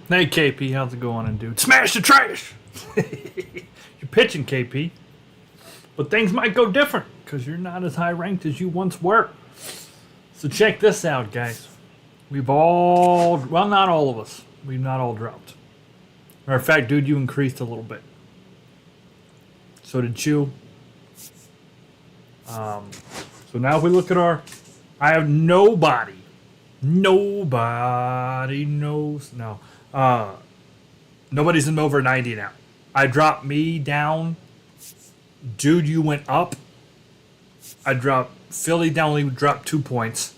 Hey KP, how's it going, dude? Smash the trash! You're pitching, KP. But things might go different because you're not as high ranked as you once were. So check this out, guys. We've all, well, not all of us. We've not all dropped. Matter of fact, dude, you increased a little bit. So did you. So now if we look at our, I have nobody knows, no. Nobody's in over 90 now. I dropped me down. Dude, you went up. I dropped Philly down. Only dropped 2 points.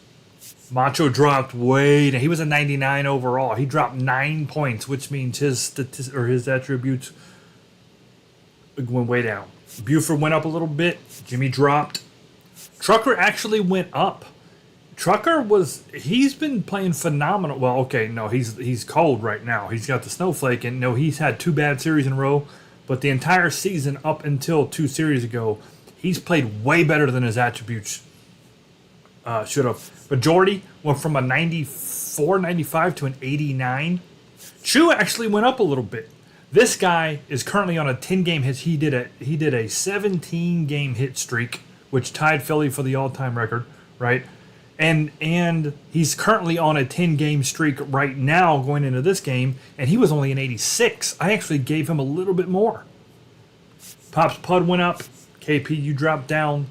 Macho dropped way down. He was a 99 overall. He dropped 9 points, which means his attributes went way down. Buford went up a little bit. Jimmy dropped. Trucker actually went up. Trucker he's been playing phenomenal. Well, okay, no, he's cold right now. He's got the snowflake, and no, he's had 2 bad series in a row. But the entire season up until 2 series ago, he's played way better than his attributes should have. Majority went from a 94, 95 to an 89. Chu actually went up a little bit. This guy is currently on a 10-game hit. He did a 17-game hit streak, which tied Philly for the all-time record, right? And he's currently on a 10-game streak right now going into this game, and he was only an 86. I actually gave him a little bit more. Pop's Pud went up. KP, you dropped down.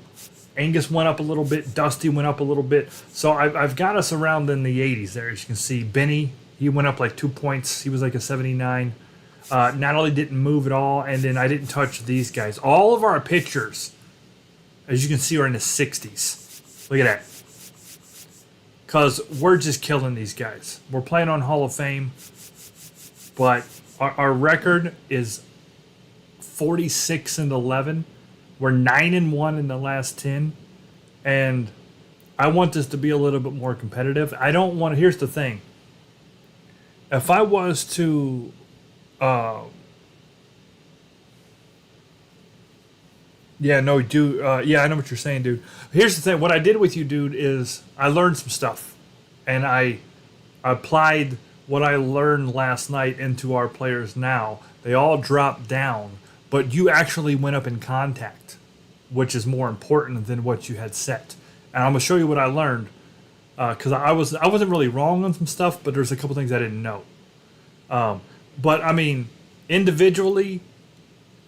Angus went up a little bit. Dusty went up a little bit. So I've got us around in the 80s there, as you can see. Benny, he went up like 2 points. He was like a 79. Not only didn't move at all, and then I didn't touch these guys. All of our pitchers, as you can see, are in the 60s. Look at that. Because we're just killing these guys. We're playing on Hall of Fame, but our record is 46-11. We're 9-1 in the last 10, and I want this to be a little bit more competitive. I don't want. Here's the thing. If I was to, yeah, no, dude. Yeah, I know what you're saying, dude. Here's the thing. What I did with you, dude, is I learned some stuff, and I applied what I learned last night into our players now. They all dropped down, but you actually went up in contact, which is more important than what you had set. And I'm gonna show you what I learned, because I wasn't really wrong on some stuff, but there's a couple things I didn't know. But I mean, individually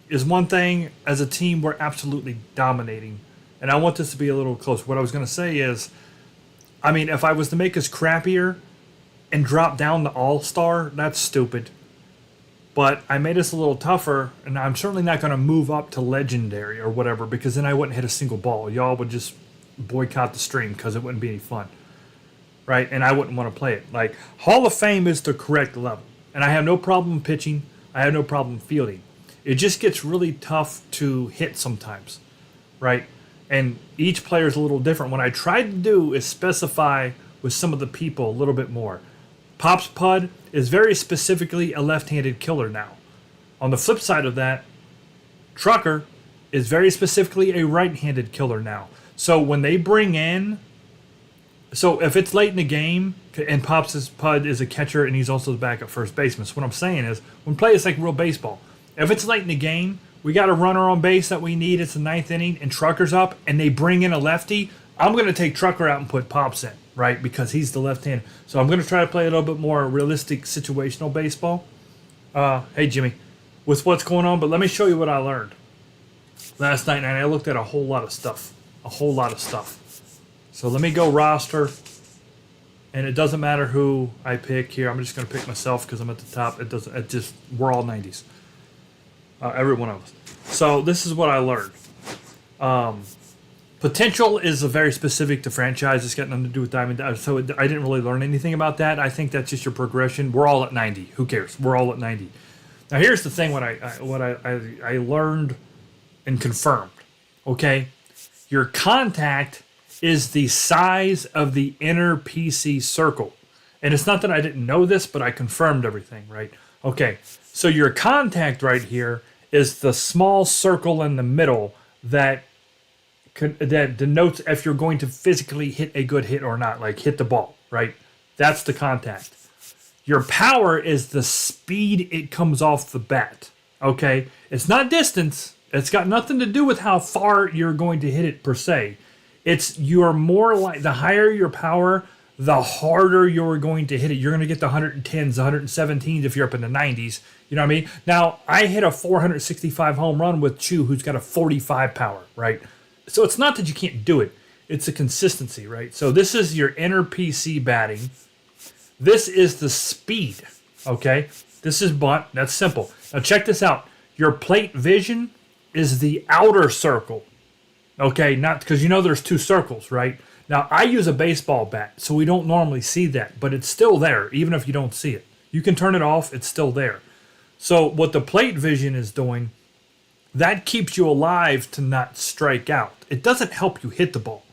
is one thing. As a team, we're absolutely dominating. And I want this to be a little close. What I was going to say is, I mean, if I was to make us crappier and drop down to All-Star, that's stupid. But I made us a little tougher, and I'm certainly not going to move up to Legendary or whatever, because then I wouldn't hit a single ball. Y'all would just boycott the stream because it wouldn't be any fun. Right? And I wouldn't want to play it. Like, Hall of Fame is the correct level. And I have no problem pitching. I have no problem fielding. It just gets really tough to hit sometimes, right? And each player is a little different. What I tried to do is specify with some of the people a little bit more. Pop's Pud is very specifically a left-handed killer now. On the flip side of that, Trucker is very specifically a right-handed killer now. So when they bring in, so if it's late in the game, and Pop's Pud is a catcher and he's also the backup first baseman. So what I'm saying is, when play is like real baseball. If it's late in the game, we got a runner on base that we need. It's the 9th inning, and Trucker's up, and they bring in a lefty. I'm going to take Trucker out and put Pops in, right? Because he's the left hand. So I'm going to try to play a little bit more realistic situational baseball. Hey, Jimmy, with what's going on. But let me show you what I learned last night, and I looked at a whole lot of stuff. So let me go roster. And it doesn't matter who I pick here. I'm just going to pick myself because I'm at the top. We're all 90s. Every one of us. So this is what I learned. Potential is a very specific to franchise. It's got nothing to do with Diamond. So I didn't really learn anything about that. I think that's just your progression. We're all at 90. Who cares? We're all at 90. Now here's the thing. What I learned and confirmed. Okay, your contact is the size of the inner PC circle, and it's not that I didn't know this, but I confirmed everything. Right? Okay. So your contact right here is the small circle in the middle that denotes if you're going to physically hit a good hit or not, like hit the ball, right? That's the contact. Your power is the speed it comes off the bat. Okay? It's not distance. It's got nothing to do with how far you're going to hit it per se. It's you're more like the higher your power, the harder you're going to hit it. You're going to get the 110s, 117s if you're up in the 90s. You know what I mean? Now, I hit a 465 home run with Chu, who's got a 45 power, right? So it's not that you can't do it. It's a consistency, right? So this is your inner PC batting. This is the speed, okay? This is bunt. That's simple. Now check this out. Your plate vision is the outer circle, okay? Not because you know there's two circles, right? Now, I use a baseball bat, so we don't normally see that, but it's still there, even if you don't see it. You can turn it off. It's still there. So what the plate vision is doing, that keeps you alive to not strike out. It doesn't help you hit the ball.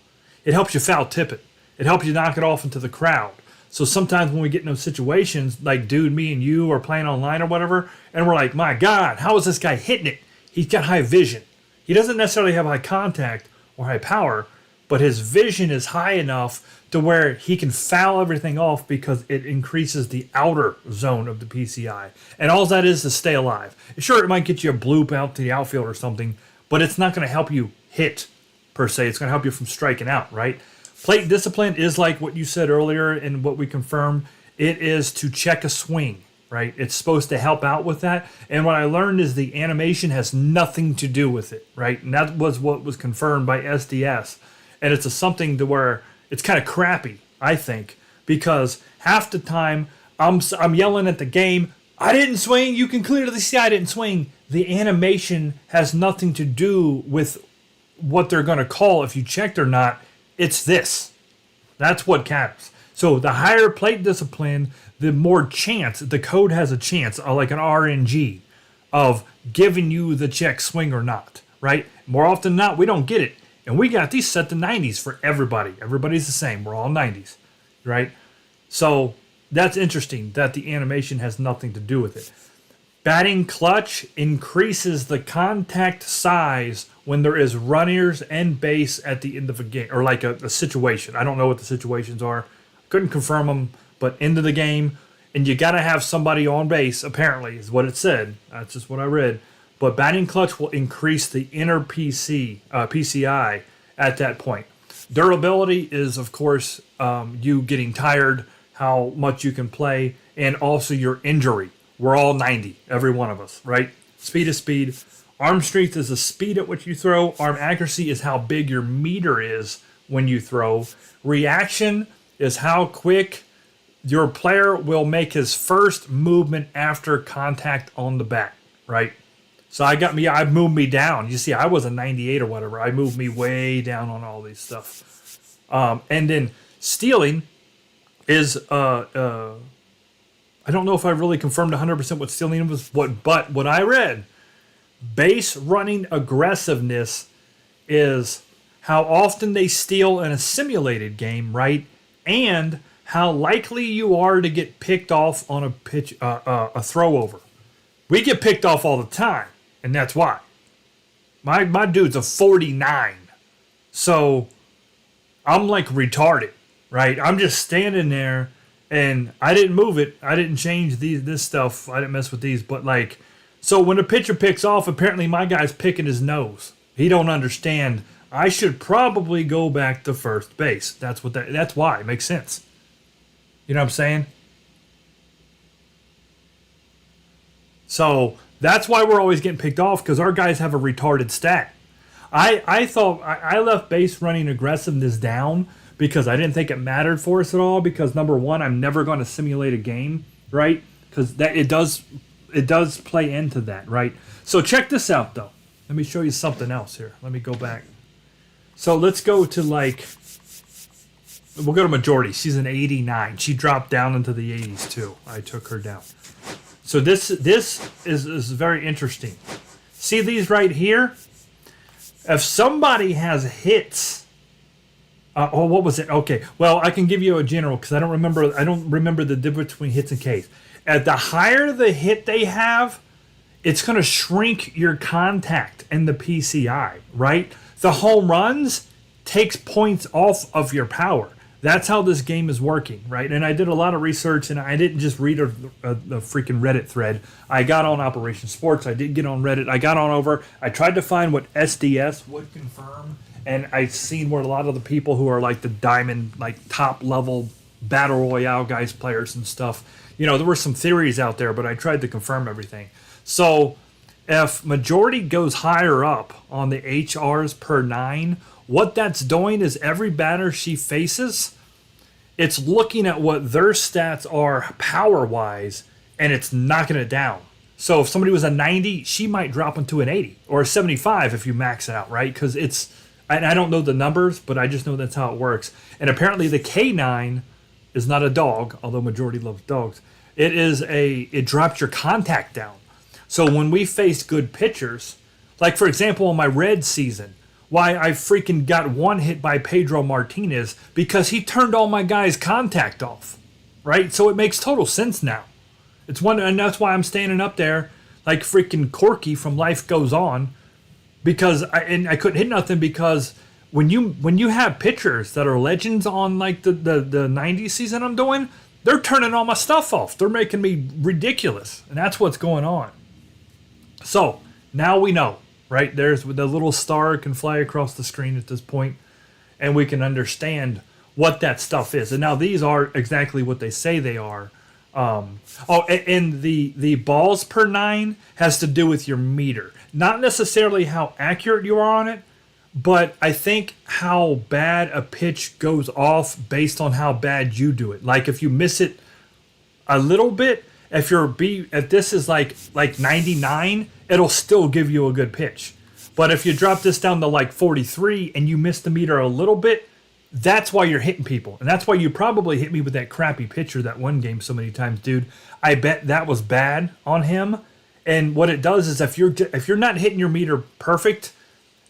It helps you foul tip it. It helps you knock it off into the crowd. So sometimes when we get in those situations, like, dude, me and you are playing online or whatever, and we're like, my God, how is this guy hitting it? He's got high vision. He doesn't necessarily have high contact or high power, but his vision is high enough to where he can foul everything off because it increases the outer zone of the PCI. And all that is to stay alive. Sure, it might get you a bloop out to the outfield or something, but it's not going to help you hit, per se. It's going to help you from striking out, right? Plate discipline is like what you said earlier and what we confirmed. It is to check a swing, right? It's supposed to help out with that. And what I learned is the animation has nothing to do with it, right? And that was what was confirmed by SDS. And it's something to where it's kind of crappy, I think, because half the time I'm yelling at the game, I didn't swing. You can clearly see I didn't swing. The animation has nothing to do with what they're going to call if you checked or not. It's this. That's what counts. So the higher plate discipline, the more chance, the code has a chance, like an RNG, of giving you the check swing or not, right? More often than not, we don't get it. And we got these set to 90s for everybody. Everybody's the same. We're all 90s, right? So that's interesting that the animation has nothing to do with it. Batting clutch increases the contact size when there is runners and base at the end of a game, or like a situation. I don't know what the situations are. Couldn't confirm them, but end of the game. And you got to have somebody on base, apparently, is what it said. That's just what I read. But batting clutch will increase the inner PCI at that point. Durability is, of course, you getting tired, how much you can play, and also your injury. We're all 90, every one of us, right? Speed is speed. Arm strength is the speed at which you throw. Arm accuracy is how big your meter is when you throw. Reaction is how quick your player will make his first movement after contact on the bat, right? So I moved me down. You see, I was a 98 or whatever. I moved me way down on all these stuff. And then stealing is, I don't know if I really confirmed 100% what stealing was, but what I read, base running aggressiveness is how often they steal in a simulated game, right? And how likely you are to get picked off on a throw over. We get picked off all the time. And that's why. My dude's a 49. So I'm like retarded, right? I'm just standing there and I didn't move it. I didn't change this stuff. I didn't mess with these. But like, so when a pitcher picks off, apparently my guy's picking his nose. He don't understand. I should probably go back to first base. That's why. It makes sense. You know what I'm saying? So that's why we're always getting picked off, because our guys have a retarded stat. I thought I left base running aggressiveness down because I didn't think it mattered for us at all, because number one, I'm never going to simulate a game, right? Because that it does play into that, right? So check this out though. Let me show you something else here. Let me go back. So let's go to we'll go to majority. She's an 89. She dropped down into the 80s too. I took her down. So this is very interesting. See these right here? If somebody has hits, what was it? Okay, well I can give you a general because I don't remember the difference between hits and Ks. At the higher the hit they have, it's going to shrink your contact in the PCI, right? The home runs takes points off of your power. That's how this game is working, right? And I did a lot of research, and I didn't just read a freaking Reddit thread. I got on Operation Sports. I did get on Reddit. I got on over. I tried to find what SDS would confirm, and I seen where a lot of the people who are like the diamond, like top level battle royale guys, players and stuff. There were some theories out there, but I tried to confirm everything. So if majority goes higher up on the HRs per 9, what that's doing is every batter she faces, it's looking at what their stats are power-wise, and it's knocking it down. So if somebody was a 90, she might drop into an 80 or a 75 if you max it out, right? Because I don't know the numbers, but I just know that's how it works. And apparently the K9 is not a dog, although majority loves dogs. It drops your contact down. So when we face good pitchers, like for example in my Red season, why I freaking got one hit by Pedro Martinez because he turned all my guys' contact off, right? So it makes total sense now. And that's why I'm standing up there like freaking Corky from Life Goes On, because I couldn't hit nothing because when you have pitchers that are legends on like the 90s season I'm doing, they're turning all my stuff off. They're making me ridiculous, and that's what's going on. So now we know. Right, there's the little star can fly across the screen at this point, and we can understand what that stuff is. And now these are exactly what they say they are. And the balls per 9 has to do with your meter, not necessarily how accurate you are on it, but I think how bad a pitch goes off based on how bad you do it. Like if you miss it a little bit, if this is like 99, it'll still give you a good pitch. But if you drop this down to like 43 and you miss the meter a little bit, that's why you're hitting people. And that's why you probably hit me with that crappy pitcher that one game so many times, dude. I bet that was bad on him. And what it does is if you're not hitting your meter perfect,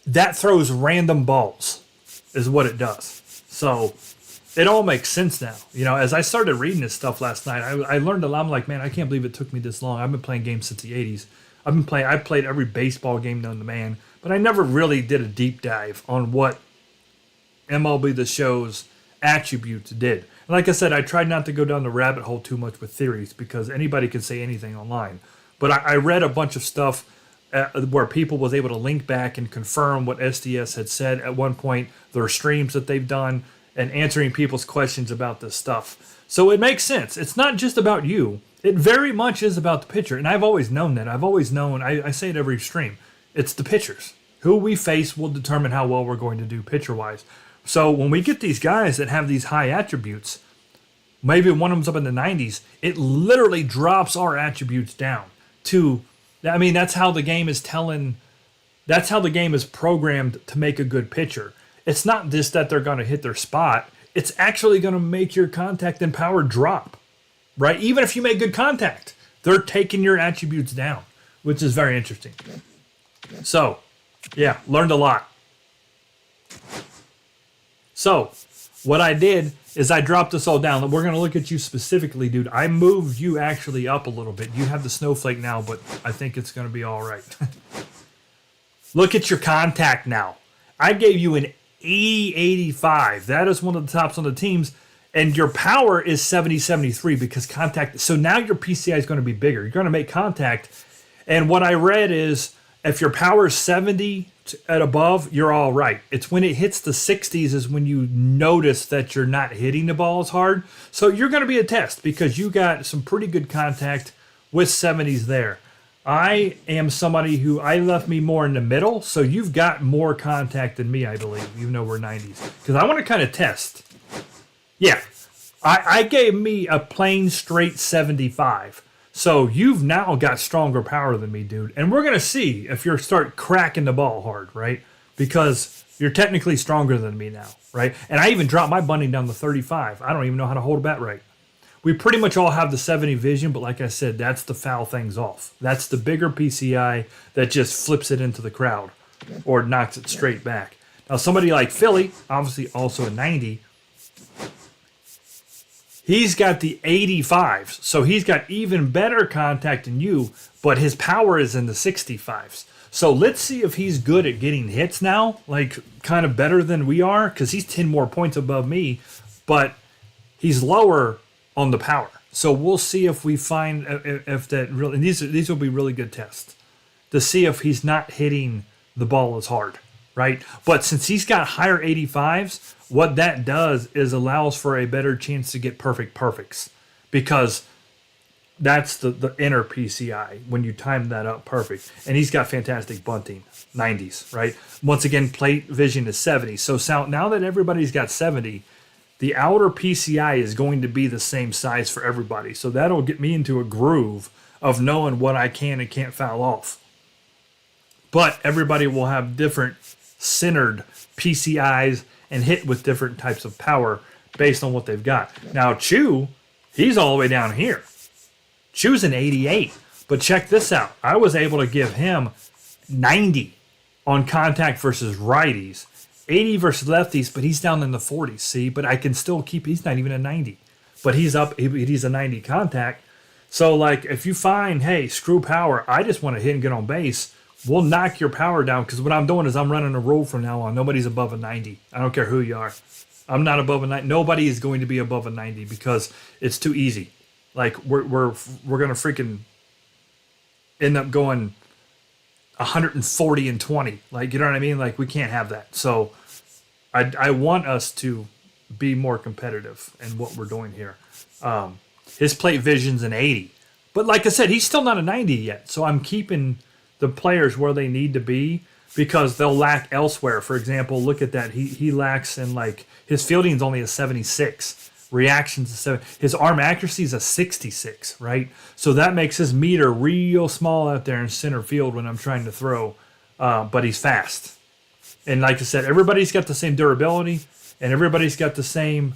that throws random balls is what it does. So it all makes sense now. As I started reading this stuff last night, I learned a lot. I'm like, man, I can't believe it took me this long. I've been playing games since the 80s. I played every baseball game known to man, but I never really did a deep dive on what MLB The Show's attributes did. And like I said, I tried not to go down the rabbit hole too much with theories because anybody can say anything online. But I read a bunch of stuff where people was able to link back and confirm what SDS had said at one point, their streams that they've done, and answering people's questions about this stuff. So it makes sense. It's not just about you. It very much is about the pitcher. And I've always known that. I've always known, I say it every stream, it's the pitchers. Who we face will determine how well we're going to do pitcher-wise. So when we get these guys that have these high attributes, maybe one of them's up in the 90s, it literally drops our attributes down to, that's how the game is that's how the game is programmed to make a good pitcher. It's not just that they're going to hit their spot. It's actually going to make your contact and power drop, right? Even if you make good contact, they're taking your attributes down, which is very interesting. So, yeah, learned a lot. So, what I did is I dropped this all down. We're going to look at you specifically, dude. I moved you actually up a little bit. You have the snowflake now, but I think it's going to be all right. Look at your contact now. I gave you an 80-85. That is one of the tops on the teams. And your power is 70-73 because contact. So now your PCI is going to be bigger. You're going to make contact. And what I read is if your power is 70 and above, you're all right. It's when it hits the 60s is when you notice that you're not hitting the ball as hard. So you're going to be a test because you got some pretty good contact with 70s there. I am somebody who I left me more in the middle, so you've got more contact than me, I believe, even though we're 90s. Because I want to kind of test. Yeah, I gave me a plain straight 75. So you've now got stronger power than me, dude. And we're going to see if you start cracking the ball hard, right? Because you're technically stronger than me now, right? And I even dropped my bunting down to 35. I don't even know how to hold a bat right. We pretty much all have the 70 vision, but like I said, that's the foul things off. That's the bigger PCI that just flips it into the crowd or knocks it straight back. Now, somebody like Philly, obviously also a 90, he's got the 85s, so he's got even better contact than you, but his power is in the 65s. So let's see if he's good at getting hits now, like kind of better than we are, because he's 10 more points above me. but he's lower on the power. So we'll see if we find if that really. And these will be really good tests to see if he's not hitting the ball as hard, right? But since he's got higher 85s, what that does is allows for a better chance to get perfects, because that's the inner PCI when you time that up perfect. And he's got fantastic bunting, 90s, right? Once again, plate vision is 70. So now that everybody's got 70, the outer PCI is going to be the same size for everybody. So that'll get me into a groove of knowing what I can and can't foul off. But everybody will have different centered PCIs and hit with different types of power based on what they've got. Now, Chew, he's all the way down here. Chew's an 88. But check this out. I was able to give him 90 on contact versus righties, 80 versus lefties, but he's down in the 40s, see? But I can still keep, he's not even a 90. But he's up, he's a 90 contact. So, like, if you find, hey, screw power, I just want to hit and get on base, we'll knock your power down, because what I'm doing is I'm running a rule from now on. Nobody's above a 90. I don't care who you are. I'm not above a 90. Nobody is going to be above a 90 because it's too easy. Like, we're going to freaking end up going 140 and 20. Like, you know what I mean? Like, we can't have that. So I want us to be more competitive in what we're doing here. His plate vision's an 80. But like I said, he's still not a 90 yet. So I'm keeping the players where they need to be because they'll lack elsewhere. For example, look at that. He lacks in, like, his fielding's only a 76. Reactions a 7. His arm accuracy is a 66, right? So that makes his meter real small out there in center field when I'm trying to throw. But he's fast. And like I said, everybody's got the same durability and everybody's got the same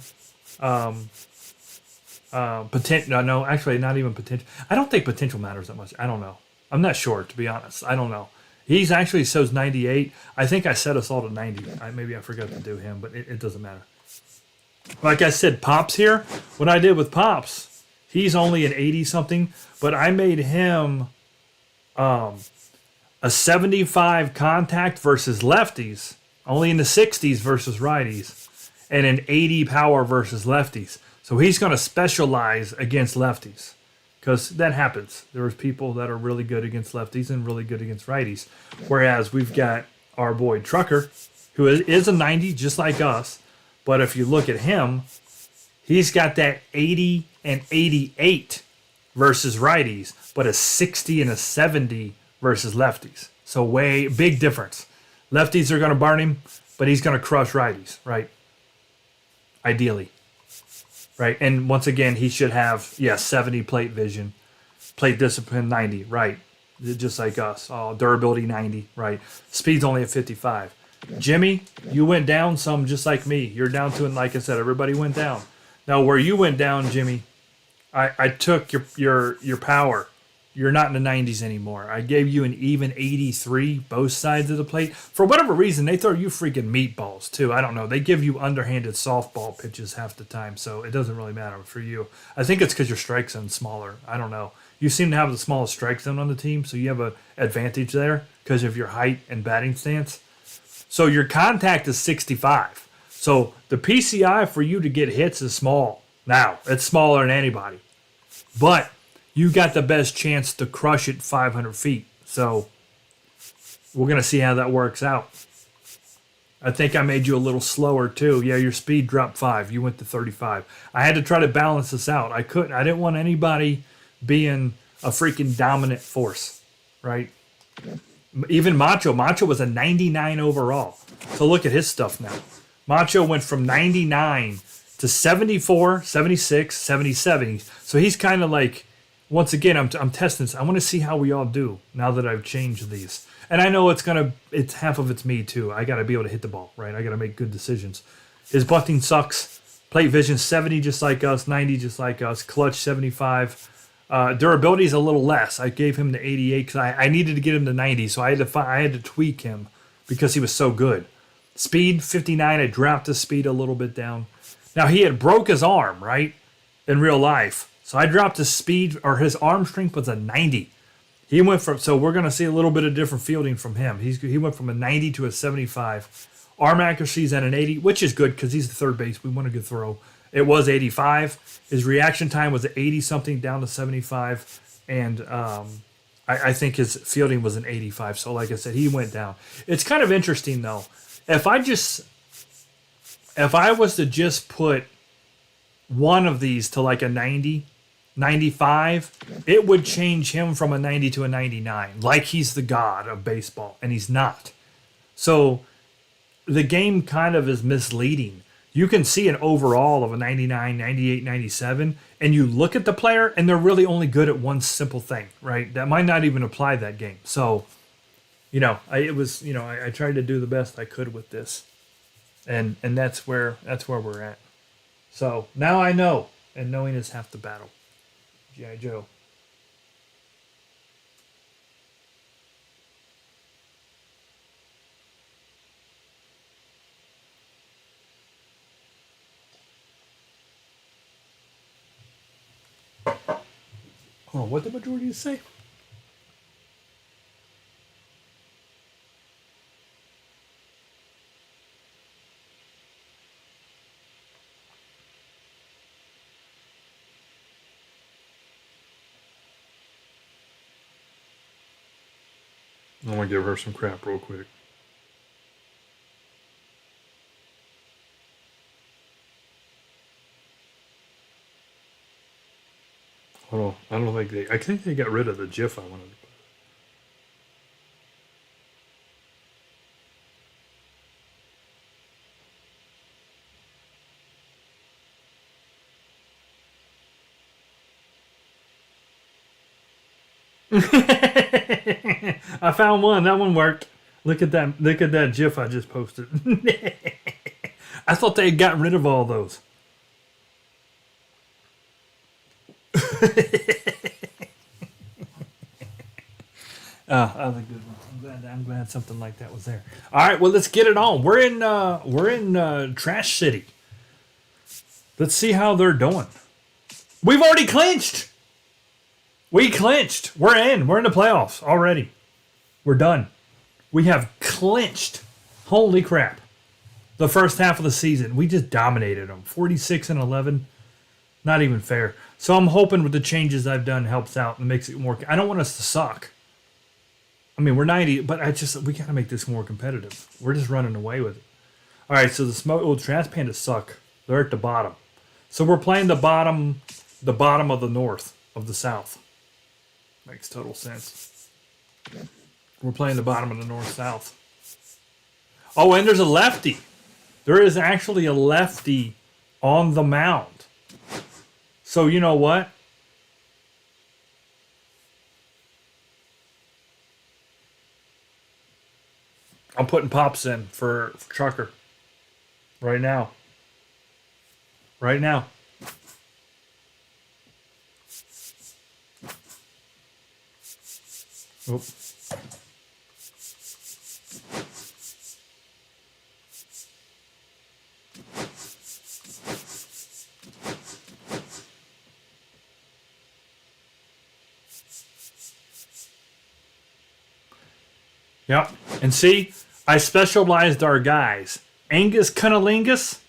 potential. No, actually, not even potential. I don't think potential matters that much. I don't know. I'm not sure, to be honest. I don't know. He's actually shows 98. I think I set us all to 90. Maybe I forgot to do him, but it doesn't matter. Like I said, Pops here, what I did with Pops, he's only an 80-something, but I made him a 75 contact versus lefties, only in the 60s versus righties, and an 80 power versus lefties. So he's going to specialize against lefties. Because that happens. There's people that are really good against lefties and really good against righties. Whereas we've got our boy Trucker, who is a 90 just like us. But if you look at him, he's got that 80 and 88 versus righties, but a 60 and a 70 versus lefties. So big difference. Lefties are going to burn him, but he's going to crush righties, right? Ideally. Right, and once again, he should have, 70 plate vision, plate discipline 90, right, just like us. Durability 90, right. Speed's only at 55. Jimmy, you went down some just like me. You're down to, and like I said, everybody went down. Now, where you went down, Jimmy, I took your power. You're not in the 90s anymore. I gave you an even 83, both sides of the plate. For whatever reason, they throw you freaking meatballs, too. I don't know. They give you underhanded softball pitches half the time, so it doesn't really matter for you. I think it's because your strike zone's smaller. I don't know. You seem to have the smallest strike zone on the team, so you have an advantage there because of your height and batting stance. So your contact is 65. So the PCI for you to get hits is small. Now, it's smaller than anybody. But you got the best chance to crush it 500 feet. So we're going to see how that works out. I think I made you a little slower too. Yeah, your speed dropped 5. You went to 35. I had to try to balance this out. I didn't want anybody being a freaking dominant force, right? Even Macho was a 99 overall. So look at his stuff now. Macho went from 99 to 74, 76, 77. So he's kind of like, once again, I'm testing this. I want to see how we all do now that I've changed these. And I know it's half of it's me too. I got to be able to hit the ball, right? I got to make good decisions. His bunting sucks. Plate vision 70 just like us, 90 just like us, clutch 75. Durability is a little less. I gave him the 88 because I needed to get him to 90, so I had to tweak him because he was so good. Speed 59. I dropped his speed a little bit down. Now he had broke his arm, right, in real life. So I dropped his speed, or his arm strength was a 90. He went from, so we're going to see a little bit of different fielding from him. He went from a 90 to a 75. Arm accuracy is at an 80, which is good because he's the third base. We want a good throw. It was 85. His reaction time was 80 something down to 75, and I think his fielding was an 85. So like I said, he went down. It's kind of interesting though. If I was to just put one of these to like a 90, 95, it would change him from a 90 to a 99. Like he's the god of baseball, and he's not. So the game kind of is misleading. You can see an overall of a 99, 98, 97, and you look at the player, and they're really only good at one simple thing, right? That might not even apply that game. So, I tried to do the best I could with this, and that's where we're at. So now I know, and knowing is half the battle. G.I. Joe. Oh, what did the majority say? I'm gonna give her some crap real quick. Hold on. I think they got rid of the GIF I wanted to put. I found one. That one worked. Look at that. Look at that GIF I just posted. I thought they had gotten rid of all those. That was a good one. I'm glad something like that was there. All right, well, let's get it on. We're in Trash City. Let's see how they're doing. We've already clinched. We clinched. We're in. We're in the playoffs already. We're done. We have clinched. Holy crap. The first half of the season, we just dominated them. 46-11. Not even fair. So I'm hoping with the changes I've done helps out and makes it more. I don't want us to suck. I mean, we're 90, but we got to make this more competitive. We're just running away with it. All right, so Trash Pandas suck. They're at the bottom. So we're playing the bottom of the north, of the south. Makes total sense. We're playing the bottom of the north-south. Oh, and there's a lefty. There is actually a lefty on the mound. So you know what? I'm putting Pops in for Trucker. Right now. Right now. Oop. Yep. And see, I specialized our guys. Angus Cunnilingus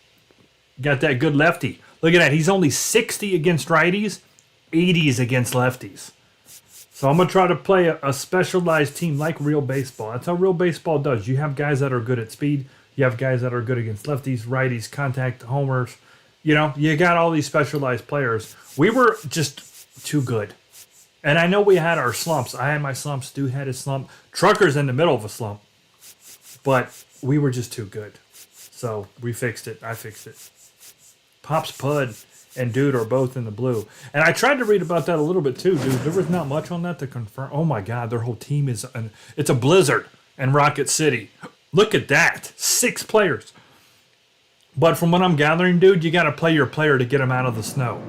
got that good lefty. Look at that. He's only 60 against righties, 80s against lefties. So I'm going to try to play a specialized team like real baseball. That's how real baseball does. You have guys that are good at speed. You have guys that are good against lefties, righties, contact, homers. You know, you got all these specialized players. We were just too good. And I know we had our slumps. I had my slumps. Stu had his slump. Trucker's in the middle of a slump. But we were just too good. So we fixed it. I fixed it. Pops Pud and Dude are both in the blue. And I tried to read about that a little bit too, dude. There was not much on that to confirm. Oh my God, their whole team is... it's a blizzard in Rocket City. Look at that. 6 players. But from what I'm gathering, dude, you got to play your player to get them out of the snow.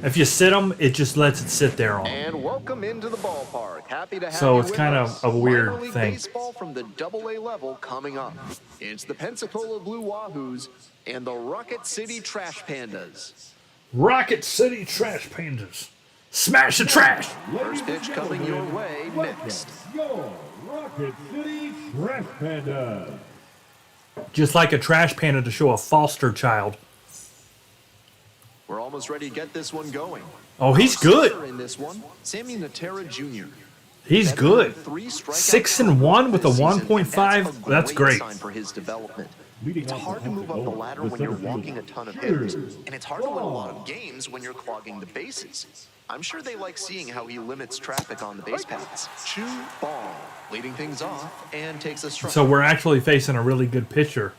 If you sit them, it just lets it sit there on. And welcome into the ballpark. Happy to have so you it's with kind us. of a weird Minor league thing. Baseball from the AA level coming up. It's the Pensacola Blue Wahoos and the Rocket City Trash Pandas. Rocket City Trash Pandas. Smash the trash. First pitch coming your way next. Your Rocket City Trash Panda. Just like a trash panda to show a foster child. We're almost ready to get this one going. Oh, he's good. In this one, Sammy Natera Jr. He's good. 6 and 1 with a this season, and 1.5. That's great. Sign for his development. Leading It's off hard to move up the ladder when you're walking a ton of hitters, and it's hard to win a lot of games when you're clogging the bases. I'm sure they like seeing how he limits traffic on the base paths. Chew ball, leading things off, and takes a strike. So we're actually facing a really good pitcher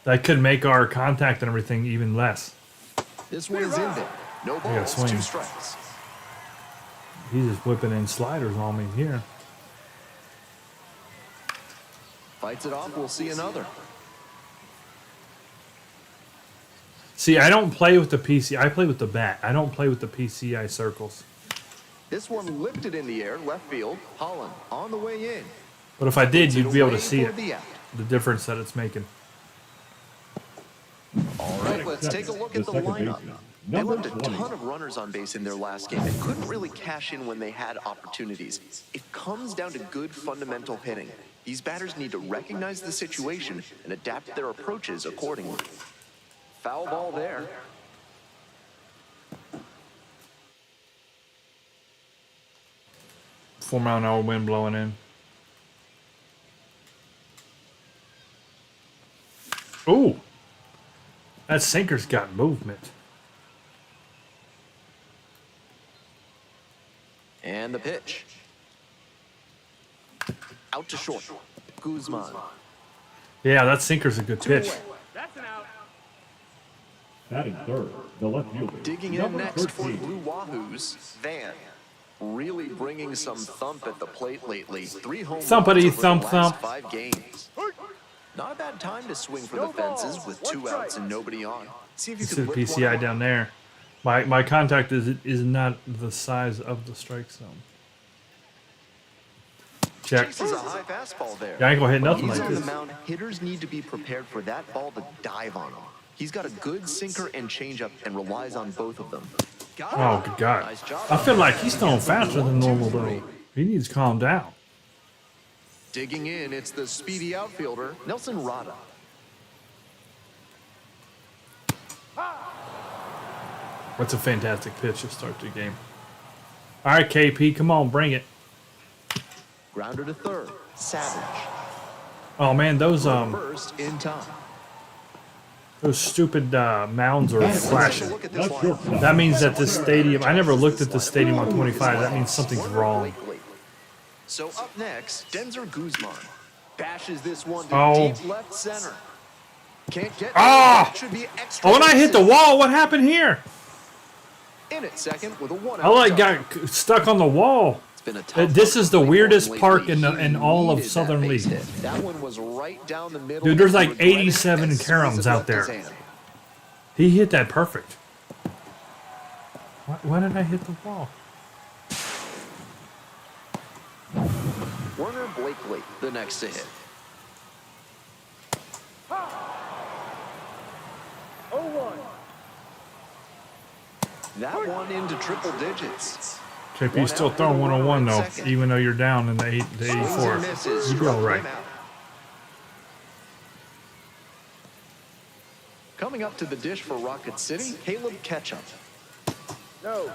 that could make our contact and everything even less. This one is in there. No balls, swing. 2 strikes. He's just whipping in sliders on me here. Fights it off, we'll see another. See, I don't play with the PC. I play with the bat. I don't play with the PCI circles. This one lifted in the air, left field. Holland on the way in. But if I did, you'd be able to Away see for it. the out. The difference that it's making. All right, let's take a look at the second lineup. baseman, They number left a 20. ton of runners on base in their last game and couldn't really cash in when they had opportunities. It comes down to good fundamental hitting. These batters need to recognize the situation and adapt their approaches accordingly. Foul ball there. $4-mile-an-hour wind blowing in. Ooh, that sinker's got movement. And the pitch. Out to short. Guzman. Yeah, that sinker's a good pitch. Batting third, the left fielder. Digging in number next for 13. Blue Wahoos, Van. Really bringing some thump at the plate lately. 3 home Thumpity runs over thump the last thump. 5 games. Not a bad time to swing for the fences with 2 outs and nobody on. See if you See can the lift one PCI out. down there. My contact is not the size of the strike zone. Check. Chases a high fastball there. Yeah, I ain't gonna hit nothing He's like on this. the mound. Hitters need to be prepared for that ball to dive on him. He's got a good sinker and changeup and relies on both of them. Oh, good God. Nice job. I feel like he's throwing faster than normal, though. He needs to calm down. Digging in, it's the speedy outfielder, Nelson Rada. That's a fantastic pitch to start the game. All right, KP, come on, bring it. Grounder to third, Savage. Oh, man, those First in time. stupid mounds are Take a flashing. look at this That's lineup. short. That means that this stadium, I never looked at the stadium on 25. That means something's wrong. So up next, Denzer Guzman bashes this one to Oh. deep left center. Can't get Ah! should be extra. Oh, when I hit the bases. wall, what happened here? In at second with a 1-out. I like double. got stuck on the wall. It's been a tough This is the one weirdest lately. park in He all of needed that Southern base League. hit. That one was right down the middle. Dude, there's like Regretted it 87 as soon as caroms it out left his there. hand. He hit that perfect. Why did I hit the wall? Werner Blakely, the next to hit. That one into triple digits. KP's still throwing 101 though, even though you're down in the 84. Misses. You be all right. Him out. Coming up to the dish for Rocket City, Caleb Ketchup.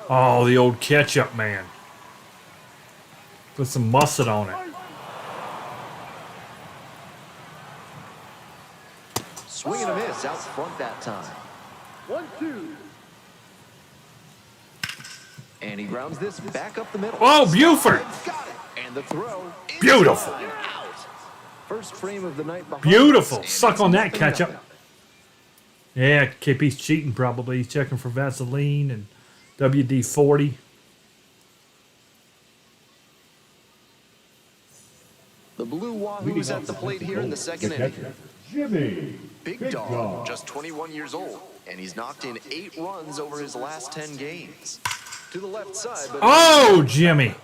Oh, the old ketchup man. Put some mustard on it. Swing and a miss out front that time. 1-2. And he grounds this back up the middle. Oh, Buford. Got it. And the throw. Beautiful. inside out. First frame of the night behind Beautiful. us, and Suck it's on that 0-0. ketchup. Yeah, KP's cheating probably. He's checking for Vaseline and WD-40. The Blue Leading Wahoos off at the plate here in the second the inning. catcher, Jimmy. Big Dog, just 21 years old, and he's knocked in 8 runs over his last 10 games. To the left side, but Oh, Jimmy.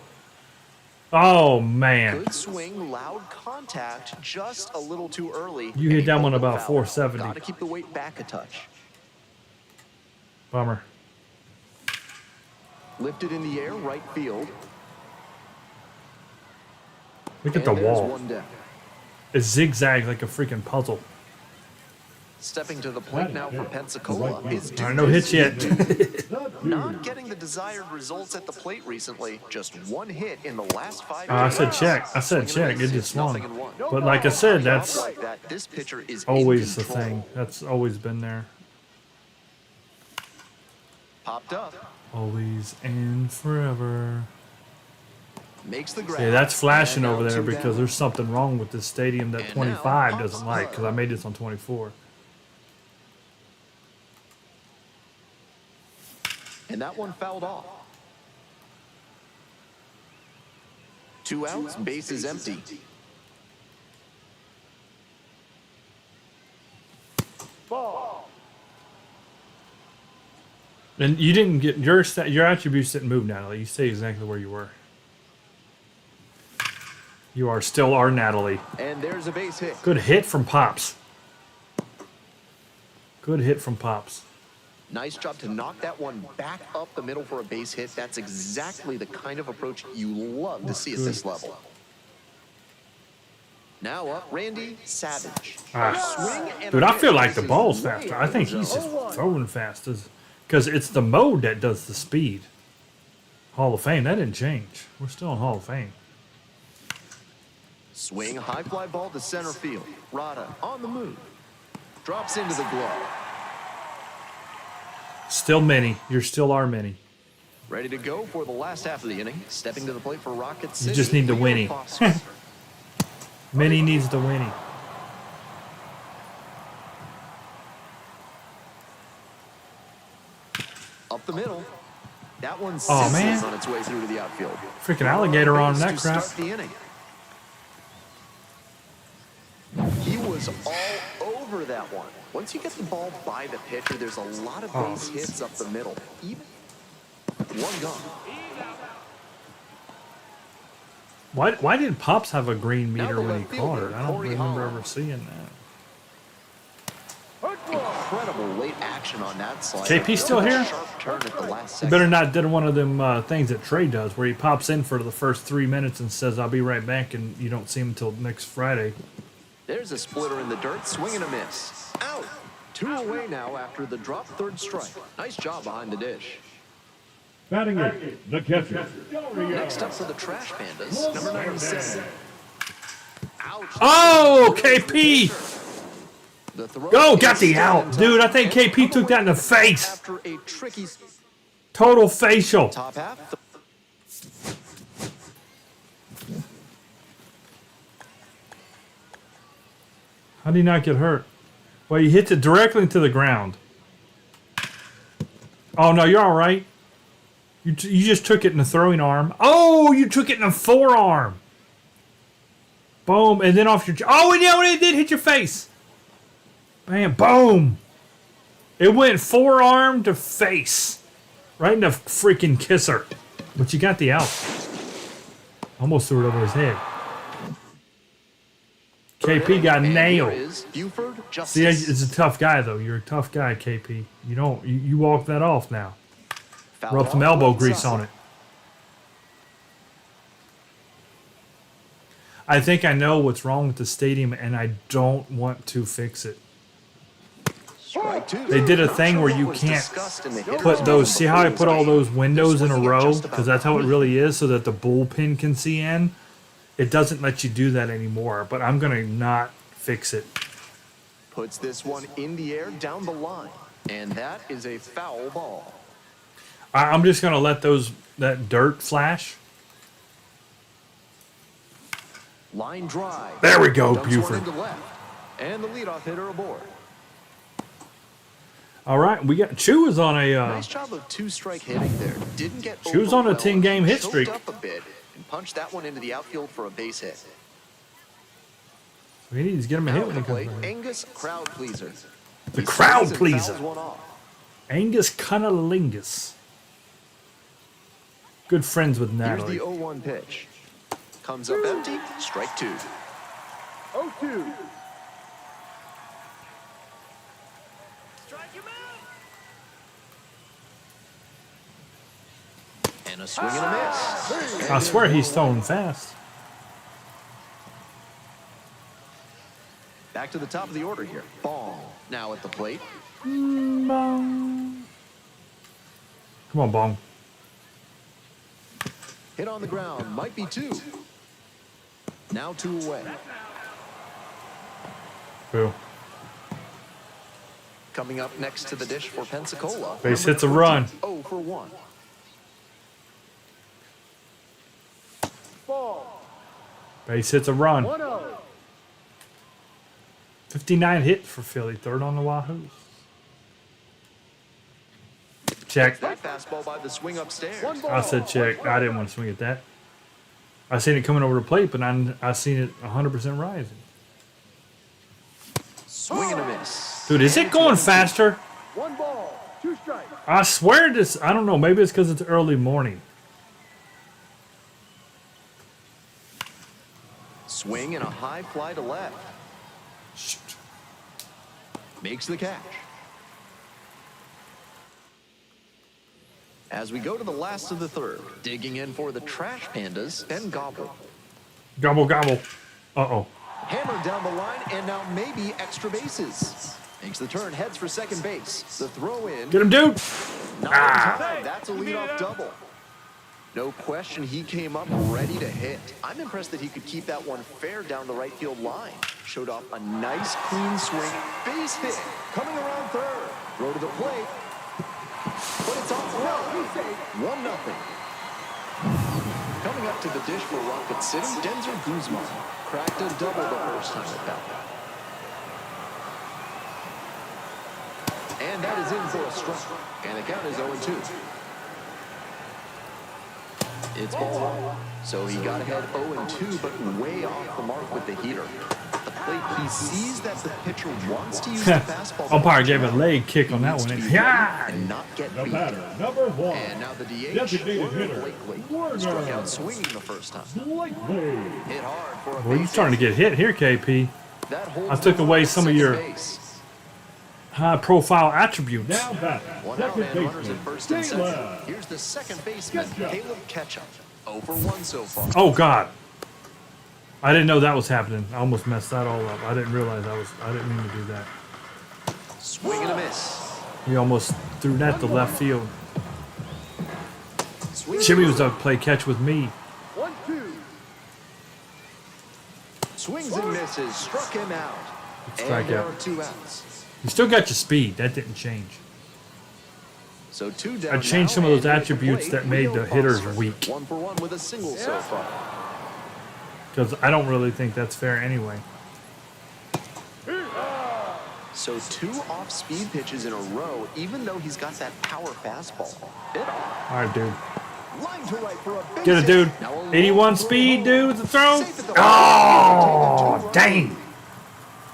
Oh, man. good swing, loud contact, just a little too early. You hit that one about 470. Got to keep the weight back a touch. Bummer. Lifted in the air, right field. Look at the And there's wall. one down. It zigzags like a freaking puzzle. Stepping to the plate now for Pensacola is All right, no hits yet. not getting the desired results at the plate recently. Just one hit in the last 5 I games. said check. I said Swing and a check. It miss, just swung. 0-1. But like I said, that's Like that, this pitcher is in always the control. thing. That's always been there. Popped up. Always and forever. Makes the grab. Yeah, that's flashing And over now there 2 because down. their something wrong with this stadium that And 25 now doesn't like because I made this on 24. And that one fouled off. 2 outs, base is empty. And you didn't get your attributes didn't move, Natalie. You stay exactly where you were. You are still our Natalie. And there's a base hit. Good hit from Pops. Good hit from Pops. Nice job to knock that one back up the middle for a base hit. That's exactly the kind of approach you love to see at this level. Now up, Randy Savage. Swing and Dude, a I feel like the miss. ball's faster. I think he's just throwing fast because it's the mode that does the speed. Hall of Fame, that didn't change. We're still in Hall of Fame. Swing, high fly ball to center field. Rada on the move. Drops into the glove. Still many. You're still our many. Ready to go for the last half of the inning. Stepping to the plate for Rocket City. You just need the Leo Winnie. Foster. Many needs the Winnie. Up the middle. That one Oh, sizzles man. on its way through to the outfield. Freaking alligator on Base that to crap. start the inning. He was all over that one. Once you get the ball by the pitcher, there's a lot of base hits up the middle. Even one gone. Why did Pops have a green Now meter the when he left caught fielder, it? I don't Corey remember Holland. ever seeing that. Incredible late action on that slide. JP still here? Sharp turn at the last You second. better not do one of them things that Trey does where he pops in for the first 3 minutes and says, I'll be right back, and you don't see him until next Friday. There's a splitter in the dirt, swing and a miss. Out. 2 away now after the drop, third strike. Nice job behind the dish. Batting eighth, the catcher. Next up for the Trash Pandas, number 97. Ouch. Oh, KP! The throw Go, is got the still out. in time. Dude, I think KP took that in the face. After a tricky Total facial. top half. How did he not get hurt? Well, he hits it directly into the ground. Oh, no, you're all right. You just took it in the throwing arm. Oh, you took it in the forearm. Boom, and then off your... Oh, and yeah, it did hit your face. Bam, boom. It went forearm to face. Right in the freaking kisser. But you got the out. Almost threw it over his head. KP got And nailed. here is Buford See, Justice. it's a tough guy, though. You're a tough guy, KP. You walk that off now. Fouled Rub some off elbow left grease side. on it. I think I know what's wrong with the stadium, and I don't want to fix it. Strike 2. They did a Not thing sure where what you was can't discussed in the hitter's put those... room See how I before put all the game? those windows in a Swinging at row? just Because about that's how it the really is, so that the bullpen can see in. It doesn't let you do that anymore, but I'm going to not fix it. Puts this one in the air down the line. And that is a foul ball. I'm just going to let that dirt flash. Line drive. There we go, Dumps one Buford. into left. And the leadoff hitter aboard. All right, we got... Chu is on a... Nice job of 2-strike hitting there. Didn't get She was on a overwhelmed. 10-game hit Choked streak. up a bit and punched that one into the outfield for a base hit. We need to get him a Now hit at when the he comes plate, back. Angus Crowd Pleaser. The He crowd swings and pleaser. fouls one off. Angus Cunnilingus. Good friends with Here's Natalie. the 0-1 pitch. Comes up empty, strike 2. 0-2. And a swing and a miss. I swear he's throwing fast. Back to the top of the order here. Ball. Now at the plate, Bong. Come on, Bong. hit on the ground, might be 2. Now 2 away. Boo. Coming up next to the dish for Pensacola. Base number hits a run. 0 for 1. Base hits a run. 59 hit for Philly. Third on the Wahoos. Check. That fastball by the swing upstairs. I said check. I didn't want to swing at that. I seen it coming over the plate, but I seen it 100% rising. Swing and a miss. Dude, is it going faster? 1 ball, 2 strikes. I swear this. I don't know. Maybe it's because it's early morning. Swing and a high fly to left. Shoot. Makes the catch. As we go to the last of the third, digging in for the trash Pandas, Ben Gobble. Gobble, gobble. Uh-oh. Hammered down the line, and now maybe extra bases. Makes the turn, heads for second base. The throw in. Get him, dude. Not in time. That's a leadoff double. No question, he came up ready to hit. I'm impressed that he could keep that one fair down the right field line. Showed off a nice clean swing. Base hit. Coming around third. Throw to the plate. But it's off the line. 1-0. Coming up to the dish for Rocket City, Denzer Guzman. Cracked a double the first time at bat. And that is in for a strike. And the count is 0-2. It's ball 1. So he got ahead 0-2, but way off the mark with the heater. At the plate, he sees that the pitcher wants to use the fastball. Umpire gave a leg kick on that one. Yeah. And not get The beat. batter, number 1. And now the DH, Designated Warner hitter. Blakely. Struck out swinging the first time. Blakely. Hit hard for a Well, you're base starting to hit. get hit here, KP. That holds I took the away runner some of at your second base. high-profile attributes. Now batting, One out, second man, runners baseman, at first and second. Taylor. Here's the second baseman, Ketchup. Caleb Ketchup. 0 for 1 so far. Oh God. I didn't know that was happening. I almost messed that all up. I didn't realize I didn't mean to do that. Swing and a miss. He almost threw that to left field. Swing Jimmy was up to play catch with me. 1-2. Swings and misses. Struck him out. Strikeout. And there are 2 outs. You still got your speed. That didn't change. So 2 down. I changed some of now, those and at the attributes plate, that made Leo the hitters Foster. weak. 1 for 1 with a single so far. Because I don't really think that's fair anyway. So 2 off-speed pitches in a row, even though he's got that power fastball. Bit off. All right, dude. Line to right for a base Get it, hit. dude. Now a 81 long speed, throw. dude, with the throw. Safe at the Oh, line. dang.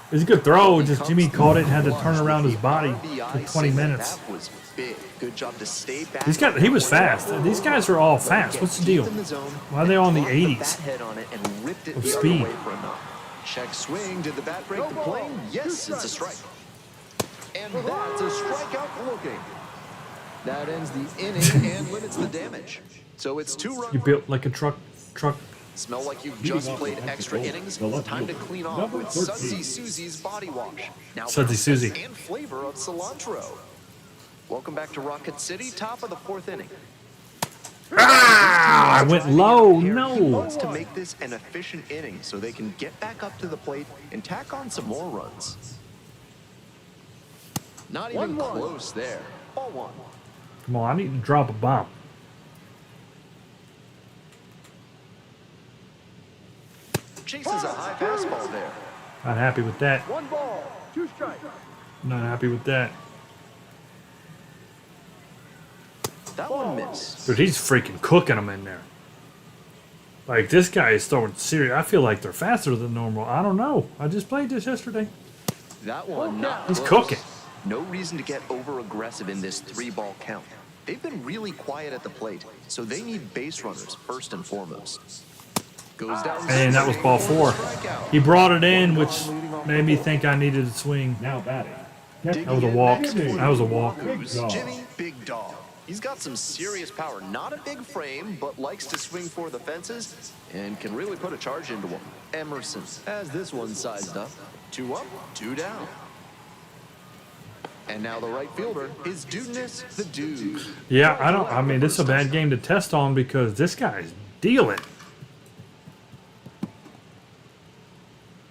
It was a good throw. Just Jimmy caught it and had to turn around his body for 20 minutes. That was big. Good job to stay back. He was fast. These guys are all fast. What's the deal? Why are they all in the 80s Bat head on it and ripped it of the other speed? way for a knock. Check swing. Did the bat break the plane? Yes, it's a strike. And that's a strikeout looking. That ends the inning and limits the damage. So it's 2 runs. You built like a truck. Smell like you've just played extra innings? Time to clean off with Sudsy Susie's body wash. Now Sudsy with Susie. scent and flavor of cilantro. Welcome back to Rocket City, top of the 4th inning. Ah, I went low. He No. wants to make this an efficient inning so they can get back up to the plate and tack on some more runs. Not even 1-1. close there. Ball 1. Come on, I need to drop a bomb. Chases a high fastball there. Not happy with that. 1 ball, 2 strikes. Not happy with that. That one missed. Dude, he's freaking cooking them in there. Like, this guy is throwing serious. I feel like they're faster than normal. I don't know. I just played this yesterday. That one not He's close. cooking. No reason to get over-aggressive in this 3-ball count. They've been really quiet at the plate, so they need base runners first and foremost. Goes down. And that was ball 4. Strikeout. He brought it in, which made me think I needed to swing. Now batting. That was a walk. That was a walk. Who's dog. Jimmy Big Dog. He's got some serious power. Not a big frame, but likes to swing for the fences and can really put a charge into him. Emerson has this one sized up. 2 up, 2 down. And now the right fielder is Dudeness the Dude. Yeah, I mean, this is a bad game to test on because this guy's dealing.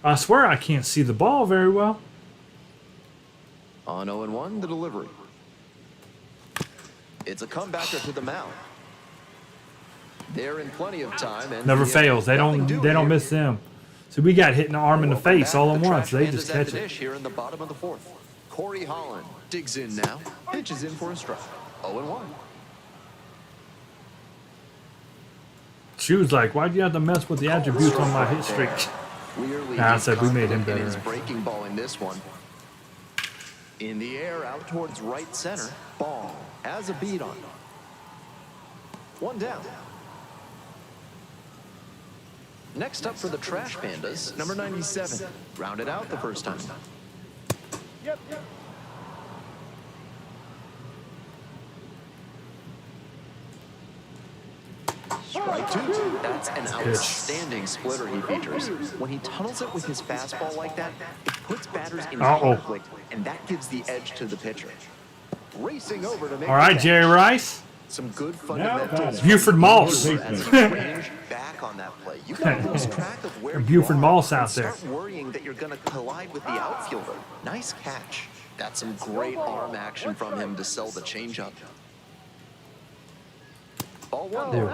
I swear I can't see the ball very well. On 0-1, the delivery. It's a comebacker to the mound. They're in plenty of time. And Never fails. They don't miss them. So we got hit in the arm and the face all at once. They just catch it. Here in the bottom of the fourth. Corey Holland digs in now. Pitches in for a strike. 0-1. She was like, why'd you have to mess with the attributes on my hit streak? Nah, I said we made him better. His breaking ball in this one. In the air, out towards right center. Ball has a beat on it. One down. Next up for the Trash Pandas, number 97. Rounded out the first time. Yep. Strike two. That's an outstanding splitter he features. When he tunnels it with his fastball like that, it puts batters in conflict, and that gives the edge to the pitcher. Racing over to make All right, Jerry Rice. some good fundamentals. Buford Moss. As he ranged back on that play, you gotta lose track of where Buford you are Moss and out there. start worrying that you're gonna collide with the outfielder. Nice catch. That's some great arm action from him to sell the changeup. Ball one. Dude.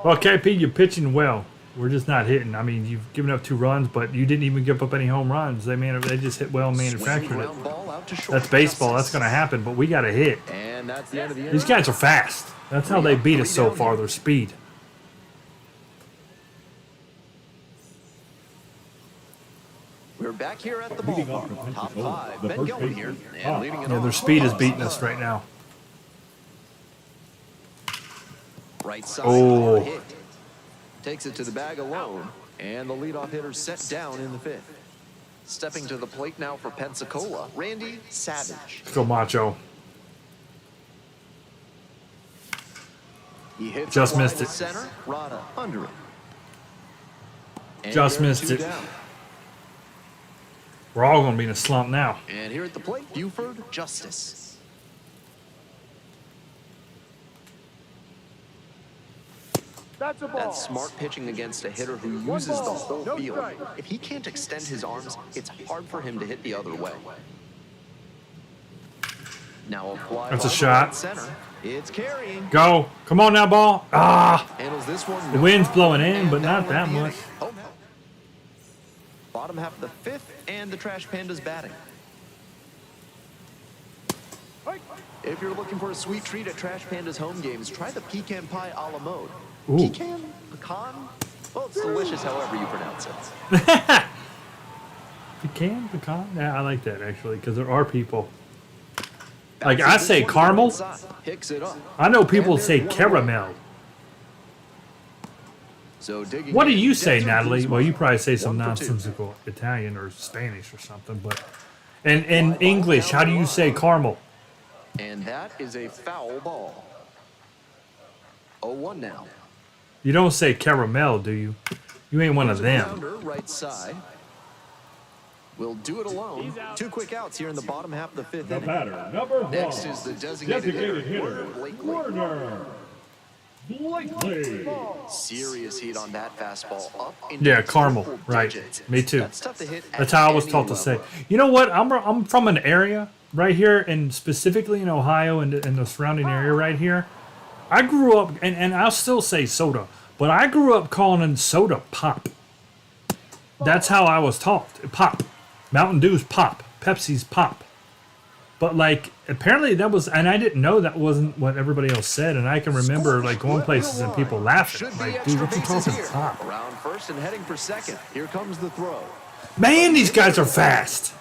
Well, KP, you're pitching well. We're just not hitting. I mean, you've given up 2 runs, but you didn't even give up any home runs. They just hit well and manufactured it. That's baseball. That's going to happen, but we got to hit. And that's the end of the These guys are fast. That's how they beat us so far, their speed. We're back here at the Leading off ballpark. for Top Pensacola, 5. the Ben first going here. baseman, And leading it Yeah, off. their speed is beating us right now. Right side. Oh. Hard hit. Takes it to the bag alone. And the leadoff hitter set down in the 5th. Stepping to the plate now for Pensacola, Randy Savage. Let's go, Macho. He hits Just it wide missed to it. Center, Rada under it. And Just there are missed 2 it. down. We're all going to be in a slump now. And here at the plate, Buford Justice. That's a ball. That's smart pitching against a hitter who uses the whole No field. strike. If he can't extend his arms, it's hard for him to hit the other way. Now apply. That's a ball to shot. right Center. It's carrying. Go. Come on now, ball. Ah. Handles this one. The wind's blowing in, And but that not that went much. in. Home out. Bottom half of the 5th, and the Trash Pandas batting. If you're looking for a sweet treat at Trash Pandas home games, try the pecan pie a la mode. Ooh. Pecan? Pecan? Well, it's delicious however you pronounce it. Pecan? Yeah, I like that, actually, because there are people. Like, I say caramel. Picks it up. I know people say caramel. So digging What do in, you say, Desert Natalie? Guzman. Well, you probably say some 1 for 2. nonsensical Italian or Spanish or something, but in English, how do you say caramel? And that is a foul ball. 0-1 now. You don't say caramel, do you? You ain't one of them. Grounder, right side. Will do it alone. 2 quick outs here in the bottom half of the 5th The inning. batter, number 1. Next is the designated hitter, Warner hitter, Blakely. Warner Blakely. Serious heat on that fastball up into Yeah, the caramel. triple Right. digits. Me too. That's tough to hit at That's how I was any taught to level. say. You know what? I'm from an area right here, and specifically in Ohio and the surrounding area right here. I grew up, and I'll still say soda, but I grew up calling soda pop. That's how I was taught. Pop. Mountain Dew's pop. Pepsi's pop. But like, apparently that was, and I didn't know that wasn't what everybody else said. And I can remember like going places and people laughing, Should be like, dude, extra what you bases talking here. pop? Around first and heading for second. Here comes the throw. Man, these guys are fast.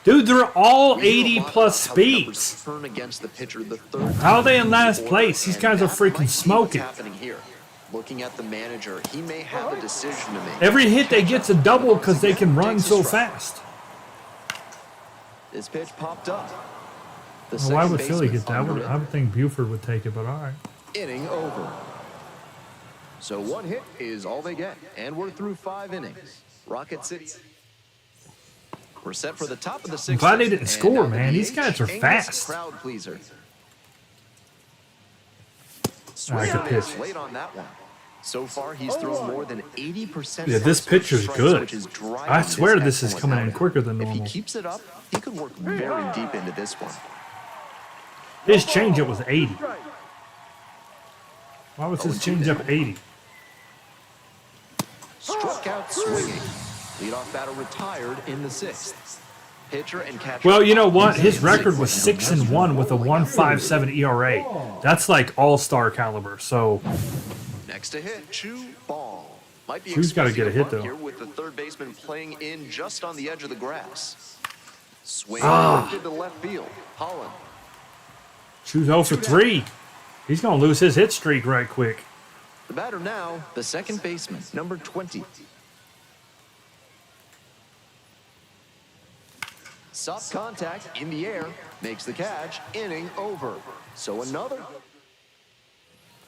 Dude, they're all We hear a 80 lot plus about how the numbers speeds. turn against the pitcher the third How are they in time last the place? order, These guys and are that might freaking be what's smoking. happening here. Looking at the manager, he may have a decision to make. Every hit they get's a double because they can run so fast. This pitch popped up. The Well, why second would Philly baseman get that? under it. I would think Buford would take it, but all right. Inning over. So 1 hit is all they get, and we're through 5 innings. Rocket City. We're set for the top of the I'm sixth. glad they didn't And score, now the man. These DH, guys are Angus fast. Crowd pleaser. I Swing could and pitch. miss late on that one. So far, he's thrown more than 80%. Yeah, this pitcher's strikes, good. which is driving I swear this is excellent coming in outing. quicker than If he normal. keeps it up, he could work very deep into this one. His changeup was 80. Strike. Why was his changeup 80? Struck out swinging. Leadoff batter retired in the sixth. Pitcher and catcher. Well, you know what? His record was 6-1 with a 1.57 ERA. That's like all-star caliber. So Next to hit, Chu Ball. Might be Chu's gotta get a expecting hit, bunt though. here with the third baseman playing in just on the edge of the grass. Swing lifted to left field. Holland. Chu's 0 for 3. He's gonna lose his hit streak right quick. The batter now, the second baseman, number 20. Soft contact in the air, makes the catch, inning over. So another.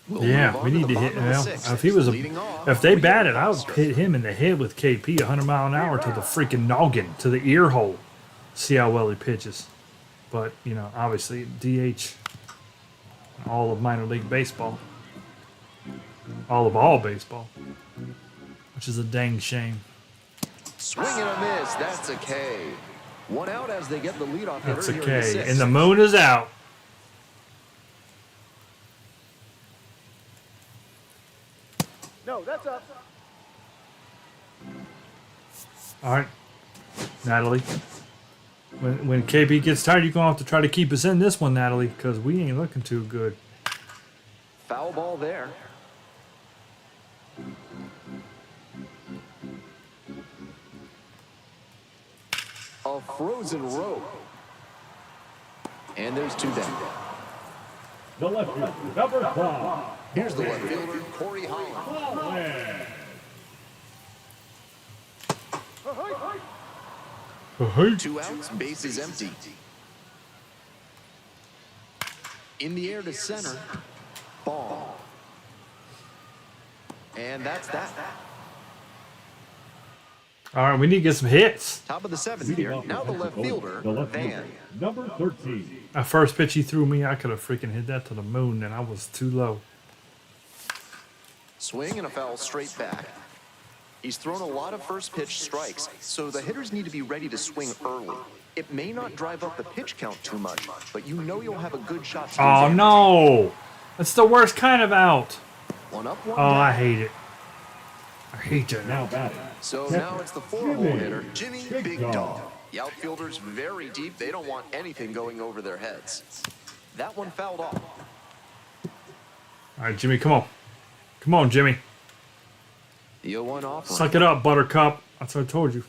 We'll Yeah, move on we need the to hit. bottom of the Well, sixth. if he was Leading off, if they Reed batted, I would Foster. hit him in the head with KP 100 mile an hour to the freaking noggin, to the ear hole. See how well he pitches. But you know, obviously DH. All of minor league baseball. All baseball. Which is a dang shame. Swing and a miss. That's a K. One out as they get the leadoff hitter That's a here in the K. sixth. And the moon is out. No, that's up. All right, Natalie. When KB gets tired, you're gonna have to try to keep us in this one, Natalie, because we ain't looking too good. Foul ball there. A frozen rope. And there's two down. The left fielder, number 5. Here's the left fielder, Corey Holland. Hey. 2 outs, base is empty. In the air to center. Ball. And that's that. All right, we need to get some hits. Top of the seventh here. Now the left fielder, The left Van. fielder, number 13. That first pitch he threw me, I could have freaking hit that to the moon, and I was too low. Swing and a foul straight back. He's thrown a lot of first pitch strikes, so the hitters need to be ready to swing early. It may not drive up the pitch count too much, but you know you'll have a good shot to Oh advance. no! That's the worst kind of out. One up, one Oh, I down. hate it. I hate that. Now batting. So now it's the 4-hole hitter, Jimmy Big Dog. The outfielder's very deep. They don't want anything going over their heads. That one fouled off. All right, Jimmy, come on. Come on, Jimmy. The 0-1 offering. Suck it up, Buttercup. That's what I told you.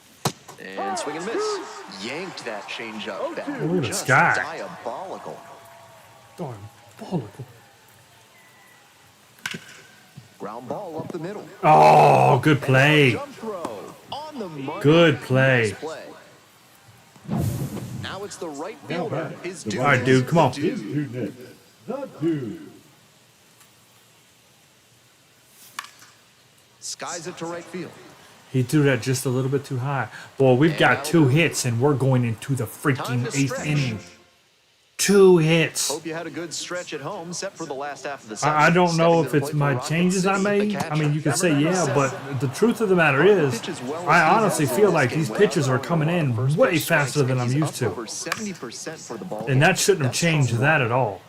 And swing and miss. Yanked that changeup back. Look at the Just sky. diabolical. Diabolical. Ground ball up the middle. Oh, good play. Jump throw on the money. Good play. Nice play. Now it's the right Now fielder. batting. His The dude. All right, dude, come on. His dude, the dude. Skies it to right field. He threw that just a little bit too high. Boy, we've got 2 hits, and we're going into the Time freaking to 8th stretch. inning. 2 hits. Hope you had a good stretch at home, set for the last half of the I seventh. don't know Stepping if to the it's plate my for Rocket changes I City, the made. catcher. I mean, you could say Number yeah, 7. but the truth of the matter is, I honestly feel like these pitches are coming in way faster than I'm used to. Over 70% for the ball And game. that shouldn't have That's changed tough that work. at all.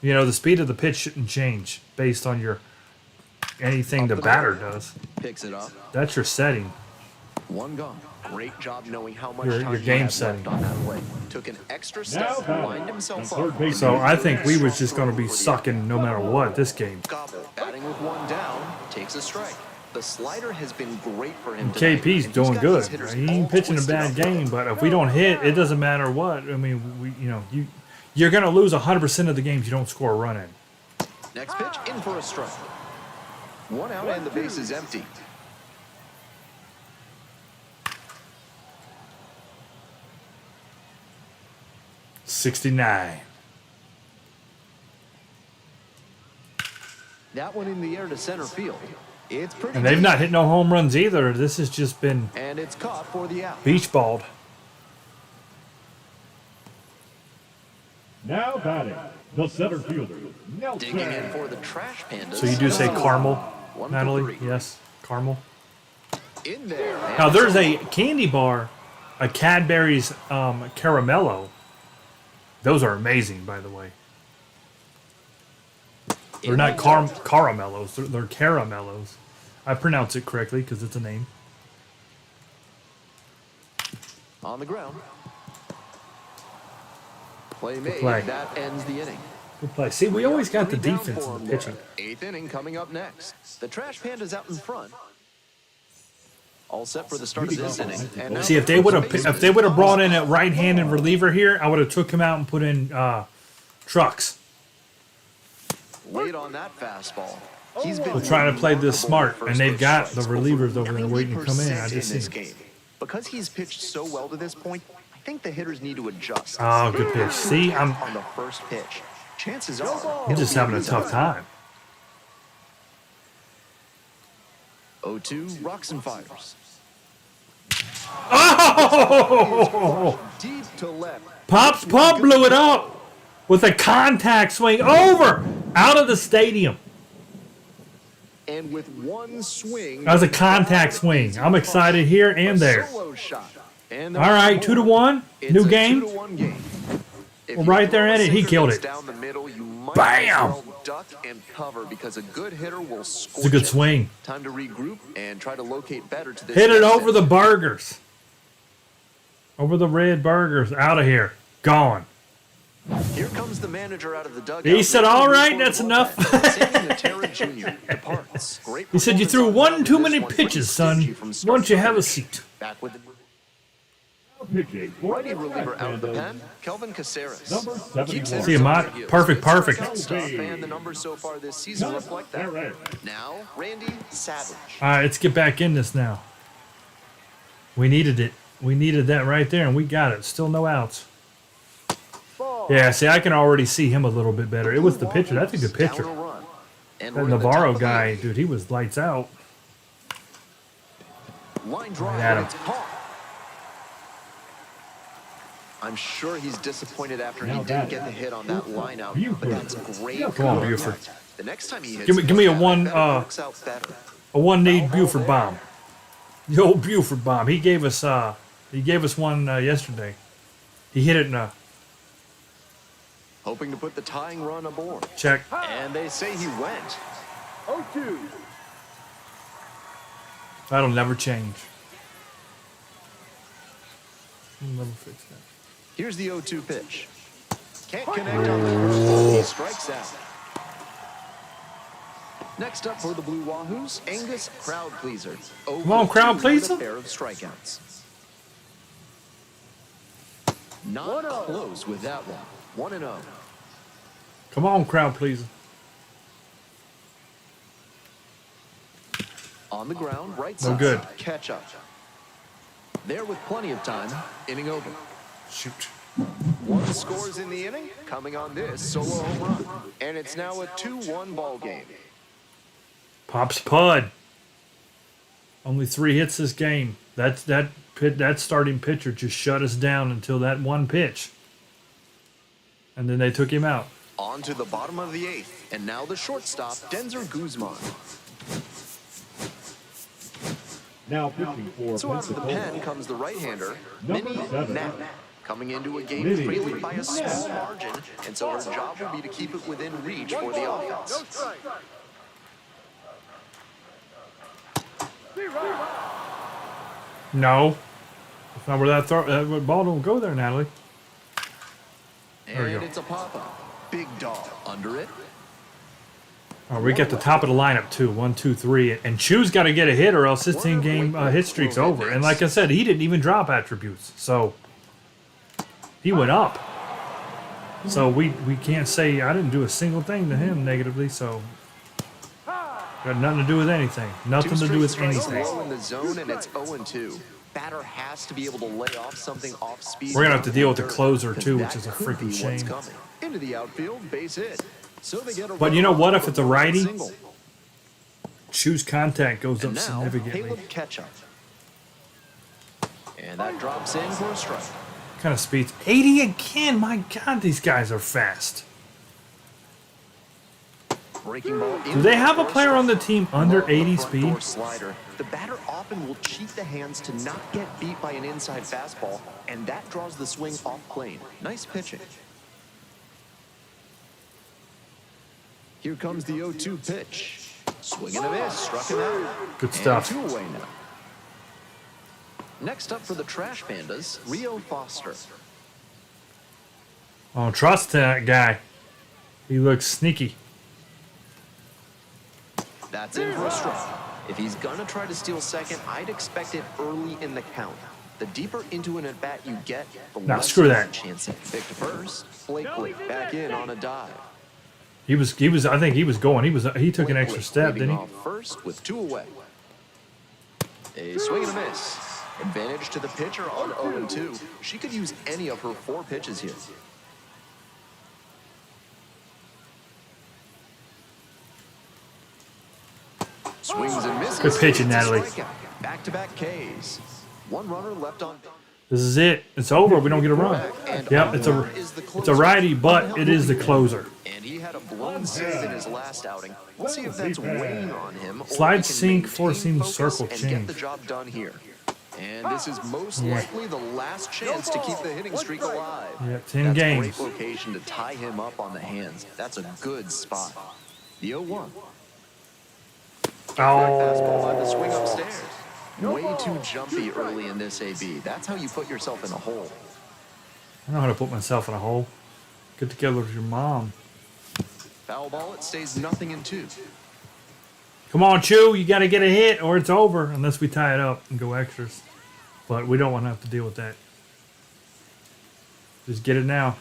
You know, the speed of the pitch shouldn't change based on your anything the batter does. Picks it up. That's your setting. One gone. Great job knowing how much Your time he game had setting. left on that play. Took an extra Now step, batting. lined himself The third up. baseman. So I think we was just going to be sucking no matter what this game. Gobble, batting with one down, takes a strike. The slider has been great for him. KP's tonight, and he's doing got good. his hitters He all ain't pitching a twisted bad up. game, but if we don't hit, it doesn't matter what. I mean, you're going to lose 100% of the games you don't score a run in. Next pitch, in for a strike. One out and the base is empty. '69. That one in the air to center field. It's pretty And they've deep, not hit no home runs either. This has just been and it's caught for the out. beach balled. Now batting, the center fielder, Digging in Nelson. for the Trash Pandas. So you do say caramel, 1 for Natalie? 3. Yes, caramel. In there. and Now there's it's a candy bar, a Cadbury's Caramello. Those are amazing, by the way. They're not caramellos. They're caramellos. I pronounce it correctly because it's a name. on the ground. Play made. play. That ends the inning. Good play. See, we always got the Three down defense for in 'em the pitching. there. 8th inning coming up next. The Trash Pandas out in front. All set for the start of this inning. And now See, if the they would have first if they would have brought in a baseman. right-handed reliever here, I would have took him out and put in Trucks. Late on that fastball. He's been They're trying to play this remarkable smart, at and they've first got pitch the strikes. relievers over there waiting to come in. I 90% just this seen. game. Because he's pitched so well to this point, I think the hitters need to adjust. Oh, good pitch. See, I'm on the first pitch. Chances are I'm just having a tough time. 0-2 rocks and fires. Oh! Deep to left. Pops Pump blew it up with a contact swing over out of the stadium. And with one swing. That was a contact swing. I'm excited here and there. Solo shot. And All right, 2-1. It's New a game. 2-1 game. If We're you right there throw a in it. He sinker killed that's it. Down the middle, you might Bam! as well duck and cover because a good hitter will score. It's a good swing. Time to regroup and try to locate better to this. Hit it next over the pitch. burgers. Over the red burgers. Out of here. Gone. Here comes the manager out of the dugout. He said, "All right, that's enough." Sammy Natera Jr. departs. Great He said, "You threw performance on one too this many one, pretty pitches, stingy son. from Why start don't you to have a finish. seat?" Back with the Pitching for righty the reliever out of the Pandas, pen, Kelvin Caceres. Number 71. Keeps See, hitters on Amat, their heels. perfect. Good stuff, and the numbers so far this season reflect that. Caceres. Now, Randy Savage. All right, let's get back in this now. We needed it. We needed that right there, and we got it. Still no outs. Yeah, see, I can already see him a little bit better. It was the pitcher. That's a good pitcher. Down a run. And That we're in the top Navarro of the guy, eighth. dude, he was lights out. Line drive, At and him. it's caught. I'm sure he's disappointed after he Now didn't batting. get the hit on that line out, but that's great. Come on, contact. Buford. The next time he hits Give me a that, one, I bet it works out better. A one-knee Buford bomb. The old Buford bomb. He gave us one yesterday. He hit it in a Hoping to put the tying run aboard. check. And they say he went. 0-2. That'll never change. We'll never fix that. Here's the 0-2 pitch. Can't connect on the first one. He strikes out. Next up for the Blue Wahoos, Angus Crowd Pleaser. Come on, Crowd Pleaser. A pair of strikeouts. Not 1-0. close with that one. 1-0. Come on, crowd pleaser. On the ground, right No side. good. Catch up. There with plenty of time. Inning over. Shoot. One scores in the inning, coming on this solo home run. And it's now a 2-1 ball game. Pops Pud. Only 3 hits this game. That starting pitcher just shut us down until that one pitch. And then they took him out. On to the bottom of the 8th. And now the shortstop, Denzer Guzman. Now pitching for So out of the Pensacola, pen comes the right-hander, Number Minnie 7. Knapp. Coming into a game Minnie trailing by a small Knapp. margin, and so her job will be to keep it within reach for the No offense. strike. Zero. No. That's not where that ball don't go there, Natalie. There we And go. it's a pop-up. Big dog under it. Oh, we got the top of the lineup too. 1, 2, 3, and Chu's got to get a hit, or else his 10-game hit streak's over. And like I said, he didn't even drop attributes, so he went up. So we can't say I didn't do a single thing to him negatively. So got nothing to do with anything. Nothing to do with straight strikes anything. low in the zone, and it's 0-2. Batter has to be able to lay off something off speed. We're gonna have to deal with the Third, closer, 'cause too, that which is a could freaking be what's shame. coming. Into the outfield, base hit. So they get a But you know run what? off If it's a a righty, single. Choose contact goes And up now, significantly. Caleb Ketchup. And that drops in for a strike. Kind of speeds. 80 again. My God, these guys are fast. Breaking ball Do they have a player on the team under 80 speed? Slider. The batter often will cheat the hands to not get beat by an inside fastball, and that draws the swing off plane. Nice pitching. Here comes the 0-2 pitch. Swing and a miss. Struck him out. Good stuff. And 2 away now. Next up for the Trash Pandas, Rio Foster. Oh, trust that guy. He looks sneaky. That's in for a strike. If he's gonna try to steal second, I'd expect it early in the count. The deeper into an at-bat you get, the Nah, less screw there's that. a chance to pick to first. Blakely back in on a dive. He was. I think he was going. He took an extra Blakely step, leading didn't he? off first with 2 away. A swing and a miss. Advantage to the pitcher on 0-2. She could use any of her 4 pitches here. Swings and misses. Good pitching, It's a Natalie. strikeout. Back-to-back Ks. 1 runner left on. This is it. It's over. We don't get a run. Yep, it's a righty, but it is the closer. And he had a blown save in his last outing. Let's see if that's weighing on him. Or Slide, he can sink, maintain four-seam, focus circle, and change. get the job done here. And this is most likely the last chance to keep the hitting streak alive. Yep, 10 That's games. a great location to tie him up on the hands. That's a good spot. The 0-1. Fastball by the swing upstairs. Way too jumpy early in this AB. That's how you put yourself in a hole. I know how to put myself in a hole. Get together with your mom. Foul ball, it stays 0-2. Come on, Chew. You got to get a hit or it's over unless we tie it up and go extras. But we don't want to have to deal with that. Just get it now.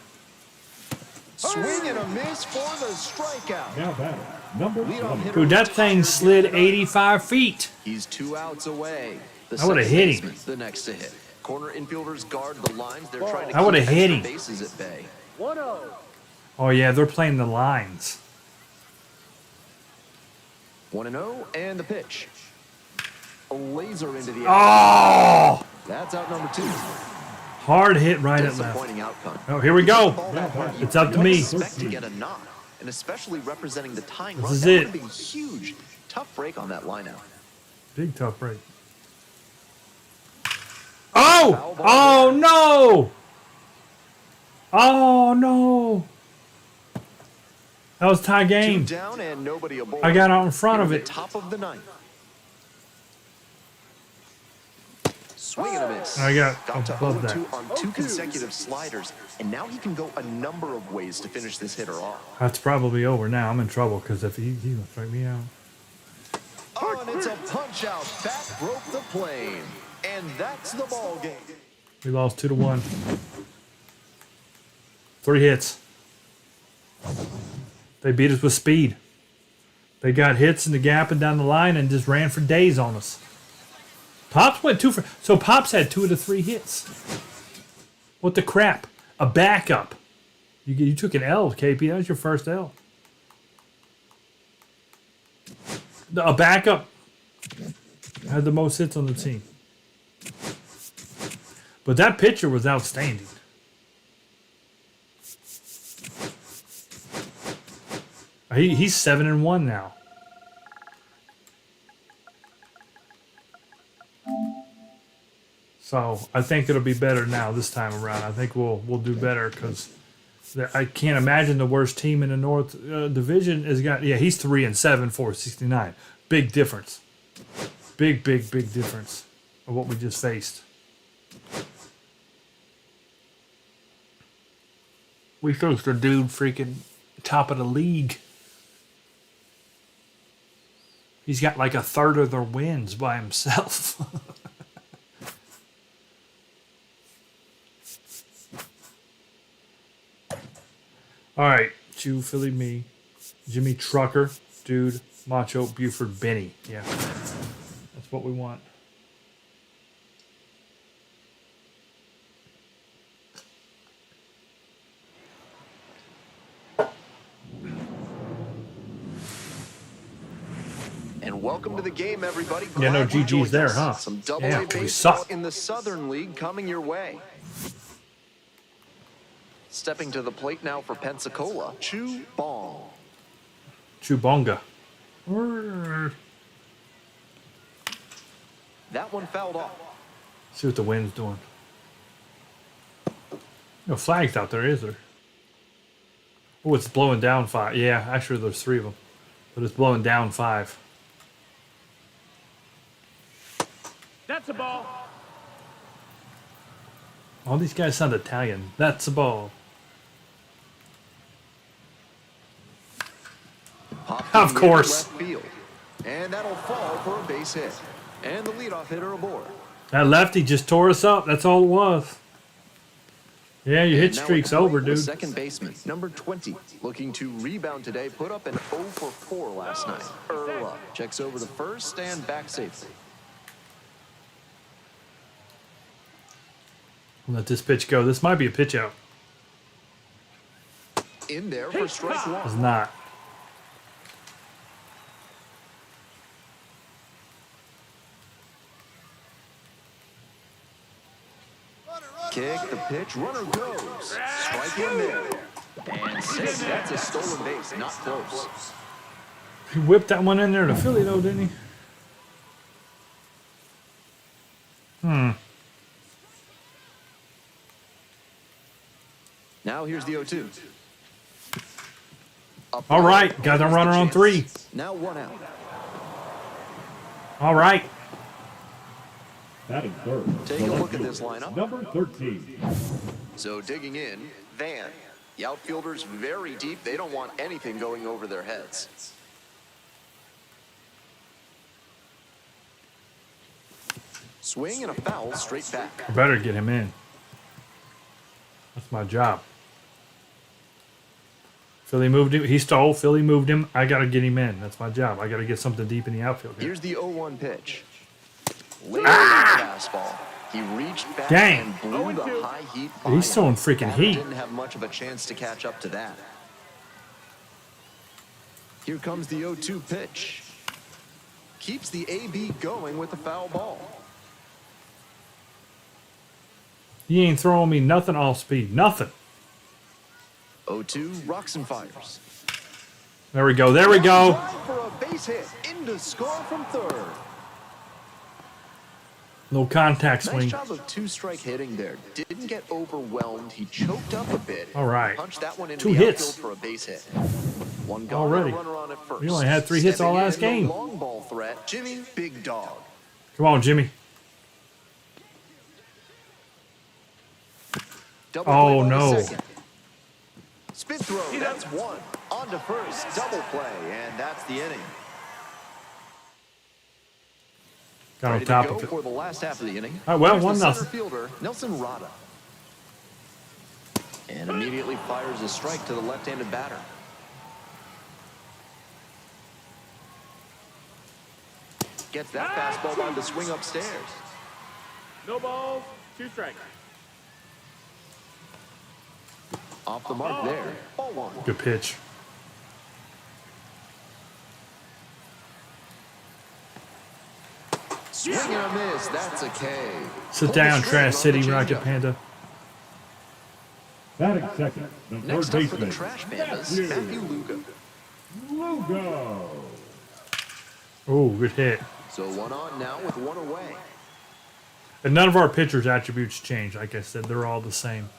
Swing and a miss for the strikeout. Now batter, number Leadoff 20. hitter Dude, that retired thing here slid tonight. 85 feet. He's 2 outs away. The I would've second hit him. baseman's the next to hit. Corner infielders guard the lines. They're trying to I would've keep hit extra him. bases at bay. 1-0. Oh, yeah, they're playing the lines. 1-0, and the pitch. A laser into the air. Oh! That's out number 2. Hard hit right at left. Disappointing outcome. Oh, here we go. Ball that hard, It's up to you me. expect to get a knock, and especially representing the tying This run, is that it. would be huge. Tough break on that lineout. Big tough break. Oh! Oh, no! Oh, no. That was tie 2 game. down and nobody aboard. I got out in front Here of at it. the top of the 9th. Swing and a miss. I got to above 0-2 that. on 2 consecutive sliders, and now he can go a number of ways to finish this hitter off. That's probably over now. I'm in trouble because if he's going to strike me out. Oh, and it's a punch out. Bat broke the plane, and that's the ball game. We lost 2-1. 3 hits. They beat us with speed. They got hits in the gap and down the line and just ran for days on us. Pops went 2 for... So Pops had 2 of the 3 hits. What the crap? A backup. You took an L, KP. That was your first L. A backup had the most hits on the team. But that pitcher was outstanding. He's 7-1 now. So I think it'll be better now this time around. I think we'll do better because I can't imagine the worst team in the North Division has got. Yeah, he's 3-7, 469. Big difference. Big difference of what we just faced. We faced a dude freaking top of the league. He's got like a third of their wins by himself. All right, Chew, Philly, me, Jimmy Trucker, dude, Macho, Buford, Benny. Yeah, that's what we want. And welcome to the game, everybody. Yeah, no Glad you GG's joined there, us. huh? Some double Yeah, A we baseball suck. in the Southern League coming your way. Stepping to the plate now for Pensacola, Chu Bong. Chubonga. That one fouled off. See what the wind's doing. No flags out there, is there? Oh, it's blowing down 5. Yeah, actually, there's 3 of them. But it's blowing down 5. That's a ball. All these guys sound Italian. That's a ball. Popped Of in the course. left field. And that'll fall for a base hit. And the leadoff hitter aboard. That lefty just tore us up. That's all it was. Yeah, your hit And now streak's at the plate, over, the dude. second baseman, number 20, looking to rebound today, put up an 0 for 4 last night. Erla checks over to first and back safely. Let this pitch go. This might be a pitch out. In there for strike It's one. not. Kick the pitch, runner goes. Strike in there. And safe. That's a stolen base, not close. He whipped that one in there to Philly, though, didn't he? Now here's the 0-2. Up All high, right, got the here's runner on chance. 3. Now 1 out. All right. Batting third. Take a look at this lineup. Number 13. So digging in, Van. The outfielder's very deep. They don't want anything going over their heads. Swing and a foul straight back. I better get him in. That's my job. Philly moved him. He stole. Philly moved him. I got to get him in. That's my job. I got to get something deep in the outfield here. Here's the 0-1 pitch. Late fastball. He reached back Dang. and blew the high heat by He's throwing him. freaking Batter heat. Didn't have much of a chance to catch up to that. Here comes the 0-2 pitch. Keeps the AB going with the foul ball. He ain't throwing me nothing off speed. Nothing. 0-2 rocks and fires. There we go. There we go. Drive for a base hit into score from third. No contact Nice swing. job of 2-strike hitting there. Didn't get overwhelmed. He choked up a bit. All right. Punched that one into 2 the hits. outfield for a base hit. One gone, Already. a runner on at first. We only had 3 hits all Stepping last in, the game. long ball threat, Jimmy Big Dog. Come on, Jimmy. Double Oh, play by the no. second. Spin throw, that's 1. On to first, double play, and that's the inning. Got on Ready top to go of it. for the last half of the inning. All right, well, Here's the 1-0. center fielder, Nelson Rada. And immediately fires a strike to the left-handed batter. Gets that fastball by the swing upstairs. No balls, 2 strikes. Off the mark there. Ball 1. Good pitch. Swing and a miss. That's a K. Sit Pulled down, the string Trash on City the Rocket changeup. Panda. Batting second. The Next third up for the baseman. Trash Pandas, Matthew Lugo. Lugo. Oh, good hit. So 1 on now with 1 away. And none of our pitchers' attributes change. Like I said, they're all the same.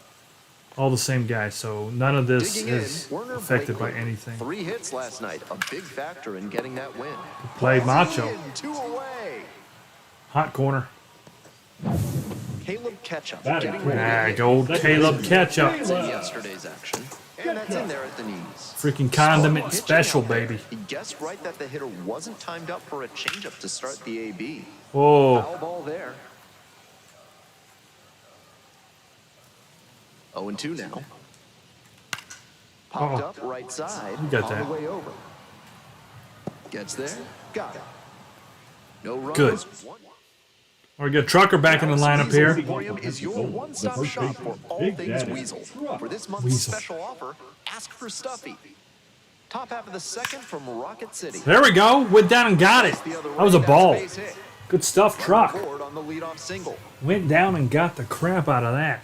All the same guys. So none of this Digging in, is Werner affected by Blakely. anything. 3 hits last night, a big factor in getting that win. Played macho. In, 2 away. Hot corner. Caleb Ketchup Batting getting ready to Ah, hit. gold Caleb Ketchup. In yesterday's action, and that's in there at the knees. Freaking condiment Pitching special, out there. baby. He guessed right that the hitter wasn't timed up for a changeup to start the AB. Whoa. Foul ball there. 0-2 now. Popped Oh. up right side. You got on that. the way over. Gets there. Got it. No runs. Good. All right, got Trucker back in the lineup here. Emporium is your one-stop shop for all things Weasel. For this month's Weasel. special offer, ask for Stuffy. Top half of the second from Rocket City. There we go. Went down and got it. The other That was a way, ball. that's base hit. Good stuff, truck. Runner forward on the leadoff single. Went down and got the crap out of that.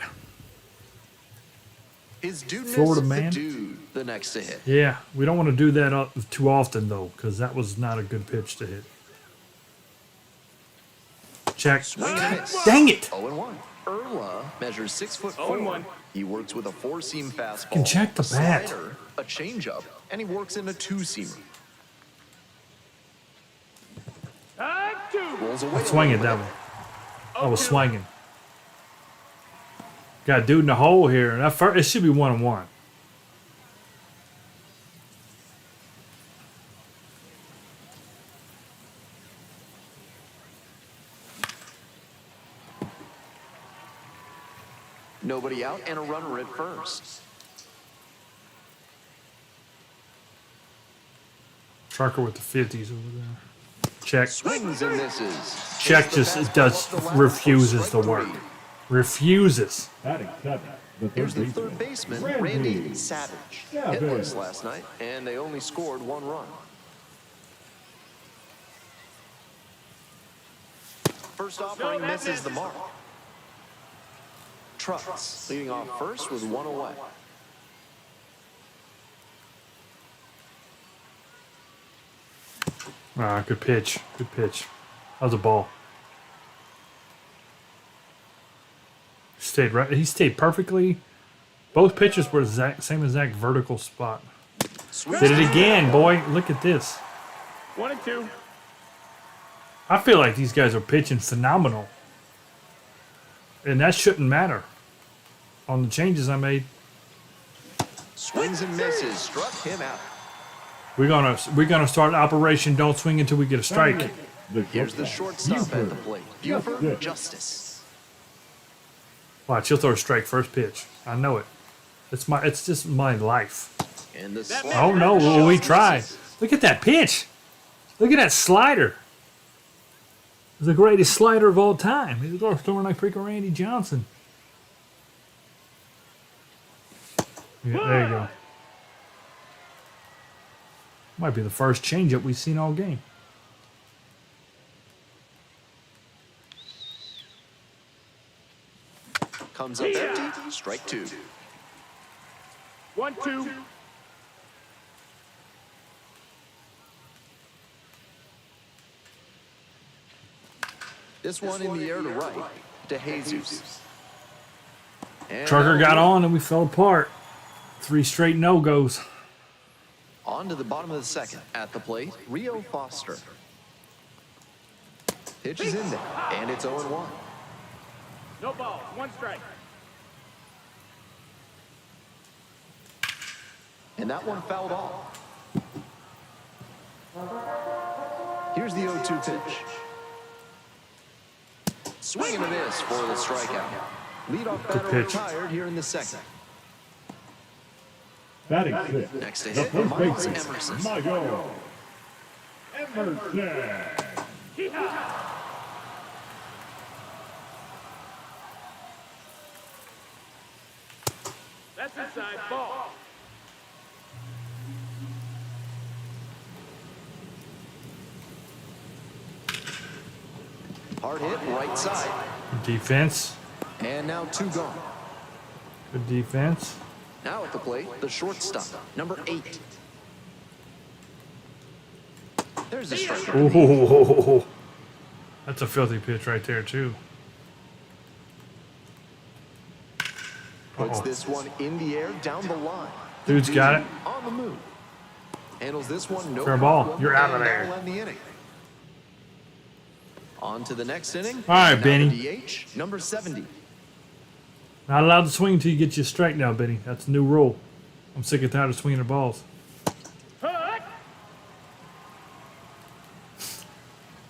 Is Dudeness Florida the man. dude the next to hit? Yeah, we don't want to do that too often, though, because that was not a good pitch to hit. Check. Swing and miss. Dang it. 0-1. Erla measures 6'4". 0-1. He works with a four-seam fastball. Can check the a bat. slider, a changeup, and he works in a two-seamer. Rolls away. Swinging that one. I was swinging. Got a dude in the hole here. And it should be 1-1. Nobody out and a runner at first. Trucker with the 50s over there. Check. Swings and misses. Check just it does refuses to work. Refuses. Batting seventh, the Here's third the third baseman. baseman, Randy Randy Savage. Savage. Hitless last night, and they only scored 1 run. First offering misses the mark. Trucks leading off first with 1 away. Ah, good pitch. Good pitch. That was a ball. Stayed right. He stayed perfectly. Both pitches were the same exact vertical spot. Did it again, boy. Look at this. 1-2. I feel like these guys are pitching phenomenal. And that shouldn't matter on the changes I made. Swings and misses, struck him out. We're gonna start Operation Don't Swing Until We Get a Strike. Here's the shortstop at the plate. Buford Justice. Watch, he'll throw a strike first pitch. I know it. It's just my life. And the Oh no, well, we tried. Look at that pitch. Look at that slider. It's the greatest slider of all time. He's throwing like freaking Randy Johnson. Yeah, there you go. Might be the first changeup we've seen all game. Comes up empty, strike 2. 1-2. This one in the air to right, to Jesus. And Trucker got on and we fell apart. 3 straight no-goes. on to the bottom of the second. At the plate, Rio Foster. Pitch is in there, and it's 0-1. No balls. 1 strike. And that one fouled off. Here's the 0-2 pitch. Swing and a miss for the strikeout. Leadoff batter pitch. retired here in the second. Batting sixth, Next to the hit, first Miles baseman, Emerson. Michael Emerson. That's inside ball. Hard hit, right side. Good defense. And now 2 gone. Good defense. Now at the plate, the shortstop, number 8. There's a strike. Ooh, that's a filthy pitch right there too. Puts Uh-oh. this one in the air down the line. Dude's got it. On the move. Handles this one, no Fair ball. problem, You're out of and there. that'll end the inning. On to the next inning. All right, Now Benny. the DH, number 70. Not allowed to swing until you get your strike now, Benny. That's a new rule. I'm sick and tired of swinging the balls.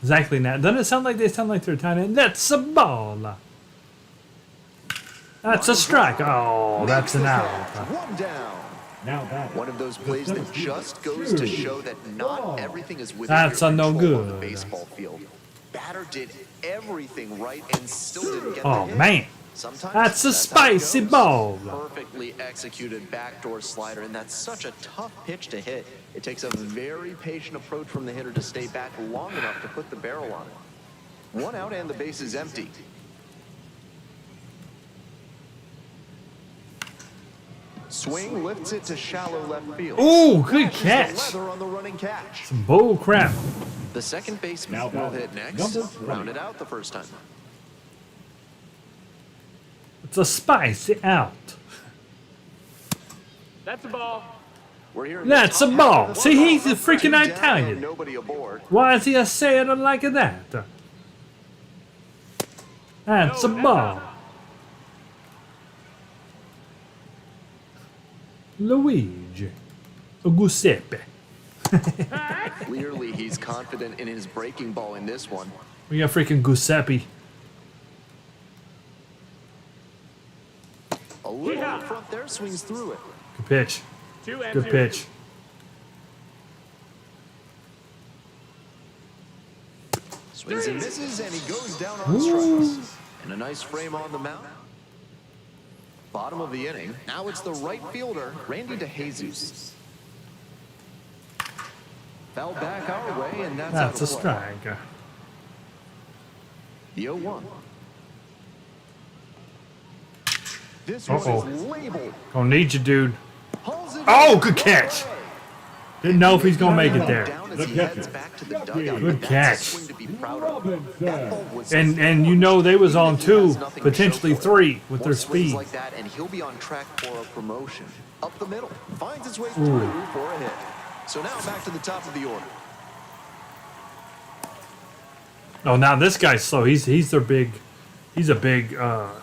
Exactly now. Doesn't it sound like they sound like they're tiny? That's a ball. That's a strike. Oh, that's an out. One down. Now batting. One of those plays that just goes to show that not everything is within That's your a no control on the good. baseball field. Batter did everything right and still didn't get Oh, the hit. man. Sometimes That's a how it spicy goes. ball. Perfectly executed backdoor slider, and that's such a tough pitch to hit. It takes a very patient approach from the hitter to stay back long enough to put the barrel on it. One out and the base is empty. Swing lifts it to shallow left field. Ooh, good Catches catch. the leather on the running catch. Some bull crap. The second baseman Now will batting, hit next. number 20. Rounded out the first time. It's a spicy out. That's a ball. We're here in That's the a top ball. half of the See, he's ball. a freaking Two down Italian. and nobody aboard. Why is he saying it like that? That's a ball. Luigi. Giuseppe. Clearly, he's confident in his breaking ball in this one. We got freaking Giuseppe. A little in front there, swings through it. Good pitch. 2 and Good 2. pitch. Swings and misses, and he goes down on Ooh. strikes. And a nice frame on the mound. Bottom of the inning. Now it's the right fielder, Randy DeJesus. Fell back our way, and that's That's out a of play. strike. The 0-1. This Uh-oh. one is labeled. Gonna need you, dude. Hauls it Oh, in. good catch. Way. Didn't know if he's gonna make it there. Down as The he catcher. heads back to the dugout, Good but that's a catch. swing to be proud of. That ball was And you know they was on Even if he has 2, nothing to potentially show for it. 3 with their More swings speed. like that, and he'll be on track for a promotion. Up the middle, finds his way through for a hit. So now back to the top of the order. Oh, now this guy's slow. He's their big. He's a big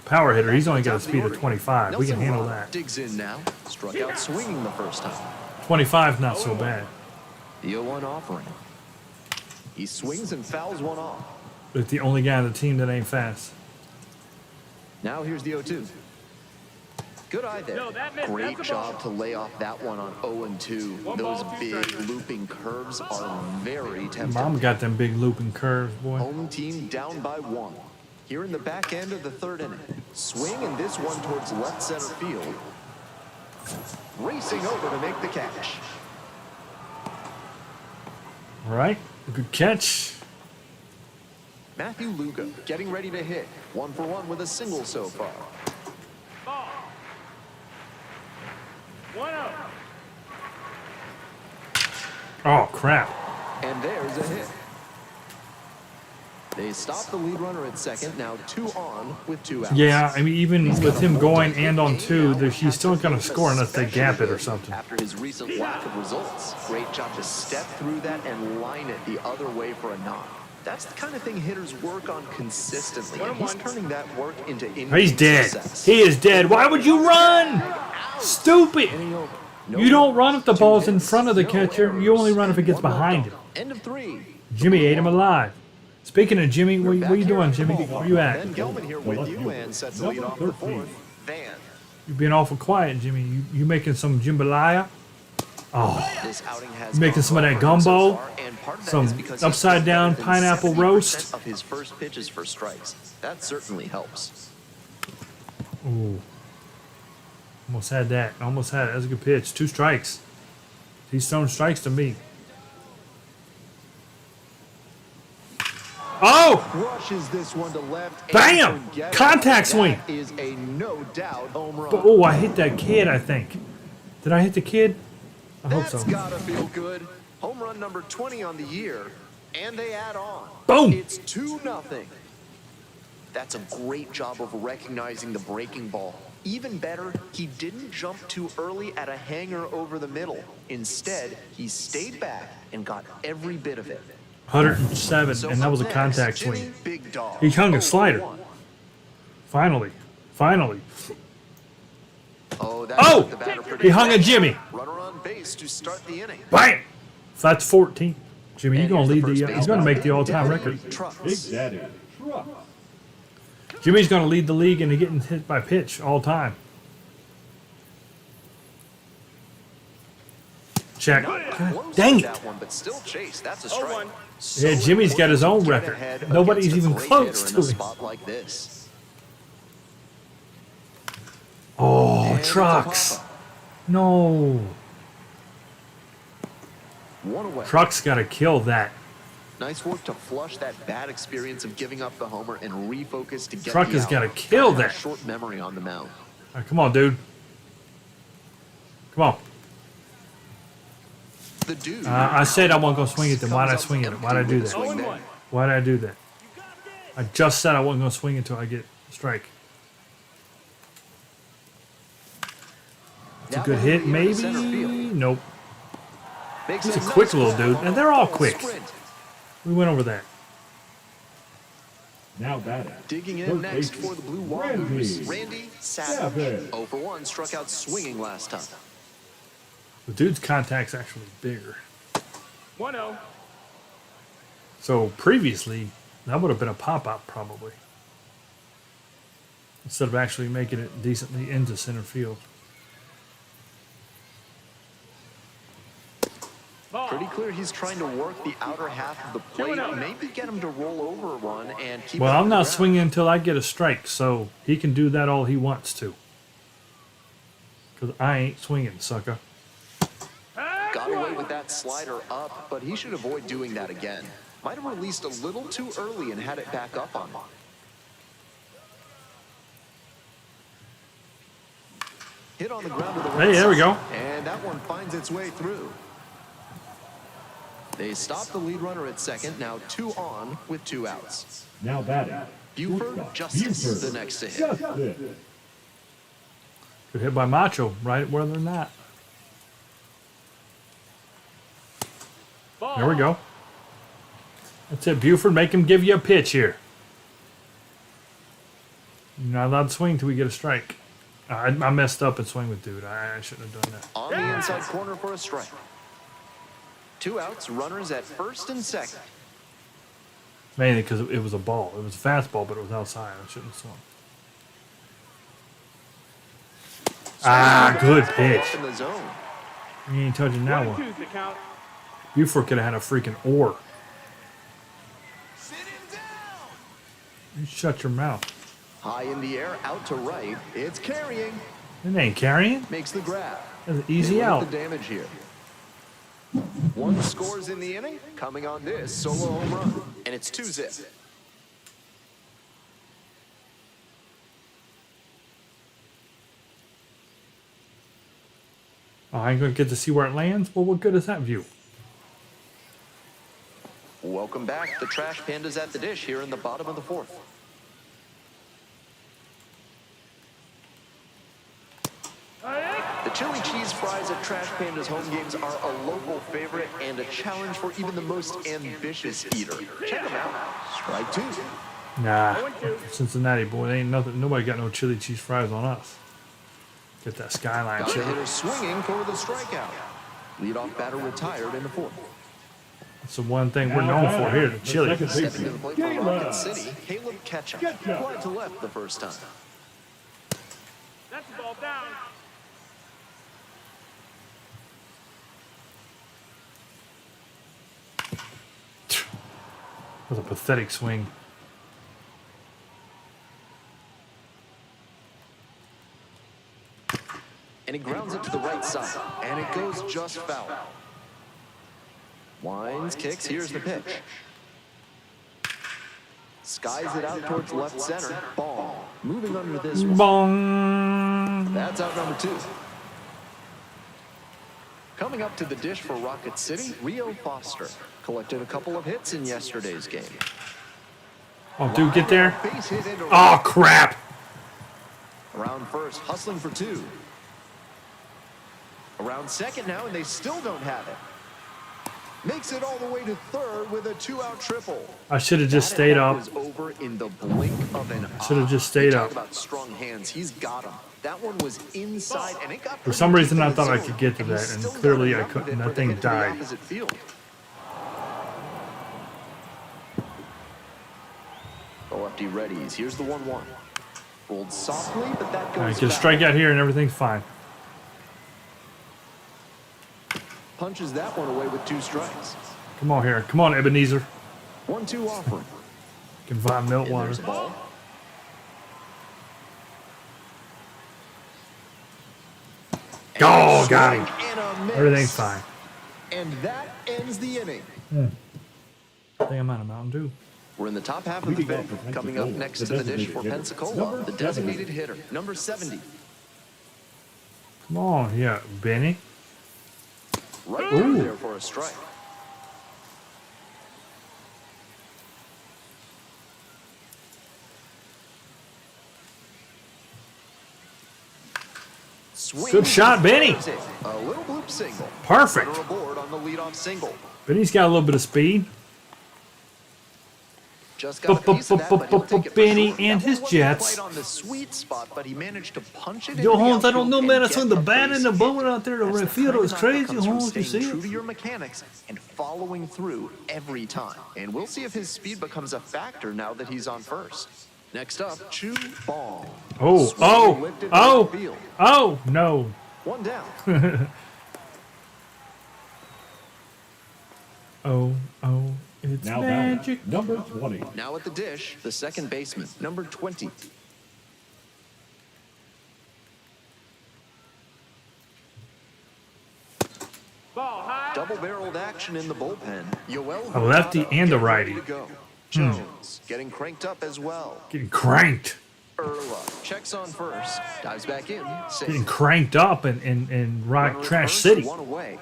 power hitter. He's only got a Top of the speed of order. 25. We can Nelson handle Rock that. Digs in now, struck out swinging the first time. 25 not so bad. The 0-1 offering. He swings and fouls one off. But the only guy on the team that ain't fast. Now here's the 0-2. Good eye there. No, that missed. Great That's a ball. job to lay off that one on 0-2. One Those ball, 2 big strikes. looping curves are very tempting. Mom got them big looping curves, boy. Home team down by 1. Here in the back end of the third inning. Swing and this one towards left center field. Racing over to make the catch. All right, good catch. Matthew Lugo getting ready to hit. 1 for 1 with a single so far. Ball. 1-0. Oh crap! And there's a hit. They stop the lead runner at second. Now 2 on with 2 outs. Yeah, I mean even with him going and on 2, he's still gonna score unless they gap it or something. After his recent lack of results, great job to step through that and line it the other way for a knock. That's the kind of thing hitters work on consistently, and he's turning that work into He's dead. success. He is dead. Why would you run? Stupid! Inning over. No You don't run if the hits, ball's 2 in hits, front of the no catcher. You only run if it gets 1 behind left him. on. End of 3. Jimmy ate him alive. Speaking of Jimmy, what Back are you here doing, at the Jimmy? ballpark. Where you at? Ben Gelman here with you and sets the lead Number off the 13. 4th. Van. You're being awful quiet, Jimmy. You making some jambalaya? Oh, This outing has You making gone some of that well for him so gumbo? far, and part of that Some is because he's upside thrown down better than pineapple 70% roast? of his first pitches for strikes. That certainly helps. ooh. Almost had that. Almost had it. That was a good pitch. 2 strikes. He's throwing strikes to me. Oh! Crushes this one to left. and Bam! forget Contact it. swing. That is a no doubt home run. Oh, I hit that kid, I think. Did I hit the kid? I hope That's so. gotta feel good. Home run number 20 on the year, and they add on. Boom. It's 2-0. That's a great job of recognizing the breaking ball. Even better, he didn't jump too early at a hanger over the middle. Instead, he stayed back and got every bit of it. 107, So and that was a up contact next, Jimmy swing. Big Dog. He hung a 0 for slider. 1. Finally. Finally. Oh, that Oh! got the batter pretty He hung a good. Jimmy. Runner on base to start the inning. Bam! So that's 14. Jimmy, you're And going to here's lead the the. first He's going to baseman, make the all-time Daddy record. Trucks. Big Daddy. Truck. Jimmy's going to lead the league in getting hit by pitch all time. Check. Not God close dang on it. that one, but still chase. That's a strike. 0-1. So Yeah, Jimmy's got his own important record. to get ahead Nobody's against a even great close hitter to in a him. spot like this. it's a Trucks. pop-up. No. One away. Trucks got to kill that. Nice work to flush that bad experience of giving up the homer and refocus to get Truck the has out. got to kill Got a that. short memory on the mound. All right, come on, dude. Come on. The dude. I said I wasn't going to swing it, then why'd I swing it? Why'd I do that? Swing there. Why'd I do that? I just said I wasn't going to swing until I get a strike. It's a That good one hit, will be maybe? into center field. Nope. Makes He's a nice quick little grab dude, and they're all on a quick. sprint. We went over that. Now batting. Digging in Third next baseman, for the Blue Randy Wahoos, Randy Savage. Savage. 0 for 1, struck out swinging last time. The dude's contact's actually bigger. 1-0. So previously, that would have been a pop-out probably. Instead of actually making it decently into center field. Ball. Pretty clear he's trying to work the outer half of the plate, 2-0. maybe get him to roll over one and keep Well, it on I'm the not ground. swinging until I get a strike, so he can do that all he wants to. Because I ain't swinging, sucker. Got away with that slider up, but he should avoid doing that again. Might have released a little too early and had it back up on him. Hit on the ground to the right Hey, there we go. side, and that one finds its way through. They stop the lead runner at second, now 2 on with 2 outs. Now batting. Buford Shortstop, Justice, Buford the next to hit. Justice. Good hit by Macho, right where they're not. Ball. There we go. That's it, Buford. Make him give you a pitch here. You're not allowed to swing till we get a strike. I messed up and swing with dude. I shouldn't have done that. On the inside corner for a strike. 2 outs, runners at first and second. Mainly because it was a ball. It was a fastball, but it was outside. I shouldn't have swung. Ah, good pitch. In the zone. You ain't touching that one. 1-2's the count. Buford could have had a freaking oar. You shut your mouth. High in the air, out to right. It's carrying. It ain't carrying. Makes the grab. That's an easy They limit out. the damage here. 1 scores in the inning, coming on this solo home run, and it's 2-0. Oh, I ain't gonna get to see where it lands. Well, what good is that view? Welcome back. The Trash Pandas at the dish here in the bottom of the 4th. The chili cheese fries at Trash Panda's home games are a local favorite and a challenge for even the most ambitious eater. Check them out. Strike 2. Nah, Cincinnati boy, ain't nothing. Nobody got no chili cheese fries on us. Get that skyline Got the chili. hitter swinging for the strikeout. Leadoff batter retired in the 4th. That's the one thing we're known for here, the chili. Second Stepping to the plate for Caleb. Rocket City, Caleb Ketchup. Fly to left the first time. That's the ball down. That was a pathetic swing. And he grounds it to the right side, and it goes just foul. Winds, kicks, here's the pitch. Skies it out towards left center. Ball. Moving under this one. Bong. That's out number 2. Coming up to the dish for Rocket City, Rio Foster. Collected a couple of hits in yesterday's game. Oh, dude, get there. Base hit into Oh, crap. around first, hustling for 2. Around second now, and they still don't have it. Makes it all the way to third with a 2-out triple. I should have just That stayed at-bat up. was over in the blink of an eye. Should have just stayed Talk up. about strong hands. He's got them. That one was inside, and it got For some pretty reason, deep I in the thought I zone, could get to and he that, and still got clearly I enough of couldn't. it That for the thing hit to the died. opposite field. The lefty readies. Here's the 1-1. Rolled softly, but that goes All right, get a foul. strikeout here, and everything's fine. Punches that one away with 2 strikes. Come on here. Come on, Ebenezer. 1-2 offering. Can find milk And water. there's the ball. Oh, got him. And a miss. Everything's fine. And that ends the inning. I think I'm out of Mountain Dew. We're in the top half of the Leading off fifth. for Coming up Pensacola, next the to the dish designated for hitter, Pensacola, number the designated hitter, number 70. Come on, yeah, Benny. Right Ooh. through there for a strike. Swing Good shot, Benny. drives it. A little bloop single. Perfect. Runner aboard on the leadoff single. Benny's got a little bit of speed. Just got a piece of that, but he'll take it for Benny short. and That his one wasn't Jets. quite on the sweet spot, but he managed to punch it Yo, into the Holmes, I don't outfield know, and man. I get swing the a bat and the base bowling hit. out there. The That's right the field kind was of knock that crazy, comes from Holmes. You staying see true it? to your mechanics and following through every time. And we'll see if his speed becomes a factor now that he's on first. Next up, Chu Ball. Oh, Swing oh, lifted oh, right field. oh, no. One down. Oh, it's Now magic. batting, number 20. Now at the dish, the second baseman, number 20. Ball high. Double-barreled action in the bullpen. Yoel A lefty Hurtado and a getting righty. ready to go. Jones getting cranked up as well. Getting cranked. Urla checks on first, dives back in, Getting safe. cranked up in Rock Runner at Trash first, City. One away.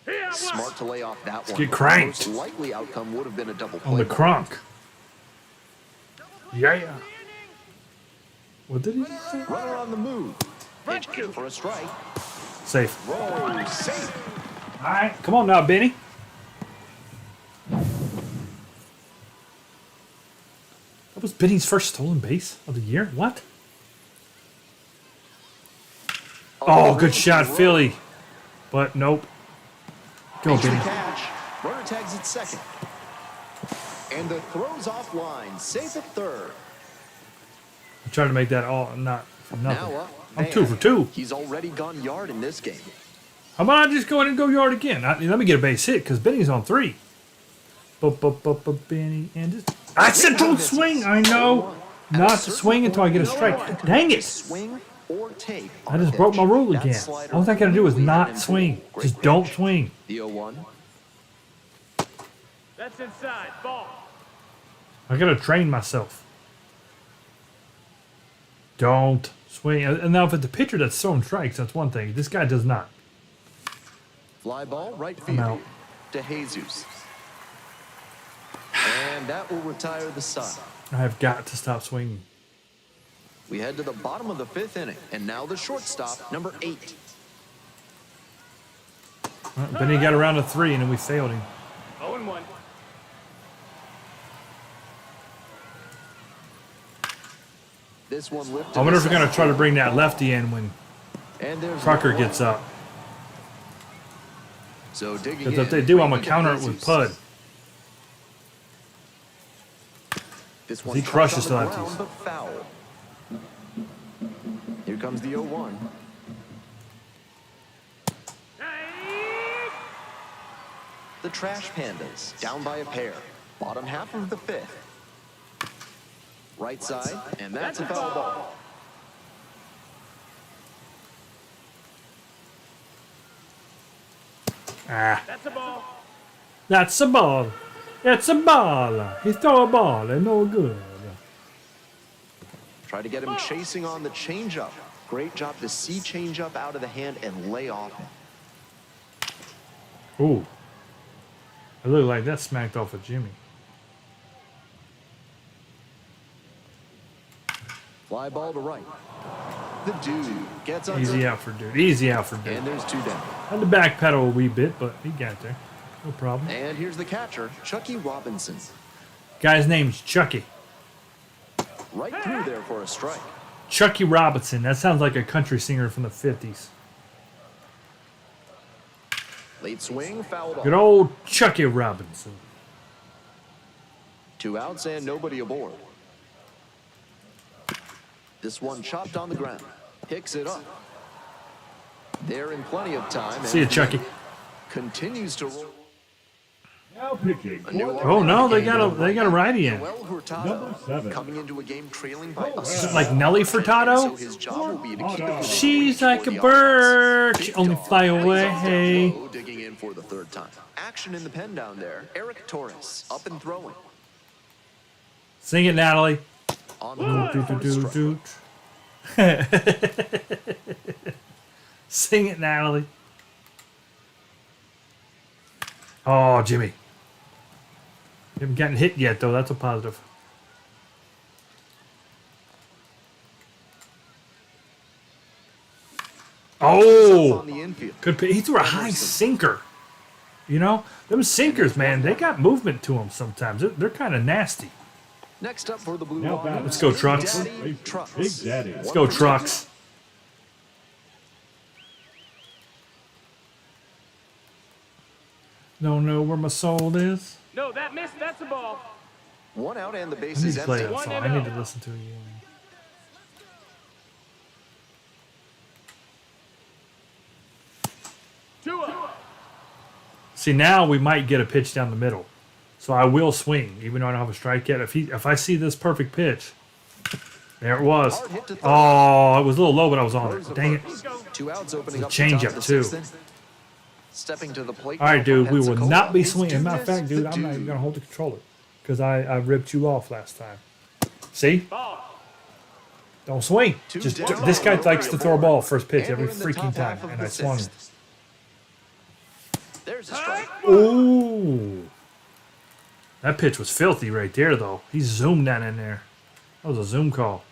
Here, Smart to lay off that one. get cranked. Most likely outcome would have been a double play. On the ball. crunk. Yeah. What did he say? Runner on the move. Pitch in for a strike. Safe. Roll safe. All right, come on now, Benny. That was Benny's first stolen base of the year. What? Oh, good shot, Philly. But nope. Go, Makes the Benny. catch. Runner tags at second. And the throw's offline. Safe at third. I'm trying to make that all not for nothing. Now up. I'm Van. 2 for 2. He's already gone yard in this game. How about I just go ahead and go yard again? Let me get a base hit because Benny's on 3. Benny and just. I said don't swing. I know. Not to swing until I get a strike. Dang it. Swing or take. I just broke my rule again. All I gotta do is not swing. Just don't swing. The 0-1. That's inside. Ball. I gotta train myself. Don't swing. And now if it's the pitcher that's throwing strikes, that's one thing. This guy does not. Fly ball, right I'm field. out. To Jesus. And that will retire the side. I have got to stop swinging. We head to the bottom of the fifth inning. And now the shortstop, number 8. All right, Benny got around to 3 and then we failed him. 0-1. This one lifted. I wonder if to we're gonna second. try to bring that lefty in when And there's Trucker one gets out. up. So digging Because if in, they do, I'm gonna Raymond counter it with Jesus. Pud. This one He crushes on the lefties. ground, but foul. Here comes the 0-1. Hey. The Trash Pandas, down by a pair. Bottom half of the fifth. Right side, and that's a foul ball. Ah, That's a ball. that's a ball. It's a ball. He throw a ball and no good. Try to get him chasing on the changeup. Great job to see changeup out of the hand and lay off him. Ooh. It looked like that smacked off of Jimmy. Fly ball to right. The dude gets under. Easy out for dude. Easy out for dude. And there's 2 down. Had to backpedal a wee bit, but he got there. No problem. And here's the catcher, Chucky Robinson. Guy's name's Chucky. Right through there for a strike. Chucky Robinson. That sounds like a country singer from the 50s. Late swing, foul ball. Good old Chucky Robinson. 2 outs and nobody aboard. This one chopped on the ground. Picks it up. They're in plenty of time. See you, and Chucky. continues to roll. Now pitching. A new Oh no, they got a righty in. Noel Number Hurtado 7. coming into a game trailing by a Is it like Nelly so Furtado? his job will be to keep it moving She's for like a the bird. offense. She only Big fly dog away. lays off down Hey. low, digging in for the third time. Action in the pen down there. Eric Torres up and throwing. Sing it, Natalie. On the Do, do, first do, strike. do. Sing it, Natalie. Oh, Jimmy. You haven't gotten hit yet, though. That's a positive. Oh, On the infield. good. He threw a high sinker. You know, them sinkers, man. They got movement to them sometimes. They're kind of nasty. Next up for the Blue Now Wahoos, batting. Let's go, Big Trucks. Daddy Trucks. Big Daddy. Let's go, Trucks. Don't know where my soul is. No, that missed. That's a ball. One out and the I base need is to play empty. that song. I need to listen to it again. Two up. See, now we might get a pitch down the middle. So I will swing, even though I don't have a strike yet. If I see this perfect pitch, there it was. Hard hit to third. Oh, it was a little low, but I was on Throws it. the Dang it. first. 2 outs opening It's a up the top changeup, of the too. sixth. Stepping to the plate. All right, now dude, for we will Pensacola not be is swinging. Matter of fact, dude, the I'm not even dude. going to hold the controller because I ripped you off last time. See? Ball. Don't swing. Two Just down, this guy no likes to hurry throw a aboard. ball first pitch And every we're in the freaking top time, half of and the I swung. sixth. There's a strike. Ooh. That pitch was filthy right there, though. He zoomed that in there. That was a zoom call.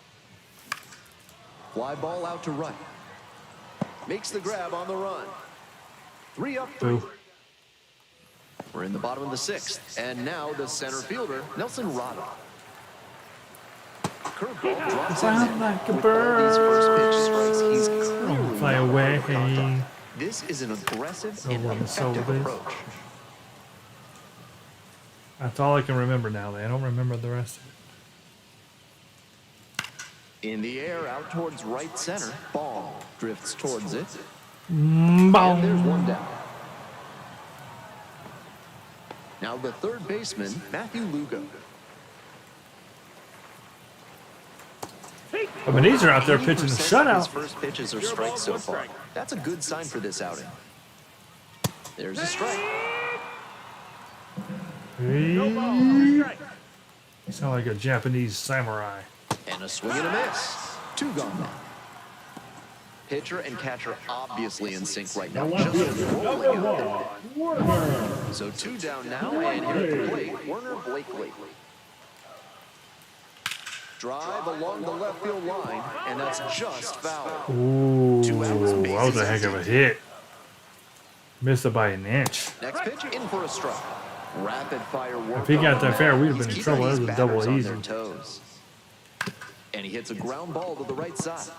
Fly ball out to right. Makes the grab on the run. 3 up, 3. Boo. We're in the bottom of the sixth. And now the center fielder, Nelson Rada. Curveball drops in Sound there. like a With all these first pitch strikes, he's bird. clearly Fly not away. ready for contact. This is an aggressive and where my soul effective is. approach. That's all I can remember now. I don't remember the rest of it. In the air, out towards right center. Ball drifts towards it. Boom. And there's one down. Now the third baseman, Matthew Lugo. I mean, these are out there 80% pitching a of his shutout. first pitches are strikes so far. That's a good sign for this outing. There's a strike. No ball. No strike. You sound like a Japanese samurai. And a swing and a miss. 2 gone now. Pitcher and catcher obviously in sync right now. Left Just field. rolling Number out. 1. Warner. So 2 down now, and here at the plate, Werner Blakely. Drive along the left field line, and that's just foul. Ooh, 2 outs, that was bases a heck of a empty. hit. Missed it by an inch. Next pitch, in for a strike. Rapid fire work. If he got on that the fair, mound. we'd have He's been in keeping trouble. That these was a double batters on easy. their toes. And he hits a ground ball to the right side.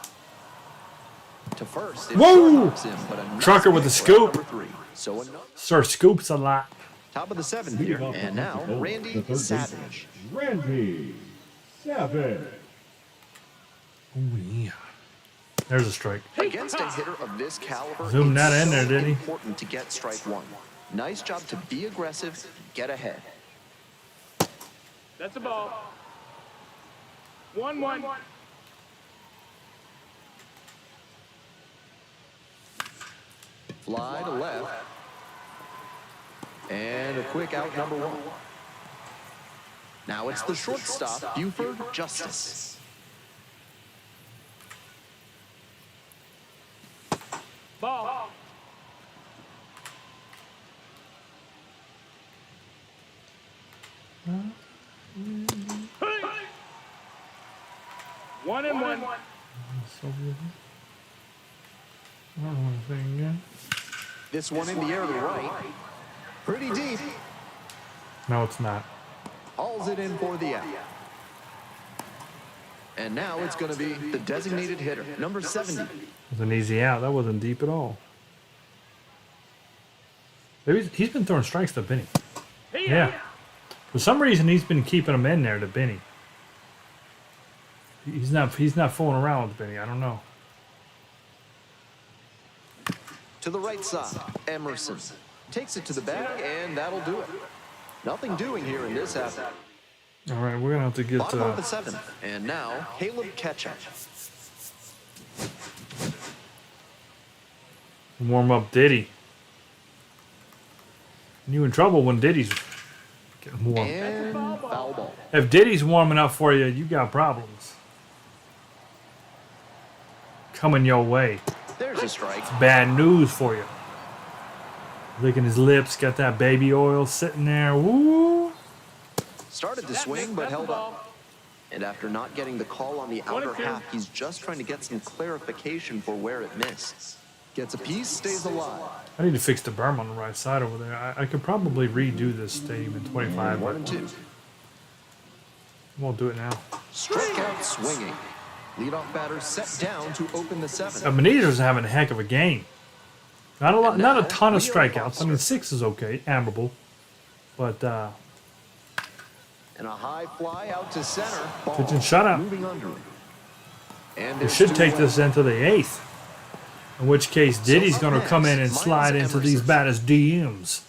To first. it Whoa! stops him, but a nice Trucker with hit a for scoop. number 3. So another Sir Scoops a lot. top of the 7th Leading here. off the And now, Pensacola, Randy the third Savage. baseman, Randy Savage. Ooh, yeah. There's a strike. Against a hitter of this caliber, Zoomed it's that in so there, didn't he? important to get strike 1. Nice job to be aggressive, get ahead. That's a ball. 1-1. Fly to left. And a quick out, number 1. Now it's the shortstop, Buford Justice. Ball. One and one. So good. I don't want to say again. This one in the air to the right. Pretty deep. No, it's not. Hauls it in for the out. And now it's going to be the designated hitter, number 70. It was an easy out. That wasn't deep at all. Maybe he's been throwing strikes to Benny. Yeah. For some reason, he's been keeping them in there to Benny. He's not fooling around with Benny. I don't know. To the right side, Emerson. Takes it to the bag, and that'll do it. Nothing doing here in this half. All right, we're gonna have to get Bottom of the seventh, and now Caleb Ketchum. warm up Diddy. You in trouble when Diddy's getting warm. And foul ball. If Diddy's warming up for you, you got problems coming your way. There's a strike. Bad news for you. Licking his lips, got that baby oil sitting there. Woo! Started to swing, but held up. And after not getting the call on the outer half, he's just trying to get some clarification for where it missed. Gets a piece, stays alive. I need to fix the berm on the right side over there. I could probably redo this stadium in 25, One but and two. won't do it now. Strike out swinging. Leadoff batter set down to open the seventh. Benitez having a heck of a game. Not a lot, not a now, ton of Leo strikeouts. I mean, Foster. 6 is okay, admirable, but And a high fly out to center. Ball pitching shutout. moving under. And We there's should two take away. this into the 8th. In which case, Diddy's up going to come in and next, slide Miles into these Emerson. batters' DMs.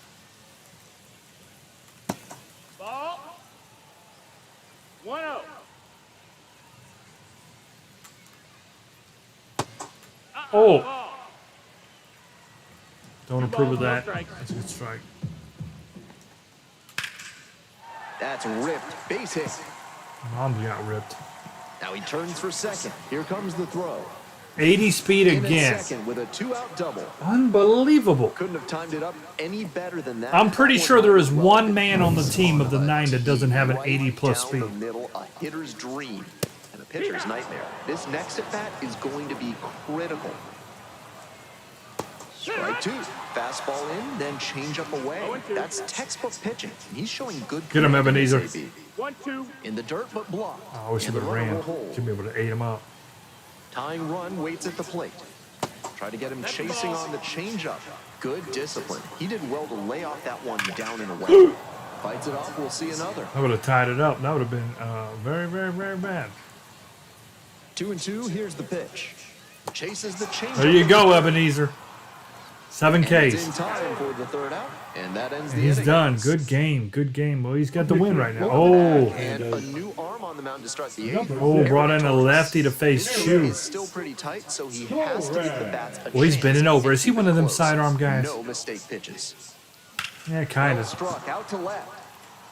Ball. 1-0. Oh, Ball. don't approve of no that. strikes. That's a good strike. That's ripped. Base hit. Mom's got ripped. Now he turns for second. Here comes the throw. 80 speed In at again. second with a two-out double. Unbelievable. Couldn't have timed it up any better than that. I'm pretty That sure there is well one hit. man on the team of the 9 that doesn't have an Right 80 plus down speed. the middle, a hitter's dream and a pitcher's nightmare. This next at bat is going to be critical. Strike two. Fastball in, then change up away. 0-2. That's textbook pitching. And he's showing good Get him, command in this Ebenezer. AB. 1-2. In the dirt, but blocked. I wish he And the would have runner ran. will hold. Should be able to 8 him up. Tying run waits at the plate. Try to get him chasing on the changeup. Good discipline. He did well to lay off that one down and away. Fights it off. We'll see another. I would have tied it up. That would have been very, very, very bad. 2-2. Here's the pitch. Chases the changeup. There you go, Ebenezer. 7 And it's in Ks. time for the third out. And that ends the He's inning. done. Good game. Good game. Well, he's got the win right now. Oh, And a new arm on the mound to start the eighth. oh, brought in a lefty to face Is Shoe. still pretty tight, so he has to give the bats a Well, he's chance. bending over. Is he It's one of them close. sidearm guys? No mistake pitches. Yeah, kind of. Struck out to left.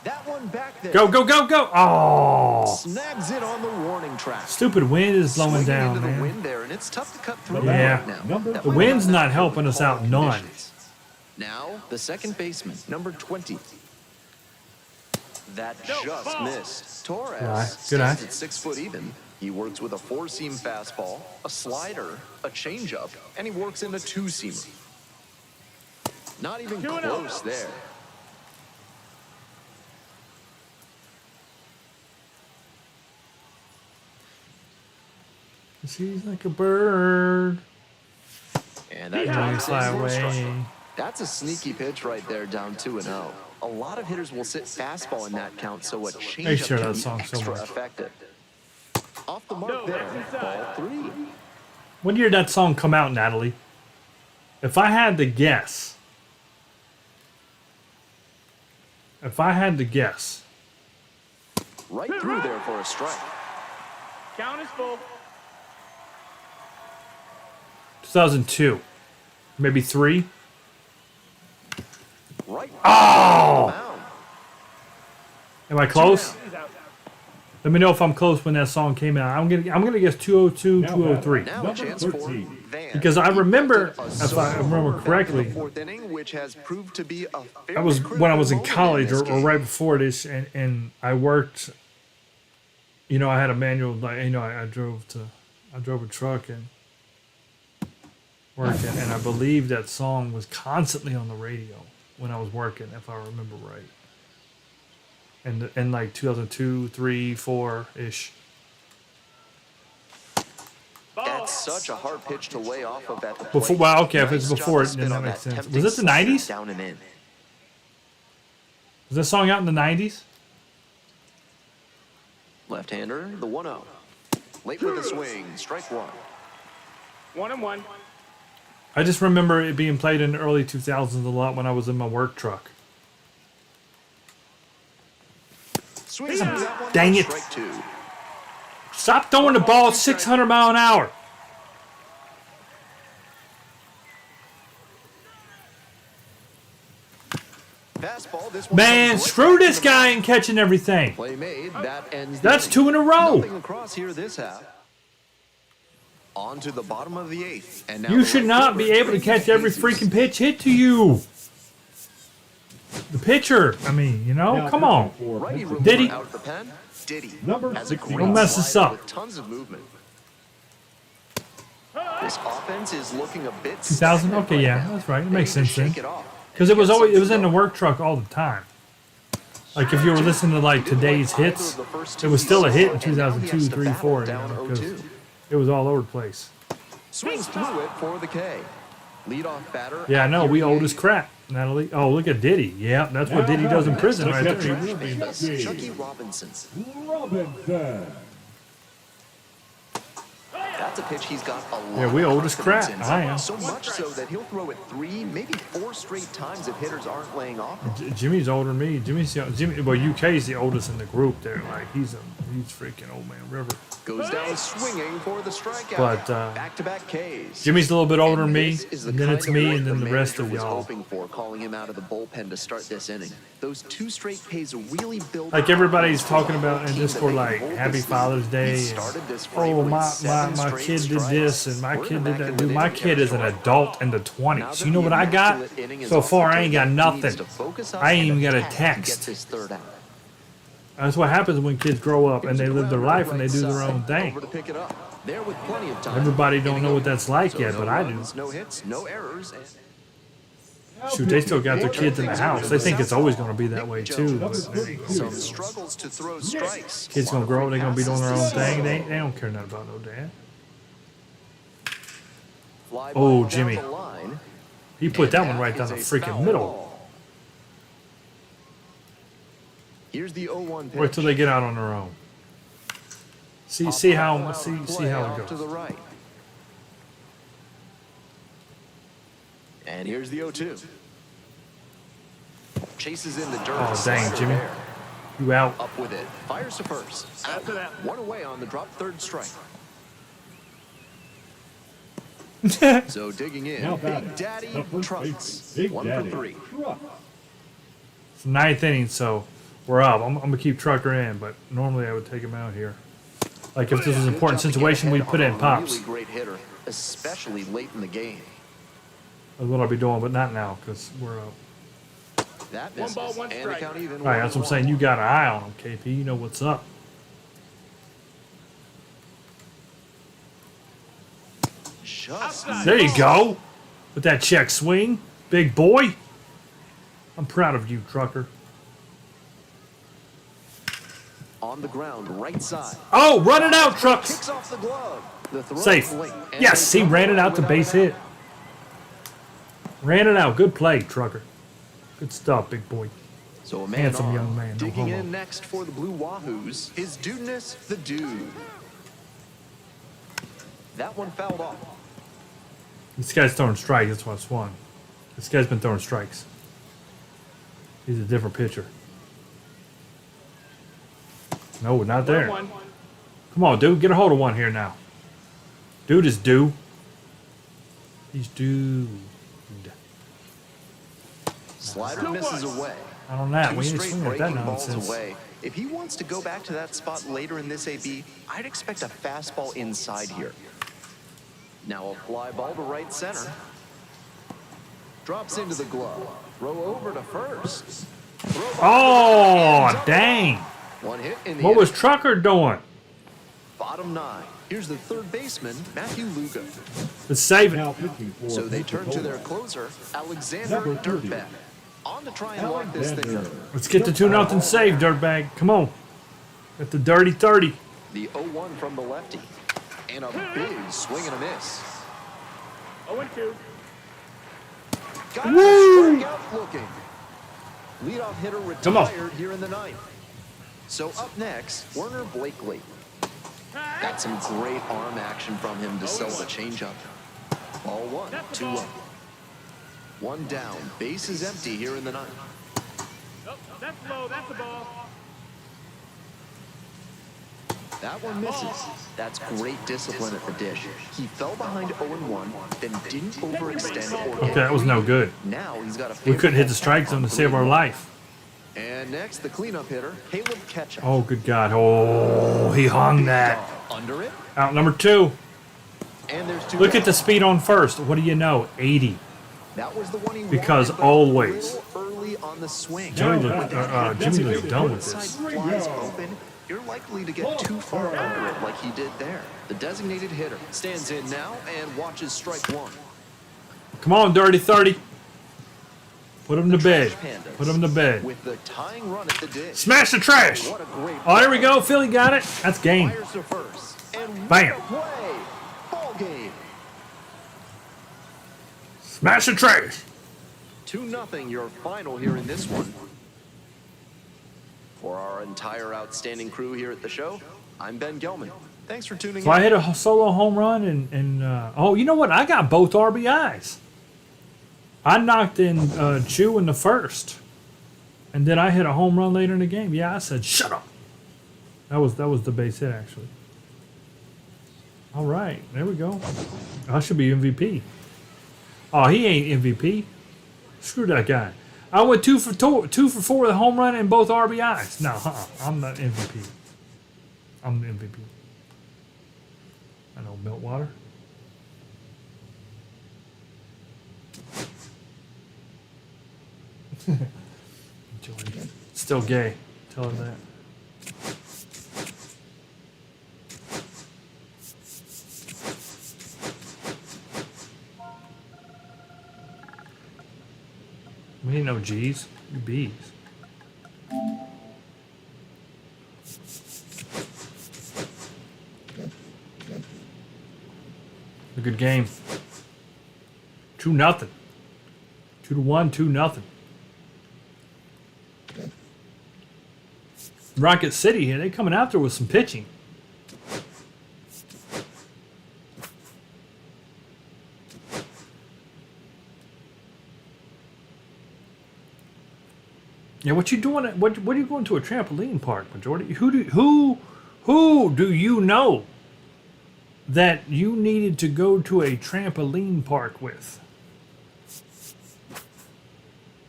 That one back there. Go, go, go, go. Oh, Snags it on the warning track. stupid wind is blowing Swinging down, into the man. wind there, and it's tough to cut through Yeah. right now. That The might wind's not not helping us out none. conditions. Now, the second baseman, number 20. That just missed. Torres Good eye. Good stands eye. at 6 foot even. He works with a four-seam fastball, a slider, a changeup, and he works in a two-seamer. Not even 2-0. close there. She's like a bird. And that Yeah. drops Fly in for a strike. away. That's a sneaky pitch right there, down 2-0. A lot of hitters will sit fastball in that count, so a changeup sure can that be song so extra much. effective. Off the mark No, there, that's inside. ball 3. When did that song come out, Natalie? If I had to guess. Right through there for a strike. Count is full. 2002. Maybe 3. Right. Oh! Mound. Am I close? He's out. Let me know if I'm close when that song came out. I'm gonna guess 202, 203. Now a Number chance for 13. Van. Because I He remember, collected a if I solo remember back in correctly, the fourth inning, which has proved to be a that fairly was when I was in critical college moment in or this right game. before this, and I worked. You know, I had a manual. Like, you know, I drove a truck and working, and I believe that song was constantly on the radio when I was working, if I remember right. And in like 2002, 3, 4 ish. Ball. That's such a hard pitch to lay off of at the plate. Before, well, okay, if it's Nice before job it, of then spin that on makes sense. tempting Was it the slider 90s? Down and in. Was that song out in the 90s? Left-hander, the 1-0. Late with a swing, strike one. 1-1. I just remember it being played in the early 2000s a lot when I was in my work truck. Swings through that one. Dang for it. Strike two. Stop throwing the ball at 600 mile an hour. Fastball. This one Man, comes right screw back to this the guy mound. ain't catching everything. Play made. That ends the That's inning. 2 in a row. Nothing across here this half. On to the bottom of the eighth. And now You the should right not be fielder, able to catch every Jesus. freaking pitch hit to you. The pitcher, I mean, you know, Now come on. pitching for Righty Pennsylvania. Did he? reliever out of the pen. Diddy Number has a 60. great Don't mess this slider up. with tons of movement. This offense is looking a bit 2000? stagnant Okay, right yeah, now. that's right. It They makes need to sense then. shake it off Because and it was get always, it was something in the going. work truck all the time. Like if you were listening to like He didn't today's like either hits, of the first it two was still a he hit in saw, and now he 2002, has to 3, battle 4, you down know, because 0-2. it was all over the place. Swings through it for the K. Leadoff batter. Yeah, I know, out we here old in as the crap, Natalie. Oh, look at Diddy. Yeah, that's what Diddy does in prison right there. He will be. eighth. Chucky Robinson. Robinson. That's a pitch he's got a lot Yeah, we of old as crap. confidence in. I am. So much so that he'll throw it 3, maybe 4 straight times if hitters aren't laying off him. Jimmy's older than me. Jimmy. Well, UK's the oldest in the group there. Like he's freaking old man River. Goes down swinging for the strikeout. But, back-to-back Ks. Jimmy's a little bit older than And me, this is the and then kind it's of me, work and then the rest manager of was y'all. hoping for, calling him out of the bullpen to start this inning. Those 2 straight Ks really build. Like everybody's talking confidence about in team Discord, that they like can hold Happy this lead. Father's He Day. started this And, frame oh, with my 7 straight kid did strikes. this, and my We're kid an did that. immaculate Dude, my inning kid is an here. adult in the Now 20s. that You know the what I got? immaculate inning is So off the far, I ain't got table, he nothing. needs to focus on I ain't even and got a attack to get text. this third out. That's what happens when kids grow up and they live their life and they do their own thing. Over to pick it up. There with plenty of time. Everybody don't know what that's like So yet, no but I do. runs, no hits, no errors. And Shoot, they still got their kids in the house. They think it's always going to be that way too. But some struggles to throw strikes. kids gonna grow up, they're gonna be doing their own thing. They don't care nothing about no dad. Fly Oh, ball down Jimmy. the line. He put that And one right down is the a freaking foul middle. ball. Here's the 0-1 pitch. Wait till they get out on their own. See how it To the goes. right. And here's the 0-2. Chases in the dirt. Oh, dang, Slider Jimmy. there. You out. Up with it. Fires to first. Out. After that. 1 away on the drop, 3rd strike. So digging in, Now Big batting. Daddy The first Trucks. baseman, Big 1 Daddy. for 3. Truck. It's the 9th inning, so we're up. I'm gonna keep Trucker in, but normally I would take him out here. Like if this was an important Good job to get situation, we ahead put on in a pops. Really great hitter, especially late in the game. That's what I'll be doing, but not now because we're up. That One misses. ball, one And the strike. count even. All right, that's what I'm saying. You got an eye on him, KP. You know what's up. Just There you go. With that check swing, big boy. I'm proud of you, Trucker. on the ground, right side. Oh, run it out, Trucks. Kicks off the glove. The throw Safe. is late, and Yes, they he ran it out to without base a hit. Ran it out. Good play, Trucker. Good stuff, big boy. So a man Handsome on. young man, no Digging homo. in next for the Blue Wahoos, his dudeness, the dude. That one fouled off. This guy's throwing strikes. That's why I swung. This guy's been throwing strikes. He's a different pitcher. No, not there. 1-1. Come on, dude. Get a hold of one here now. Dude is due. He's dude. Slider misses away. I don't know. Two We ain't straight swinging at that breaking balls nonsense. away. If he wants to go back to that spot later in this AB, I'd expect a fastball inside here. Now a fly ball to right center. Drops into the glove. Throw over to first. Throw by Oh, the dang. One hit in the What was inning. Trucker doing? Bottom 9. Here's the third baseman, Matthew Lugo. Let's save it. Now pitching for So they turn to their Pensacola. closer, Alexander Number 30. Dirtbag. On to try and lock this thing up. Alexander. Let's get the 2-0 save, dirtbag. Come on. At the dirty 30. The 0-1 from the lefty. And a big swing and a miss. 0-2. Got Woo! the strikeout looking. Leadoff hitter Come on. retired here in the ninth. So up next, Werner Blakely. Got some great arm action from him to sell the changeup. Ball 1, That's the 2 ball. up. One down, base is empty here in the ninth. Nope, that's low. That's the ball. That one misses. That's great discipline at the dish. He fell behind 0-1, then didn't overextend or Okay, that was no good. Now he's got a We couldn't hit the favorable strike zone to save our 3-1. life. And next, the cleanup hitter, Caleb Ketchum. Oh, good God. Oh, he hung that. Under it. Out number 2. And there's 2 Look at down. the speed on first. What do you know? 80. That was the one he Because wanted, but always. a little early on the swing. Jimmy When looked, that Jimmy looked done with side this. flies open, you're likely to get too far under it like he did there. The designated hitter stands in now and watches strike 1. Come on, Dirty 30. Put him to bed. Pandas Put him to bed. with the tying run at the dish. Smash the trash. What a great Oh, there we go. Philly got it. That's game. fires to first. And Bam. what a play. Ball game. Smash the trash. 2-0 your final here in this one. For our entire outstanding crew here at the show, I'm Ben Gelman. Thanks for tuning So I in. hit a solo home run and oh, you know what? I got both RBIs. I knocked in Chew in the first, and then I hit a home run later in the game. Yeah, I said shut up. That was the base hit actually. All right, there we go. I should be MVP. Oh, he ain't MVP. Screw that guy. I went 2 for 4 with a home run and both RBIs. No, I'm not MVP. I'm the MVP. I know, Meltwater. Still gay. Tell him that. We ain't no G's. We B's. A good game. 2-0. 2-1, 2-0. Rocket City here, they coming out there with some pitching. Yeah, what you doing? What are you going to a trampoline park, Majority? Who do you know that you needed to go to a trampoline park with?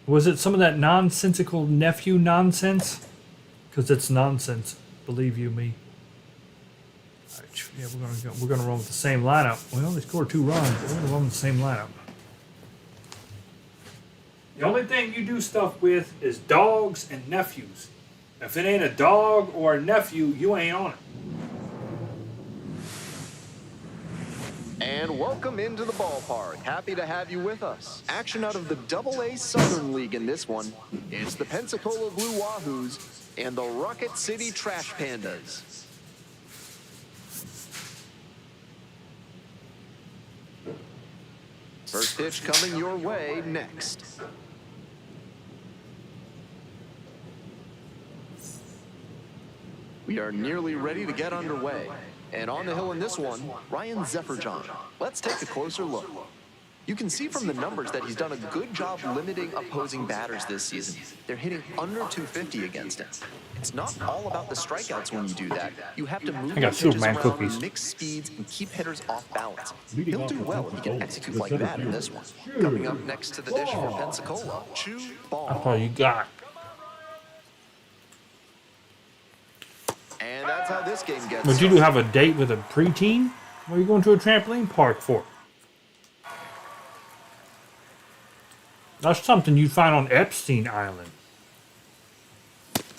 Was it some of that nonsensical nephew nonsense? Because it's nonsense, believe you me. All right, yeah, we're gonna run with the same lineup. Well, they scored 2 runs, but we're gonna run with the same lineup. The only thing you do stuff with is dogs and nephews. If it ain't a dog or a nephew, you ain't on it. And welcome into the ballpark. Happy to have you with us. Action out of the AA Southern League in this one. It's the Pensacola Blue Wahoos and the Rocket City Trash Pandas. First pitch coming your way next. We are nearly ready to get underway. And on the hill in this one, Ryan Zefferjohn. Let's take a closer look. You can see from the numbers that he's done a good job limiting opposing batters this season. They're hitting under 250 against him. It's not all about the strikeouts when you do that. You have to move I got the pitches Superman around, cookies. mix speeds, and keep hitters off balance. Leading He'll off do for well if he can Pensacola, execute the like center that in fielder, this one. Chew Coming up next to the dish for Ball. Pensacola, Chew Ball. That's all you got. And that's how this game gets But you started. do have a date with a preteen? What are you going to a trampoline park for? That's something you'd find on Epstein Island.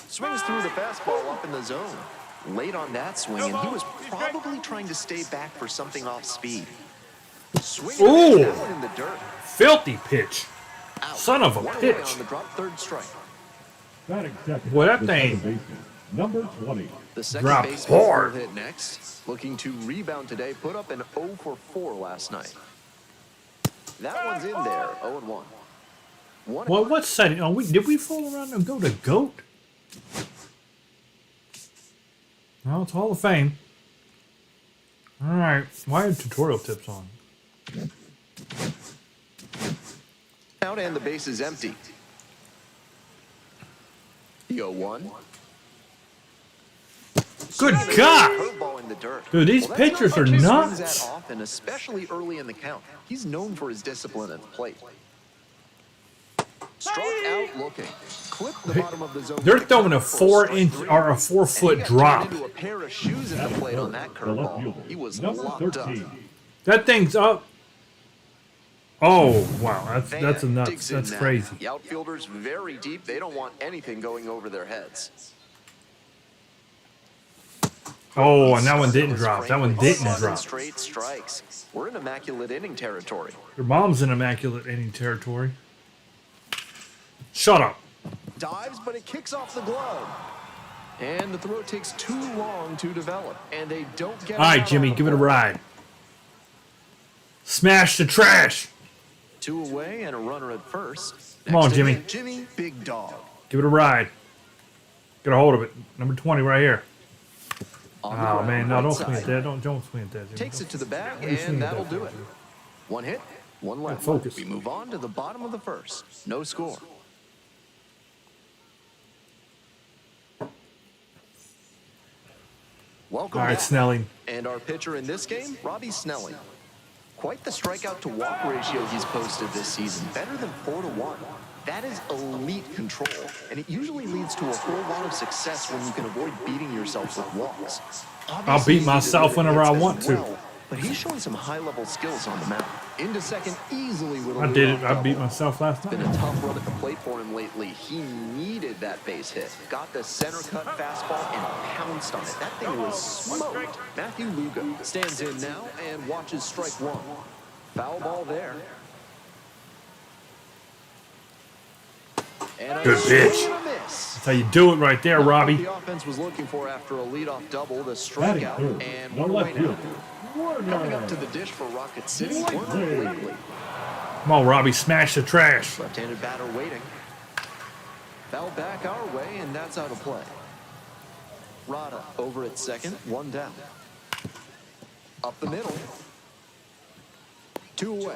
Swings through the fastball up in the zone. Late on that swing, and he was probably trying to stay back for something off speed. Swing Ooh. that one in the dirt. Filthy pitch. Out. Son of a One away pitch. on the drop third strike. Batting second. Well, that the thing- second baseman, number 20. The second Dropped baseman will hard. hit next. Looking to rebound today, put up an 0 for 4 last night. That one's in there, 0-1. Well, what setting? Oh, did we fool around and go to GOAT? No, it's Hall of Fame. All right. Why are tutorial tips on? Out and the base is empty. The 0-1. Good Swings God! a curveball in the dirt. Dude, these Well, that's pitchers not are what he swings nuts. at often, especially early in the count. He's known for his discipline at the plate. Struck out looking. Clipped the bottom of the zone. They're throwing a for 4-inch strike or a three. 4-foot And he got drop. turned into a pair of shoes at the plate on that The left curveball. fielder, He was number locked up. 13. That thing's up. Oh wow, that's Van a nuts. digs in That's now. crazy. The outfielders very deep. They don't want anything going over their heads. Oh, and that one didn't Was drop. That framed one with didn't 7 drop. straight strikes. We're in immaculate inning territory. Your mom's in immaculate inning territory. Shut up. Dives, but it kicks off the glove. And the throw takes too long to develop. And they don't get All it right, out Jimmy, on the give it a board. ride. Smash the trash. 2 away and a runner at first. Come on, Next Jimmy. inning, Jimmy, big dog. Give it a ride. Get a hold of it. Number 20 right here. On the Oh ground, man, no, right don't swing side. at that. Don't swing at that. Jimmy. Takes it to the bag, What are you swinging and at that'll that do for, it. Jimmy? 1 hit, 1 left. focus. We move on to the bottom of the first. No score. Welcome All right, back. Snelling. And our pitcher in this game, Robbie Snelling. Quite the strikeout to walk ratio he's posted this season, better than 4-1. That is elite control, and it usually leads to a whole lot of success when you can avoid beating yourself with walks. I'll beat myself whenever I want to. But he's showing some high-level skills on the mound. Into second easily with a I did it. leadoff I beat double. myself last Been night. a tough run at the plate for him lately. He needed that base hit. Got the center cut fastball and pounced on it. That thing was smoked. Matthew Lugo stands in now and watches strike 1. Foul ball there. And a Good pitch. swing and a miss. That's how you do it right there, Not what Robbie. the offense was looking for after a leadoff double, the Batting strikeout, third, and the 1 away left now. fielder, Coming up Warner. to the dish for Rocket City, Warner Blakely. Come on, Robbie, smash the trash. Left-handed batter waiting. Foul back our way, and that's out of play. Rada over at second, 1 down. Up the middle. 2 away.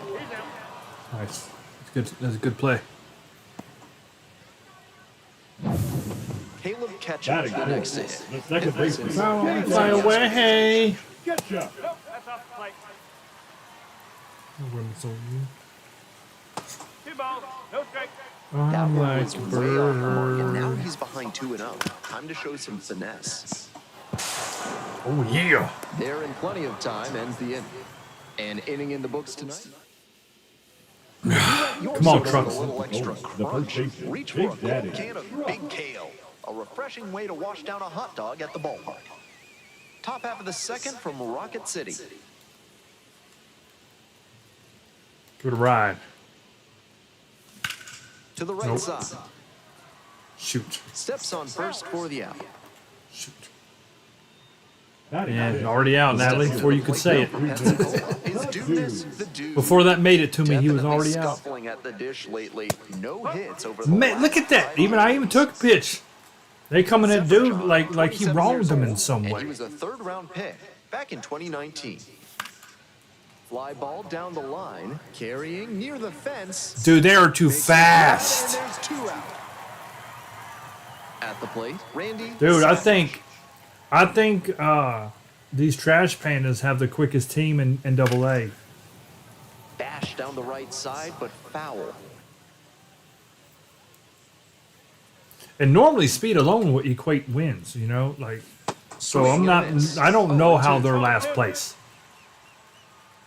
Nice. That's good. That's a good play. Caleb Ketchum, Batting the next to fourth, hit. the second baseman, Fly away, hey. Ketchup. That's off the plate. 2 balls, no strike. That I'm one like was a way off the mark, and now bird. he's behind 2-0. Time to show some finesse. Oh yeah. There in plenty of time ends the inning. An inning in the books tonight. Come on, Trucks. A little extra Oh, the first crunch. baseman, Reach for Big a cold Daddy. can of Big Kale. A refreshing way to wash down a hot dog at the ballpark. Top half of the second from Rocket City. Give it a ride. To the right Nope. side. Shoot. Steps on first for the out. Shoot. Batting And fifth, already out, Steps Natalie, into before the you could plate say now it. for Pensacola. Is Dudeness the dude? Before that made it to me, he was Definitely already out. scuffling at the dish lately. No hits over the Man, last look at that. 5 Even I even took a pitch. They coming at Except for dude John, like he 27 wronged years him in old, some and way. he was a 3rd-round pick back in 2019. Fly ball down the line, carrying near the fence. Dude, they are too Makes it fast. one, and there's 2 out. At the plate, Randy. Dude, I Savage. think these trash pandas have the quickest team in AA. Bash down the right side, but foul. And normally speed alone will equate wins, you know, like so I'm Swing not and miss. I don't know how 0-2. they're last place.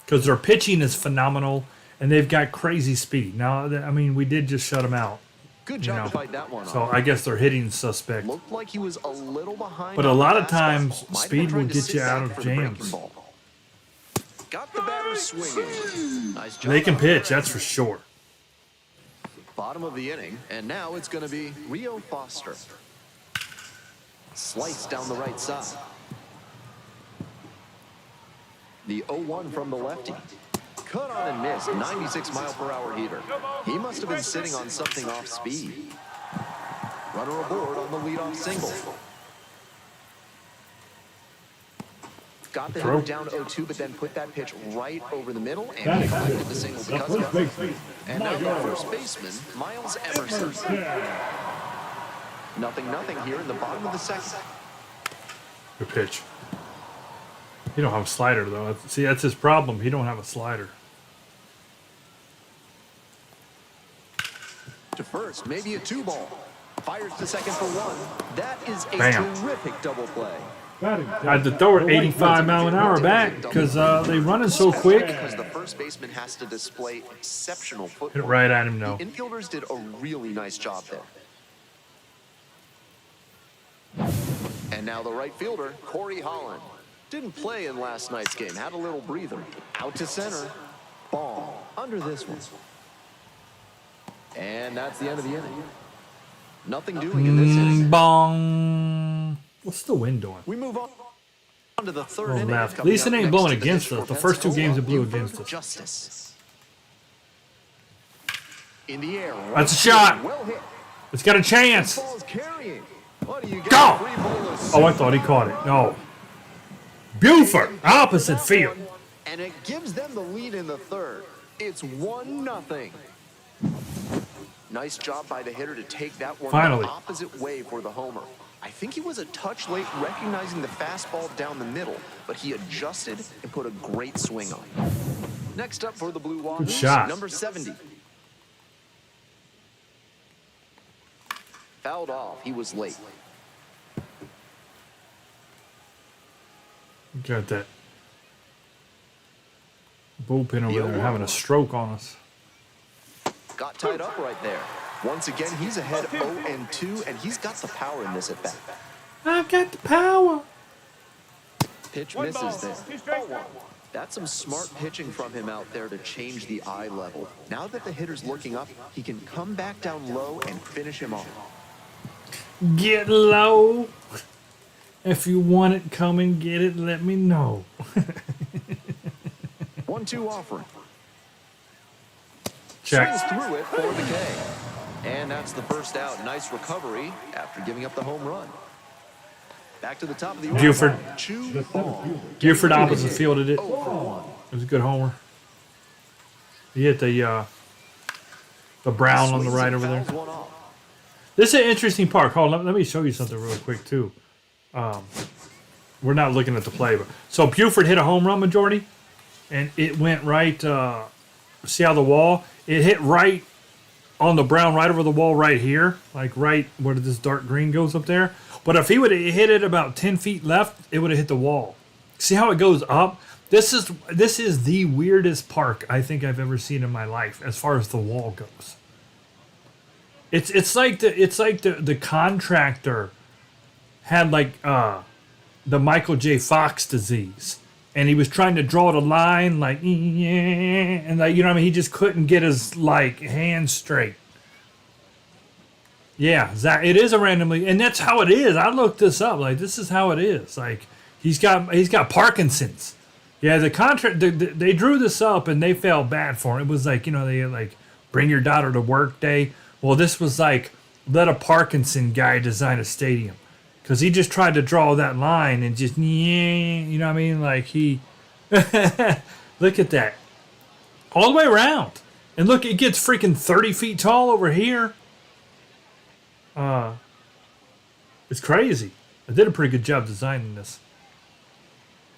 Cuz their pitching is phenomenal and they've got crazy speed. Now, I mean, we did just shut them out. Good You job know. to fight that one So off. I guess they're hitting suspect. Looked like he was a little behind. But a on lot the of times, fastball. Might have speed been trying will to get sit you out back of for the breaking jams. ball. Got the batter swinging. Nice job. They can pitch, that's for sure. Bottom of the inning, and now it's going to be Rio Foster. Slice down the right side. The 0-1 from the lefty. Cut on and missed, 96-mile-per-hour heater. He must have been sitting on something off speed. Runner aboard on the leadoff single. Got the Throw. hitter down 0-2, but then put that pitch right over the middle, and he batting collected fifth, the single the because first of it. baseman, And now the Mayo. first baseman, Miles Emerson. Yeah. 0-0 here in the bottom of the second. Good pitch. He don't have a slider though. See, that's his problem. He don't have a slider. To first, maybe a 2-ball. Fires to second for 1. That is a Bam. terrific double play. Batting I had to throw it 85 mile an hour back because they running so quick. Because the first baseman has to display exceptional Hit footwork. it right at him, no. The infielders did a really nice job there. And now the right fielder, Corey Holland. Didn't play in last night's game, had a little breather. Out to center, ball under this one. And that's the end of the inning. Nothing doing in this inning. Bong. What's the wind doing? We move on to the third Oh, inning. left. At Coming least it up ain't next blowing to the against pitch us. The for first two games it blew Buford against us. Justice. In the air. That's a shot. Well hit. It's got a chance. Ball's carrying. What do you Go! got? Free ball is Oh, I thought he caught it. No. Buford, opposite field. And it gives them the lead in the third. It's 1-0. Nice job by the hitter to take that one Finally. the opposite way for the homer. I think he was a touch late recognizing the fastball down the middle, but he adjusted and put a great swing on it. Next up for the Blue Wahoos, shot. number 70. Fouled off. He was late. Got that bullpen over there having a stroke on us. Got tied up right there. Once again, he's ahead 0-2, and he's got the power in this at bat. I've got the power. Pitch One misses ball, there. 2 strikes. That's some smart pitching from him out there to change the eye level. Now that the hitter's looking up, he can come back down low and finish him off. Get low. If you want it, come and get it. Let me know. 1-2 offering. Check. Swings through it for the K. And that's the first out. Nice recovery after giving up the home run. Back to the top of the order. Buford. 2 on. Buford opposite fielded it. 0 for 1. It was a good homer. He hit the brown on the right over there. Fouls one off. This is an interesting part. Hold on, let me show you something real quick too. We're not looking at the play, but so Buford hit a home run majority, and it went right. See how the wall? It hit right on the brown, right over the wall, right here, like right where this dark green goes up there. But if he would have hit it about 10 feet left, it would have hit the wall. See how it goes up? This is the weirdest park I think I've ever seen in my life as far as the wall goes. It's like the contractor had like the Michael J. Fox disease, and he was trying to draw the line like and like, you know what I mean, he just couldn't get his like hand straight. Yeah, Zach, it is a randomly, and that's how it is. I looked this up. Like, this is how it is. Like, he's got Parkinson's. Yeah, the contract they drew this up and they felt bad for him. It was like, you know, they had like bring your daughter to work day. Well, this was like let a Parkinson guy design a stadium, because he just tried to draw that line and just you know what I mean? Like he look at that all the way around, and look, it gets freaking 30 feet tall over here. It's crazy. I did a pretty good job designing this.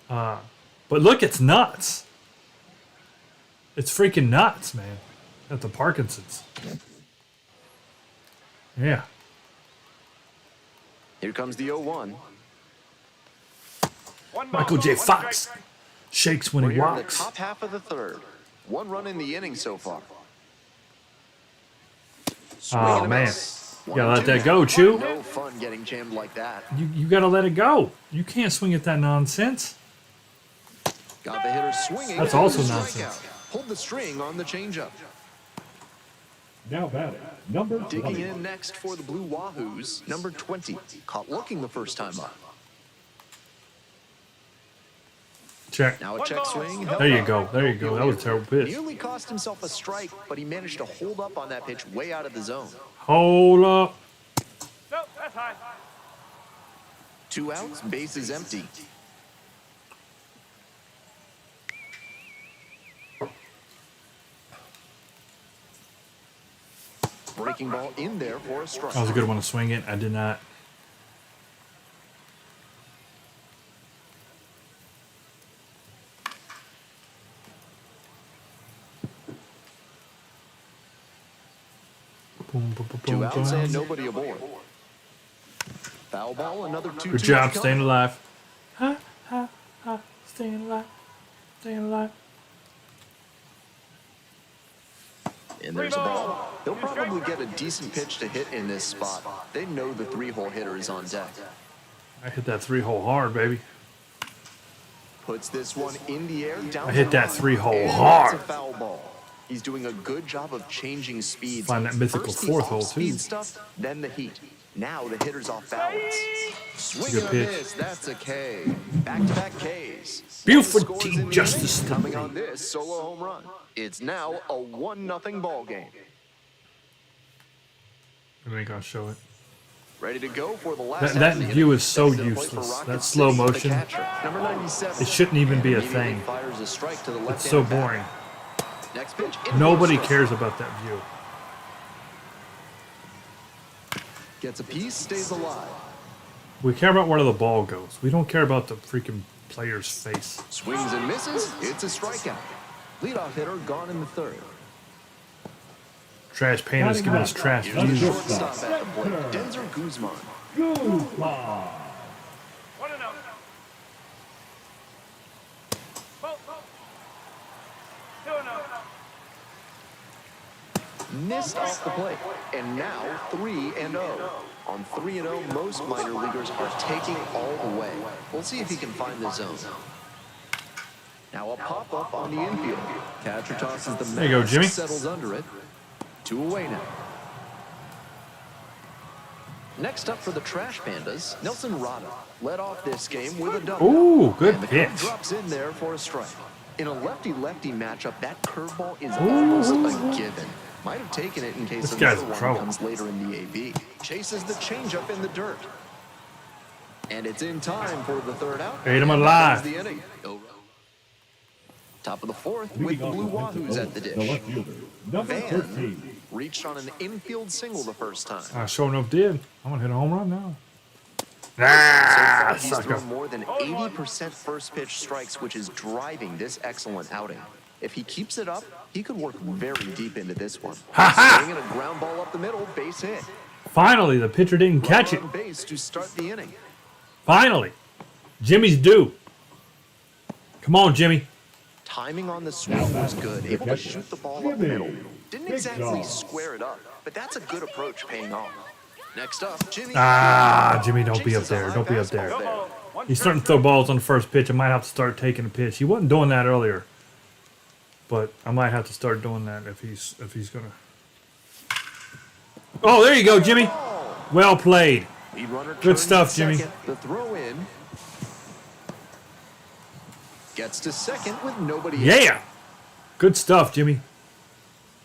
But look, it's nuts. It's freaking nuts, man. At the Parkinson's. Yeah. Here comes the 0-1. Michael J. Fox shakes when We're he here in the walks. top half of the third. 1 run in the inning so far. Swing Oh, and a man. miss. You gotta let that go, Chew. No fun getting jammed like that. You gotta let it go. You can't swing at that nonsense. Got the hitter swinging. That's also Strikeout. nonsense. Hold the string on the changeup. Now batting, number Digging 20. in next for the Blue Wahoos, number 20. Caught looking the first time up. Check. Now a check swing. There you go. There you go. That was a terrible pitch. Nearly cost himself a strike, but he managed to hold up on that pitch way out of the zone. Hold up. No, that's high. 2 outs, base is empty. Breaking ball in there for a strike. That was a good one to swing it. I did not. Boom, boom, boom, 2 boom, outs and boom. nobody aboard. Foul ball, another 2-2. Good job to come. staying alive. Staying alive. Staying alive. And there's a ball. They'll probably get a decent pitch to hit in this spot. They know the 3-hole hitter is on deck. I hit that 3-hole hard, baby. Puts this one in the air. Down I hit the that line. 3-hole And hard. It's a foul ball. He's doing a good job of changing speeds. Find that mythical First the 4th hole, off-speed too. stuff, then the heat. Now the hitter's off balance. Swing Good and a pitch. miss. That's a K. Back-to-back Ks. Buford Scores Team in the Justice inning, to coming me. on this solo home run. It's now a 1-0 ball game. I ain't gonna show it. Ready to go for the last. That half of the view inning. is so Steps to the plate for useless. Rocket That slow City, the motion. catcher, number 97. It shouldn't even be a And immediately thing. fires a strike to the It's left-hand so bat. boring. Next pitch, in Nobody for a cares about that view. strike. Gets a piece, stays alive. We care about where the ball goes. We don't care about the freaking player's face. Swings and misses. It's a strikeout. Leadoff hitter gone in the third. Trash Pandas giving us trash Here's the views. shortstop at the plate, Denzer Guzman. Guzman. 1-0. Ball. 2-0. Missed off the plate. And now 3-0. On 3-0, most minor leaguers are taking all the way. We'll see if he can find the zone. Now a pop-up on the infield. Catcher tosses the There you go, mask, Jimmy. settles under it. 2 away now. Next up for the Trash Pandas, Nelson Rada led off this game with a double. Ooh, good And the curve pitch. drops in there for a strike. In a lefty-lefty matchup, that curveball is almost a given. Might have taken it in case This guy's another in one trouble. comes later in the AB. Chases the changeup in the dirt. And it's in time for the third out. Ate him And that alive. ends the inning. Top of the fourth with Leading the off Blue the Wahoos at the The dish. left fielder, number Van 13. reached on an infield single the first time. I sure enough did. I'm gonna hit a home run now. So Ah, far, he's sucker. thrown more than 80% first pitch strikes, which is driving this excellent outing. If he keeps it up, he could work very deep into this one. Swinging a ground ball up the middle, base hit. Finally, the pitcher didn't catch it. Runner on base to start the inning. Finally. Jimmy's due. Come on, Jimmy. Timing on the swing was good, able to shoot the ball up the middle. Didn't exactly square it up, but that's a good approach paying off. Next up, Jimmy. Ah, Jimmy, don't be up chases a there. high Don't be up fastball there. there. He's starting to throw balls on the first pitch. I might have to start taking a pitch. He wasn't doing that earlier, but I might have to start doing that if he's gonna. Oh, there you go, Jimmy. Well played. Lead runner Good turns stuff, to Jimmy. second. The throw in. Gets to second with nobody. Yeah. Good stuff, Jimmy.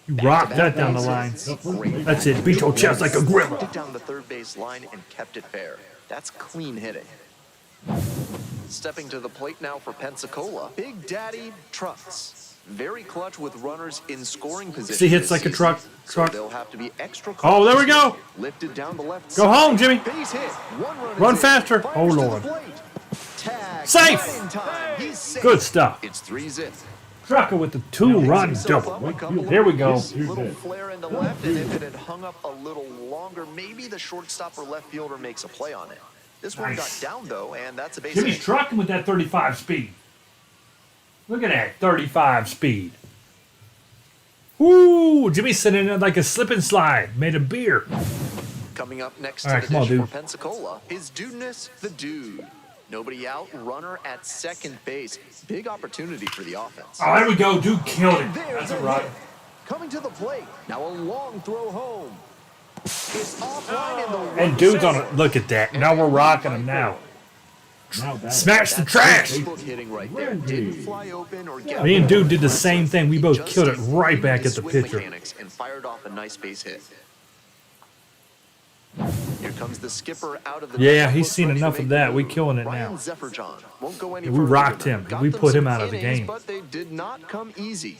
You rocked that down the line. Great That's it. Beat your chest like a Knocked gorilla. it down the third base line and kept it fair. That's clean hitting. Stepping to the plate now for Pensacola, Big Daddy Trucks. Very clutch with runners in scoring position. See, hits this like a season, truck. So they'll have to be extra Oh, there we cautious. go. Lifted down the left Go side. home, Jimmy. Base hit. One run is Run in. faster. Fires Oh, to the Lord. plate. Tag. Safe. Right in time. He's safe. Good stuff. It's 3-zip. Trucker with the 2-run double. There we go. Little flare into left, and if it had hung up a little longer, maybe the shortstop or left fielder makes a play on it. This one got Nice. down though, and that's a base Jimmy's hit. trucking with that 35 speed. Look at that 35 speed. Ooh, Jimmy's sitting in like a slip and slide made of beer. Coming up next All right, to come the on, dish for dude. Pensacola is Dudeness the Dude. Nobody out, runner at second base. Big opportunity for the offense. Oh, there we go. Dude killed it. There's That's a the run. hit. Coming to the plate. Now a long throw home. It's offline in the right And dude's on center. it. Look at that. Now we're rocking him now. Now back. Smash the That's trash. textbook hitting right there. Didn't fly open or get Me and dude did the same thing. We both Just killed it used right back at the swing pitcher. mechanics and fired off a nice base hit. Here comes the skipper out of the Yeah, dugout, he's looks seen ready to enough make of the that. We move. killing it Ryan now. Zefferjohn won't go any Yeah, we further rocked tonight. him. Got We them put him some out of the innings, game. But they did not come easy.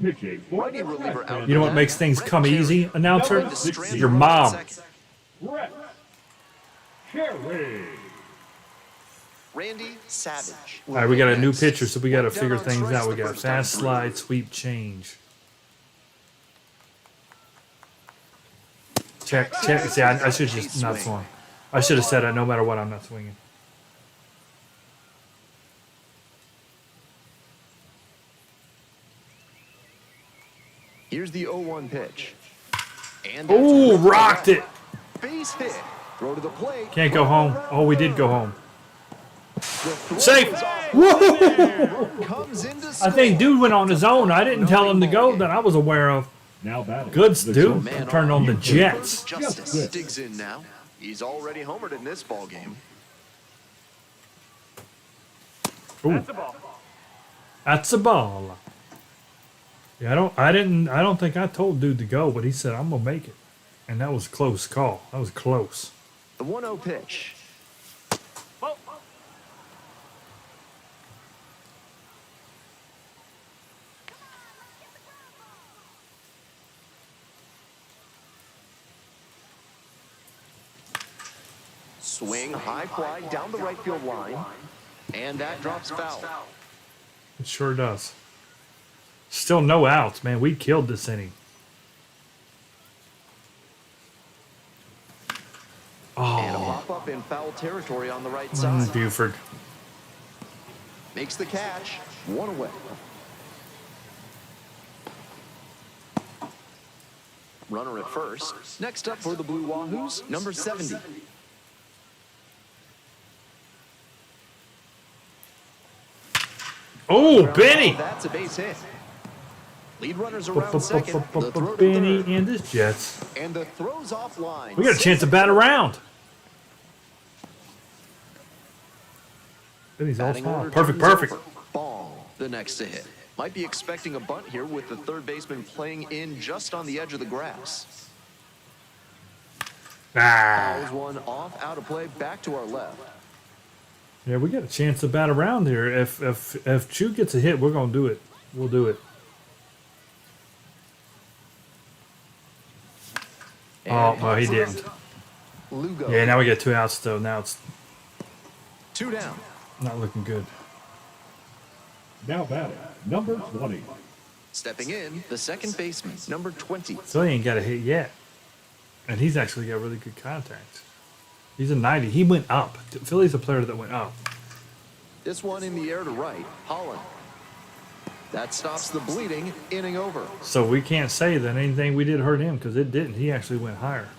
Pitching for Righty the reliever Trash out. You know what makes things come easy, announcer? The strand Your runner at mom. second. Brett Cherry. Randy Savage. All right, we got a new Next. pitcher, so we got to Went down figure on things strikes out. We the got first time fast through. slide, sweep, change. Check. See, I should just not swung. I should have said no matter what, I'm not swinging. Here's the 0-1 pitch. And that's Ooh, ripped rocked away. it. Base hit. Throw to the plate. Can't go home. Oh, we did go home. The throw Safe. is off. Whoa! Comes in to I think score. dude went on his own. I didn't tell him to go that I was aware of. Now batting. Good the dude. shortstop. Turned on the Jets. Justice Yes. digs in now. He's already homered in this ball game. Ooh, That's the ball. that's a ball. Yeah, I don't think I told dude to go, but he said I'm gonna make it, and that was a close call. That was close. The 1-0 pitch. Ball. Swing, high fly down the right field line. And that drops foul. It sure does. Still no outs, man. We killed this inning. And a Oh, pop up in foul territory on the right side. Buford. Makes the catch. One away. Runner at first. Next up for the Blue Wahoos, number 70. Oh, Benny. That's a base hit. Lead runners around second. The throw to Benny third. and his Jets. And the throw's offline. We got a chance to bat around. Benny's all Batting small. order Perfect, turns perfect. over. Ball, the next to hit. Might be expecting a bunt here with the third baseman playing in just on the edge of the grass. Ah. Fouls one off, out of play, back to our left. Yeah, we got a chance to bat around here. If Chu gets a hit, we're gonna do it. We'll do it. Oh, no, he didn't. Lugo. Yeah, now we got 2 outs though. Now it's 2 down. not looking good. Now batting. Number 20. Stepping in, the second baseman, number 20. Philly ain't got a hit yet, and he's actually got really good contact. He's a 90. He went up. Philly's a player that went up. This one in the air to right, Holland. That stops the bleeding, inning over. So we can't say that anything we did hurt him because it didn't. He actually went higher.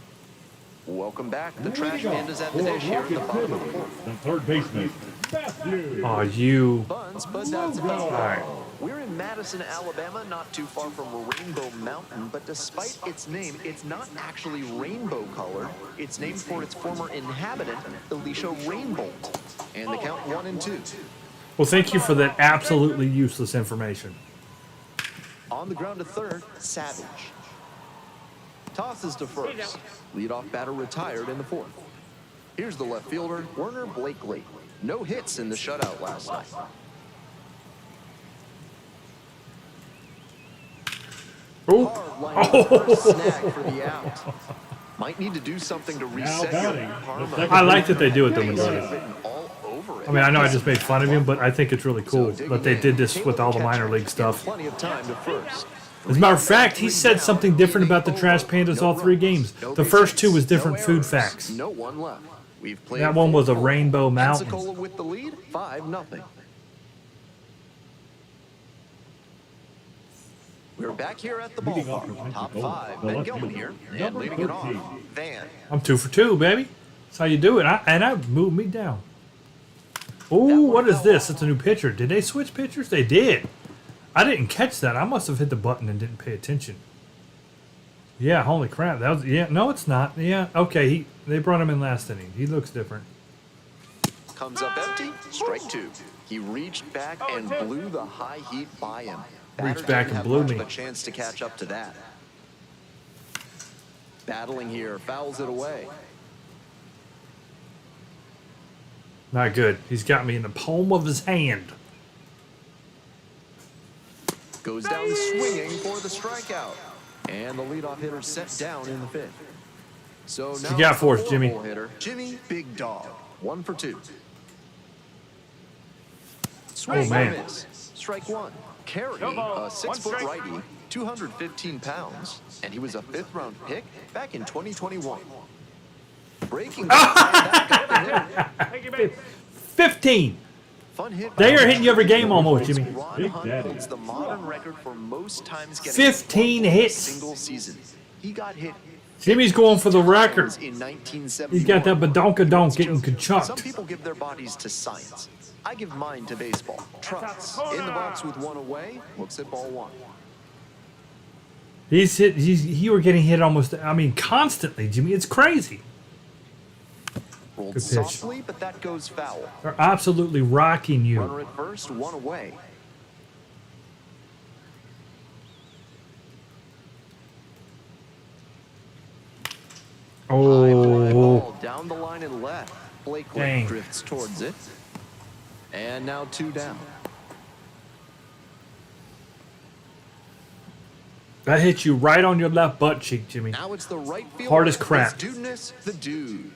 Welcome back. The Trash Pandas at the dish here at the bottom of the fourth. The third baseman, Matthew. Oh, you. Bunts, but that's a foul. All right. We're in Madison, Alabama, not too far from Rainbow Mountain, but despite its name, it's not actually rainbow color. It's named for its former inhabitant, Elisha Rainbolt. And the count 1-2. Well, thank you for that absolutely useless information. On the ground to third, Savage. Tosses to first. Leadoff batter retired in the fourth. Here's the left fielder, Werner Blakely. No hits in the shutout last night. Oh, Hard line out first, snag for the out. Might need to do something to reset your batting, karma. the second I like that they do it though, Base majority. hit written all over it. I mean, I know I just made fun of him, but I think it's really cool that they did this with all the minor league stuff. Plenty of time to first. As a matter of fact, he said something different about the Trash Pandas all 3 games. The first 2 was different food facts. No one left. We've played That one was a full. Rainbow Mountain. Pensacola with the lead, 5-0. We're back here at the Leading off ballpark. for Top Pensacola, 5. the Ben left Gilman fielder, here. And number leading it 13. off, Van. I'm 2 for 2, baby. That's how you do it. I moved me down. Oh, what is this? It's a new pitcher. Did they switch pitchers? They did. I didn't catch that. I must have hit the button and didn't pay attention. Yeah, holy crap. That was no, it's not. Yeah, okay. They brought him in last inning. He looks different. Comes up empty, strike 2. He reached back and blew the high heat by him. Batter back didn't and have blew much me. of a chance to catch up to that. Battling here, fouls it away. Not good. He's got me in the palm of his hand. Goes down swinging for the strikeout. And the leadoff hitter set down in the fifth. So now You got it's for the us, Jimmy. four-hole hitter, Jimmy Big Dog. 1 for 2. Swing man. and miss. Strike 1. Carry, No ball. a 6-foot One strike. righty, 215 pounds, and he was a 5th-round pick back in 2021. Breaking that Thank you, man. 15. fun hit. They are hitting you every game almost, Jimmy. Ron Big Hunt Daddy. holds the modern record for most times getting 15 hit in a hits. single season. He got hit Jimmy's going for the record. in 1971. He's got that badonkadonk getting Some conchucked. people give their bodies to science. I give mine to baseball. Trunks in the box with one away. Looks at ball 1. You were getting hit almost, I mean, constantly, Jimmy. It's crazy. Rolled Good pitch. softly, but that goes foul. They're absolutely rocking you. Runner at first, one away. High fly Oh, ball down the line and left. Blakely Dang. drifts towards it. And now 2 down. that hit you right on your left butt cheek, Jimmy. Now it's the right field. Hard as crap. Dudeness, the dude.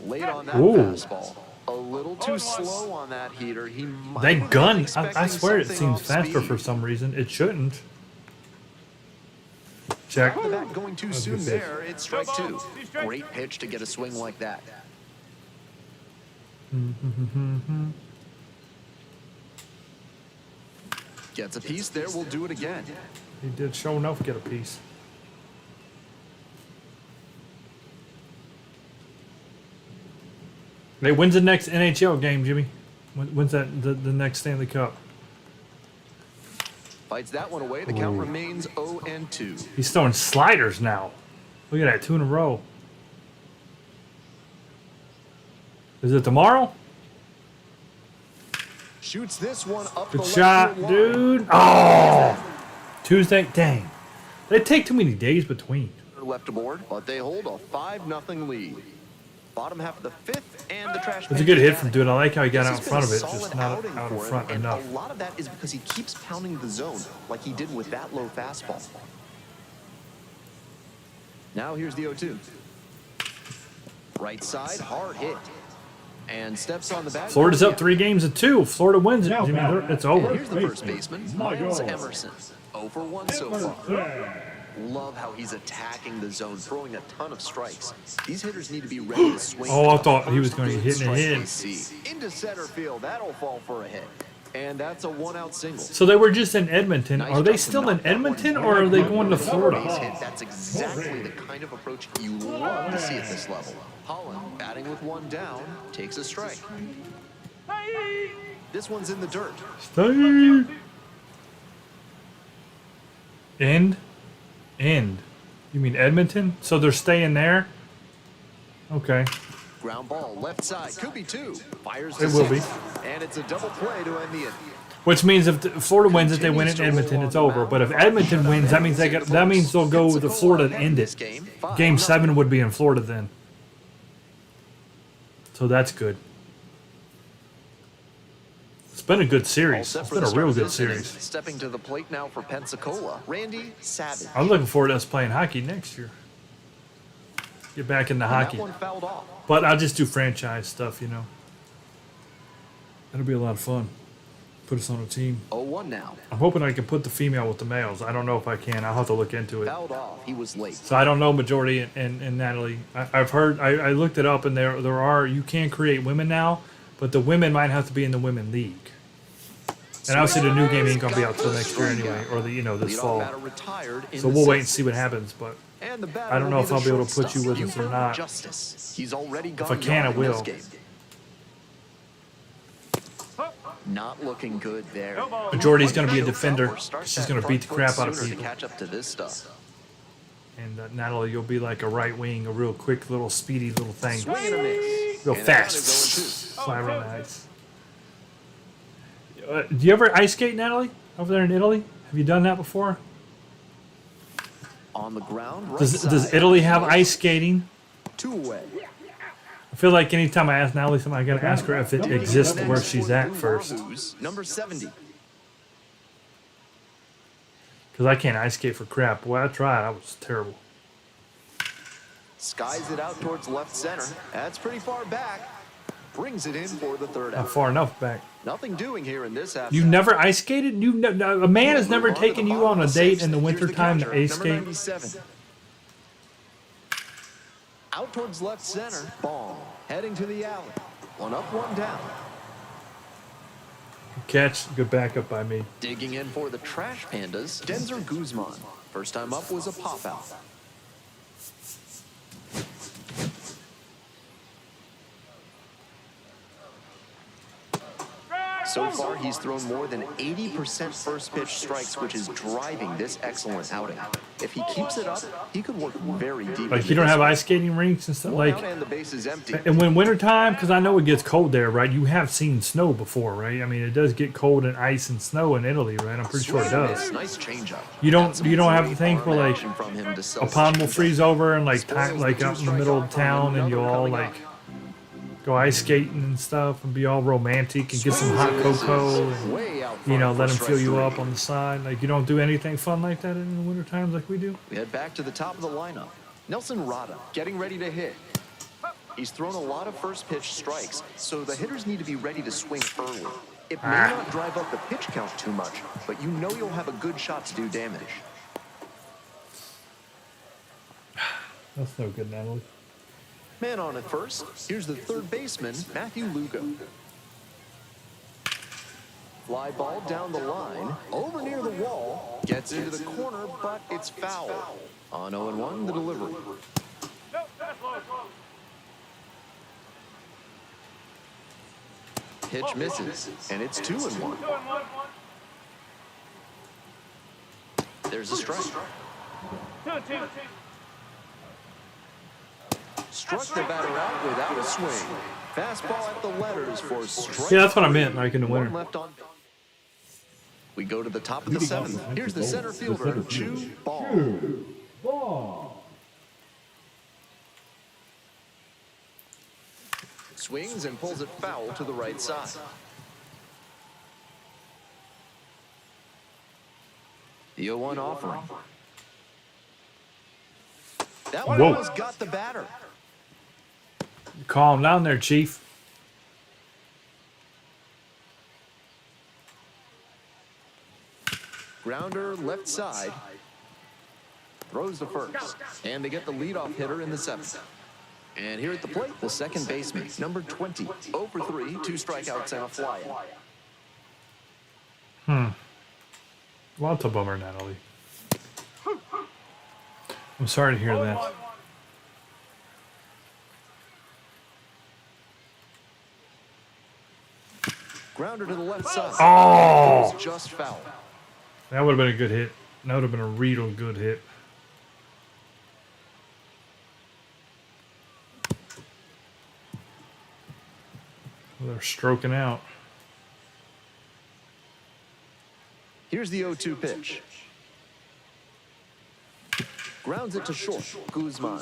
Late on that Ooh. fastball. A little too slow on that heater. He might That have gun, been I expecting swear it something seems off faster speed. for some reason. It shouldn't. Check. The bat going too soon good pitch. there. It's strike 2. Great pitch to get a swing like that. Gets a piece there. We'll do it again. He did show enough get a piece. Hey, when's the next NHL game, Jimmy? When's that the next Stanley Cup? Fights that one away. The count remains 0-2. He's throwing sliders now. Look at that, 2 in a row. Is it tomorrow? Shoots this one up Good the shot, left field line. dude. Oh, Tuesday. Dang, they take too many days between. Left aboard, but they hold a 5-0 lead. Bottom half of the 5th, and the trash. It's a good hit from dude. dude. I like how he got This out in has front of been it, a just solid not outing out in for him, front and enough. a lot of that is because he keeps pounding the zone, like he did with that low fastball. Now here's the 0-2. Right side, hard hit. And steps on the back. Florida's up 3-2. Florida wins it, Now Jimmy. back. It's And over. here's the first baseman, Miles Michael. Emerson. 0 for 1 so far. Love how he's attacking the zone, throwing a ton of strikes. These hitters need to be ready to swing. Oh, I at the thought he was first going to big hit in the strike head. they see. Into center field, that'll fall for a hit. And that's a 1-out single. So they were just in Edmonton. Nice Are they job to still in knock that one Edmonton, down. or are they going to Base Florida? hit, that's exactly the kind of approach you love to see at this level. Holland, batting with 1 down, takes a strike. Hey! This one's in the dirt. Stay. End. You mean Edmonton? So they're staying there? Okay. Ground ball, left side, could be 2. Fires It to will be. center. And it's a double play to end the inning. Which means if Florida wins, if they win in Edmonton, it's over. But if Edmonton wins, that means that means they'll go to Florida to end it. Game 7 would be in Florida then. So that's good. It's been a good All series. set It's for been the a start real of good this inning. series. Stepping to the plate now for Pensacola, Randy Savage. I'm looking forward to us playing hockey next year. Get back into And hockey. that one fouled off. But I'll just do franchise stuff, you know. That'll be a lot of fun. Put us on a team. 0-1 now. I'm hoping I can put the female with the males. I don't know if I can. I'll have to look into it. Fouled off. He was late. So I don't know majority and Natalie. I've heard. I looked it up, and there are, you can create women now, but the women might have to be in the women league. And obviously the new game ain't gonna be out till next year anyway, or this Leadoff fall. batter retired in So the we'll wait and sixth. see what happens. But And the batter I don't know will if I'll be the able to put you shortstop, with us or Buford not. Justice. He's already gone I can, I yard in this will. game. Not looking good there. Majority's gonna be a Or defender. start She's that gonna front beat the foot crap out of sooner to people. catch up to this stuff. And Natalie, you'll be like a right wing, a real quick, little speedy little thing, Swing and a miss. real And fast. that Fly around the ice. Do you ever ice skate, Natalie, over there in Italy? Have you done that before? on the ground. Right Does side. Italy have ice skating? 2 away. I feel like anytime I ask Natalie something, I gotta ask her if it exists where she's at first. Wahoos, number 70. Because I can't ice skate for crap. Boy, I tried. I was terrible. Skies it out towards left center. That's pretty far back. brings it in for the third Not out. far enough back. Nothing doing here in this half. You never ice skated? A man has never taken you on a date in the wintertime to ice skate? 97. Out towards left center. Ball. Heading to the alley. One up, one down. Catch. Good backup by me. Digging in for the trash pandas, Denzer Guzman. First time up was a pop out. So far, he's thrown more than 80% first pitch strikes, which is driving this excellent outing. If he keeps it up, he could work very deep. Like, you don't have ice skating rinks and stuff? Like, and the base is empty. and when wintertime, because I know it gets cold there, right? You have seen snow before, right? I mean, it does get cold and ice and snow in Italy, right? I'm pretty sure it does. Nice changeup. You don't have to think where, like, From him to sell a pond will change-up. freeze over and, like out in the middle of town, and you'll all, like, go ice skating and stuff and be all romantic and get some hot cocoa and, Way out you know, front let for them fill you strike up on the side. Like, you don't do anything fun like that in the winter times like we do? We head back to the top of the lineup. Nelson Rada getting ready to hit. He's thrown a lot of first pitch strikes, so the hitters need to be ready to swing early. It may not drive up the pitch count too much, but you know you'll have a good shot to do damage. That's no good, Natalie. Man on at first. Here's the third baseman, Matthew Lugo. Fly ball down the line, over near the wall, gets into the corner, but it's foul. On 0-1, the delivery. Pitch misses, and it's 2-1. There's a strike. Struck the batter out without a swing. Fastball at the letters for strike. Yeah, that's what I meant, like in the One winter. left on. We go to the top of the seventh. Here's the center fielder, Chu Ball. Ball. Swings and pulls it foul to the right side. The 0-1 offering. That one Whoa. almost got the batter. Calm down there, Chief. Grounder left side. Throws to first. And they get the leadoff hitter in the seventh. And here at the plate, the second baseman, number 20. 0 for 3, 2 strikeouts and a fly out. Well, that's a bummer, Natalie. I'm sorry to hear that. Grounder to the left side. Oh! It was just foul. That would have been a good hit. That would have been a real good hit. Well, they're stroking out. Here's the 0-2 pitch. Grounds it to short. Guzman.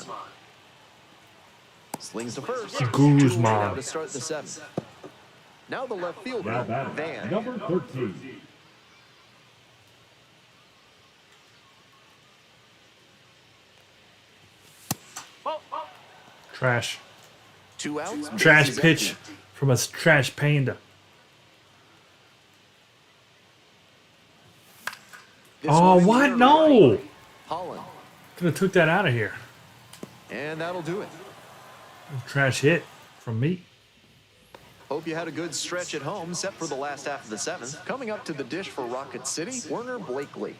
Slings to first. Guzman. Now to start the seventh. Now the left fielder, Now batter, Van. number 13. Trash. 2 outs. Trash bases pitch empty. from a trash panda. This Oh, one in the what? air No! right. Holland. Could have took that out of here. And that'll do it. Trash hit from me. Hope you had a good stretch at home, set for the last half of the seventh. Coming up to the dish for Rocket City, Werner Blakely.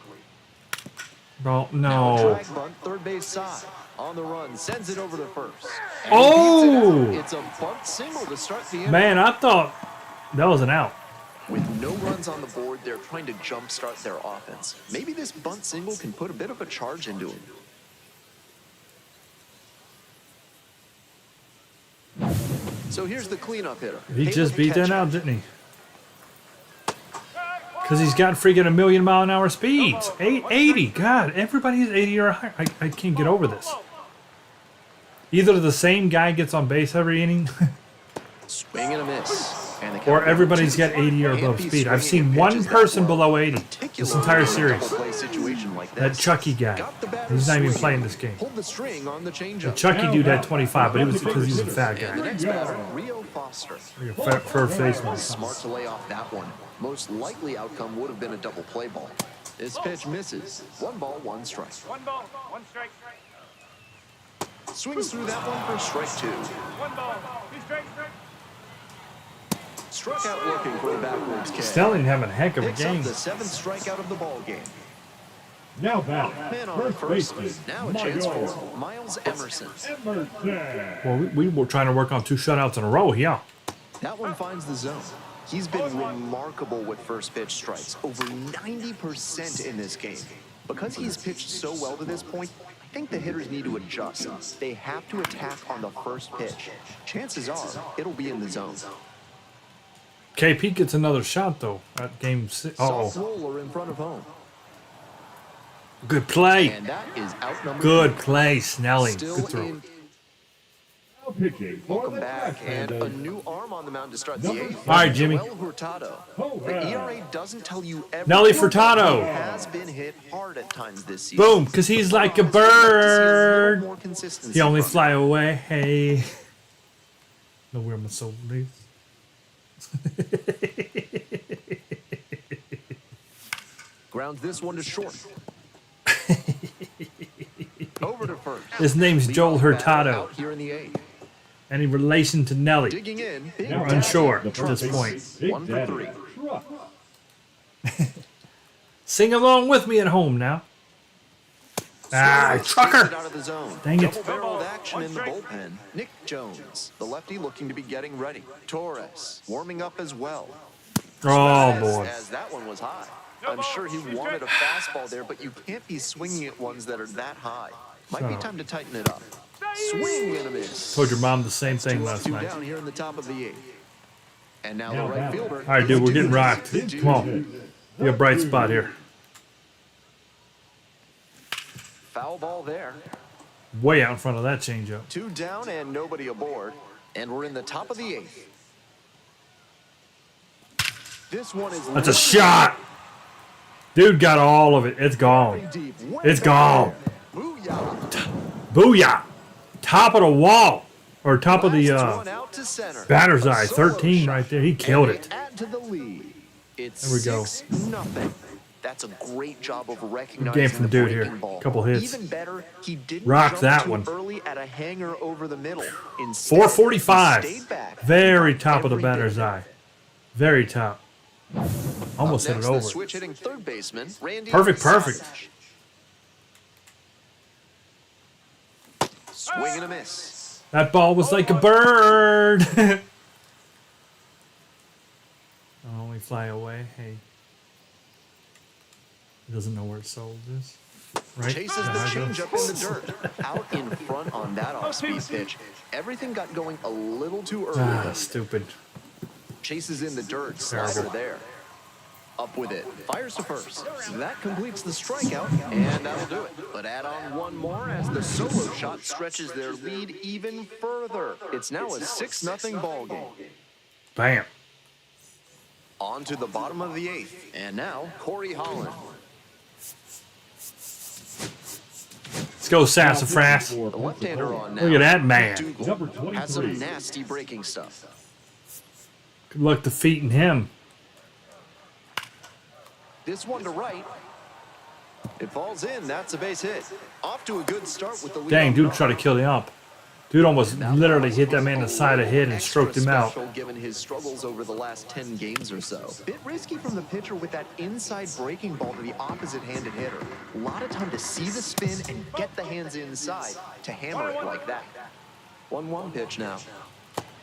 Bro, Now a no. drag bunt, third base side. On the run, sends it over to first. And Oh! he beats it out. It's a bunt single to start the inning. Man, I thought that was an out. With no runs on the board, they're trying to jumpstart their offense. Maybe this bunt single can put a bit of a charge into him. So here's the cleanup hitter. He just Haley beat that Ketchum. out, didn't he? Because he's got freaking 1,000,000-mile-an-hour speeds. 80. God, everybody's 80 or higher. I can't get over this. Either the same guy gets on base every inning, Swing and a miss. And the or count everybody's goes got 80 or Can't above be speed. I've swinging seen at one pitches that person low, below 80 this particularly entire in a series. double play situation like That this. Chucky guy. Got the batter He's not even swinging. playing this game. Pulled the string on the The changeup. Chucky dude had 25, but it was because he was a fat And the guy. next batter, Rio Foster. First baseman. Smart to lay off that one. Most likely outcome would have been a double play ball. This pitch misses. 1 ball, 1 strike. 1 ball, 1 strike. Swings through that one for strike 2. 1 ball, 2 strikes. Struck out looking for the backwards K. Stelling having a heck of a Picks up game. the 7th strikeout of the ball game. Now back. Man on First first. baseman. Now a chance for Miles Emerson. Emerson. Well, we were trying to work on 2 shutouts in a row. Yeah. That one finds the zone. He's been remarkable with first pitch strikes, over 90% in this game. Because he's pitched so well to this point, I think the hitters need to adjust. They have to attack on the first pitch. Chances are, it'll be in the zone. KP gets another shot though at game 6. Soft Oh, roller in front of home. good play. And that is outnumbered. Good play, Snelling. Still Good throw. in. Now pitching for Welcome the back, and a Pandas. new arm on the mound to start the 8th. All right, Jimmy. Joel Hurtado. The ERA doesn't tell you everything. Nelly He Furtado. has been hit hard at times this season. Boom, because he's like a I'd like to see a little bird. more consistency He only from fly away. Hey. Know where my soul is. Grounds this one to short. Over to first. His name's Joel Leadoff batter Hurtado. out here in the 8th. Any relation to Nelly? Digging in. Big Now We're unsure the at first this point. baseman, Big 1 for Daddy. 3. Truck. Sing along with me at home now. Ah, trucker. Out of the zone. Dang it. Double-barreled action in the bullpen. Nick Jones, the lefty looking to be getting ready. Torres warming up as well. Oh, boy. As that one was high. I'm sure he wanted a fastball there, but you can't be swinging at ones that are that high. Might be time to tighten it up. Swing and a miss. Told your mom the same thing 2 last night. down here in the top of the 8th. And now Now the right batter. fielder. All right, dude, we're getting rocked. Come on. Be a bright spot here. Foul ball there. Way out in front of that changeup. 2 down and nobody aboard. And we're in the top of the 8th. This one is That's a shot. Dude got all of it. It's gone. deep. It's gone. Booyah. Booyah. Top of the wall. Or top of the Blasts one out to center. batter's A eye. solo 13 shot. right there. He killed And it. they add to the lead. It's There we go. 6-0. That's a great job of recognizing game from the dude breaking here. ball. Couple hits. Even better, he didn't Rocked jump that too one. early at a hanger over the middle. Instead, 445. he stayed back. Very Got top of the every bit batter's it. eye. Very top. Almost hit Next, it the over. switch hitting third baseman, Randy Perfect. Savage. Swing and a miss. That ball was like a bird. Only fly away. Hey. He doesn't know where its soul is. Right? Chases the Yeah, I know. changeup in the dirt. Out in front on that off-speed pitch. Everything got going a little too early. Ah, though. stupid. Chases in the dirt. Slider Terrible. there. Up with it. Fires to first. That completes the strikeout, and that'll do it. But add on one more as the solo shot stretches their lead even further. It's now a 6-0 ball game. Bam. On to the bottom of the 8th. And now, Corey Holland. Let's go, Sassafras. The left-hander on now. Look at that man. Dougal Number 23. has some nasty breaking stuff. Good luck defeating him. This one to right. It falls in. That's a base hit. Off to a good start with the lead. Dang, dude tried to kill the ump. Dude almost literally hit that man in the side of the head and stroked him out. Given his struggles over the last 10 games or so. Bit risky from the pitcher with that inside breaking ball to the opposite-handed hitter. A lot of time to see the spin and get the hands inside to hammer it like that. 1-1 pitch now.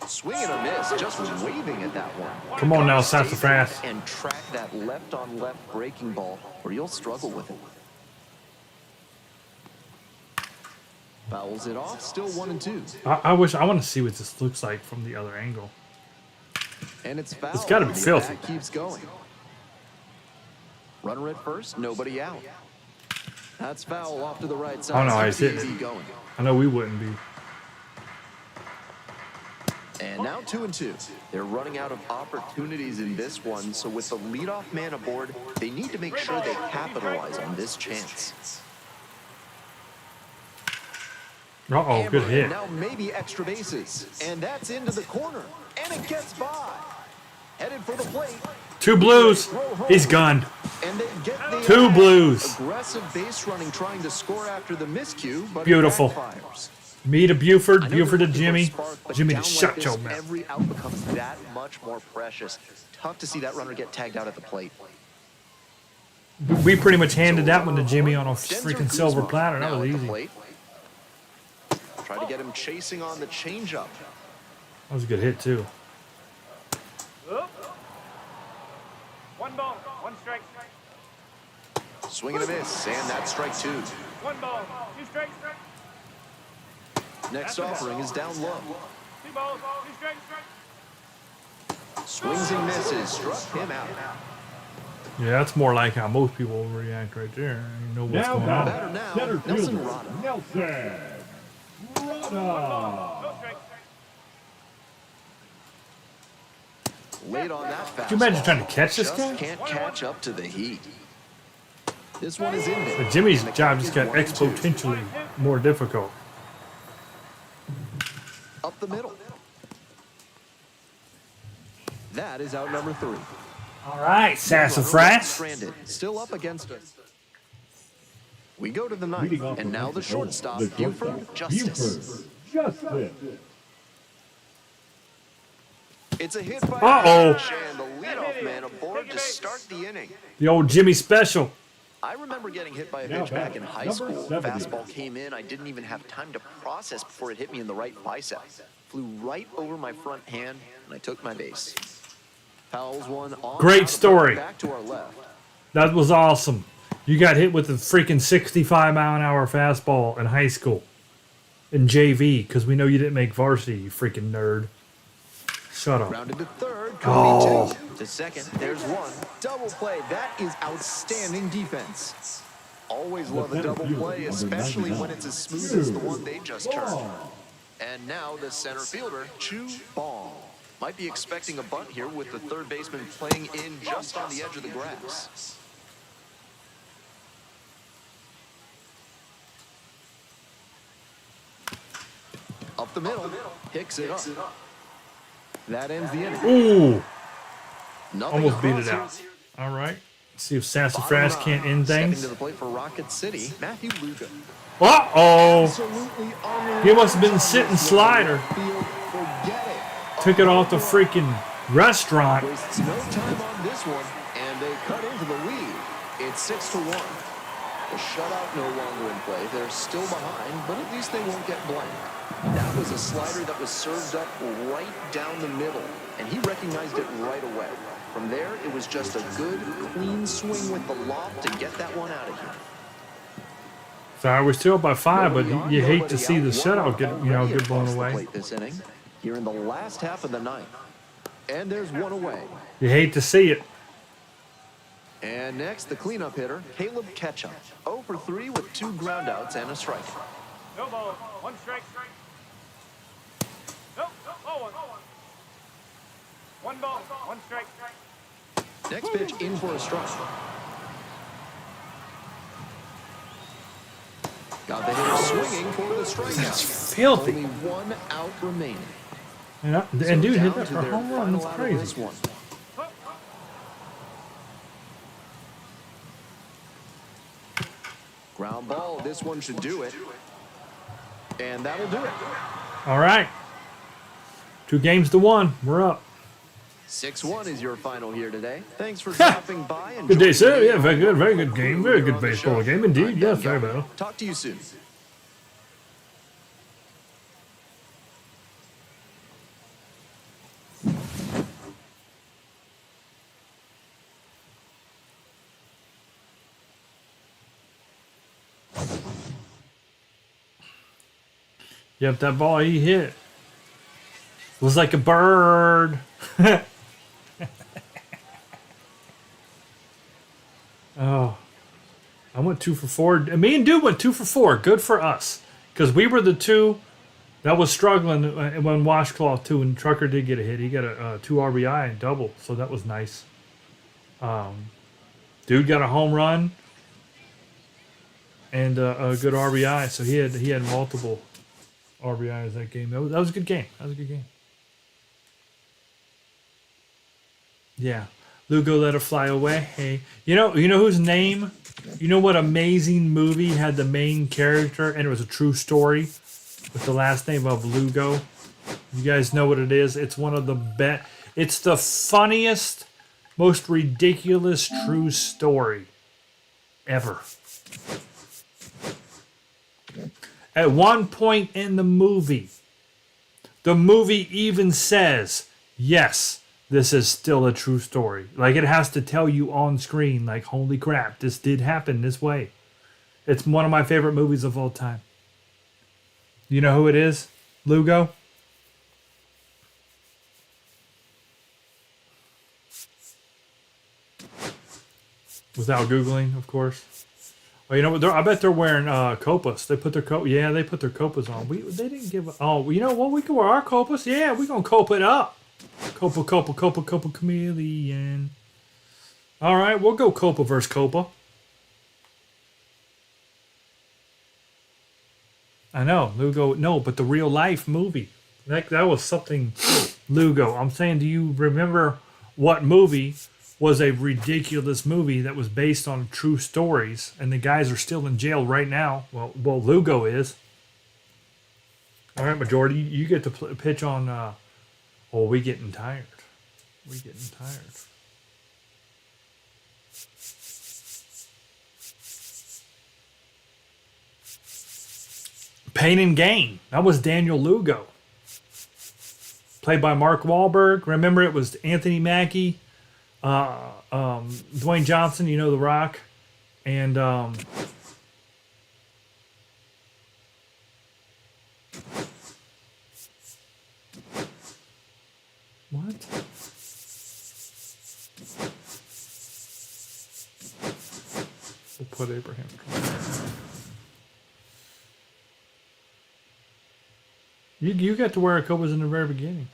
Swing and a miss, just waving at that one. Come on now, Stay Sassafras. back and track that left-on-left breaking ball, or you'll struggle with it. Fouls it off, still 1-2. I want to see what this looks like from the other angle. And it's foul. It's gotta be The filthy. attack keeps going. Runner at first, nobody out. That's foul off to the right side. Oh, no, I Keeps hit the it. EV going. I know we wouldn't be. And now 2-2. They're running out of opportunities in this one, so with the leadoff man aboard, they need to make sure they capitalize on this chance. Uh-oh, good Hammer, hit. and now maybe extra bases. And that's into the corner. And it gets by. Headed for the plate. 2 blues. He's gone. And they get the 2 blues. aggressive base running, trying to score after the miscue, but Beautiful. it backfires. Me to Buford, I know Buford to they're looking for a Jimmy. spark, but Jimmy to down like shut this, your mouth. every out becomes that much more precious. Tough to see that runner get tagged out at the plate. We pretty much handed that one to Jimmy on a Denzer freaking silver Guzman platter. That now was at the easy. plate. Try to get him chasing on the changeup. That was a good hit, too. Oop. 1 ball, 1 strike. Swing and a miss, and that's strike 2. 1 ball, 2 strikes. Next offering is down low. 2 balls, 2 strikes. Swings and misses, struck him out. Yeah, that's more like how most people react right there. You know what's Now going on. Batter now, center Nelson fielder, Rada. Nelson Rada. No strikes. Late on that fastball. Could you imagine trying to catch this Just guy? can't catch up to the heat. This one is in there. But Jimmy's And the job count just is got 1-2. exponentially more difficult. Up the middle. That is out number 3. All right, Runner sassafras. stranded, still up against us. We go to the Leading ninth, off and now the the shortstop, shortstop, Buford Justice. Justice. It's a hit by Uh-oh. Rich, and the leadoff man aboard to start the inning. The old Jimmy special. I remember getting hit by a Now pitch back in batting, high number school. 70. Fastball came in. I didn't even have time to process before it hit me in the right bicep. Flew right over my front hand, and I took my base. Fouls one on. Great out of story. Back to our left. That was awesome. You got hit with a freaking 65-mile-an-hour fastball in high school. In JV, because we know you didn't make varsity, you freaking nerd. Shut up. Rounded to third. Could Oh. be 2. To second. There's 1. Double play. That is outstanding defense. Always love a double play, especially when it's as smooth as the one they just turned. And now the center fielder, Chu Bong. Might be expecting a bunt here with the third baseman playing in just on the edge of the grass. Up the middle, picks it up. That ends the inning. Ooh, Nothing almost beat across it here. out. All right. See if Sassafras can't end Stepping things. to the plate for Rocket City, Matthew Lugo. Uh-oh. Absolutely unreal. He must have been sitting slider. Field, forget it. Took it off the freaking restaurant. Wastes no time on this one, and they cut into the lead. It's 6-1. The shutout no longer in play. They're still behind, but at least they won't get blanked. That was a slider that was served up right down the middle, and he recognized it right away. From there, it was just a good, clean swing with the loft to get that one out of here. Sorry, we're still by 5, but Nobody you on, hate nobody to see out. the shutout get, Already get blown across the away. plate this inning, here in the last half of the ninth. And there's one away. You hate to see it. And next, the cleanup hitter, Caleb Ketchum. 0 for 3 with 2 groundouts and a strike. No ball, 1 strike. Nope, oh, 1 ball, 1 strike. Next pitch in for a strike. Got the hitter swinging for the strikeout. That's filthy. Only 1 out remaining. And So dude hit down that to for a their home run. final That's out of this crazy. one. Ground ball. This one should do it. And that'll do it. All right. 2 games to 1. We're up. 6-1 is your final here today. Thanks for dropping by. And Good day, joining sir. me Yeah, very good. Very good on game. the Very crew good here on the baseball show. game indeed. I'm Yes, Ben very Young. well. Talk to you soon. Yep, that ball he hit was like a bird. Oh, I went 2 for 4. Me and Dude went 2 for 4. Good for us, because we were the 2 that was struggling when Washcloth too. And Trucker did get a hit. He got a 2 RBI and double, so that was nice. Dude got a home run and a good RBI, so he had multiple RBIs that game. That was a good game. That was a good game. Yeah. Lugo let her fly away. Hey, you know whose name? You know what amazing movie had the main character and it was a true story with the last name of Lugo? You guys know what it is? It's one of the best. It's the funniest, most ridiculous true story ever. At one point in the movie even says, yes, this is still a true story. Like, it has to tell you on screen, like, holy crap, this did happen this way. It's one of my favorite movies of all time. You know who it is? Lugo? Without Googling, of course. Oh, you know what? I bet they're wearing copas. They put their they put their copas on. They didn't give. Oh, you know what? We can wear our copas. Yeah, we gonna copa it up. Copa, chameleon. All right, we'll go copa versus copa. I know, Lugo. No, but the real life movie. That was something. Lugo. I'm saying, do you remember what movie was a ridiculous movie that was based on true stories, and the guys are still in jail right now? Well, Lugo is. All right, Majority, you get to pitch on. Oh, we getting tired. We getting tired. Pain and Gain. That was Daniel Lugo. Played by Mark Wahlberg. Remember, it was Anthony Mackie, Dwayne Johnson, you know, The Rock, and what? We'll put Abraham. You got to wear a copas in the very beginning.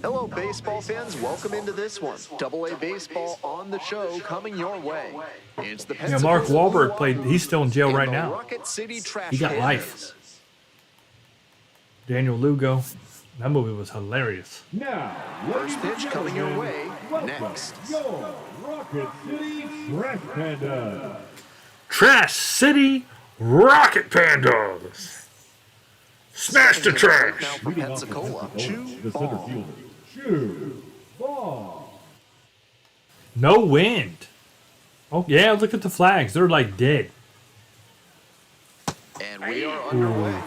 Hello, baseball fans. Welcome into this one. Double-A baseball on the show coming your way. It's the Yeah, Mark Wahlberg played. He's still in jail right now. Rocket City Trash He got Pandas. life. Daniel Lugo. That movie was hilarious. Now, First ladies pitch and coming your gentlemen, way welcome next. Your Rocket City Trash Pandas. Trash City Rocket Pandas. Smash the Now trash. for Pensacola. Chew The center ball. fielder. Chew ball. No wind. Oh, yeah, look at the flags. They're like dead. And we are underway.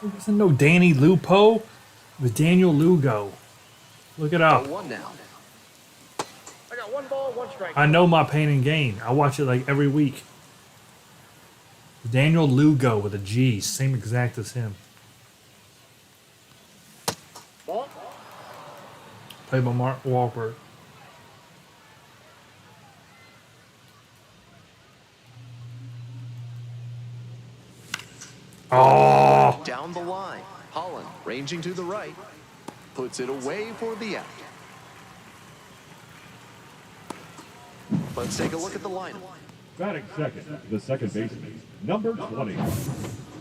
There wasn't no Danny Lupo. It was Daniel Lugo. Look it up. 0-1 now. I got 1 ball, 1 strike. I know my Pain and Gain. I watch it like every week. Daniel Lugo with a G. Same exact as him. Ball. Played by Mark Wahlberg. Oh! Down the line. Holland ranging to the right. Puts it away for the out. Let's take a look at the lineup. Batting second, the second baseman, number 20.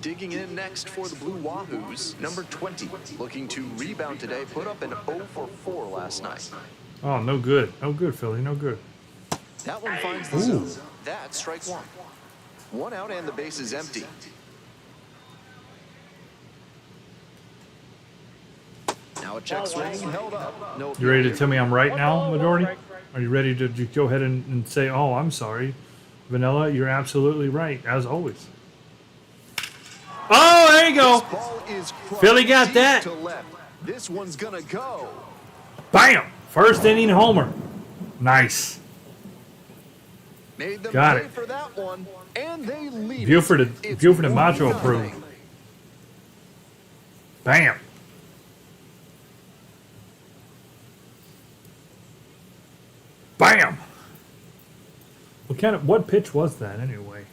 Digging in next for the Blue Wahoos, number 20. Looking to rebound today, put up an 0 for 4 last night. Oh, no good. No good, Philly. No good. That one finds the zone. That's strike 1. 1 out and the base is empty. Now a check swing held up. No. You ready to tell me I'm right 1 now, ball, 1 Majority? strike. Are you ready to go ahead and say, oh, I'm sorry? Vanilla, you're absolutely right, as always. Oh, there you go. Ball is Philly got deep that. to left. This one's gonna go. Bam! First inning homer. Nice. Made them Got pay it. for that one, and they lead. Buford it. and It's Buford and Macho 1-0. approved. Bam. Bam. What pitch was that anyway?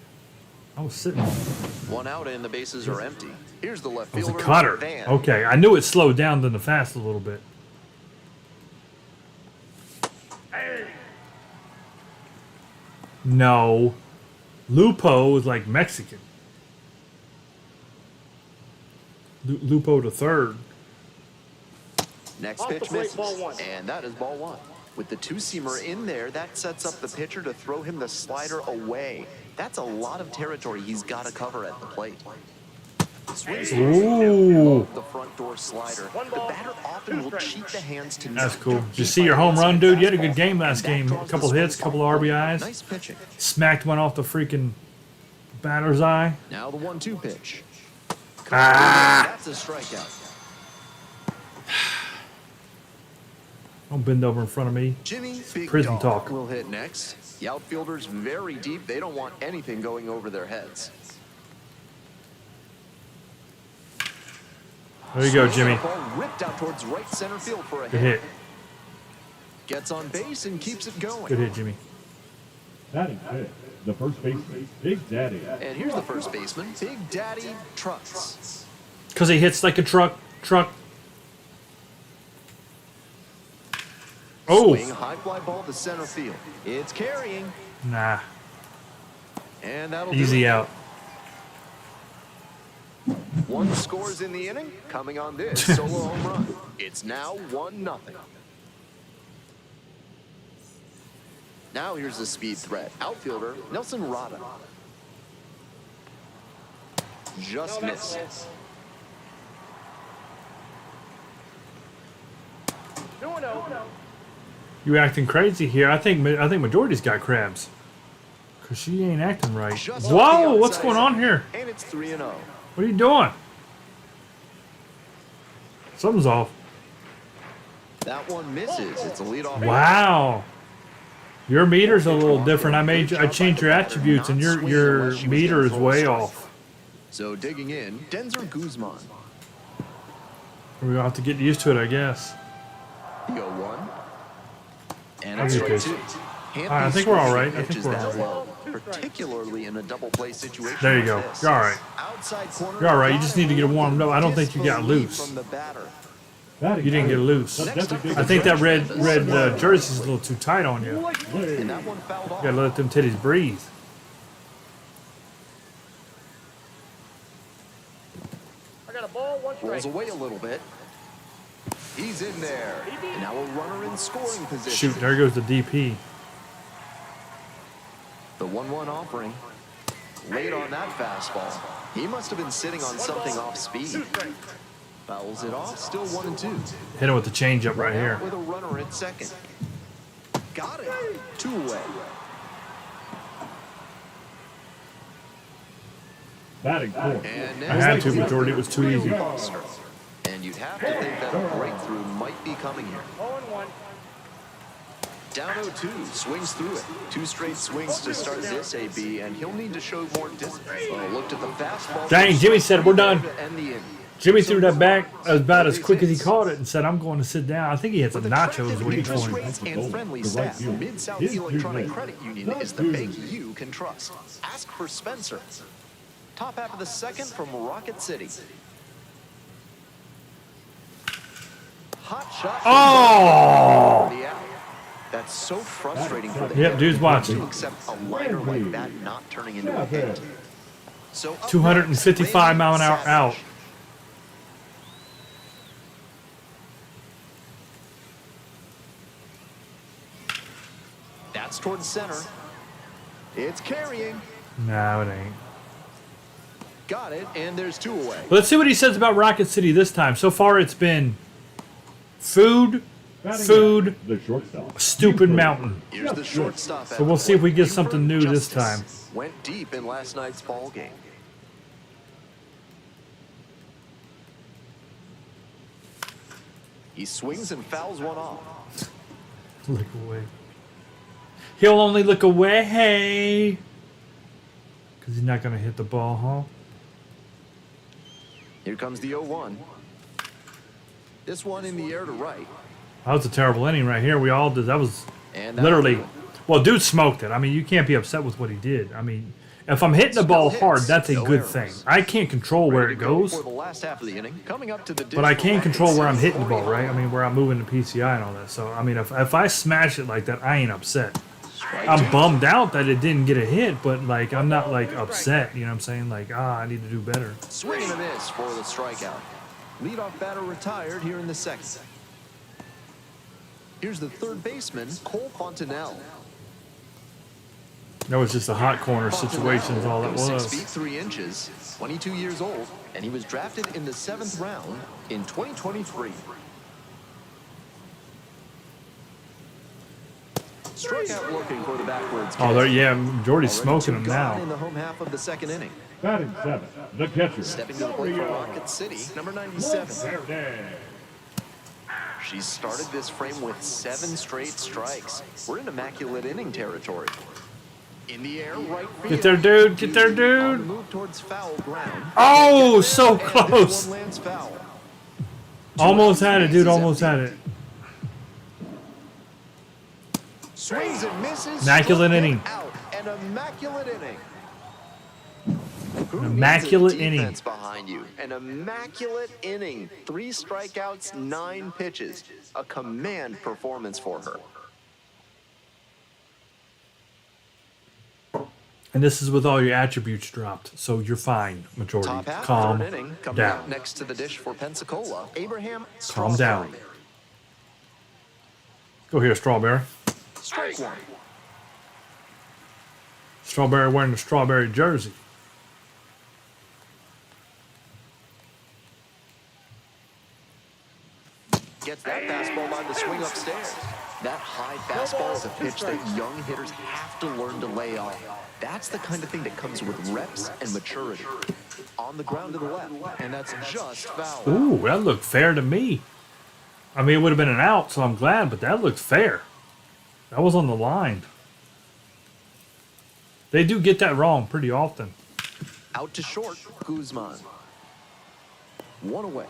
I was sitting. It 1 out and the bases are empty. Here's the left was a fielder. cutter. Van. Okay, I knew it slowed down than the fast a little bit. No. Lupo is like Mexican. Lupo the third. Next Off the pitch plate, misses, ball one. and that is ball one. With the two-seamer in there, that sets up the pitcher to throw him the slider away. That's a lot of territory he's got to cover at the plate. Swings Ooh. the front door slider. The batter often will cheat the hands to That's not cool. get Did you beat see by your the home run, inside dude? You had a good fastball, game last and that game. A draws couple the hits, swing couple foul. RBIs. Nice pitching. Smacked one off the freaking batter's eye. Now the 1-2 pitch. Ah. That's a strikeout. Don't bend over in front of me. Jimmy Big Prison Dog talk. will hit next. The outfielders very deep. They don't want anything going over their heads. There you go, Jimmy. Ball ripped out towards right center field for a Good hit. hit. Gets on base and keeps it going. Good hit, Jimmy. Batting fifth, the first baseman, Big Daddy. And here's the first baseman, Big Daddy Trucks. Because he hits like a truck. Swing, Oh. high fly ball to center field. It's carrying, Nah. and that'll Easy do it. out. One scores in the inning, coming on this solo home run. It's now 1-0. Now here's the speed threat. Outfielder, Nelson Rada. Just No, that's missed. 2-0. You acting crazy here. I think majority's got crabs. Cause she ain't acting right. Just Whoa, off the what's outside going on zone. here? And it's 3-0. What are you doing? Something's off. That one misses. It's a leadoff. Wow. Your meter's a little different. I changed your attributes and your meter is way off. So digging in, Denzer Guzman. We're gonna have to get used to it, I guess. The 0-1. And I'll it's get strike this. two. I think we're all right. I think Pitches we're that all right. low, particularly in a double play situation. There you like go. this. You're all right. Outside corner, You're all right. You just need to get warmed up. I don't think you got disbelief loose. From the batter. You didn't get loose. I think that red jersey's a little too tight on you. And that one fouled You off. gotta let them titties breathe. I got a ball, one Rolls strike. away a little bit. He's in there. And now a runner in scoring position. Shoot, there goes the DP. The 1-1 offering. Late on that fastball. He must have been sitting on something off speed. 2 strikes. Fouls it off. Still 1-2. Hit him with the changeup right here. With a runner at second. Got it. 2 away. Batting fourth, And I had to, majority. It was too easy. Foster. And you'd have to think that a breakthrough might be coming here. 0-1. Down 0-2, swings through it. 2 straight swings to start this AB, and he'll need to show more discipline. Looked at the fastball. Dang, Jimmy said we're done. To end the inning. Jimmy threw that back about as quick as he caught it and said, I'm going to sit down. I think he had some With nachos attractive waiting interest for him. rates and friendly The right staff, field. Mid-South His Electronic unit. Credit Union is the bank you can trust. Ask for Spencer. Top half of the second from Rocket City. Hot shot. Oh! For the out. That's so frustrating for the Yep, hitter dude's watching. to accept a liner like that not turning into a hit. So up 255 mile an hour next, out. That's towards center. It's carrying. No, it ain't. Got it, and there's 2 away. Let's see what he says about Rocket City this time. So far, it's been food, batting food, ninth, the shortstop, stupid mountain. Here's the shortstop. So we'll see if we get something new this time. Went deep in last night's ball game. He swings and fouls one off. Look away. He'll only look away. Because he's not going to hit the ball, huh? Here comes the 0-1. This one in the air to right. That was a terrible inning right here. We all did. That was And that literally. one. Well, dude smoked it. I mean, you can't be upset with what he did. I mean, if I'm hitting the ball hard, that's a good thing. I can't control where Ready it to go goes, for the last half of the inning. Coming up to the but I can digital control where I'm rackets. hitting the ball, right? I mean, where I'm moving the PCI and all that. So, I mean, if I smash it like that, I ain't upset. I'm bummed out that it didn't get a hit, but like I'm not like upset. You know what I'm saying? Like I need to do better. Swing and a miss for the strikeout. Leadoff batter retired here in the second. Here's the third baseman, Cole Fontenelle. That was just a hot corner situation. Is all that was. 6 feet 3 inches, 22 years old, and he was drafted in the 7th round in 2023. Strikeout looking for the backwards. Oh, there, yeah, Jordy's Already smoking him two gone now. in the home half of the second inning. Batting seventh, the catcher. Stepping to the plate for Rocket City, number 97. Verde. She's started this frame with 7 straight strikes. We're in immaculate inning territory. In the air, right field. Get there, dude. Get there, On the dude. move towards foul ground. Oh, so And this close. one lands foul. Almost had it, dude. Almost had it. Swings and misses. Immaculate struck inning. Out. An immaculate inning. An immaculate Who needs a inning. defense behind you? An immaculate inning. 3 strikeouts, 9 pitches. A command performance for her. And this is with all your attributes dropped, so you're fine, majority. Top half, Calm third inning. Coming down. out next to the dish for Pensacola, Abraham Calm down. Strawberry. Go here, Strawberry. Strike one. Strawberry wearing the strawberry jersey. Gets that fastball by the swing upstairs. That high fastball is a pitch that young hitters have to learn to lay off. That's the kind of thing that comes with reps and maturity. On the ground to the left, and that's just foul. Ooh, that looked fair to me. I mean, it would have been an out, so I'm glad, but that looked fair. That was on the line. They do get that wrong pretty often. Out to short, Guzman. One away.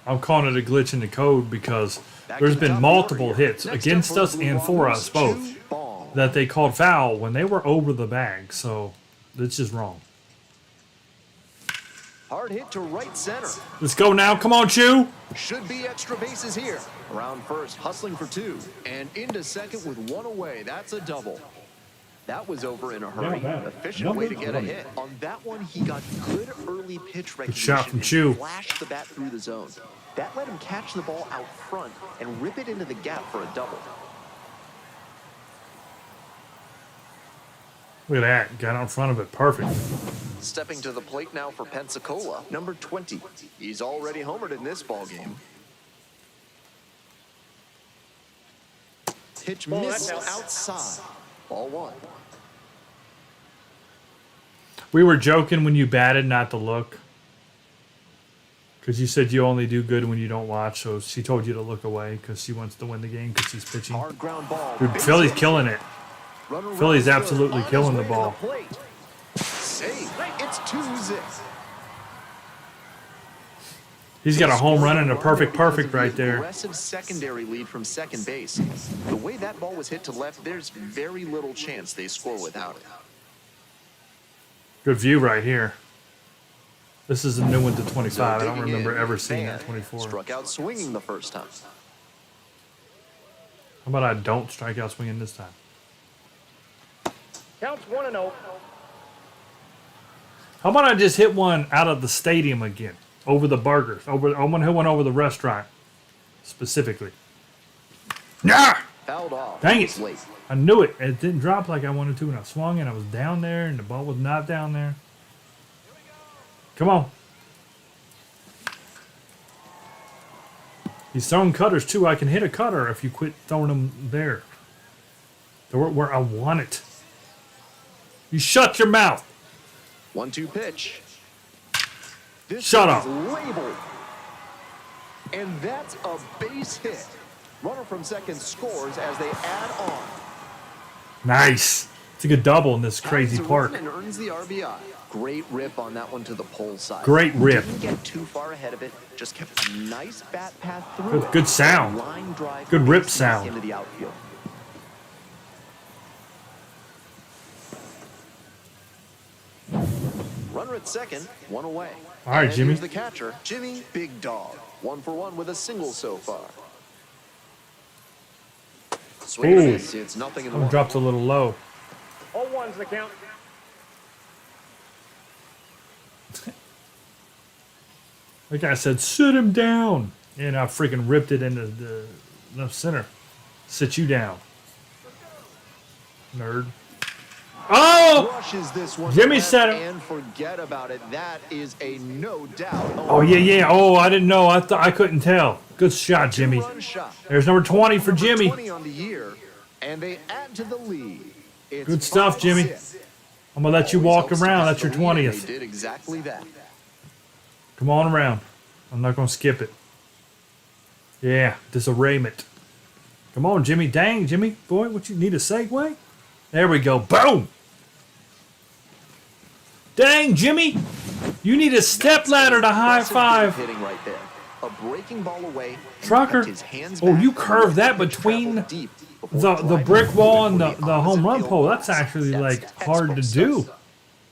I'm calling it a glitch in the code because there's been multiple hits against us and for us both that they called foul when they were over the bag, so that's just wrong. Hard hit to right center. Let's go now. Come on, Chew. Should be extra bases here. Around first, hustling for 2. And into second with 1 away. That's a double. That was over in a hurry. Yeah, Efficient way to get a hit. On that one, he got good early pitch recognition. shot from and Chew. flashed the bat through the zone. That let him catch the ball out front and rip it into the gap for a double. Look at that. Got out in front of it. Perfect. Stepping to the plate now for Pensacola, number 20. He's already homered in this ballgame. Pitch missed outside. Ball 1. We were joking when you batted not to look. Because you said you only do good when you don't watch, so she told you to look away because she wants to win the game because she's pitching. Hard ground ball. Dude, Base Philly's hit. killing it. Runner Philly's runs absolutely on his killing the way to ball. plate. Save. It's 2-0. He's got a home run and a Because perfect of the right there. Aggressive secondary lead from second base. The way that ball was hit to left, there's very little chance they score without it. Good view right here. This is a new one to 25. I don't Digging remember in, ever seeing Van that 24. How struck out swinging the first time. about I don't strike out swinging this time? Counts 1-0. How about I just hit one out of the stadium again? Over the burgers. I want to hit one over the restaurant. Specifically. Nah! Fouled off. Dang was it. Late. I knew it. It didn't drop like I wanted to, and I swung and I was down there, and the ball was not down there. Come on. He's throwing cutters too. I can hit a cutter if you quit throwing them there. Throw it where I want it. You shut your mouth. 1-2 pitch. This Shut one up. is labeled. And that's a base hit. Runner from second scores as they add on. Nice. It's a good double in this crazy Tags a park. run and earns the RBI. Great rip on that one to the pole side. Great rip. Didn't get too far ahead of it. Just kept a nice bat path through Good- it. good sound. Line drive Good rip bases sound. into the outfield. Runner at second, 1 away. All right, And Jimmy. here's the catcher, Jimmy Big Dog. 1 for 1 with a single so far. Swing and a Ooh. miss. It's nothing in the That one one. drops a little low. 0-1's the count. The guy said, sit him down. And I freaking ripped it into the center. Sit you down. Nerd. Oh! Crushes this one. Jimmy left said it. And forget about it. That is a no doubt. Oh, yeah. Oh, I didn't know. I couldn't tell. Good shot, Jimmy. Two-run shot. There's number 20 for Number Jimmy. 20 on the year, and they add to the lead. It's Good stuff, Jimmy. 5-6. I'm going to let you Always walk helps to around. get That's your the lead, and 20th. They did exactly that. Come on around. I'm not going to skip it. Yeah, disarrayment. Come on, Jimmy. Dang, Jimmy. Boy, what you need a segue? There we go. Boom! Dang, Jimmy. You need a step ladder to high Impressive bit of five. hitting right there. A breaking ball away. and Trucker. kept his hands Oh, back you and curved let that the pitch between travel deep before The driving brick wall and quickly the home opposite run field pole. glass. That's actually That's like hard to textbook do. stuff.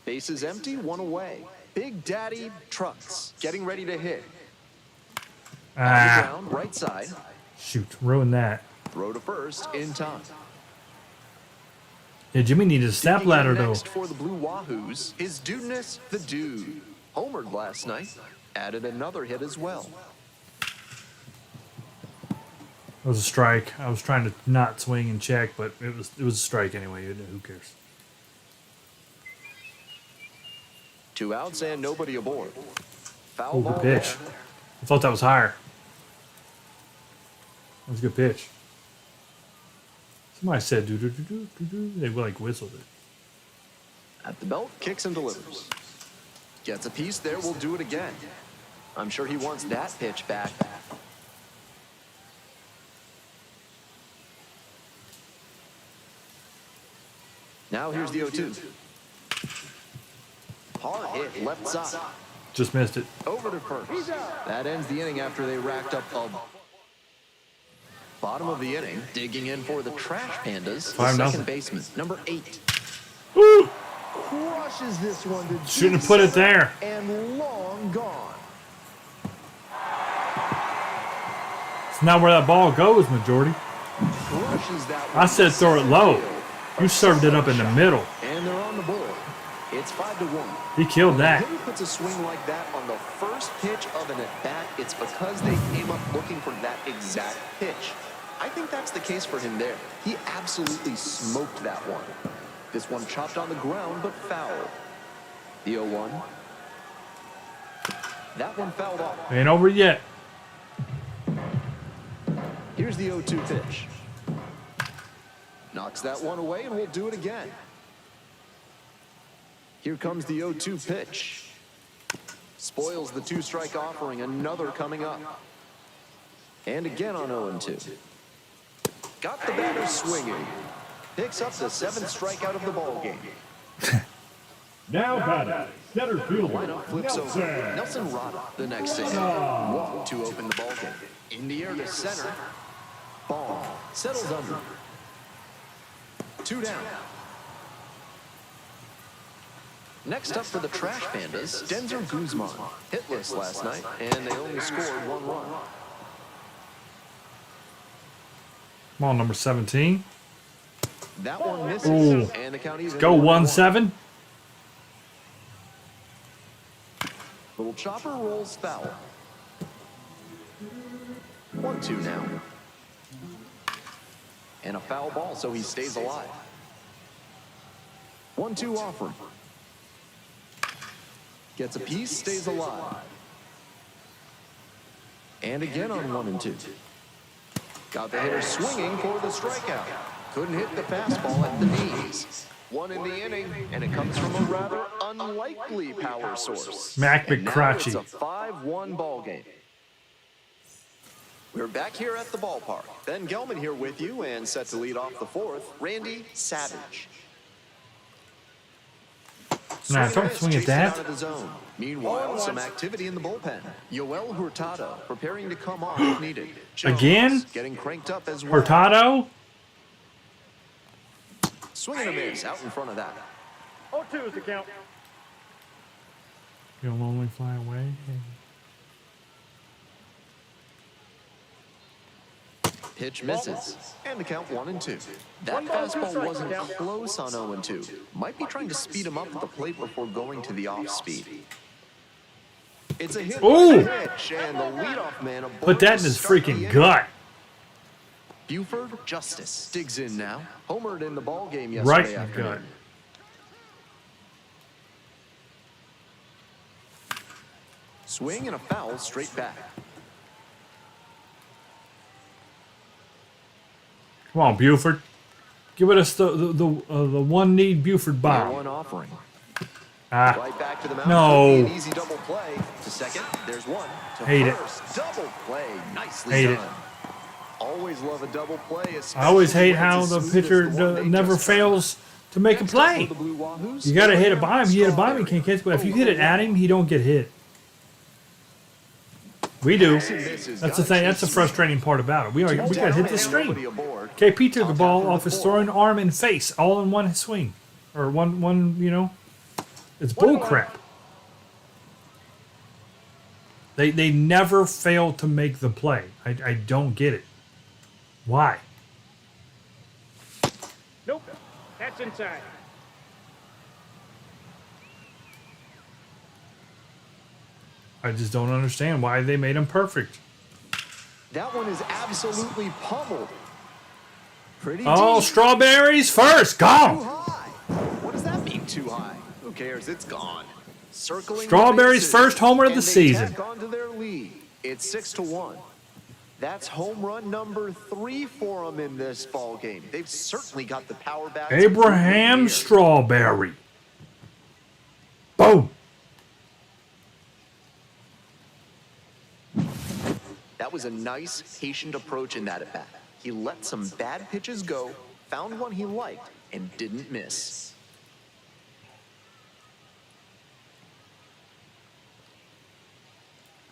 Bases empty, one away. Big Daddy Trucks getting ready to hit. On the Ah, ground, right side. shoot. Ruined that. Throw to first in time. Yeah, Jimmy needed a step Digging ladder, in though. next for the Blue Wahoos, his dudeness, the dude. Homered last night, added another hit as well. It was a strike. I was trying to not swing and check, but it was a strike anyway. Who cares? 2 outs and nobody aboard. Foul Oh, ball good pitch. there. I thought that was higher. That was a good pitch. Somebody said do do do do do do. They like whistled it. At the belt, kicks and delivers. Gets a piece there, will do it again. I'm sure he wants that pitch back. Now here's the 0-2. Hard hit, left side. Just missed it. Over to first. That ends the inning after they racked up a bottom of the inning. Digging in for the Trash Pandas, the 5-0. second baseman, number 8. Woo! Crushes this one to Shouldn't have put it there. and long gone. It's not where that ball goes, majority. Crushes that I one said to throw it center low. field. You served it up in the middle. And they're on the board. It's 5-1. He killed When a that. hitter puts a swing like that on the first pitch of an at-bat, it's because they came up looking for that exact pitch. I think that's the case for him there. He absolutely smoked that one. This one chopped on the ground, but foul. The 0-1. That one fouled off. Ain't over yet. Here's the 0-2 pitch. Knocks that one away, and we'll do it again. Here comes the 0-2 pitch. Spoils the 2-strike offering, another coming up. And again on 0-2. Got the batter swinging. Picks up the 7th strikeout of the ball game. Now batting, center fielder, Lineup flips over. Nelson. Nelson Rada, the next inning. Walk to open the ball game. In the air to center. Ball settles under. 2 down. Next up for the Trash Pandas, Denzer Guzman. Hitless last night, and they only scored 1 run. Come on, number 17. That one misses, Ooh. and the count even. Go 1-7. Little chopper rolls foul. 1-2 now. And a foul ball, so he stays alive. 1-2 offer. Gets a piece, stays alive. And again on 1-2. Got the hitter swinging for the strikeout. Couldn't hit the fastball at the knees. 1 in the inning, and it comes from a rather unlikely power source. Mac And now McCratchy. it's a 5-1 ball game. We're back here at the ballpark. Ben Gelman here with you, and set to lead off the 4th, Randy Savage. Nah, Swing and don't miss, swing at chasing that. out of the zone. Meanwhile, some activity in the bullpen. Yoel Hurtado preparing to come off if needed. Jones Again? getting cranked up as well. Hurtado? Swing and a miss out in front of that. 0-2 is the count. You'll only fly away. Pitch misses. And the count 1-2. That One ball, two fastball strikes, wasn't count. close on 0-2. Might be trying to speed him up at the plate before going to the off speed. It's a hit Ooh. by pitch, and the leadoff man aboard Put that in to his start the freaking inning. gut. Buford Justice digs in now. Homered in the ball game Right yesterday in the afternoon. gut. Swing and a foul straight back. Come on, Buford. Give us the one need Buford Year bomb. one offering. Ah, Right back to the mound. No. Could be an easy double play. To second, there's one. To Hate it. first, double play. Nicely Hate it. done. Always love a double play. I always hate especially when how it's the as smooth as pitcher the one they never just earned. fails to make a Next up play. for the Blue Wahoos, You gotta hit it Abraham by him. He hit it by him, he Strawberry. can't catch it. But if you hit it at him, he don't get hit. We do. That's the thing. That's the frustrating part about it. We gotta hit the string. Nobody aboard. KP took the ball off his throwing arm and face all in one swing, or one. You know, it's bull crap. They never fail to make the play. I don't get it. Why? Nope. That's inside. I just don't understand why they made him perfect. That one is absolutely pummeled. Pretty Oh, deep. strawberries first. Too Gone. high. What does that mean, too high? Who cares? It's gone. Circling the Strawberries' bases, first homer of the and they season. tack onto their lead. It's 6-1. That's home run number 3 for them in this ball game. They've certainly got the power back. Abraham Strawberry. Boom. That was a nice, patient approach in that at-bat. He let some bad pitches go, found one he liked, and didn't miss.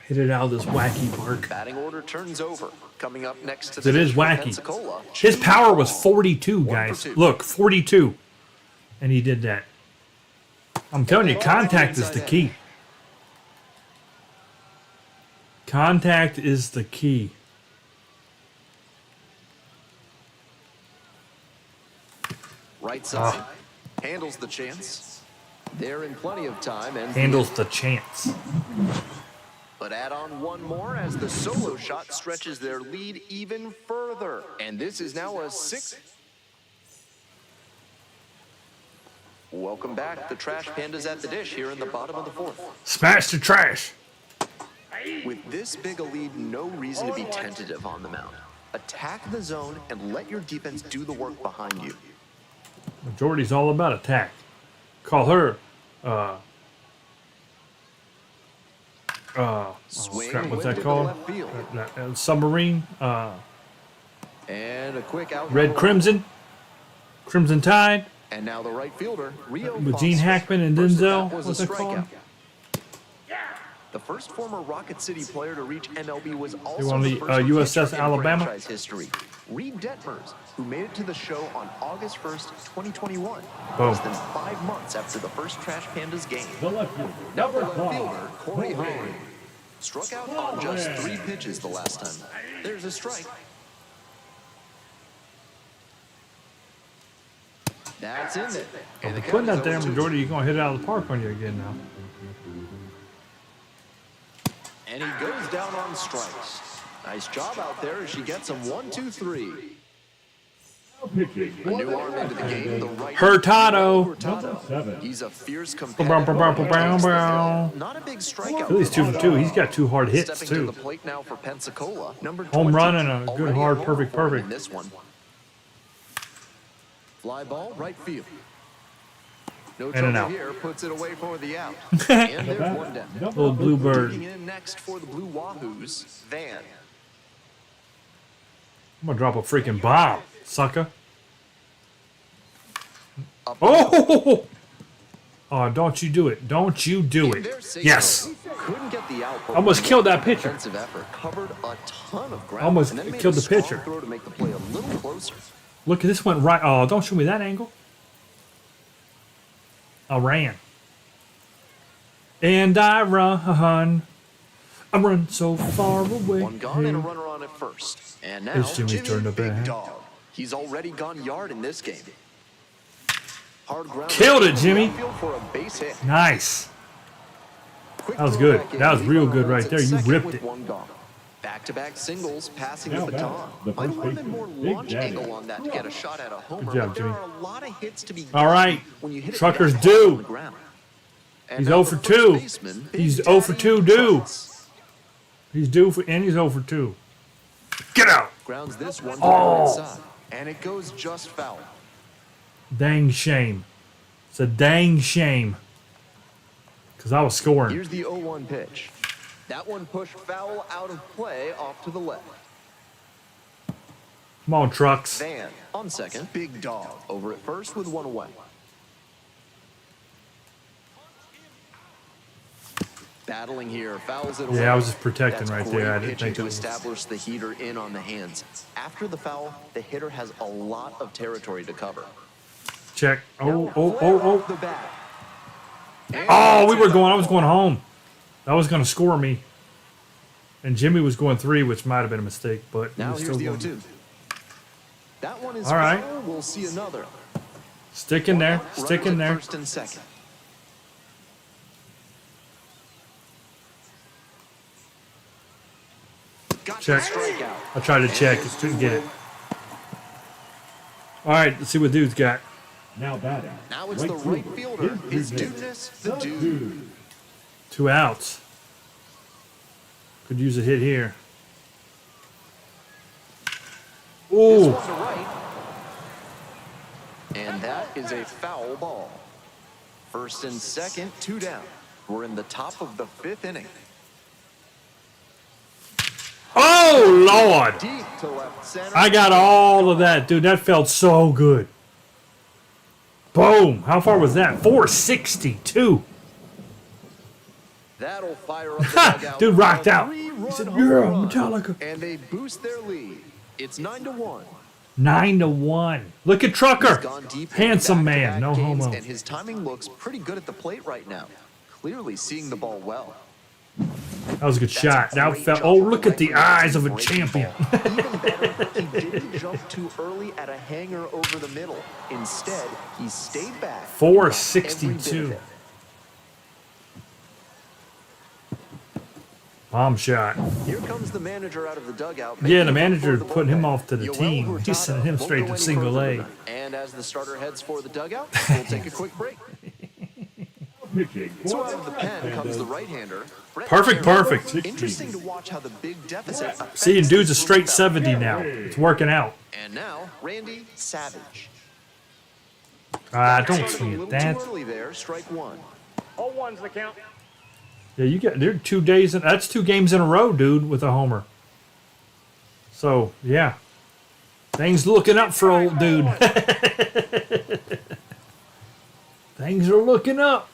Hit it out of this wacky park. Batting order turns over. Coming up next to It the is pitch for wacky. Pensacola, His power was 42, 1 for guys. 2. Look, 42. And he did that. I'm telling you, contact is the key. Contact is the key. Right side. Handles the chance. They're in plenty of time and Handles the chance. but add on one more as the solo shot stretches their lead even further. And this is now a 6. Welcome back. The Trash Pandas at the dish here in the bottom of the 4th. Smash the trash. With this big a lead, no reason to be tentative on the mound. Attack the zone and let your defense do the work behind you. Majority's all about attack. Call her, Swing crap, what's whipped that into called? left field. Submarine, And a quick out. Red Crimson, Crimson Tide, And now the right fielder, Rio with Gene Foster. Hackman and First at Denzel. bat was What's a that called? strikeout. The first former Rocket City player to reach MLB was were also on the the, first USS pitcher in Alabama. franchise history. Reed Detmers, who made it to the show on August 1st, 2021, less than 5 months after the first Trash Pandas game. The left fielder, Now the number left 5. fielder, Corey Hahn, struck out on just 3 pitches the last time. There's a strike. That's in there. And the Putting count that is there, 0-2. Majority, you're going to hit it out of the park on you again now. And he goes down on strikes. Nice job out there as she gets him 1, 2, 3. Pitching, A new arm into the game. The right Hurtado. Hurtado. 7. He's a fierce Brow, competitor. brow, brow, brow, brow. Not a big strikeout. Philly's 2 for 2. He's got 2 hard hits Stepping to too. the plate now for Pensacola. Number Home 20, run and a good already hard homer perfect for him perfect. in this one. Fly ball, right field. No And trouble an out. here, puts it away for the out. And there's one down. Little blue bird. Digging in next for the Blue Wahoos, Van. I'm gonna drop a freaking bomb, sucker. Up Oh! Oh, don't you do it. Don't you do in their it. safe Yes. zone. Couldn't get the out. but Almost killed that pitcher. Defensive effort covered a ton of ground. Almost and then made killed a the pitcher. strong throw to make the play a little closer. Look, this went right. Oh, don't show me that angle. I ran. And I run. I run so far away. One gone and a runner on at first. And now, It's Jimmy's turn to Big bat. Dog. He's already gone yard in this game. Hard ground. Killed it, Jimmy. For a base hit. Nice. Quick That was throw good. back in. That was real good Runner right runs there. at You second ripped with it. one gone. Back-to-back singles, passing Now the back, baton. the Might first have been more baseman, Big launch Daddy. angle on that to get a shot at a homer. job, but there Jimmy. are a lot of hits to be All right. when you hit it Truckers that do. hard on the ground. And He's now 0 the for first 2. baseman, Big He's 0 for Daddy 2 due. Trucks. He's due for, and he's 0 for 2. Get out. Grounds this one to Oh. the right side, and it goes just foul. Dang shame. It's a dang shame. Because I was scoring. Here's the 0-1 pitch. That one pushed foul out of play off to the left. Come on, trucks. Van on second. Big Dog over at first with one away. Battling here, fouls it away. Yeah, I was just protecting That's right great there. I didn't pitching think to it was. establish the heater in on the hands. After the foul, the hitter has a lot of territory to cover. Check. Oh, Now, oh, flare oh, off the oh. bat. And Oh, we that's were it. going. I was going home. That was going to score me. And Jimmy was going 3, which might have been a mistake, but he Now was here's still the going. 0-2. That one is All right. foul. We'll see another. Stick in there. Runners Stick in at there. First and second. Got the Check. strikeout. I tried to check. Just couldn't get it. All right. Let's see what dude's got. Now batting. Now it's the right fielder. His dudeness, the dude. 2 outs. Could use a hit here. This Ooh. one to right. And that is a foul ball. First and second, 2 down. We're in the top of the 5th inning. Oh, Lord. Deep to left center. I got all of that, dude. That felt so good. Boom. How far was that? 462. That'll fire up the dugout. Dude rocked A out. 3-run He said, home "Yeah, run." Metallica." And they boost their lead. It's 9-1. 9-1. Look at Trucker. He's gone deep in Handsome back-to-back man. No games, homo. And his timing looks pretty good at the plate right now. Clearly seeing the ball well. That was a good shot. That's a That great felt. job Oh, of look at the regular eyes of a breaking champion. ball. Even better, he didn't jump too early at a hanger over the middle. Instead, he stayed back. and got every bit of 462. it. Bomb shot. Here comes the manager out of the dugout. Yeah, the making a run manager for the putting him bullpen. off to the Yoel team. Hurtado He sent him won't straight go to any single further A. tonight. And as the starter heads for the dugout, we'll take a quick break. Pitching. So out of the pen comes the right-hander. Brett Perfect, Terry. perfect. Interesting to watch how the big deficit affects See, and dude's a this straight group out. 70 now. It's working out. And now, Randy Savage. Ah, don't Started swing a at little that. too early there, strike one. 0-1's the count. Yeah, you got. There are 2 days. That's 2 games in a row, dude, with a homer. So yeah, things looking up for old dude. Things are looking up.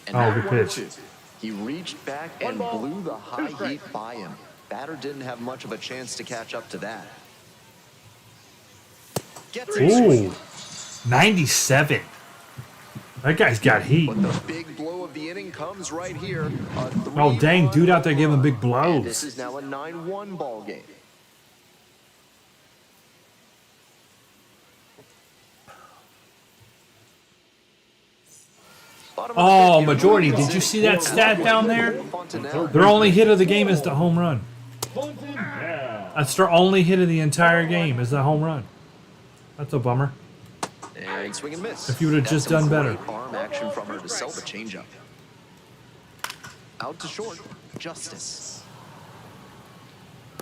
And Oh, now good 1-2. pitch. He reached back and blew the high heat by him. Batter didn't have much of a chance to catch up to that. Gets it Ooh, 97. That guy's got heat. But the big blow of the inning comes right here. A Oh, dang, 3-run dude out there giving big home run. And blows. this is now a 9-1 ball game. Bottom of the Oh, fifth, majority. here. Did you see that stat down there? Fontanelle. Their only hit of the game is the home run. Bunted down. That's their only hit of the entire game is the home run. That's a bummer. And swing and miss. If you would've That's just some done better. great arm action from her to sell the changeup. Out to short, Justice.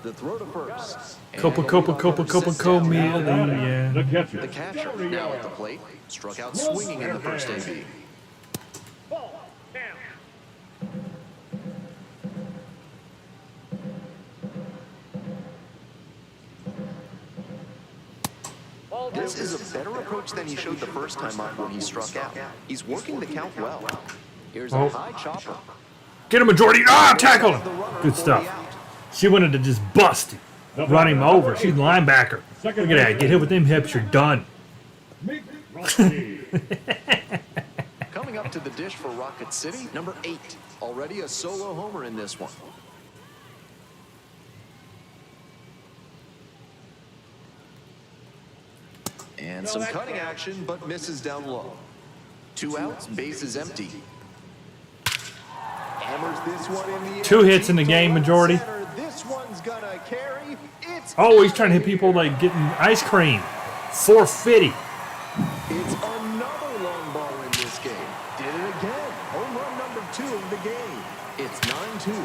The throw to first. Copa, And Copa, the Copa, leadoff Copa, sits Copa, down. yeah. The catcher. The catcher now at the plate. Struck out swinging in the first AB. Ball. Down. Ball This two. is a better approach than he showed the first time up when he struck out. He's working the count well. Here's a Oh. high chopper. Get him, majority. Ah, tackle him. Good stuff. She wanted to just bust him, run him over. She's a linebacker. Look at that. Get hit with them hips, you're done. Mick Rossi. Coming up to to the dish for Rocket City, number 8. Already a solo homer in this one. And some cutting action, but misses down low. 2 outs, base is empty. Hammers this one in the air. 2 hits in the game, majority. This one's gonna carry. It's Oh, he's trying to hit people like getting ice cream. 450. It's another long ball in this game. Did it again. Home run number 2 of the game. It's 9-2.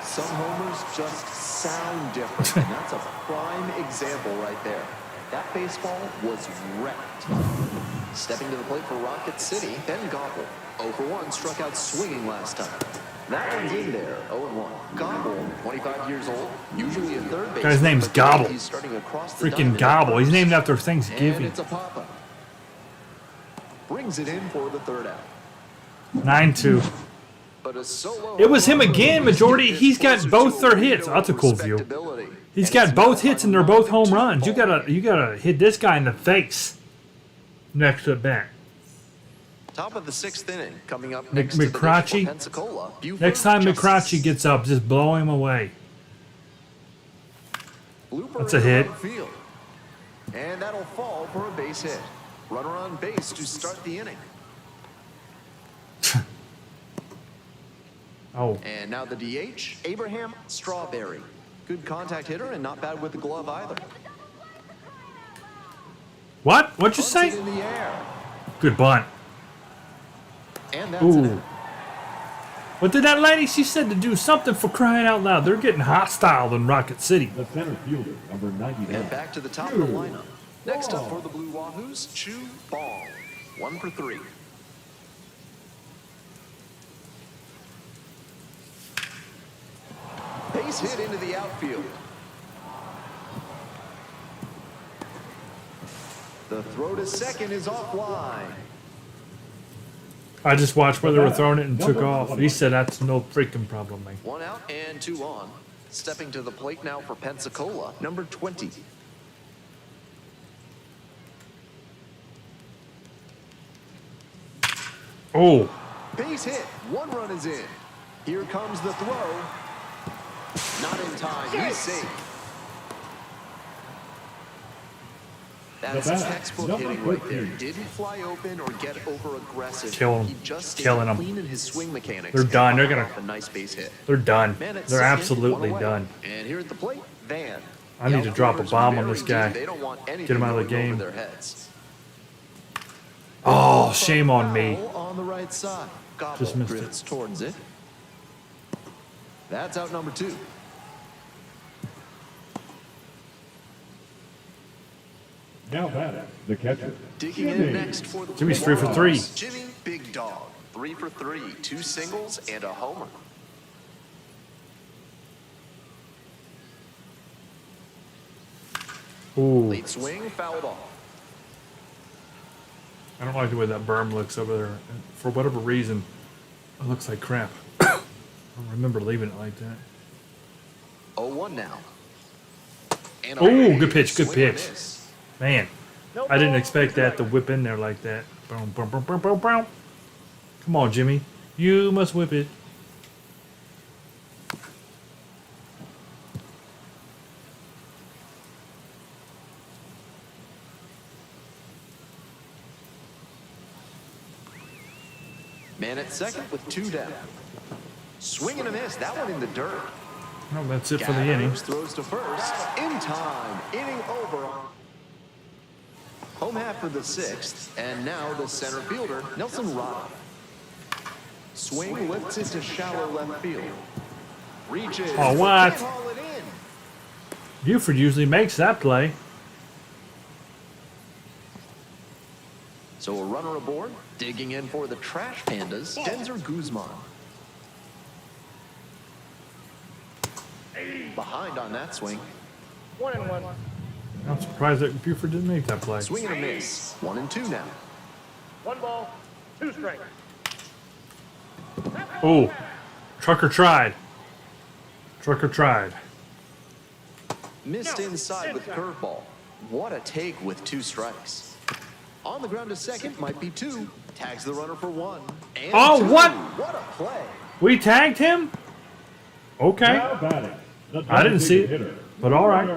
Some homers just sound different, and that's a prime example right there. That baseball was wrecked. Stepping to the plate for Rocket City, Ben Gobble. 0 for 1, struck out swinging last time. That one's in there, 0-1. Gobble, 25 years old, usually a third baseman. Guy's name's Gobble. He's starting across the Freaking diamond Gobble. He's first. named after And Thanksgiving. it's a pop-up. Brings it in for the third out. 9-2. But a solo It was him again, majority. He's got both their hits. That's a cool view. He's got both hits and they're both home runs. You gotta hit this guy in the face. Next at bat. Top of the 6th inning, coming up Mc- next to the dish for McCratchy. Pensacola. Buford Next time Justice. McCratchy gets up, just blow him away. Blooper That's a into hit. right field. And that'll fall for a base hit. Runner on base to start the inning. Oh, And now the DH, Abraham Strawberry. Good contact hitter and not bad with the glove either. what? What'd you Bunts say? it in the air. Good bunt. And that's an Ooh. out. What did that lady? She said to do something for crying out loud. They're getting hostile in Rocket City. The center fielder, number 99. And back to the top of the lineup. Next up for the Blue Wahoos, Chu Ball. 1 for 3. Base hit into the outfield. The throw to second is offline. I just watched where they were throwing it and took off. He said that's no freaking problem, man. 1 out and 2 on. Stepping to the plate now for Pensacola, number 20. Oh, Base hit. 1 run is in. Here comes the throw. Not in time. He's safe. That's The bat, textbook number hitting right there. 13. Didn't fly open or get over aggressive. Kill him. He just stayed Killing him. clean in his swing mechanics. They're and done. They're popped gonna- off a nice base hit. they're done. Man at They're second, absolutely 1 away. done. And here at the plate, Van. I need to drop a Outfielders bomb on very this guy. deep. They don't want Get him out of the anything going game. over their heads. Oh, shame on me. Foul on the right side. Gobble Just missed drifts towards it. That's out number 2. Now batting, the catcher. Digging in Jimmy. next for the Jimmy's 3 for 3. Jimmy Big Dog. 3 for 3. 2 singles and a homer. Ooh, Late swing, fouled off. I don't like the way that berm looks over there. For whatever reason, it looks like crap. I don't remember leaving it like that. 0-1 now. And Ooh, good pitch, good swing and pitch. miss. Man, I didn't expect that to whip in there like that. Boom, boom, boom, boom, boom, boom. Come on, Jimmy. You must whip it. Man at second with 2 down. Swing and a miss. That one in the dirt. Well, that's it for the inning. Gathers throws to first. In time. Inning over. Home half for the 6th. And now the center fielder, Nelson Rada. Swing lifts it to shallow left field. Reaches. Oh, what? Can't haul it in. Buford usually makes that play. So a runner aboard. Digging in for the Trash Pandas, Denzer Guzman. Behind on that swing. 1-1. I'm surprised that Buford didn't make that play. Swing and a miss. 1 and 2 now. 1 ball, 2 strikes. Oh, Trucker tried. Trucker tried. Missed inside with curveball. What a take with 2 strikes. On the ground to second, might be 2. Tags the runner for 1. And Oh, 2. what? What a play. We tagged him? Okay. Now batting. The I didn't see it, hitter. but all right.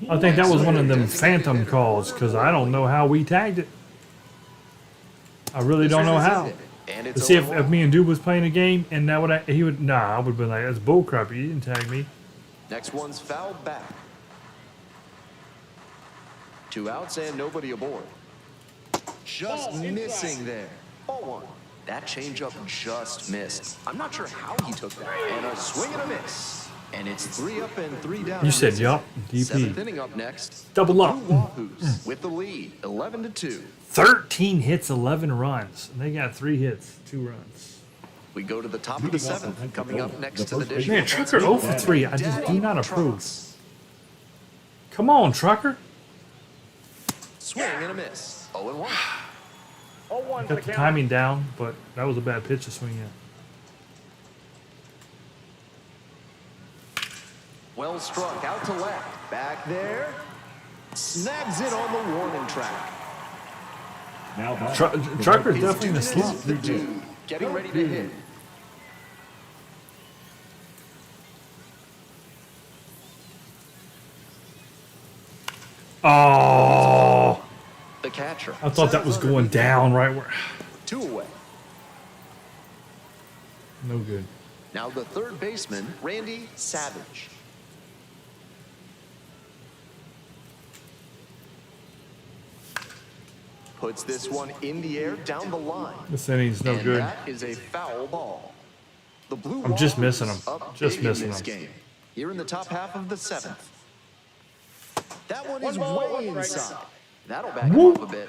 I think that was one of them phantom calls because I don't know how we tagged it. I really don't know how. And Let's it's see if 0-1. me and Dude was playing a game and that would he would I would be like, that's bullcrap. You didn't tag me. Next one's fouled back. 2 outs and nobody aboard. Just missing there. Ball 1. That changeup just missed. I'm not sure how he took that. And a swing and a miss. And it's 3 up and 3 down. You said yup. 7th DP. inning up next. Double up. Blue Wahoos with the lead, 11-2. 13 hits, 11 runs. And they got 3 hits, 2 runs. We go to the top of the 7th. Coming up next to the dish. Man, Trucker 0 for 3. I just do not approve. Come on, Trucker. Swing and a miss. 0-1. 0-1 for Got the the count. timing down, but that was a bad pitch to swing in. Well struck out to left. Back there. Snags it on the warning track. Now batting. Trucker's His definitely in a dude slump. is the dude. Getting ready to hit. Oh, The catcher. I thought that was going down right where. 2 away. No good. Now the third baseman, Randy Savage. Puts this one in the air down the line. This inning's no And good. that is a foul ball. The Blue I'm just Wahoos missing 'em. up Just big in missing this 'em. game. Here in the top half of the 7th. That one is 1 ball, way 1 strike. inside. That'll back him Woo. up a bit.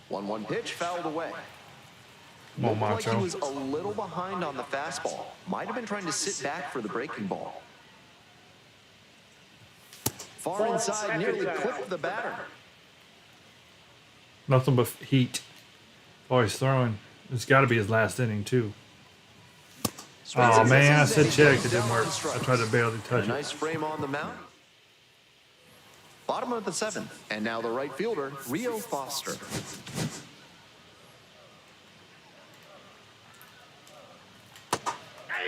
One pitch fouled away. Come on, Looked like he Macho. was a little behind on the fastball. Might have been trying to sit back for the breaking ball. Far inside, nearly clipped the batter. Nothing but heat. Oh, he's throwing. It's got to be his last inning, too. Oh, man, I said check. It didn't work. I tried to barely A touch it. nice frame on the mound. Bottom of the 7th, and now the right fielder, Rio Foster.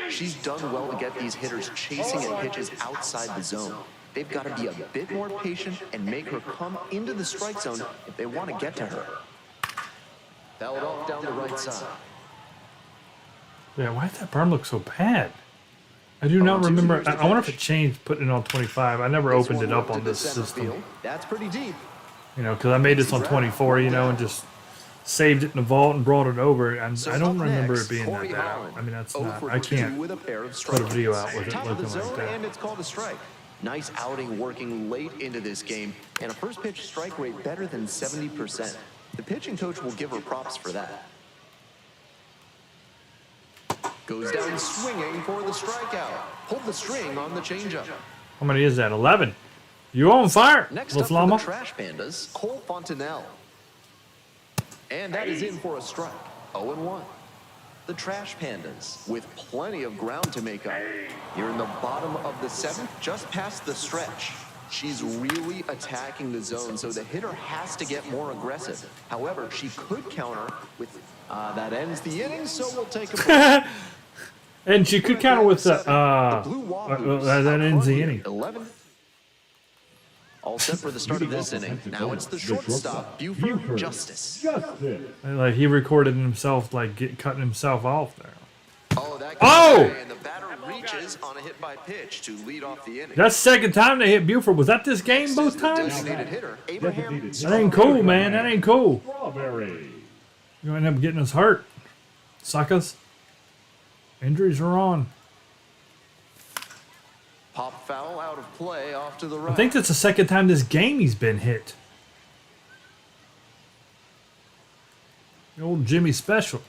She's done well to get these hitters chasing at pitches outside the zone. They've got to be a bit more patient and make her come into the strike zone if they want to get to her. Fouled off down the right side. Yeah, why did that berm look so bad? I do not remember. I wonder if it changed putting it on 25. I never This opened one it up looked on to the this center system. field. That's pretty deep. You know, because I made this on 24, you know, and just saved it in the vault and brought it over. And So I don't up remember next, it being that Corey bad. Holland. I mean, that's 0 not. for I 2 can't with a pair of put a video out strikeouts. with it Top of the looking like zone, that. and it's called a strike. Nice outing working late into this game, and a first pitch strike rate better than 70%. The pitching coach will give her props for that. Goes down swinging for the strikeout. Pulled the string on the changeup. How many is that? 11. You on fire, Next little up for llama. the Trash Pandas, Cole Fontenelle. And that is in for a strike. 0-1. The Trash Pandas with plenty of ground to make up. Here in the bottom of the 7th, just past the stretch. She's really attacking the zone, so the hitter has to get more aggressive. However, she could counter with that ends the inning, so we'll take a break. And she could counter with the Blue Wahoos that ends the inning. 11. All set for the start of this inning. Now it's the shortstop, Buford Justice. Justice. Like he recorded himself, like cutting himself off there. Oh, that Oh! and the batter reaches on a hit by pitch to lead off the inning. That's the second time they hit Buford. Was that this game both The times? designated hitter, Abraham. That ain't cool, man. That ain't cool. Strawberry. You end up getting us hurt, suckers. Injuries are on. Pop foul out of play off to the right. I think that's the second time this game he's been hit. The old Jimmy Special.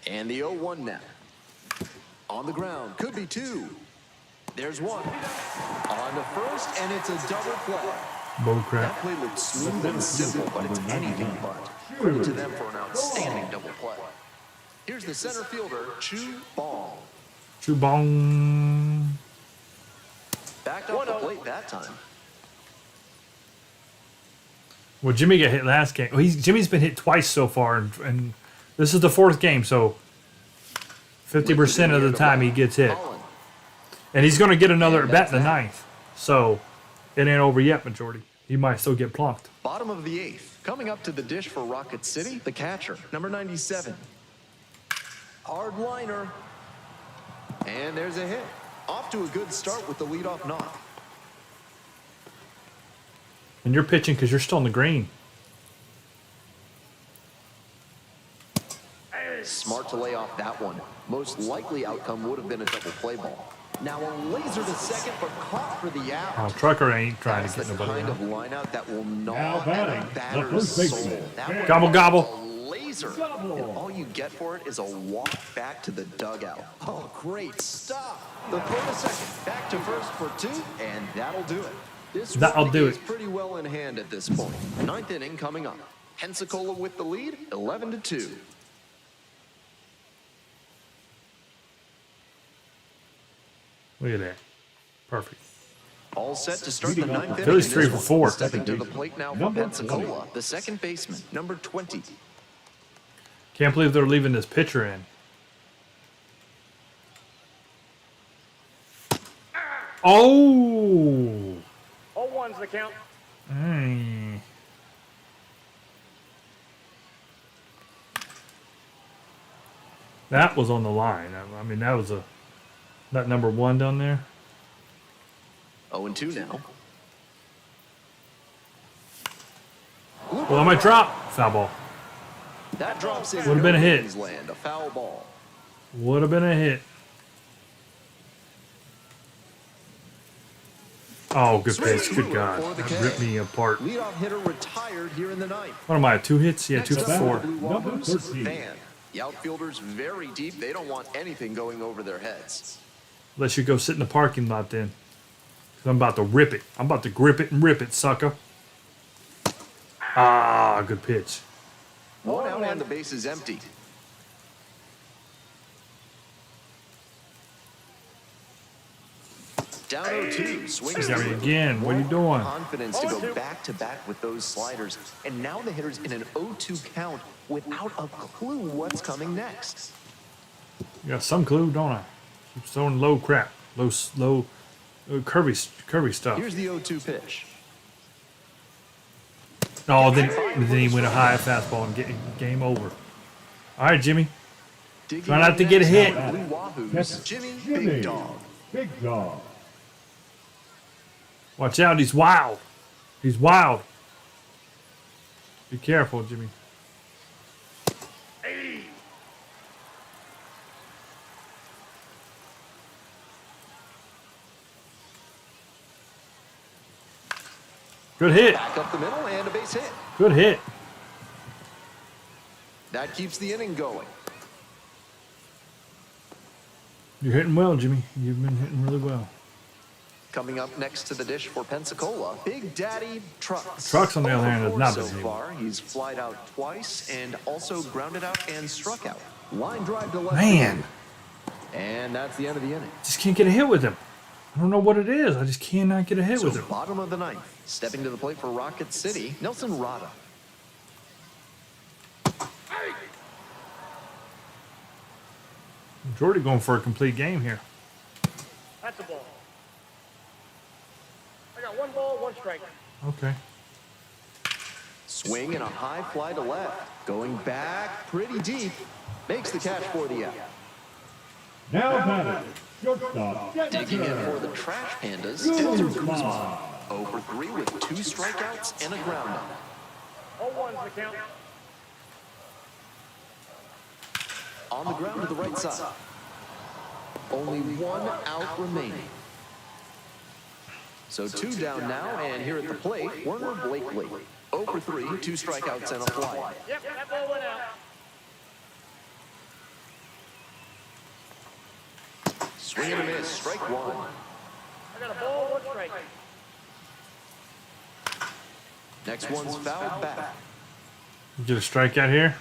And the 0-1 now. On the ground, could be 2. There's 1. On to first, and it's a double play. Bull crap. That play looked smooth and simple, but it's anything but. Credit to them for an outstanding double play. Here's the center fielder, Chu Ball. Chubong. Backed off the plate that time. Well, Jimmy got hit last game. Well, Jimmy's been hit twice so far, and this is the 4th game, so 50% of the time he gets hit. Holland. And he's going to get another And at bat in the that's 9th. So it ain't over yet, majority. He might still get plunked. Bottom of the 8th. Coming up to the dish for Rocket City, the catcher, number 97. Hard liner. And there's a hit. Off to a good start with the leadoff knock. And you're pitching because you're still in the green. Smart to lay off that one. Most likely outcome would have been a double play ball. Now a laser to second, but caught for the out. Oh, Trucker ain't trying That's to get the nobody kind out. of lineout that will Now gnaw batting, at a the batter's first baseman. soul. That one Gobble, was gobble. a laser. Gobble. And all you get for it is a walk back to the dugout. Oh, great stop. The throw to second, back to first for 2, and that'll do it. This That'll one do is it. pretty well in hand at this point. 9th inning coming up. Pensacola with the lead, 11-2. Look at that. Perfect. All set to start the 9th inning. Phillies in 3 this for one. 4. Stepping to the plate now for Number Pensacola, 20. the second baseman, number 20. Can't believe they're leaving this pitcher in. Oh! 0-1's the count. Mm. That was on the line. I mean, that was that number 1 down there. 0-2 now. Well, I might drop. Foul ball. That drops in. Would've been a hit. Land, a foul ball. Would have been a hit. Oh, good pitch. Good God. That ripped me apart. Leadoff hitter retired here in the 9th. What am I? 2 hits? Yeah, 2 Next for up, 4. Blue Number Wahoos, 13. Van. The outfielders very deep. They don't want anything going over their heads. Unless you go sit in the parking lot then. 'Cause I'm about to rip it. I'm about to grip it and rip it, sucker. Ah, good pitch. One out and the base is empty. Down 0-2, swings You got me through. again. What are you doing? Confidence to go back-to-back with those sliders. And now the hitter's in an 0-2 count without a clue what's coming next. You got some clue, don't I? Keep throwing low crap. Low, curvy stuff. Here's the 0-2 pitch. Oh, then he went a high fastball and get game over. All right, Jimmy. Digging Try not in to get a next hit. now, Blue Wahoos. Yes. Jimmy, Jimmy. Big Dog. Big dog. Watch out, he's wild. He's wild. Be careful, Jimmy. Good hit. Back up the middle and a base hit. Good hit. That keeps the inning going. You're hitting well, Jimmy. You've been hitting really well. Coming up next to the dish for Pensacola, Big Daddy Trucks. Trucks, on the other hand, has not so been hitting. far. He's flied out twice and also grounded out and struck out. Line drive to left. Man, And that's the end of the inning. just can't get a hit with him. I don't know what it is. I just cannot get a hit So with him. bottom of the 9th, stepping to the plate for Rocket City, Nelson Rada. Jordy going for a complete game here. That's a ball. I got 1 ball, 1 strike. Okay. Swing and a high fly to left. Going back pretty deep. Makes the catch for the out. Now batting, shortstop. Digging in for the Trash Pandas, Denzer Guzman. 0 for 3 with 2 strikeouts and a grounder. 0-1's the count. On the ground to the right side. Only 1 out remaining. So 2 down now, and here at the plate, Werner Blakely. 0 for 3, 2 strikeouts and a fly. Yep, that ball went out. Swing and a miss, strike 1. I got a ball, 1 strike. Next one's fouled back. Get a strikeout here.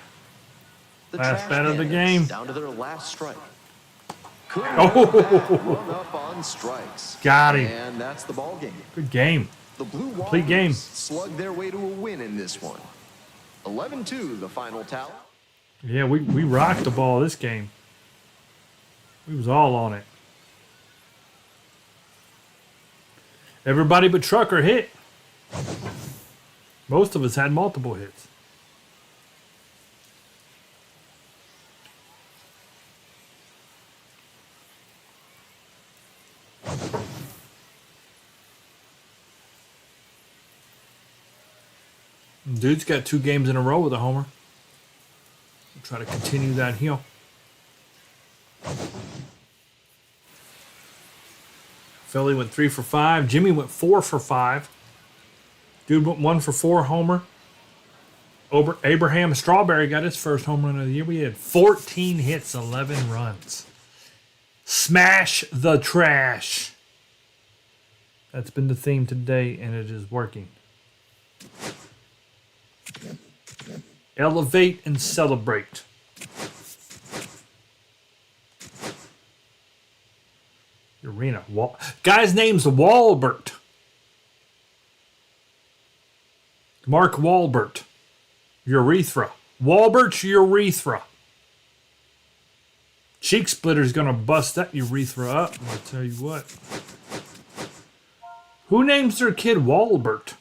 The Last Trash bat of the Pandas game. Down to their last strike. Couldn't Oh, run up on strikes. got him. And that's the ball game. Good game. The Blue Complete Wahoos game. slugged their way to a win in this one. 11-2, the final tally. Yeah, we rocked the ball this game. We was all on it. Everybody but Trucker hit. Most of us had multiple hits. Dude's got 2 games in a row with a homer. We'll try to continue that heel. Philly went 3 for 5. Jimmy went 4 for 5. Dude went 1 for 4 homer. Abraham Strawberry got his first home run of the year. We had 14 hits, 11 runs. Smash the trash. That's been the theme today, and it is working. Elevate and celebrate. Arena. Guy's name's Walbert. Mark Walbert. Urethra. Walbert's urethra. Cheek Splitter's gonna bust that urethra up. I'll tell you what. Who names their kid Walbert?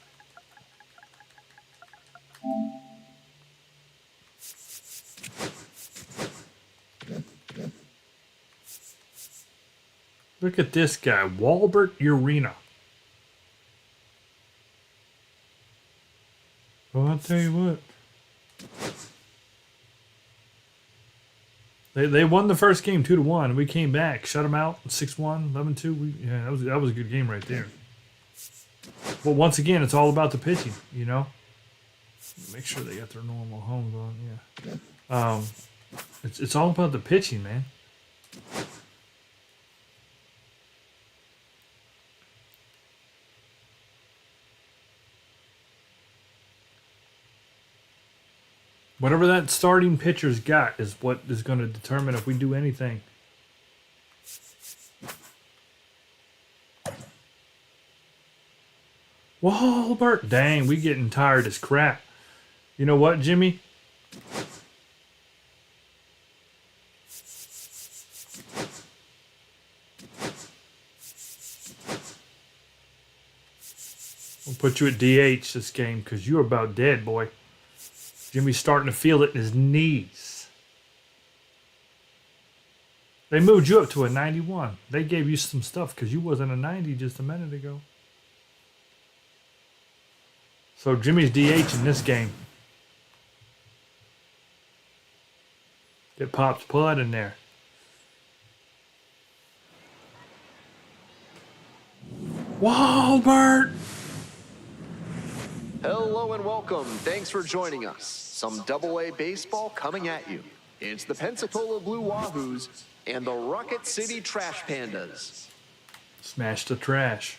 Look at this guy, Walbert Urena. Well, I'll tell you what. They won the first game 2-1. We came back, shut them out 6-1, 11-2. Yeah, that was a good game right there. But once again, it's all about the pitching, you know. Make sure they got their normal homes on. Yeah. It's all about the pitching, man. Whatever that starting pitcher's got is what is going to determine if we do anything. Walbert. Dang, we getting tired as crap. You know what, Jimmy? We'll put you at DH this game because you're about dead, boy. Jimmy's starting to feel it in his knees. They moved you up to a 91. They gave you some stuff because you wasn't a 90 just a minute ago. So Jimmy's DH in this game. Get Pop's Pud in there. Walbert! Hello and welcome. Thanks for joining us. Some Double-A baseball coming at you. It's the Pensacola Blue Wahoos and the Rocket City Trash Pandas. Smash the trash.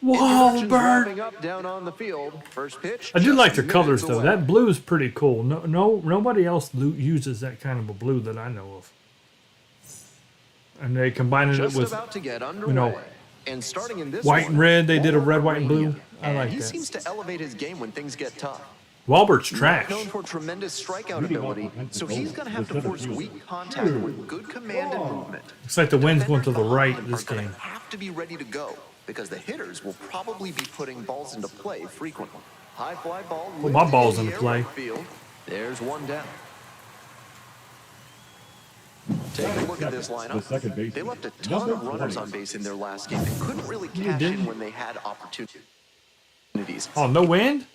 Introductions Walbert! wrapping up down on the field. First pitch. I do just like their minutes colors though. away. That blue is pretty cool. Nobody else uses that kind of a blue that I know of. And they combined it Just with about to get underway. you know, and starting in this white one, and red. They did a red, Walbert white, and blue. Urena. I And like he that. seems to elevate his game when things get tough. Walbert's trash. Known for tremendous strikeout ability, so he's going to have to force weak contact with good command and movement. Looks like the wind's going to Defenders the right behind him this are gonna game. have to be ready to go because the hitters will probably be putting balls into play frequently. High fly ball. Put my balls lifted into the air play. right field. There's one down. Take a look at this The lineup. second baseman, They left a ton of number runners 20. on base in their last game and couldn't really cash didn't. in when they had opportunities. Oh, no wind?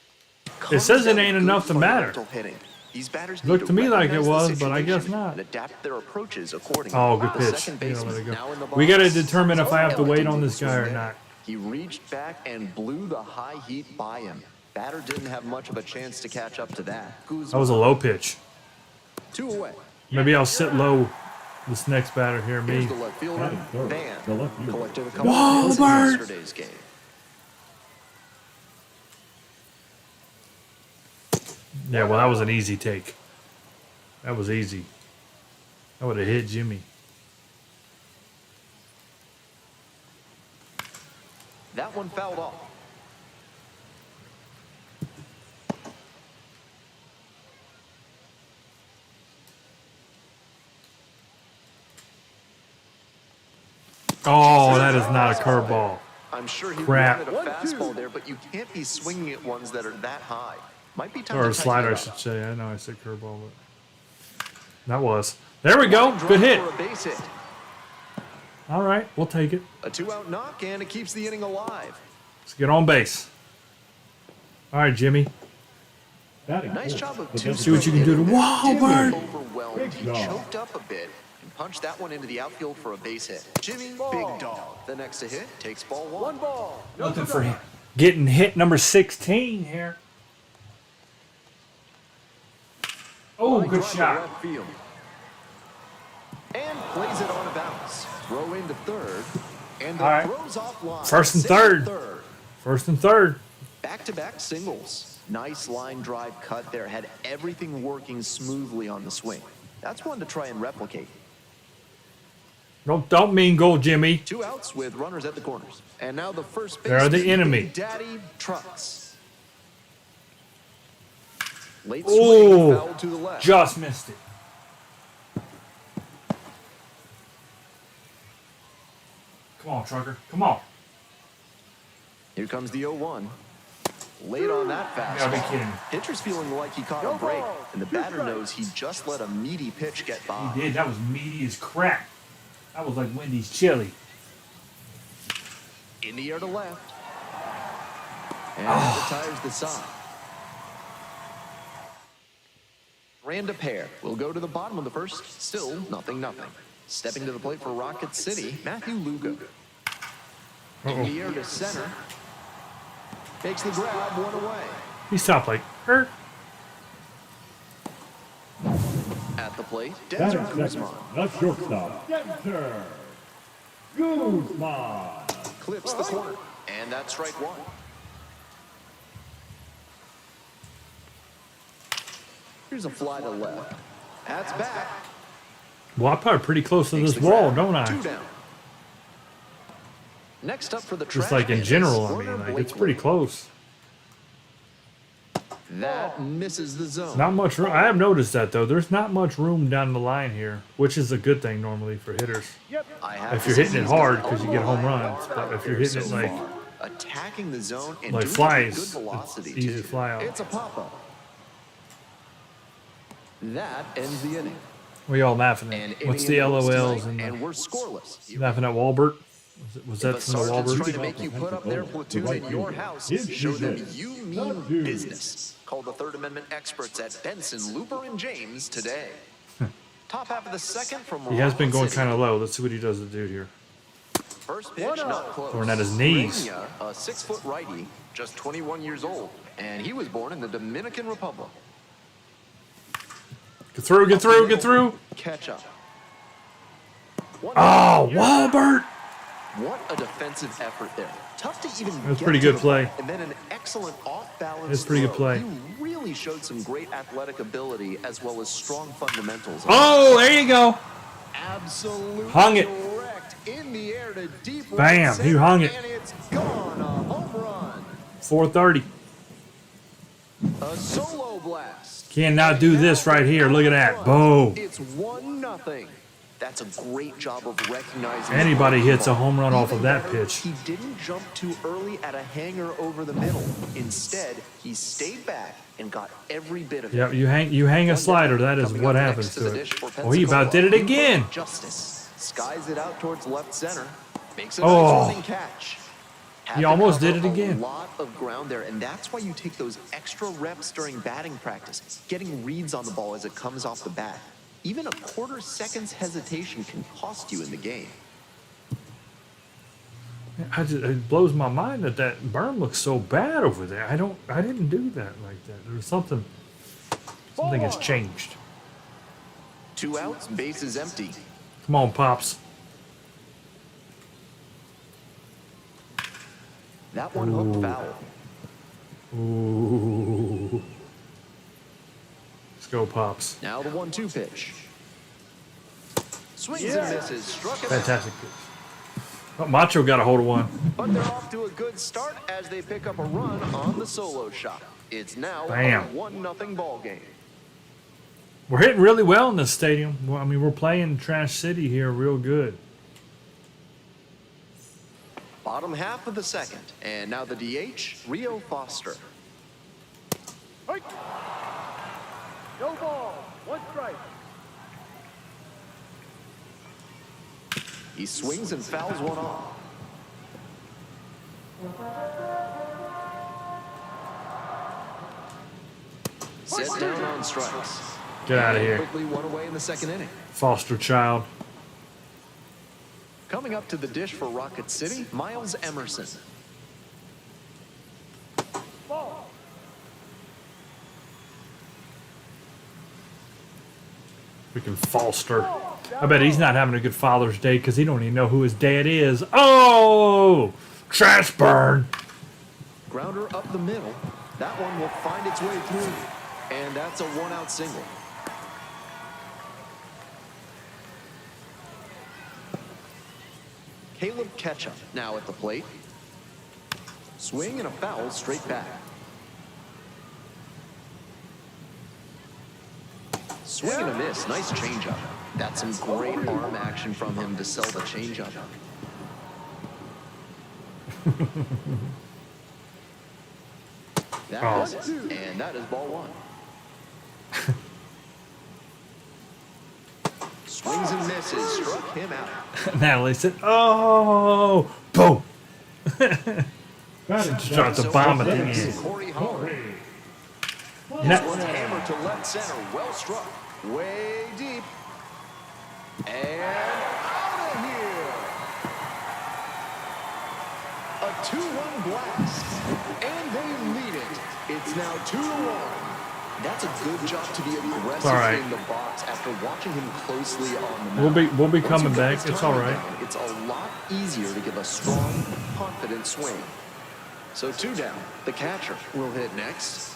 It says it ain't Good enough to matter. fundamental hitting. These batters Looked need to me like it recognize the was, but I guess situation not. and adapt their approaches accordingly. Oh, good The pitch. second Yeah, baseman let it now in the go. We got to box. determine if I have to wait on Elected this guy or swing. not. He reached back and blew the high heat by him. Batter didn't have much of a chance to catch up to that. That was a low pitch. 2 away. Maybe I'll sit low this next batter here, Here's me. the left fielder, Batting third, Van. the left fielder. Collected a couple of hits in Walbert! yesterday's game. Yeah, well, that was an easy take. That was easy. That would have hit Jimmy. That one fouled off. Oh, that is not a curveball. I'm sure he Crap. wanted a fastball there, but you can't be swinging at ones that are that high. Might be time Or to a slider, I tighten it should up. say. I know I said curveball, but that was. There we go. Good hit. For a base hit. All right, we'll take it. A 2-out knock, and it keeps the inning alive. Let's get on base. All right, Jimmy. Batting Nice fourth, job of the two. See what you can do to Wahlberg. Overwhelmed. He Big dog. choked up a bit and punched that one into the outfield for a base hit. Jimmy, big dog. The next to hit takes ball one. One ball. No Nothing for him. Getting hit number 16 here. Oh, good Drive to shot. left field. And plays it on a bounce. Throw into third. And the All right. throws off line. First and Safe third. First and third. Back-to-back singles. Nice line drive cut there. Had everything working smoothly on the swing. That's one to try and replicate. Don't mean go, Jimmy. 2 outs with runners at the corners. And now the first base. They're the enemy. Daddy trucks. Late Oh, swing, foul to the left. just missed it. Come on, trucker. Come on. Here comes the 0-1. Late on that You gotta be fastball. kidding me. Pitcher's feeling like he caught a break, and the batter knows he just let a meaty pitch get by. He did. That was meaty as crap. That was like Wendy's chili. In the air to left. And retires the side. Randa pair will go to the bottom of the first. Still 0-0. Stepping to the plate for Rocket City, Matthew Lugo. In the air to center. Takes the grab, one away. He stopped like, er. At the plate, Batting Denzer second, Guzman the shortstop, Denzer Guzman. clips the corner. And that's strike one. Here's a fly to left. That's back. Well, I put it pretty close to Takes this the wall, grab. don't I? 2 down. Next up for the Just trash like in Pandas, general, I Werner mean, like, it's Blakely. pretty close. That misses the zone. Not much room. I have noticed that, though. There's not much room down the line here, which is a good thing normally for hitters. I have If to you're say hitting it he's hard got because you a get home lot runs, of but power if you're there hitting it so like far. Attacking the zone and like doing it flies, with good velocity it's easy too. fly out. It's a pop-up. That ends the inning. we all laughing And at. What's inning the in the books LOLs tonight, and and the, we're scoreless. laughing at Walbert? Was If that a from the sergeant's trying Walbert? to make you put up their platoon in your house, show them you mean business. Call the Third Amendment experts at Benson, Looper, and James today. Top half of the second from He has been Rocket going City. kind of low. Let's see what he does to the dude here. First pitch, not close. Throwing at his knees. Peña, a 6-foot righty, just 21 years old, and he was born in the Dominican Republic. Get through, get through, get through. Catch up. Oh, Walbert! What a defensive effort there. Tough to even That's get pretty to good the play. ball, and then an excellent off-balance That's pretty good throw. play. He really showed some great athletic ability as well as strong fundamentals. Oh, there you go. Absolutely Hung it. correct. In the air to deep right Bam, he center, hung it. And it's gone. A home run. 430. A solo blast. Cannot do this right here. Look at that. Boom. It's 1-0. That's a great job of recognizing. Anybody the hits a ball. home run off Even of that better, pitch. He didn't jump too early at a hanger over the middle. Instead, he stayed back and got every bit of Yeah, it. you hang a slider. That is Coming what up happens next to the it. dish for Oh, he about did it Pensacola, again. Justice skies it out towards left center. Makes a Oh. nice running catch. Had He to almost cover did it again. A lot of ground there, and that's why you take those extra reps during batting practice, getting reads on the ball as it comes off the bat. Even a quarter second's hesitation can cost you in the game. It blows my mind that berm looks so bad over there. I didn't do that like that. There's something has changed. 2 outs, bases empty. Come on, Pops. That one hooked foul. Ooh. Let's go, Pops. Now the 1-2 pitch. Swings and misses. Struck him out. Fantastic pitch. Oh, Macho got a hold of one. But they're off to a good start as they pick up a run on the solo shot. It's now Bam. a 1-0 ball game. We're hitting really well in this stadium. Well, I mean, we're playing Trash City here real good. Bottom half of the second, and now the DH, Rio Foster. Hey. No ball. One strike. He swings and fouls one off. Set down on strikes. Get out of here. Quickly one away in the second inning. Foster child. Coming up to the dish for Rocket City, Miles Emerson. Ball. Freaking Foster. I bet he's not having a good Father's Day because he don't even know who his dad is. Oh! Trash burn. Grounder up the middle. That one will find its way through. And that's a one-out single. Caleb Ketchup now at the plate. Swing and a foul straight back. Swing and a miss. Nice changeup. That's some great arm action from him to sell the changeup. That is it. And that is ball one. Swings and misses. Struck him out. Natalie said, oh! Boom! Batting Dropped the bomb at the Next, end. Corey Howard. Ne- One hammer to left center. Well struck. Way deep. And out of here. A 2-1 blast. And they lead it. It's now 2-1. That's a good job to be aggressive all right. in the box after watching him closely on the mound. We'll be Once coming you've got back. his It's all timing right. down, it's a lot easier to give a strong, confident swing. So 2 down. The catcher will hit next.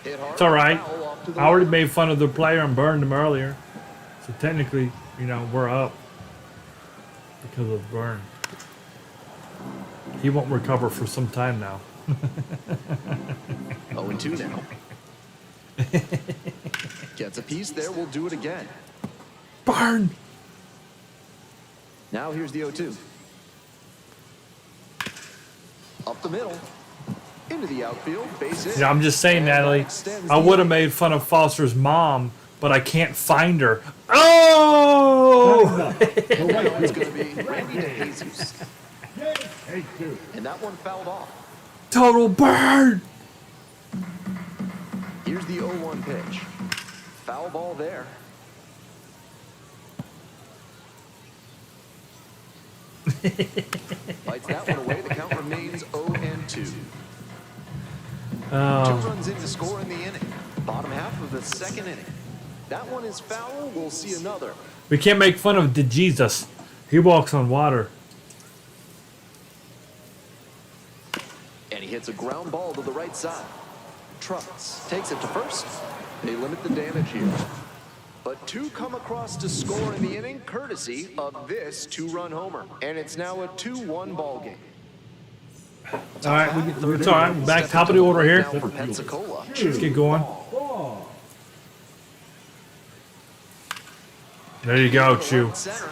Hit hard. It's all right. Foul off to the I already left. made fun of the player and burned him earlier. So technically, you know, we're up because of the burn. He won't recover for some time now. 0-2 now. Gets a piece there. We'll do it again. Burn! Now here's the 0-2. Up the middle. Into the outfield. Base hit. Yeah, I'm just saying, And that Natalie, extends I the would have inning. made fun of Foster's mom, but I can't find her. Oh! Now it's going to be Randy DeJesus. Take two. And that one fouled off. Total burn! Here's the 0-1 pitch. Foul ball there. Bites that one away. The count remains 0-2. 2 runs in to score in the inning. Bottom half of the second inning. That one is foul. We'll see another. We can't make fun of DeJesus. He walks on water. And he hits a ground ball to the right side. Trucks takes it to first. They limit the damage here. But 2 come across to score in the inning, courtesy of this 2-run homer. And it's now a 2-1 ball game. All right, it's all right. We're back top of the order here. Down for Pensacola. Let's get going. Ball. There you go, Chew. Right center.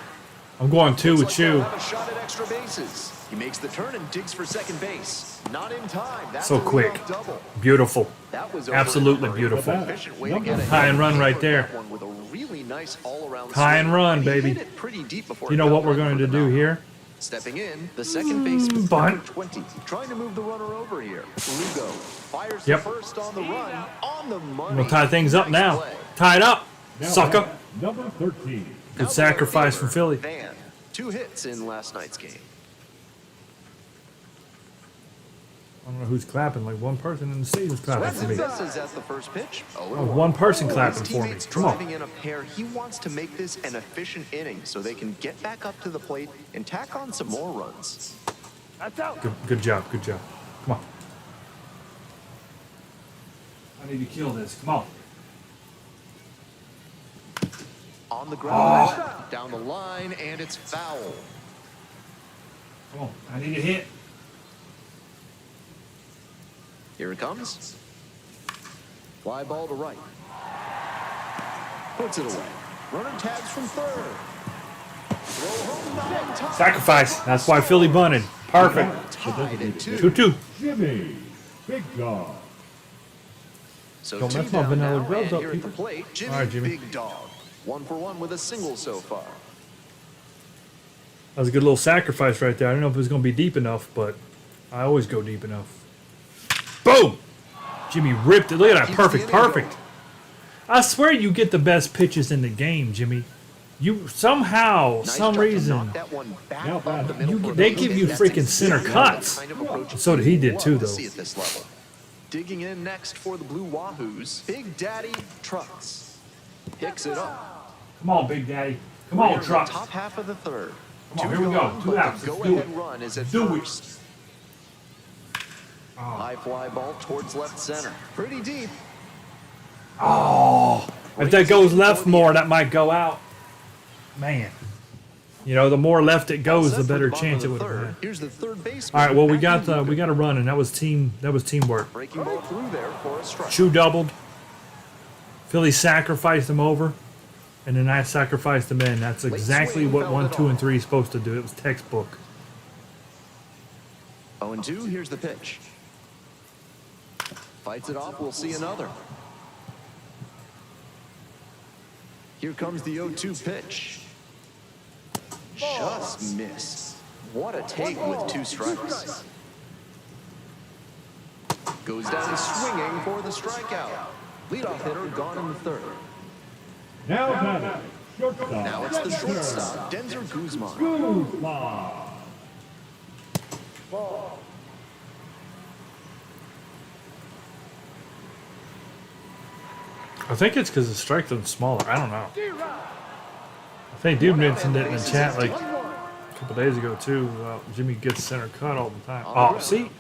I'm going 2 with Looks like they'll Chew. have a shot at extra bases. He makes the turn and digs for second base. Not in time. That's So a quick. leadoff double. Beautiful. That was over Absolutely and over. beautiful. Efficient way to get ahead. High and run right Hammered there. that one with a really nice all-around High and swing. run, He baby. hit it pretty deep before You it know got what we're back going for to the do mound. here? Stepping in, the second baseman, bunt. number 20, trying to move the runner over here. Lugo fires Yep. the first on the run, on the money. We'll tie things up Nice now. play. Tie it up, Now sucker. at number 13. Now Good the sacrifice right from fielder, Philly. Van, 2 hits in last night's game. I don't know who's clapping. Like one person in the stadium's clapping Swings for and me. misses at the first pitch. One person clapping His for me. teammates Come on. driving in a pair. He wants to make this an efficient inning so they can get back up to the plate and tack on some more runs. That's out. Good job. Good job. Come on. I need to kill this. Come on. On the ground, down the line, and it's foul. Come on, I need a hit. Here it comes. Fly ball to right. Puts it away. Runner tags from third. Throw home 9 times. Sacrifice. That's why Philly bunted. Perfect. Tied at 2. 2-2. Jimmy, big dog. So Don't 2 mess my down vanilla now, gloves and up, here at the people. plate, Jimmy, All right, Jimmy. Big Dog. 1 for 1 with a single so far. That was a good little sacrifice right there. I don't know if it was going to be deep enough, but I always go deep enough. Boom! Jimmy ripped it. Look at that. Perfect, perfect. I swear you get the best pitches in the game, Jimmy. You somehow, Nice some job to reason, knock that one back Now up the batting. middle for a they base give hit. you That's freaking center exactly cuts. the kind of approach So did he did love too, to though. see at this level. Digging in next for the Blue Wahoos, Big Daddy Trucks. Picks it up. Come on, Big Daddy. Come We're on, in the Trucks. top half of the third. Come on, Two here we go. gone, 2 but outs. the Let's do go-ahead it. run is at Do it. first. High fly ball towards left center. Pretty deep. Oh, if that goes left more, that might go out. Man. You know, the more left it goes, Set the for better bottom chance it of would the have third. had. Here's the third base. All right, well, we got a run, and that was teamwork. Breaking ball through there for a strike. Chu doubled. Philly sacrificed him over, and then I sacrificed him in. That's exactly swing, what fouled 1, it 2, and off. 3 is supposed to do. It was textbook. 0-2, here's the pitch. Fights it off, we'll see another. Here comes the 0-2 pitch. Just missed. What a take with 2 strikes. Goes down swinging for the strikeout. Leadoff hitter gone in the third. Now batting. Shortstop. Now it's the shortstop, Denzer Guzman. Guzman. I think it's because the strike zone's smaller. I don't know. I think dude mentioned it in the chat like a couple days ago too. Jimmy gets center cut all the time. Oh, see,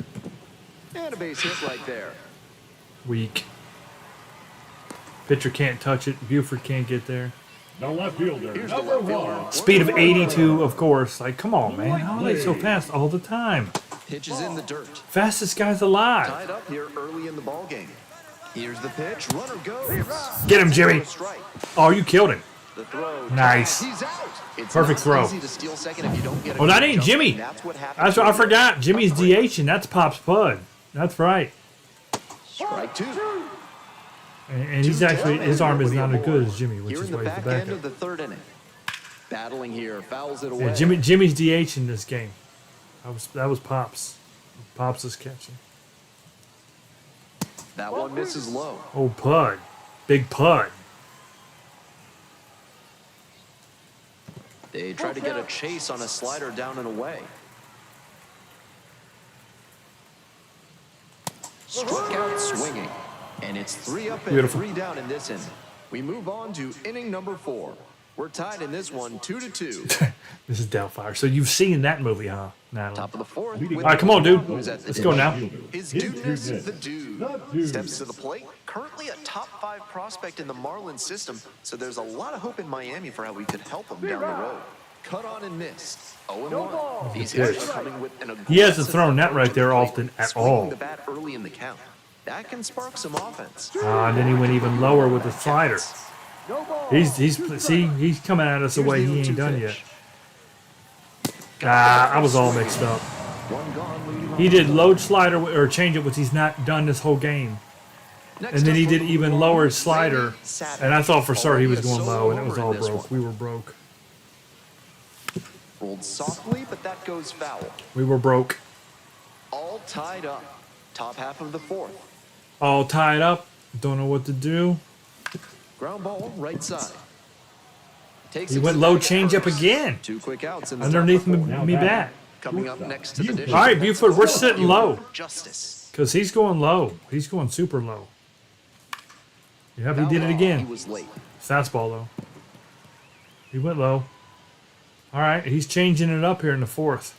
And a base hit right there. weak. Pitcher can't touch it. Buford can't get there. The left fielder. Here's the Number left fielder. 1. Speed of 82, of course. Like, come on, man. How are they so fast all the time? Pitches in the dirt. Fastest guys alive. Tied up here early in the ball game. Here's the pitch. Runner goes. Get him, Jimmy. For a strike. Oh, you killed him. The throw. Nice. He's out. It's Perfect not throw. Easy to steal second if you don't get a Oh, that good ain't jump. Jimmy. That's what happens. That's what I when you forgot. Jimmy's cut the break. DH, and that's Pop's Pud. That's right. Strike 2. And he's actually, his arm is not as good as Jimmy, which Here is in the why he's back the end backup. of the third inning. Battling here, fouls it away. Yeah, Jimmy's DH in this game. That was Pops. Pops is catching. That one misses low. Oh, Pud. Big Pud. They try to get a chase on a slider down and away. Struck out swinging. And it's 3 up and Beautiful. 3 down in this inning. We move on to inning number 4. We're tied in this one 2-2. This is Delphire. So you've seen that movie, huh, Natalie? Top of the 4th. All right, come on, dude. Who's at the Let's go dish? now. His His dudeness, dudeness. the dude. The dude. Steps to the plate. Currently a top 5 prospect in the Marlins system, so there's a lot of hope in Miami for how we could help him down the road. Cut on and missed. 0-1. These hitters are coming with an He hasn't aggressive thrown that approach right there to the plate, often at swinging all. the bat early in the count. That can spark some offense. And then he went even lower with the slider. No ball. He's coming at us a Here's way the he 0-2 ain't done yet. pitch. I was all mixed up. One gone, leading off He did the load slider or change it, which he's not done this whole game. Next And then up he for did the even Blue lower Wahoos, slider. Randy Savage. And I thought for sure he was Already a going solo low, and it was homer in all this broke. one. We were broke. Rolled softly, but that goes foul. We were broke. All tied up. Top half of the 4th. All tied up. Don't know what to do. Ground ball, right side. Takes He it went to low the change up first. again. 2 quick outs in the Underneath top of the 4th. me bat. Coming up next to the dish. All right, Buford, we're sitting low. Justice. Because he's going low. He's going super low. Yep, he did it He again. was late. Fastball, though. He went low. All right, he's changing it up here in the 4th.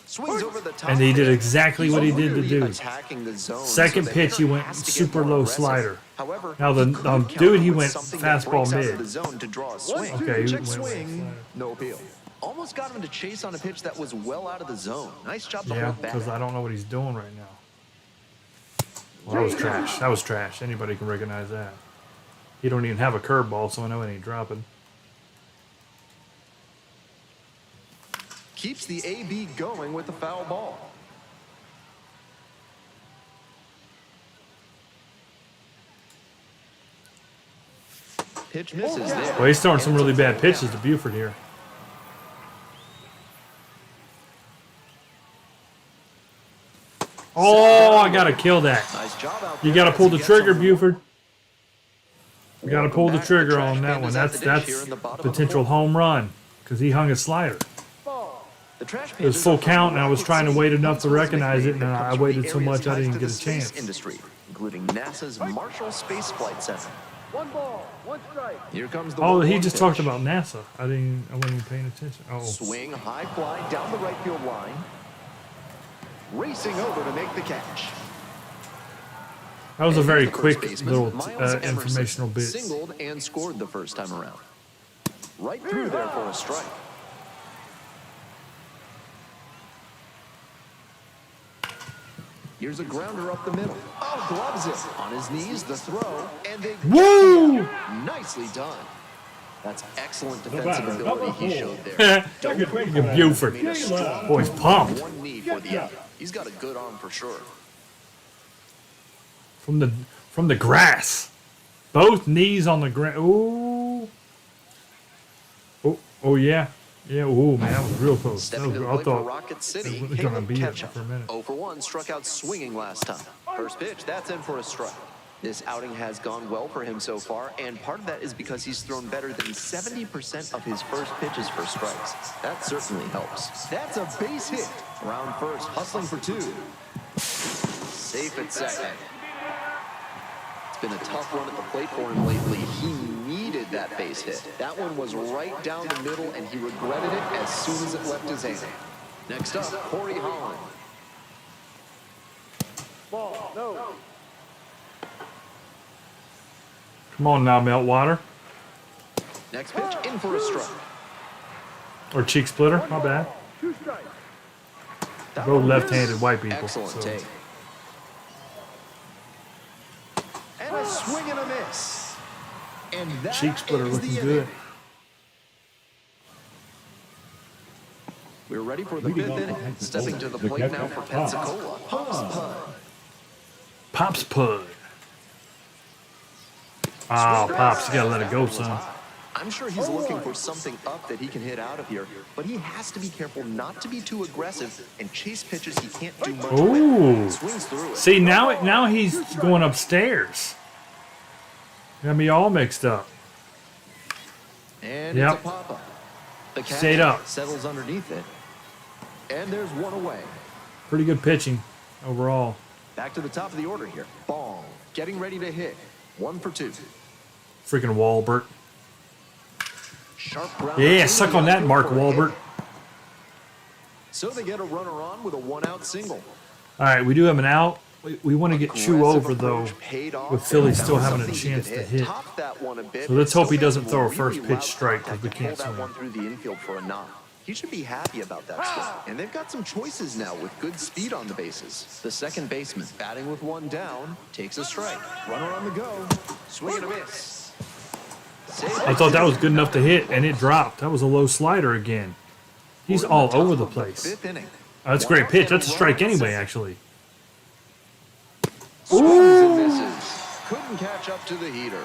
Swings over the top. And he did exactly what he did to Clearly do. attacking the zone, Second so the pitch, he hitter went has to get super more low aggressive. slider. However, Now the he could dude, counter he with went something that fastball breaks out of mid. the zone to draw a swing. Okay, he Check went low swing, slider. no appeal. Almost got him to chase on a pitch that was well out of the zone. Nice job to Yeah, hold back. because I don't know what he's doing right now. Well, that was trash. That was trash. Anybody can recognize that. He don't even have a curveball, so I know it ain't dropping. Keeps the AB going with the foul ball. Pitch misses there. Well, he's throwing some really bad pitches to Buford here. Oh, I gotta kill that. Nice job out You there gotta as pull he the gets trigger, on board. Buford. You gotta pull the Welcome back. trigger The on trash that Pandas one. at the ditch That's here in the bottom of the potential fourth. home run because he hung a slider. Ball. The trash It was Pandas full are from count, and I was Rocket trying to City, wait enough to Huntsville's recognize it, nickname and that I comes from waited the so area's much I ties didn't to get the a space chance. industry, including NASA's Marshall Space Flight Center. 1 ball, 1 strike. Here comes the Oh, he 1-1 just pitch. talked about NASA. I wasn't even paying attention. Oh, Swing, high fly down the right field line. Racing over to make the catch. that was a And very the first quick baseman, little Miles Emerson, informational bit. singled and scored the first time around. Right through there for a strike. Here's a grounder up the middle. Oh, gloves it. On his knees, the throw, and they Woo! nicely done. That's excellent batter, defensive ability number he 4. showed there. Look at Buford. Made a strong Boy's pumped. one knee for the out. He's got a good arm for sure. From the grass. Both knees on the ground. Ooh. Oh yeah. Yeah, ooh, man, that was real close. That Stepping was, to the I plate for thought Rocket City, it was going to Caleb be it Ketchum. for a minute. 0 for 1, struck out swinging last time. First pitch, that's in for a strike. This outing has gone well for him so far, and part of that is because he's thrown better than 70% of his first pitches for strikes. That certainly helps. That's a base hit. Round first, hustling for 2. Safe at second. It's been a tough run at the plate for him lately. He needed that base hit. That one was right down the middle, and he regretted it as soon as it left his hand. Next up, Corey Holland. Ball. No. Come on now, Meltwater. Next pitch, in for a strike. Or cheek splitter. My bad. 2 strikes. That Both one left-handed is white people. Excellent so. take. And a swing and a miss. And that Cheek splitter ends the looking inning. good. We're ready for the Leading 5th off inning. for Pensacola, Stepping to the the plate now catcher, for Pops. Pensacola. Pops Pud. Pops Pud. Oh, Pops, you gotta let it go, son. I'm sure he's looking for something up that he can hit out of here, but he has to be careful not to be too aggressive and chase pitches he can't do much Ooh. with. Swings through it. See, now he's going upstairs. Got me all mixed up. And Yep. it's a pop-up. The catch Stayed up. settles underneath it. And there's one away. Pretty good pitching overall. Back to the top of the order here. Ball. Getting ready to hit. 1 for 2. Freaking Wahlberg. Sharp ground. Yeah, suck on that, Mark Wahlberg. So they get a runner on with a 1-out single. All right, we do have an out. We want to get Chew Aggressive over, though, approach paid off, with Philly and still found having a something he chance could to hit. Topped that one a bit, So let's but hope he still doesn't got throw a really first pitch loud strike, 'cause contact we to can't pull that swing. one through the infield for a knock. He should be happy about that still. And they've got some choices now with good speed on the bases. The second baseman, batting with 1 down, takes a strike. Runner on the go. Swing and a miss. I thought that was good enough to hit, and it dropped. That was a low slider again. He's all over the place. 5th inning. That's a great pitch. That's a strike anyway, actually. Swings and misses. Couldn't catch up to the heater.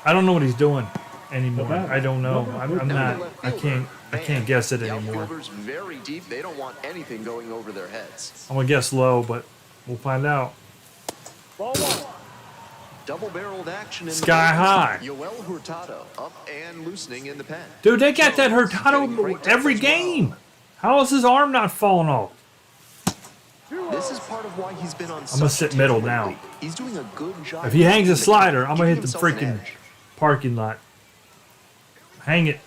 I don't know what he's doing anymore. I don't know. I'm not. I can't guess it The anymore. outfielders very deep. They don't want anything going over their heads. I'm gonna guess low, but we'll find out. Ball 1. Double-barreled action in Sky the high. Yoel Hurtado up and loosening in the pen. Dude, they got that Jones getting Hurtado cranked up every as well. game. How is his arm not falling off? This is part of why he's been on. gonna sit middle now. lately. He's doing a good job. If he hangs a keeping the slider, count, I'm gonna hit giving the himself an freaking edge. parking lot. Hang it.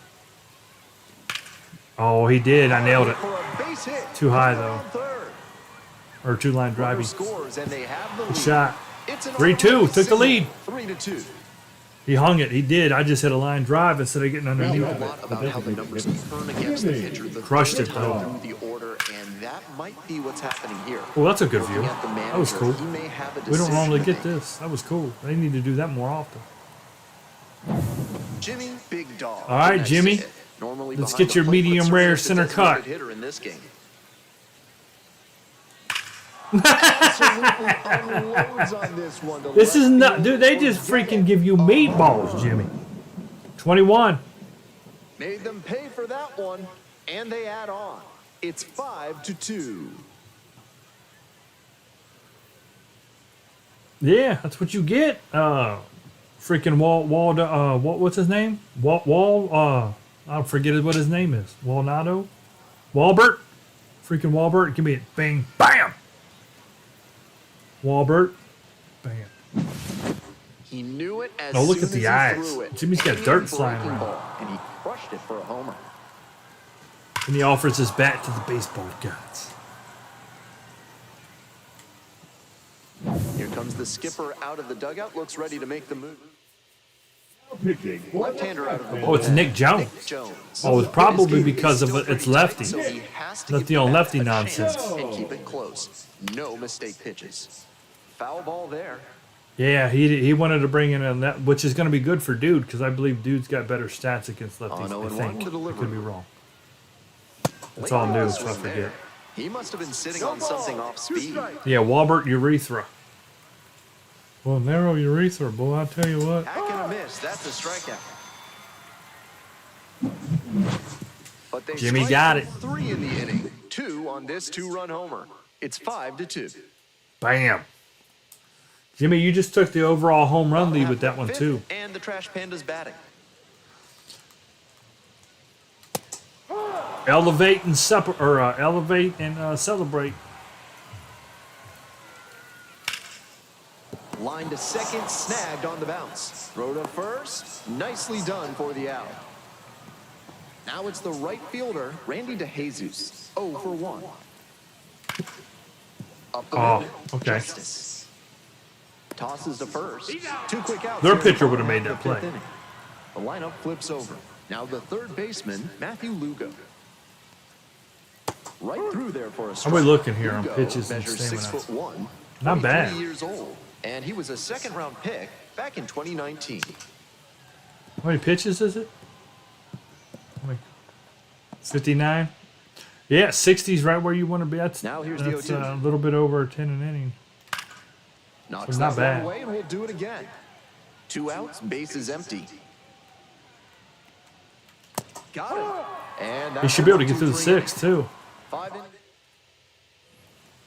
Oh, he did. I nailed it. For a base hit. Too high, Runner though. on third. Or two-line Runner driving. scores and they have the Good lead. shot. It's an 3-2, RBI took the single. lead. 3-2. He hung it. He did. I just hit a line drive instead of getting We underneath hear a of lot it. about how the numbers turn against the pitcher the Crushed third it, time though. through the order, and that might be what's happening here. Well, that's a good view. Looking at the That was manager, cool. he may have a We don't decision normally to get make. this. That was cool. They need to do that more often. Jimmy Big Dog. All right, the next Jimmy. hit. Normally Let's behind get the your plate, but medium certainly rare the center designated cut. hitter in this game. Absolutely unloads on this one. to This is left not, field dude. They for just Jimmy. freaking give you meatballs, Jimmy. 21. Made them pay for that one, and they add on. It's 5-2. Yeah, that's what you get. Freaking what's his name? I forget what his name is. Walnado? Walbert? Freaking Walbert. Give me it. Bang. Bam. Walbert. Bam. He knew it as Oh, look soon at the as he eyes. threw it. Jimmy's got Hanging dirt flying breaking around. ball, and he crushed it for a homer. And he offers his bat to the baseball gods. Here comes the skipper out of the dugout, looks ready to make the move. Pitching for Left-hander out of the Oh, it's Nick Jones. Nick Jones. Oh, it's probably His game because is of still it's pretty lefty. tight, so he has to Lefty give on the bat lefty a nonsense. chance And keep it close. No mistake pitches. Foul ball there. Yeah, he wanted to bring in a net, which is going to be good for Dude because I believe Dude's got better stats against lefties. On 0-1 I think. to I deliver. could be wrong. It's Late all new, pass so I was forget. there. He must have been sitting on something off speed. Yeah, Walbert urethra. Well, narrow urethra, boy. I tell you what. Hack and a miss. That's a strikeout. But they Jimmy strike got for it. 3 in the inning. 2 on this 2-run homer. It's 5-2. Bam. Jimmy, you just took the overall home run lead with that one Fifth, too. And the Trash Pandas batting. Elevate and celebrate. Line to second, snagged on the bounce. Throw to first, nicely done for the out. Now it's the right fielder, Randy DeJesus. 0 for 1. Up the Oh, middle, okay. Justice. Tosses to first. 2 quick outs. Their here in the pitcher would have bottom made half that of the play. fifth inning. The lineup flips over. Now the third baseman, Matthew Lugo. Right through there for a strike. we looking here on Lugo pitches and measures stamina? 6'1", Not bad. 23 years old, and he was a second-round pick back in 2019. How many pitches is it? 59? Yeah, 60's right where you want to be. That's Now here's the that's 0-2. a little bit over 10 an inning. Knocks Not that one bad. away, and we'll do it again. 2 outs, base is empty. Got it. And He should be able to get through the 6th too. 5 in.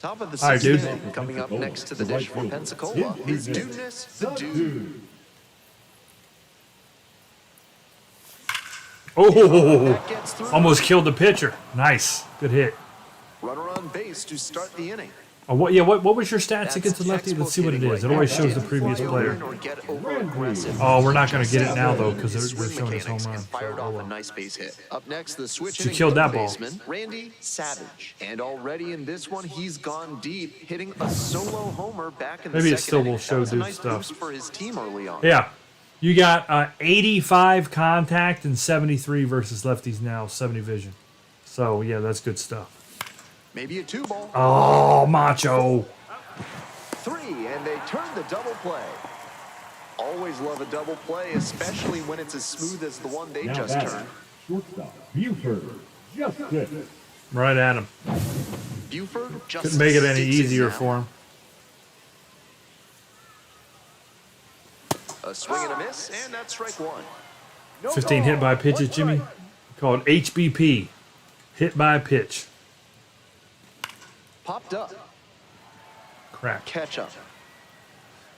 Top of the All right, 6th dude. inning, coming up next to the dish for Pensacola is Dudeness the Dude. Oh, That gets through. almost killed the pitcher. Nice, good hit. Runner on base to start the inning. Oh, what was your stats That's against the lefty? Let's see what it textbook is. It hitting always right shows the there. previous Fly player. in or get over-aggressive. Oh, we're not going to get it now though because His they're swing showing us home mechanics run. and fired So, oh off a well. nice base hit. Up next, the switch She hitting killed that third ball. baseman, Randy Savage. And already in this one, he's gone deep, hitting a solo homer back in the Maybe it second still will inning. show That was a dude nice stuff. boost for his team early on. Yeah, you got 85 contact and 73 versus lefties now 70 vision. So yeah, that's good stuff. Maybe a 2-ball. Oh, Macho. 3, and they turn the double play. Always love a double play, especially when it's as smooth as the one they Now just batting, turned. shortstop, Buford, Justice. Right at him. Buford just Couldn't make it any sticks in easier now. for him. A swing and a miss, and that's strike 1. No 15 ball. hit by pitches, One Jimmy. strike. Called HBP. Hit by pitch. Popped up, Crap. catch up.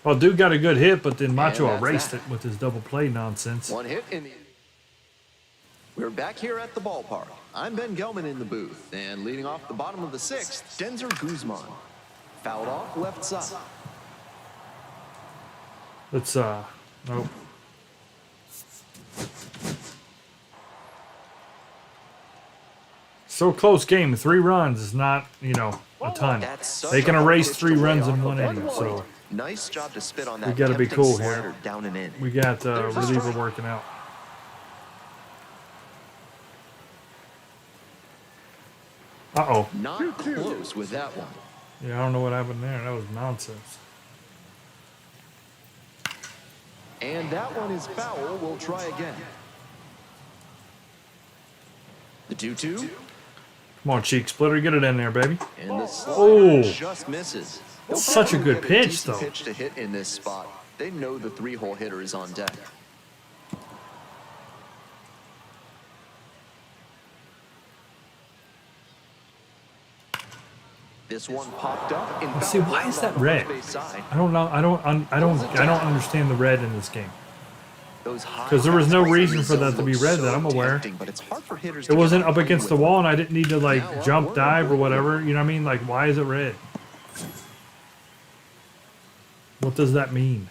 Well, dude got a good hit, but then Macho And that's erased that. it with his double play nonsense. 1 hit in the. We're back here at the ballpark. I'm Ben Gelman in the booth, and leading off the bottom of the 6th, Denzer Guzman. Fouled off left side. Let's, nope. So close game. 3 runs is not, a ton. That's such They can a hard erase pitch 3 to lay runs off in of one one inning, plate. so Nice job to spit on that. We gotta be tempting cool here. slider down and in. We got There's a reliever strike. working out. Uh-oh. Not close with that one. Yeah, I don't know what happened there. That was nonsense. And that one is foul. We'll try again. The 2-2. Come on, cheek splitter. Get it in there, baby. And the slider Oh. just misses. They'll Such a probably good get pitch, decent though. Pitch to hit in this spot. They know the 3-hole hitter is on deck. This one popped up. In See, foul why ground is on that the red? first base side. I don't know. I don't understand the red in this game. Those high 'Cause there was no fastballs reason in for that zone to be look red so that I'm aware. tempting, but it's hard for hitters It to get wasn't on up the against the with wall, and I didn't need to Now like up, jump, we're dive, or moving. whatever. You know what I mean? Like, why is it red? What does that mean?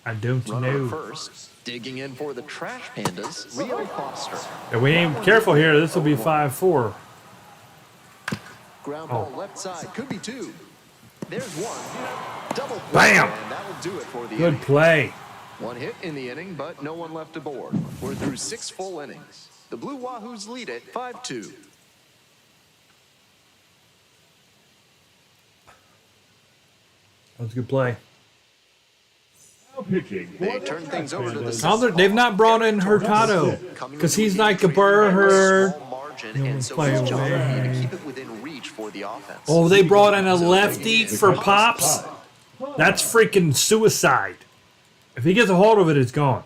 I don't Runner at know. first, digging in for the Trash Pandas, Rio Foster. If we ain't careful here, this will be 5-4. Ground Oh. ball left side, could be two. There's one. Double play, Bam! and that'll do it for the Good inning. play. One hit in the inning, but no one left aboard. We're through 6 full innings. The Blue Wahoos lead it 5-2. That was a good play. Now pitching for They the turn things over to the Pandas. Now they've not brought in Hurtado because he's like a bird. And He'll so play his job will be away. to keep it within reach for the offense. Oh, they brought in a lefty for Pops. That's freaking suicide. If he gets a hold of it, it's gone.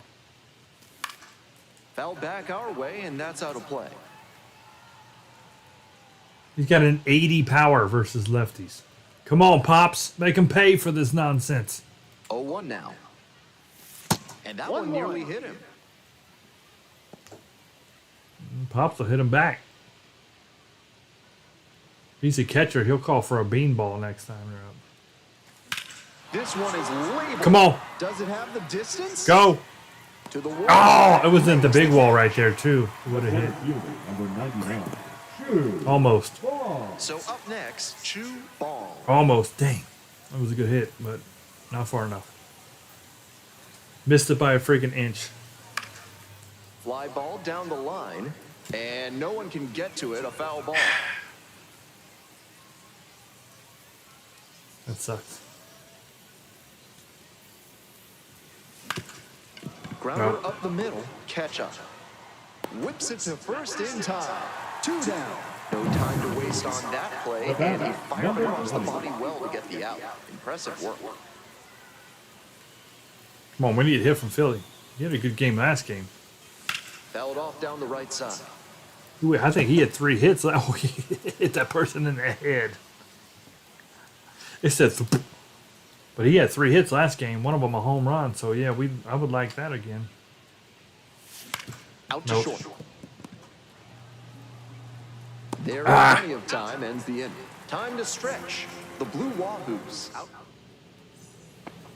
Foul back our way, and that's out of play. He's got an 80 power versus lefties. Come on, Pops. Make him pay for this nonsense. 0-1 now. And that one nearly hit him. Pops will hit him back. He's a catcher. He'll call for a beanball next time they're up. This one is labeled. Come on. Does it have the distance? Go. To the wall. Oh, it was in the big wall right there, too. It would have hit. Fielder, number 91. Chu Almost. Ball. So up next, Chu Ball. Almost. Dang. That was a good hit, but not far enough. Missed it by a freaking inch. Fly ball down the line, and no one can get to it. A foul ball. That sucks. Grounder No. up the middle, catch up. Whips it to first in time. 2 down. No time to waste on that play, and he fired across the body well to get the out. Impressive work. Come on, we need a hit from Philly. He had a good game last game. Fouled off down the right side. Ooh, I think he had 3 hits. Oh, he hit that person in the head. It said, thump. But he had 3 hits last game. One of them a home run. So yeah, I would like that again. Out to Nope. short. There is plenty of time, ends the inning. Time to stretch. The Blue Wahoos. Out.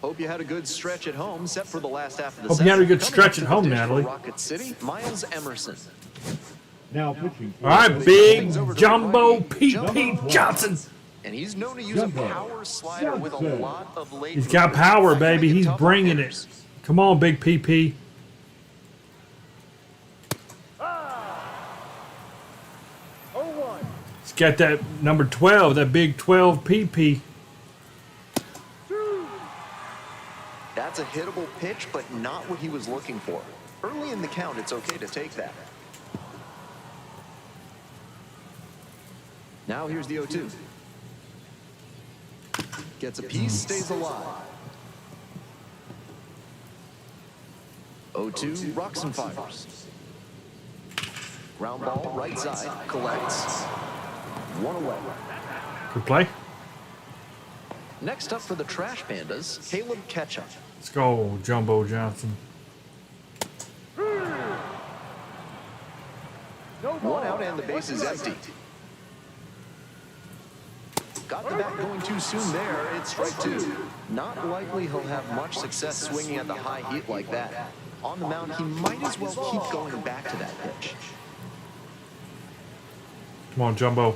Hope you had a good stretch at home, set for the last half of the Hope you had a session. good Coming stretch up to at the home, dish for Natalie. Rocket City, Miles Emerson. Now pitching for All right, the big over to jumbo righty, P.P. Johnson. And he's known to use a Jumbo. power slider with a lot of late. He's got movement. power, That can baby. make He's tough on bringing hitters. it. Come on, big P.P. 0-1. He's got that number 12, that big 12 P.P. That's a hittable pitch, but not what he was looking for. Early in the count, it's okay to take that. Now here's the 0-2. Gets a piece, stays alive. 0-2, rocks and fires. Ground ball, right side, collects. 1 away. Good play. Next up for the Trash Pandas, Caleb Ketchup. Let's go, Jumbo Johnson. No ball. 1 out and the base is empty. Got the bat going too soon there. It's strike 2. Not likely he'll have much success swinging at the high heat like that. On the mound, he might as well keep going back to that pitch. Come on, Jumbo.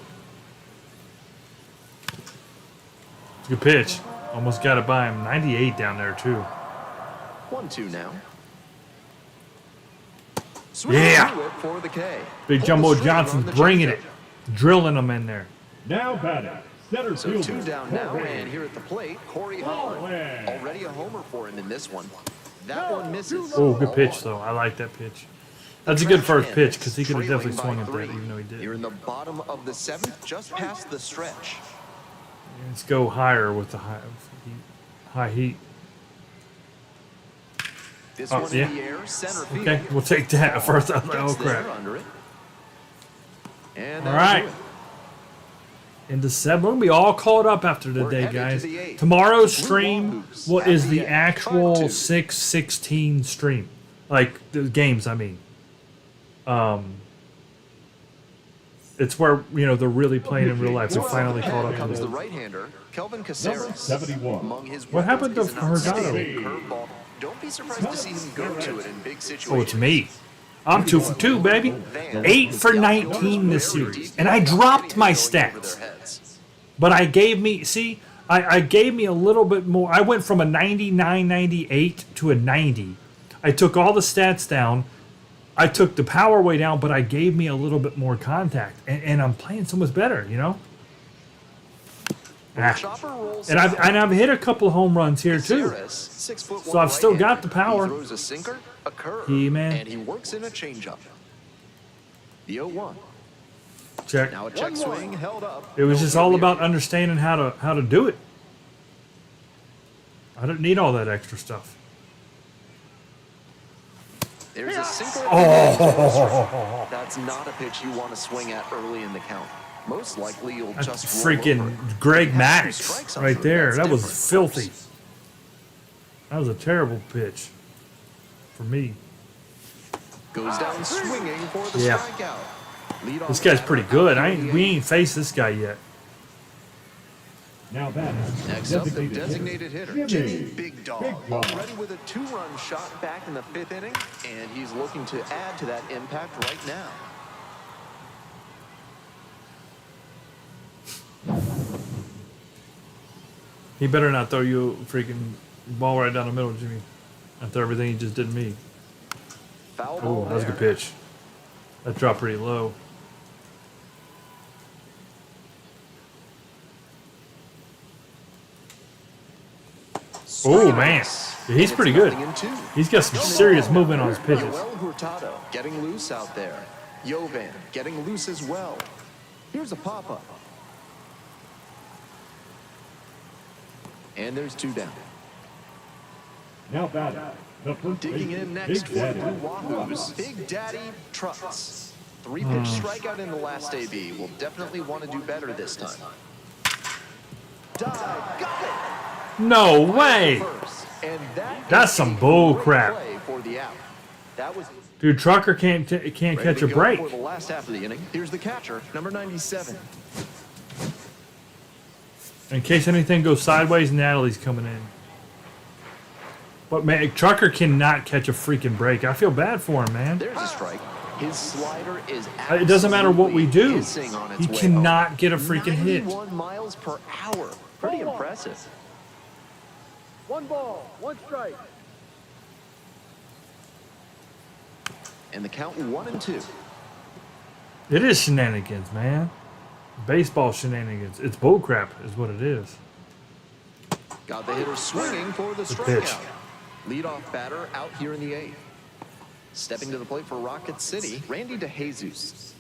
Good pitch. Almost got it by him. 98 down there, too. 1-2 now. Yeah. Through it for the K. Big Pulled Jumbo the trigger Johnson's on the bringing changeup. it. Drilling them in there. Now batting, center So fielder. 2 down now, Corey. and here at the plate, Corey Holland. Holland. Already a homer for him in this one. That one misses. Oh, good pitch, 0-1. though. I like that pitch. That's a good first Trash pitch Pandas because he could have trailing definitely swung by at that, 3. even though he did. You're in the bottom of the 7th, just past the stretch. Let's go higher with the high heat. This Oh, one yeah. in the air, center field. Okay, we'll take that. First, I was like, Gets oh there crap. under it. And All that'll right. do it. Into 7. We're gonna be all caught up after We're today, headed to guys. the 8th. Tomorrow's Blue stream Wahoos is at the the 8th. actual 5-2. 6-16 stream, like the games. I mean, it's where they're really playing in real life. So finally caught up Here comes to the this. right-hander, Kelvin Number Caceres. 71. Among his What happened weapons to is an outstanding Hurtado? curveball. Don't be surprised to see him go to it in big situations. Oh, it's me. I'm 2 for 2, baby. 8 for 19 this series, and I dropped my stats. But I gave me, I gave me a little bit more. I went from a 99, 98 to a 90. I took all the stats down. I took the power way down, but I gave me a little bit more contact. And I'm playing so much better, And I've hit a couple of home runs here, too. So I've still got the power. He throws a sinker, a curve, He-Man. and he works in a changeup. The 0-1. Check. Now a check swing held up. It was No just all good about here. understanding how to do it. I don't need all that extra stuff. There's a sinker. Oh, That's not a pitch you want to swing at early in the count. Most likely you'll that's just roll over. freaking Greg Has two Maddox strikes on right it. there. That's That was different, of filthy. course. That was a terrible pitch for me. Goes down swinging for the Yeah. strikeout. Leadoff This guy's batter pretty out good. here in the We eighth. ain't faced this guy yet. Now batting, Next up, the designated hitter, Jimmy Big Dog. Big Dog. Already with a 2-run shot back in the 5th inning, and he's looking to add to that impact right now. He better not throw you a freaking ball right down the middle, Jimmy. After everything he just did to me. Foul Oh, ball that was a good there. pitch. That dropped pretty low. Oh, man. Yeah, he's And pretty it's good. 0-2. He's got some serious movement on his pitches. Yoel Hurtado getting loose out there. Jovan getting loose as well. Here's a pop-up. And there's 2 down. now batting, the first Digging baseman, in next Big for the Daddy. Blue Wahoos, Big Daddy Trucks. 3-pitch strikeout in the last AB. Will definitely want to do better this time. Dive, got it. No way. First, and That's is some a bull great crap. play for the out. That was Dude, Trucker can't ready catch to a go break. for the last half of the inning. Here's the catcher, number 97. In case anything goes sideways, Natalie's coming in. But man, Trucker cannot catch a freaking break. I feel bad for him, man. There's a strike. His slider is It doesn't matter what we do. absolutely hissing on its He way cannot home. get a freaking hit. 91 miles per hour. Pretty impressive. 1 ball, 1 strike. And the count 1-2. It is shenanigans, man. Baseball shenanigans. It's bullcrap is what it is. Got the hitter swinging for the Good pitch. strikeout. Leadoff batter out here in the 8th. Stepping to the plate for Rocket City, Randy DeJesus.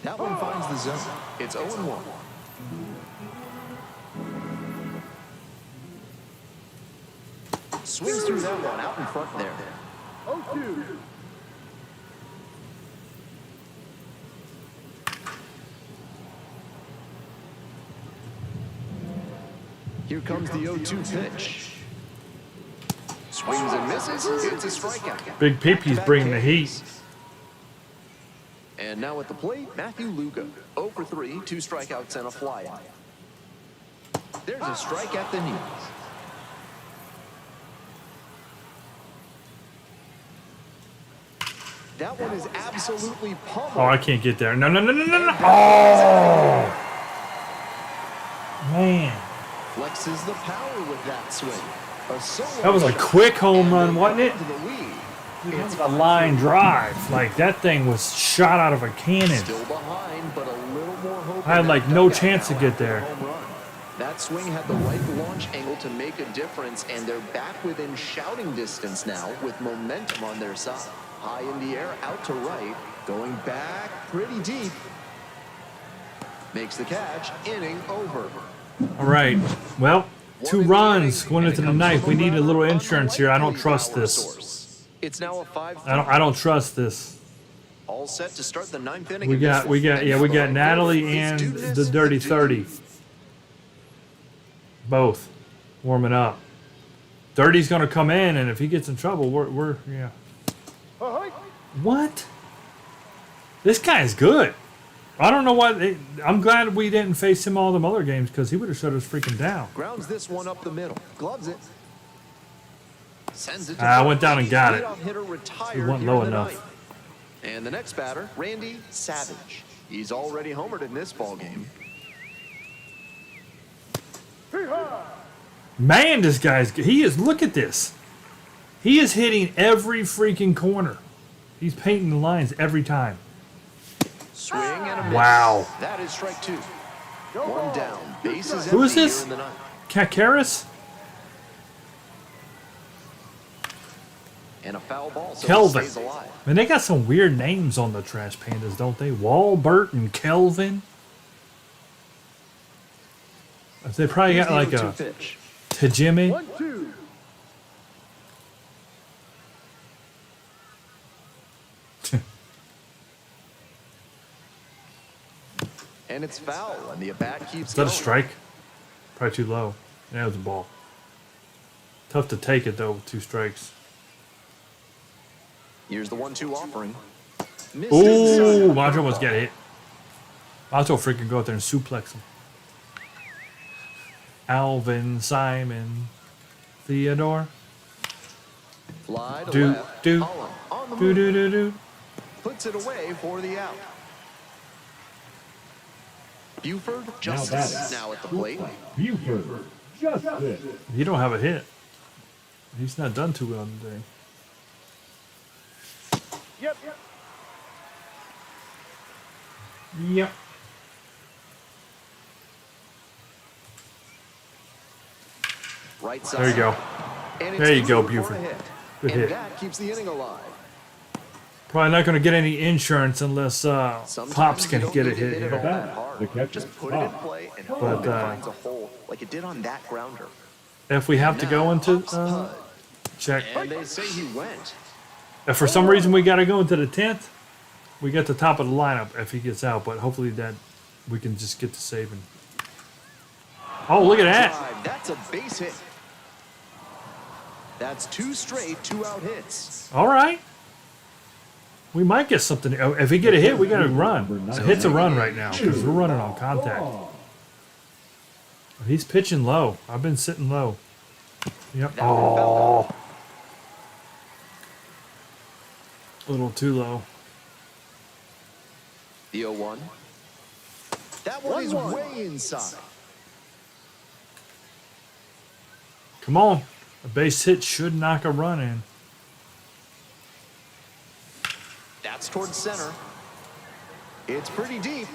That one finds the zone. It's 0-1. Swings through that one out in front there. 0-2. Here comes the 0-2 pitch. Swings and misses. It's a strikeout. Big Peepy's Back-to-back bringing the heat. Ks. And now at the plate, Matthew Lugo. 0 for 3, 2 strikeouts and a flyout. There's a strike at the knees. That one is absolutely pummeled. Oh, I can't get there. No, no, no, no, no, no. Oh! Man. Flexes the power with that swing. A solo That was a shot, quick home and run, they wasn't it? come to the lead. It's a line drive. Like, that thing was shot out of a cannon. Still behind, but a little more hope. I had, in like, that no dugout chance to now get after there. the home run. That swing had the right launch angle to make a difference, and they're back within shouting distance now with momentum on their side. High in the air, out to right, going back pretty deep. Makes the catch, inning over. All right. Well, 2 runs going into the ninth. We need a little insurance here. I don't trust this. It's now a 5-3. I don't trust this. All set to start the ninth inning. We got Natalie and the Dirty 30. Both warming up. Dirty's gonna come in, and if he gets in trouble, we're yeah. What? This guy's good. I don't know why. I'm glad we didn't face him all them other games because he would have shut us freaking down. Grounds this one up the middle. Gloves it. Sends it to I went down and got it. Leadoff hitter retired It wasn't here low in the enough. ninth. And the next batter, Randy Savage. He's already homered in this ball game. Man, this guy's good. He is. Look at this. He is hitting every freaking corner. He's painting the lines every time. Swing and a miss. Wow. That is strike 2. One down. Bases Who is empty this? here in the ninth. Kakaris? And a foul ball, so Kelvin. he stays alive. Man, they got some weird names on the Trash Pandas, don't they? Walbert and Kelvin. They probably got like a 0-2 pitch. Tajimi. 1-2. And it's foul, and the at-bat keeps Is that a going. strike? Probably too low. Yeah, it was a ball. Tough to take it, though, with 2 strikes. Here's the 1-2 offering. Missed Ooh, inside. Macho must get hit. Macho freaking go out there and suplex him. Alvin, Simon, Theodore. Fly to Do, left. do, Holland on the do, move. do, do, do. Puts it away for the out. Buford Now Justice batting. now at the plate. Buford. Justice. He don't have a hit. He's not done too well today. Yep. Yep. Right side. There you go. And There it's you go, through for a Buford. hit. Good and hit. that keeps the inning alive. Probably not going to get any insurance unless Sometimes Pops you can don't get need a to hit it here. all that hard. The catcher, Just put it in Pop. play and hope But, it finds a hole like it did on that grounder. If we have to go Now, into Pop's putt. check, And they say he went. if for some reason we got to go into the 10th, we get the top of the lineup if he gets out. But hopefully that we can just get to saving. Oh, look at that! Drive. That's a base hit. That's 2 straight 2-out hits. All right. We might get something. Oh, if we get a hit, we got to run. A hit's a run right now because we're running on contact. He's pitching low. I've been sitting low. Yep. That one fell Oh, out. a little too low. The 0-1. That one is 1-1. way inside. Come on. A base hit should knock a run in. That's towards center. It's pretty deep.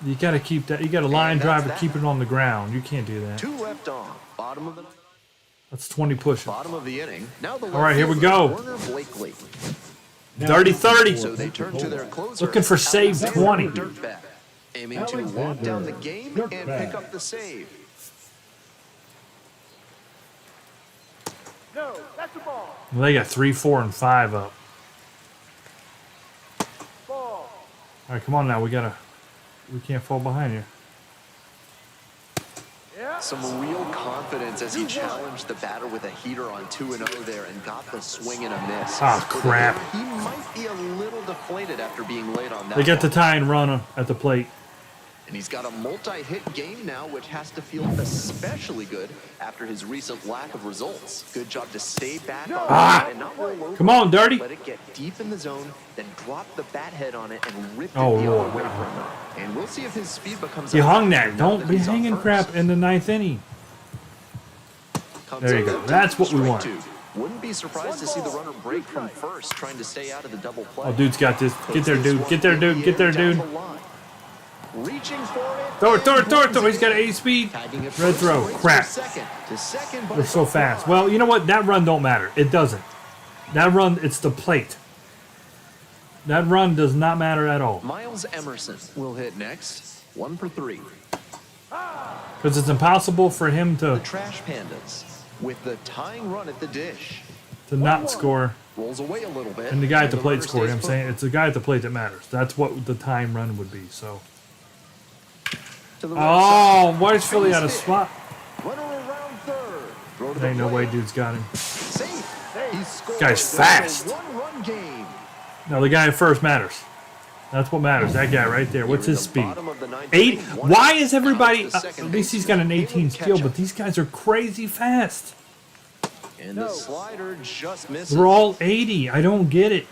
You got to keep that. You got a line And that's drive to that. keep it on the ground. You can't do that. 2 left on. Bottom of the That's 20 pushing. bottom of the inning. Now the All right, here we fielder, go. Warner Blakely. Dirty 30. So they turn to their closer. Looking for save Alexander 20. Dirtbag, aiming to walk down the game and pick up the save. No, that's a ball. Well, they got 3, 4, and 5 up. Ball. All right, come on now. We can't fall behind here. Yeah. Some real confidence as he challenged the batter with a heater on 2-0 there and got the swing and a miss. Ah, crap. He might be a little deflated after being late on that. They got the one. tie and run at the plate. And he's got a multi-hit game now, which has to feel especially good after his recent lack of results. Good job to stay back on Ah! and not roll over. Come on, Dirty. Let it get deep in the zone, then dropped the bat head on it and ripped it Oh, the Lord. other way from him. And we'll see if his speed becomes He a hung factor that. now Don't that be he's on hanging first. crap in the 9th inning. Comes There you up go. empty, That's what we strike want. 2. Wouldn't be surprised to see the runner break from first, trying to stay out of the double play. Oh, dude's got this. Get there, Takes this dude. one Get there, in dude. the Get there, air down dude. the line. Reaching for it. Throw it, throw it, and throw it, throw it. brings He's got in. 8 speed. Tagging it Red first, throw. waits for Crap. second. To second, but We're so fast. Well, you know what? That run don't matter. It doesn't. That run, it's the plate. That run does not matter at all. Miles Emerson will hit next. 1 for 3. Because it's impossible for him The to Trash Pandas with the tying run at the dish. not score. Rolls away a little bit. And the guy at the runner plate scored. stays I'm put. saying it's the guy at the plate that matters. That's what the time run would be. So. To the right Oh, why is Philly out of Base hit. spot? Runner around third. Throw to There ain't the no way plate. dude's got him. Safe. He scored. Guy's It's fast. a one-run game. No, the guy at first matters. That's what matters. That guy right there. What's Here in his the speed? bottom of the ninth 8. inning, one Why out. is everybody? Now it's the second At least he's got an 18 skill, but these guys are crazy fast. And the slider just misses. They're all 80. I don't get it.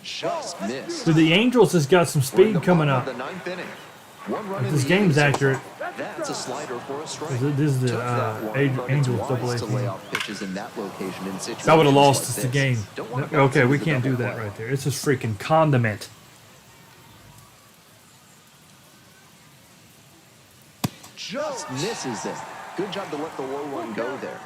Just missed. Dude, the Angels has got some We're in speed the coming bottom up. of the ninth inning. One run If in this the game's inning so accurate. far. That's a slider for a strike. This is the Took that one, Angels but it's double A wise to lay team. off pitches in that location in situations That would have lost like us the this. game. Don't wanna bounce Okay, we into the can't do double that play. right there. It's just freaking condiment. Just misses it. Good job to let the low one go there.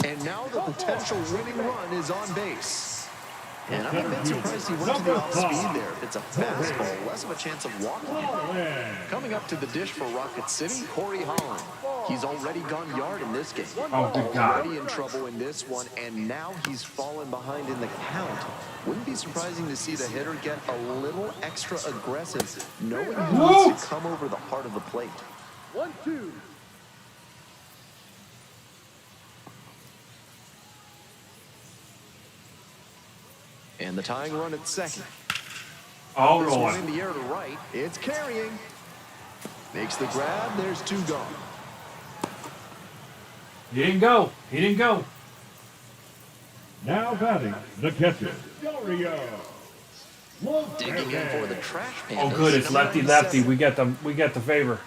And now the potential winning run is on base. And I'm a bit surprised he went to the off-speed there. If it's a fastball, less of a chance of walking it. Coming up to the dish for Rocket City, Corey Holland. He's already gone yard in this game. Oh, good God. Already in trouble in this one, and now he's fallen behind in the count. Wouldn't be surprising to see the hitter get a little extra aggressive, knowing he needs to come over the heart of the plate. 1-2. And the tying run at second. Oh, This one in the air to right. It's carrying. Makes the grab. There's 2 gone. He didn't go. He didn't go. Now batting, the catcher, Dario. Digging in for the Trash Pandas. Oh, good. It's number lefty 97. lefty. We got the favor.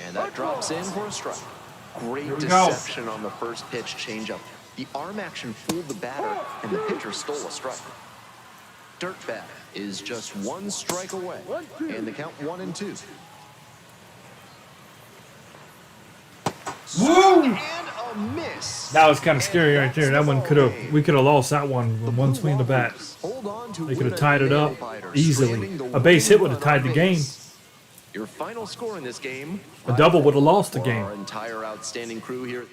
And that drops in for a strike. Great Here we go. deception on the first pitch changeup. The arm action fooled the batter, and the pitcher stole a strike. Dirtbag is just 1 strike away, and the count 1-2. Woo! And a miss. That was kind of scary And right there. that's That the one could have. ball game. We could have lost that one with one swing of the bat. Hold on to They could win have tied it up nail-biter, easily. stranding the A base hit would winning have tied run the on game. base. Your final score in this game. A double would have lost the For game. Our entire outstanding crew here.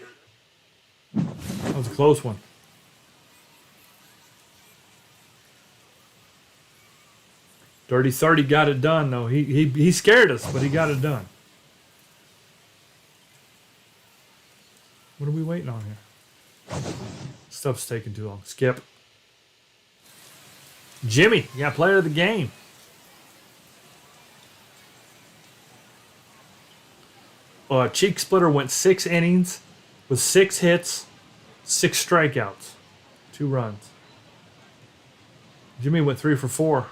That was a close one. Dirty 30 got it done, though. He scared us, but he got it done. What are we waiting on here? Stuff's taking too long. Skip. Jimmy, yeah, player of the game. Cheek Splitter went 6 innings with 6 hits, 6 strikeouts, 2 runs. Jimmy went 3 for 4.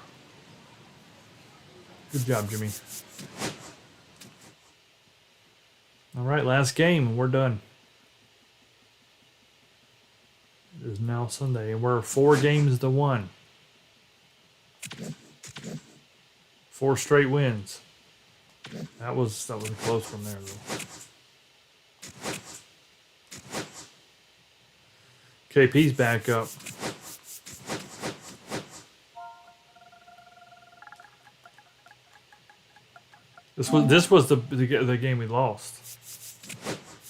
Good job, Jimmy. All right, last game, and we're done. It is now Sunday, and we're 4 games to 1. 4 straight wins. That was a close one there, though. KP's back up. This was the game we lost.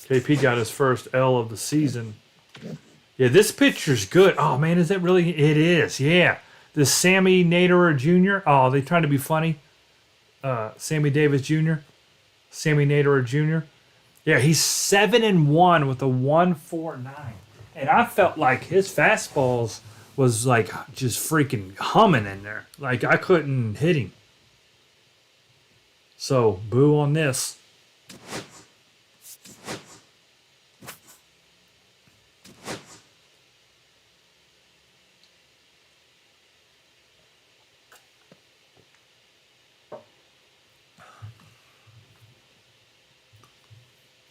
KP got his first L of the season. Yeah, this pitcher's good. Oh man, is that really? It is. Yeah, this Sammy Naderer Jr. Oh, they trying to be funny. Sammy Davis Jr. Sammy Naderer Jr. Yeah, he's 7-1 with a 1.49, and I felt like his fastballs was like just freaking humming in there. Like I couldn't hit him. So boo on this.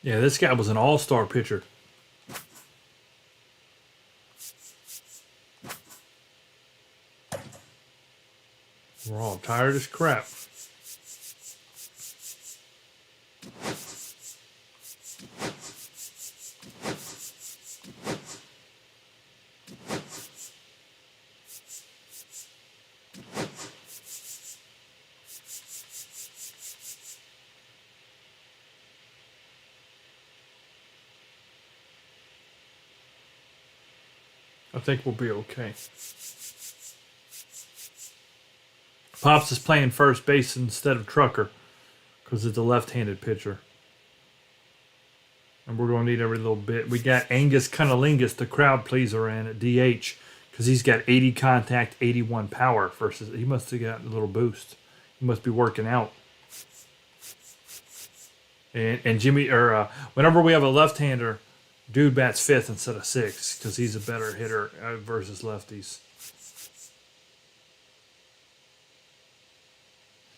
Yeah, this guy was an all-star pitcher. We're all tired as crap. I think we'll be okay. Pops is playing first base instead of Trucker because it's a left-handed pitcher. And we're going to need every little bit. We got Angus Cunnilingus, the crowd pleaser, in at DH because he's got 80 contact, 81 power versus he must have got a little boost. He must be working out. And Jimmy, or whenever we have a left-hander, dude bats fifth instead of sixth because he's a better hitter versus lefties.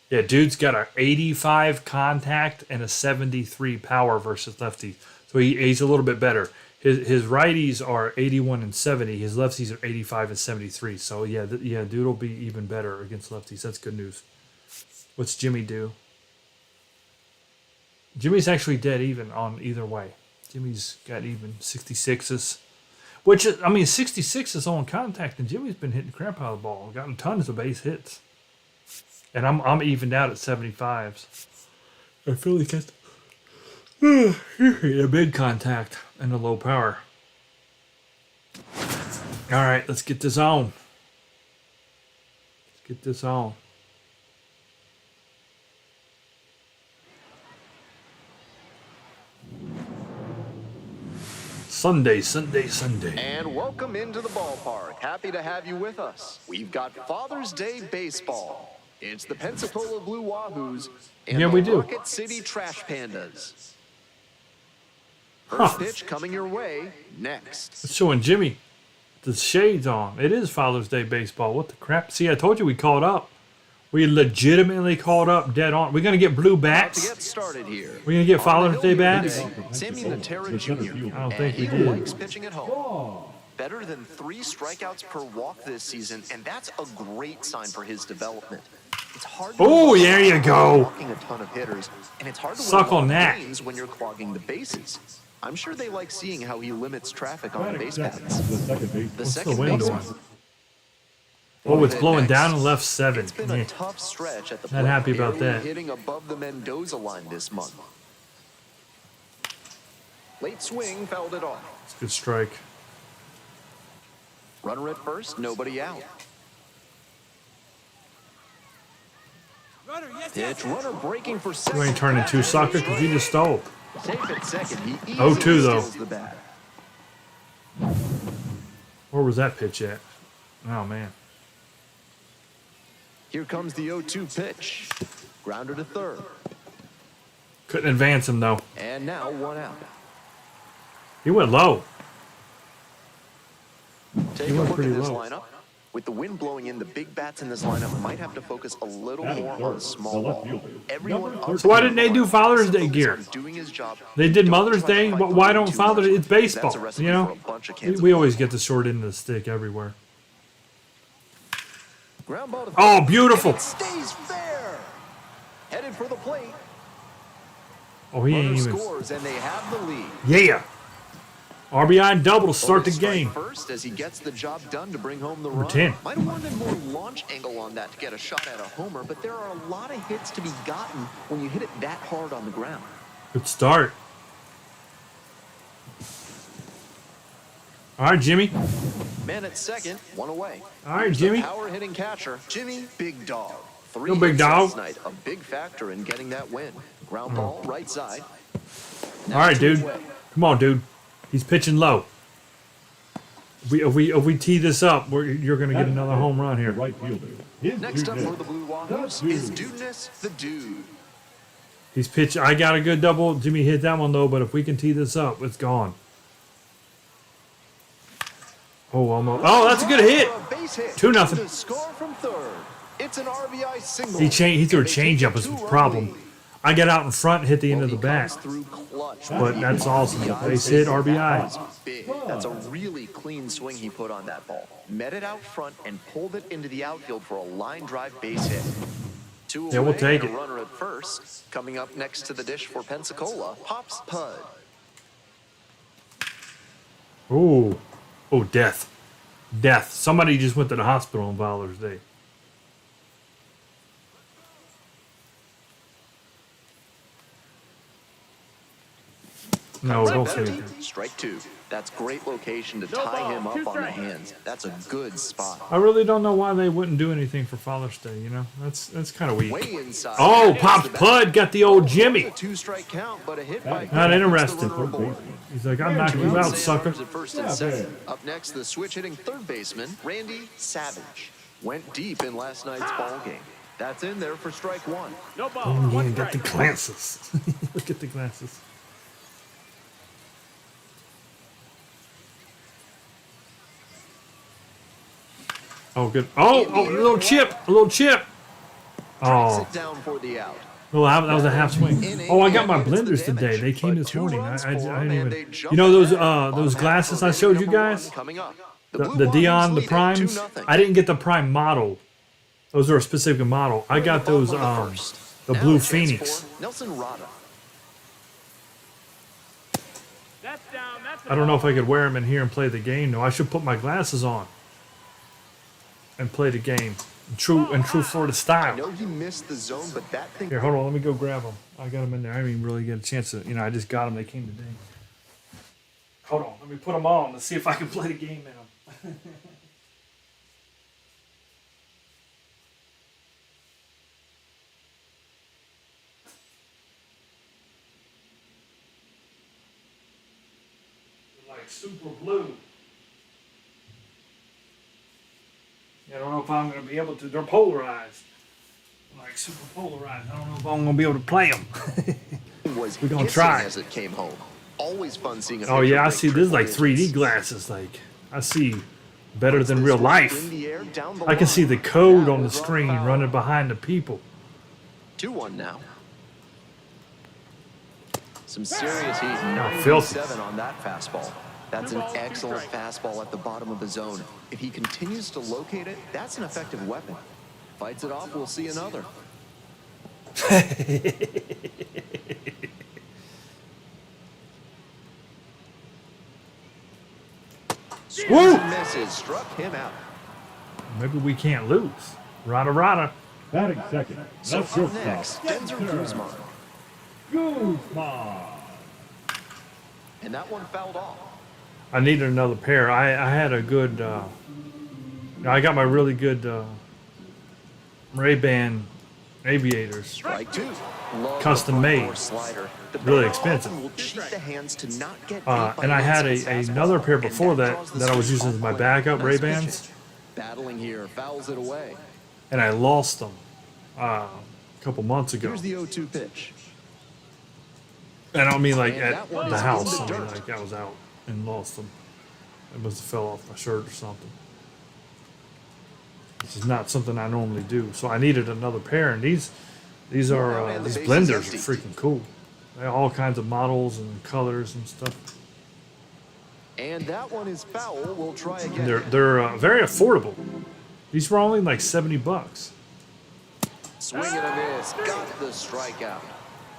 Yeah, dude's got a 85 contact and a 73 power versus lefties. So he's a little bit better. His righties are 81 and 70. His lefties are 85 and 73. So yeah, dude will be even better against lefties. That's good news. What's Jimmy do? Jimmy's actually dead even on either way. Jimmy's got even 66s. Which, I mean, 66 is on contact, and Jimmy's been hitting crap out of the ball. Gotten tons of base hits. And I'm evened out at 75s. I feel like that's a big contact and a low power. All right, let's get this on. Let's get this on. Sunday. And welcome into the ballpark. Happy to have you with us. We've got Father's Day baseball. It's the Pensacola Blue Wahoos and we the do. Rocket City Trash Pandas. First pitch coming your way next. It's showing Jimmy the shades on. It is Father's Day baseball. What the crap? See, I told you we called up. We legitimately called up dead on. We're going to get blue About bats. to get started here. We're going to get On Father's the Day hill here bats. today, Sammy Natera Jr. I don't think we and he did. likes pitching at home. Better than 3 strikeouts per walk this season, and that's a great sign for his development. It's hard to Oh, win there you when go. you're walking a ton of hitters, and it's hard to Suck win on that. games when you're clogging the bases. I'm sure they like seeing how he limits traffic on the That base accepts paths. the second base. The What's the second wind baseman. doing? Oh, it's blowing Next. down and left 7. It's been Yeah. a tough stretch at the Not plate, happy about barely that. hitting above the Mendoza line this month. Late swing fouled it off. It's a good strike. Runner at first, nobody out. Pitch, runner breaking for second. You ain't turning 2 sucker because you just stole. Safe at second. He 0-2 easily though. steals the bat. Where was that pitch at? Oh, man. Here comes the 0-2 pitch. Grounder to third. Couldn't advance him, though. And now 1 out. He went low. Take He a went look pretty at this low. lineup. With the wind blowing in, the big bats in this lineup might have to focus a little Batting more third, on the small the left ball. fielder. Everyone Number up So why didn't they to do the Father's focus Day gear? on doing his job. They did Don't Mother's try to Day, fight but the why wind don't too Father? much. It's baseball, That's a recipe you know. for a bunch of cans We of always worms. get the short end of the stick everywhere. Ground ball to Oh, third. beautiful. And it stays fair. Headed for the plate. Oh, he Runner ain't even. scores and they have the lead. Yeah. RBI and double to start the Bonus strike game. first as he gets the job done to bring home the Number run. 10. Might have wanted more launch angle on that to get a shot at a homer, but there are a lot of hits to be gotten when you hit it that hard on the ground. Good start. All right, Jimmy. Man at second, 1 away. All right, Here's Jimmy. the power hitting catcher, Jimmy Big Dog. 3 Yo, Big hits Dog. last night, a big factor in getting that win. Ground ball, right side. All right, 2 dude. away. Come on, dude. He's pitching low. If we tee this up, you're going to get another home run The here. right fielder. His Next up due for the Blue Wahoos That's is dude. Dudeness the Dude. He's pitched. I got a good double. Jimmy hit that one, though, but if we can tee this up, it's gone. Oh, almost. Oh, that's a good hit. For a base hit. 2-0. To score from third. It's an RBI single. He threw a And they take changeup was the two-run problem. lead. I got out in front and hit the end Well, of the he bat. comes through clutch watch. But that's awesome. Base hit, That RBI. was big. That's a really clean swing he put on that ball. Met it out front and pulled it into the outfield for a line drive base hit. Two Yeah, we'll away take and it. a runner at first. Coming up next to the dish for Pensacola, pops Pud. Oh, oh, death. Death. Somebody just went to the hospital on Valor's Day. No, don't say Empty. anything. Strike two. That's great location to No tie ball, him up two on the strikes. hands. That's a good spot. I really don't know why they wouldn't do anything for Father's Day, you know? That's kind of weak. Way inside. Oh, That's Pops the bat. Pud got the old It's Jimmy. a two-strike count, but a hit by Not Pud puts the interested. runner aboard. He's like, I'm knocking you out, Sam sucker. Arms at first and second. Up next, the switch-hitting third baseman, Randy Savage. Went deep in last night's ball game. That's in there for strike one. No ball. Oh, yeah, One got the strike. glasses. Look at the glasses. Oh, good. Oh, a little chip. A little chip. Tracks Oh, it down for the out. well, that was a half swing. Oh, I got my blenders today. They came this morning. I didn't even. You know those glasses I showed you guys? Coming up. The Dion, the Primes. I didn't get the Prime model. Those are a specific model. I got those the Blue Phoenix. Nelson Rada. That's down. That's I don't know if I could wear them in here and play the game. No, I should put my glasses on and play the game. In true Florida I style. know he missed the zone, but that thing. Here, hold on. Let me go grab them. I got them in there. I didn't even really get a chance to. I just got them. They came today. Hold on. Let me put them on. Let's see if I can play the game in them. Like super blue. I don't know if I'm going to be able to. They're polarized. Like super polarized. I don't know if I'm going to be able to play them. Was We're gonna hissing try. as it came home. Always fun seeing a Oh pitcher yeah, I break see. This is like triple 3D digits. glasses. Like I see better than This real was life. in the air, down the I can line. see the code That on the was screen foul. running behind the people. 2-1 now. Some serious heat. filthy. 97 on that fastball. That's an excellent fastball at the bottom of the zone. If he continues to locate it, that's an effective weapon. Fights it off, we'll see another. Woo! Misses, struck him out. Maybe we can't lose. Rada rada. Batting second. So That's up your next, stop. Denzer Guzman. Guzman. And that one fouled off. I needed another pair. I had a good. I got my really good Ray-Ban aviators. Strike two. Love Custom the front made. door slider. The Really batter expensive. often will cheat the hands to not get beat by And I had inside fastball, another pair and before that draws the that I was switch using off as my plate. backup Nice Ray-Bans, pitch. Battling here, fouls it away. and I lost them a couple months ago. Here's the 0-2 pitch. And I don't mean like And at that one the is house. in the I mean dirt. like I was out and lost them. It must have fell off my shirt or something. This is not something I normally do. So I needed another pair, and these are And the these base is blenders empty. are freaking cool. They have all kinds of models and colors and stuff. And that one is foul. We'll try And again. they're very affordable. These were only like $70. Swing and a miss. Got the strikeout.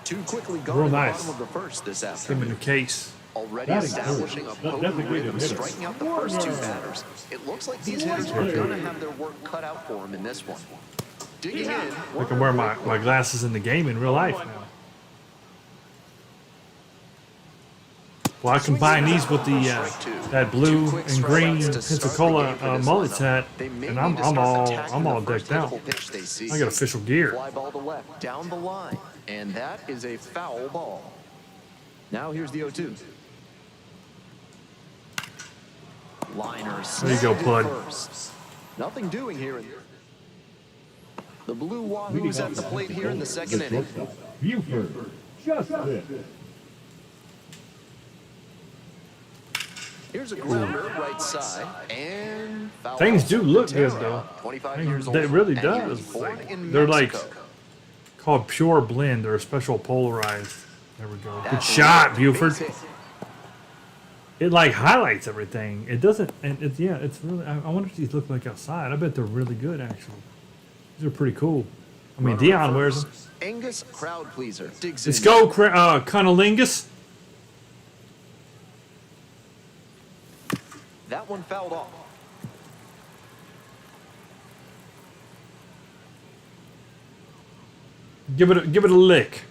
Too quickly gone Real in nice. the bottom of the first this Came in afternoon. the case. Already Batting establishing a third. potent Designated rhythm, hitter. striking out the first two batters. It looks like these hitters are going to have their work cut out for them in this one. Digging in. I can wear my glasses in the game in real life now. Well, I combine these with the that blue and green Pensacola Mullets hat, and I'm all decked out. I got official gear. Fly ball to left, down the line, and that is a foul ball. Now here's the 0-2. Liner. There you go, snagged Pud. at first. Nothing doing here. The Blue Wahoos at the plate here in the second inning. Buford. Justin. Here's a grounder, right side, and foul Things ball. do look good, Patera, though. 25 years old. It really and he does. was born in They're like Mexico. called pure blend. They're special polarized. There we go. Good That's a shot, base Buford. hit. It like highlights everything. It doesn't, and it's yeah, it's really. I wonder if these look like outside. I bet they're really good actually. These are pretty cool. I mean, Runner Dion at wears them. first. Angus, crowd pleaser, digs Let's in. go, Cunnilingus. That one fouled off. Give it a lick.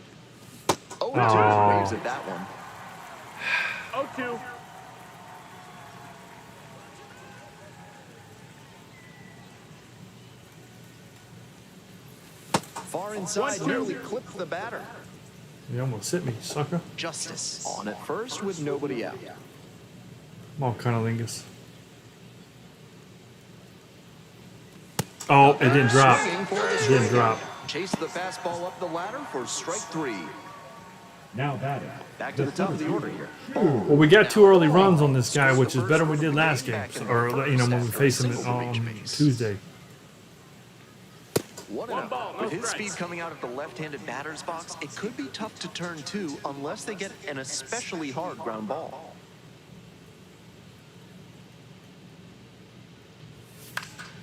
Oh, Oh. waves at that one. 0-2. Far inside, 1-2. nearly clipped the batter. You almost hit me, sucker. Justice on at first with nobody out. Come on, Cunnilingus. Oh, it didn't drop. Swinging for the It didn't strikeout. drop. Chase the fastball up the ladder for strike 3. Now batting. Back to the top of the order here. Well, we got 2 early runs on this guy, which is better than we did last game, or when we faced him on Tuesday. 1-0. ball, no With his strikes. speed coming out of the left-handed batter's box, it could be tough to turn 2 unless they get an especially hard ground ball.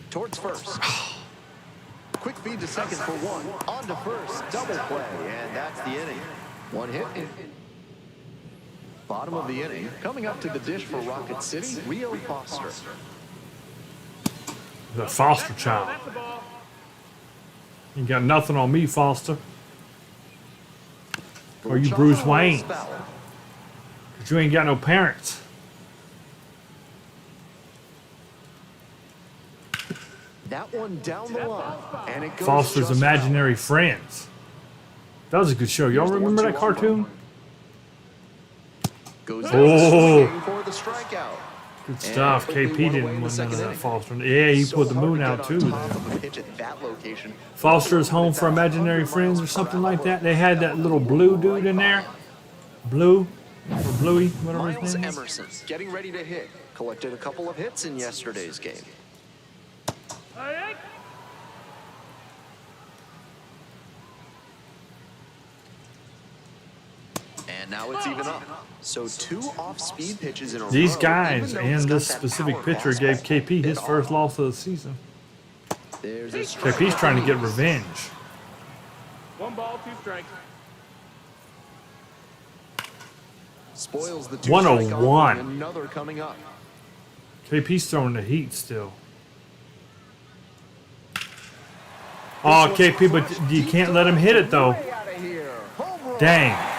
Towards first. Quick feed to second for 1. On to first. Double play. And that's the inning. 1 hit. Bottom of the inning. Coming up to the dish for Rocket City, Rio Foster. The Foster child. That's the ball. You got nothing on me, Foster. Or you Bruce Wayne. But you ain't got no parents. That one down the line. And it goes Foster's just Imaginary Friends. That was a good show. Y'all Here's the remember that 1-2 cartoon? Goes down Oh. swinging for the strikeout. Good stuff. quickly KP one away didn't in win the none second of that inning. Foster. Yeah, he So put the hard moon to out get too. on top of a pitch at that location. Foster's Home for Imaginary Friends or something like that. They had that little blue dude in there. Blue or Bluey, whatever Miles his name is. Emerson getting ready to hit. Collected a couple of hits in yesterday's game. Hey, And now it's even up. So 2 off-speed pitches in a row. These guys even though he's and got this that specific power pitcher gave fastball. KP his It first all- loss of the season. There's a KP's trying to get revenge. 1 ball, 2 strikes. Spoils the 2 101. Another coming up. KP's throwing the heat still. Oh, KP, but you can't let him hit it though. Way out of here. Home run. Dang.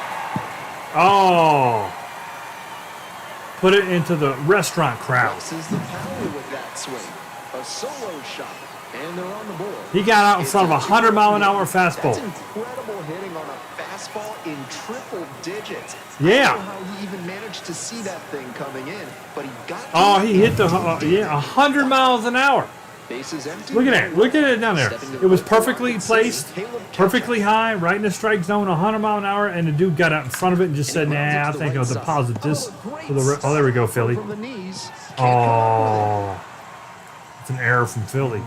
Oh. Put it into the restaurant crowd. Flexes the power with that swing. A solo shot. And they're on the board. He got out in front of a 100-mile-an-hour That's fastball. incredible hitting on a fastball in triple digits. Yeah. I don't know how he even managed to see that thing coming in, but he got to Oh, it. he hit the 100 miles an hour. Bases empty. Look at that. Look at it down there. Stepping to It was the perfectly Rocket placed, City, Caleb perfectly Ketchum. high, right in the strike zone, 100 mile an hour, and the dude got out in front of it and just said, And he grounds it nah, I to the think I'll right side. deposit this Great for the Oh, there we go, Philly. From the knees. Oh. It's an error from Philly.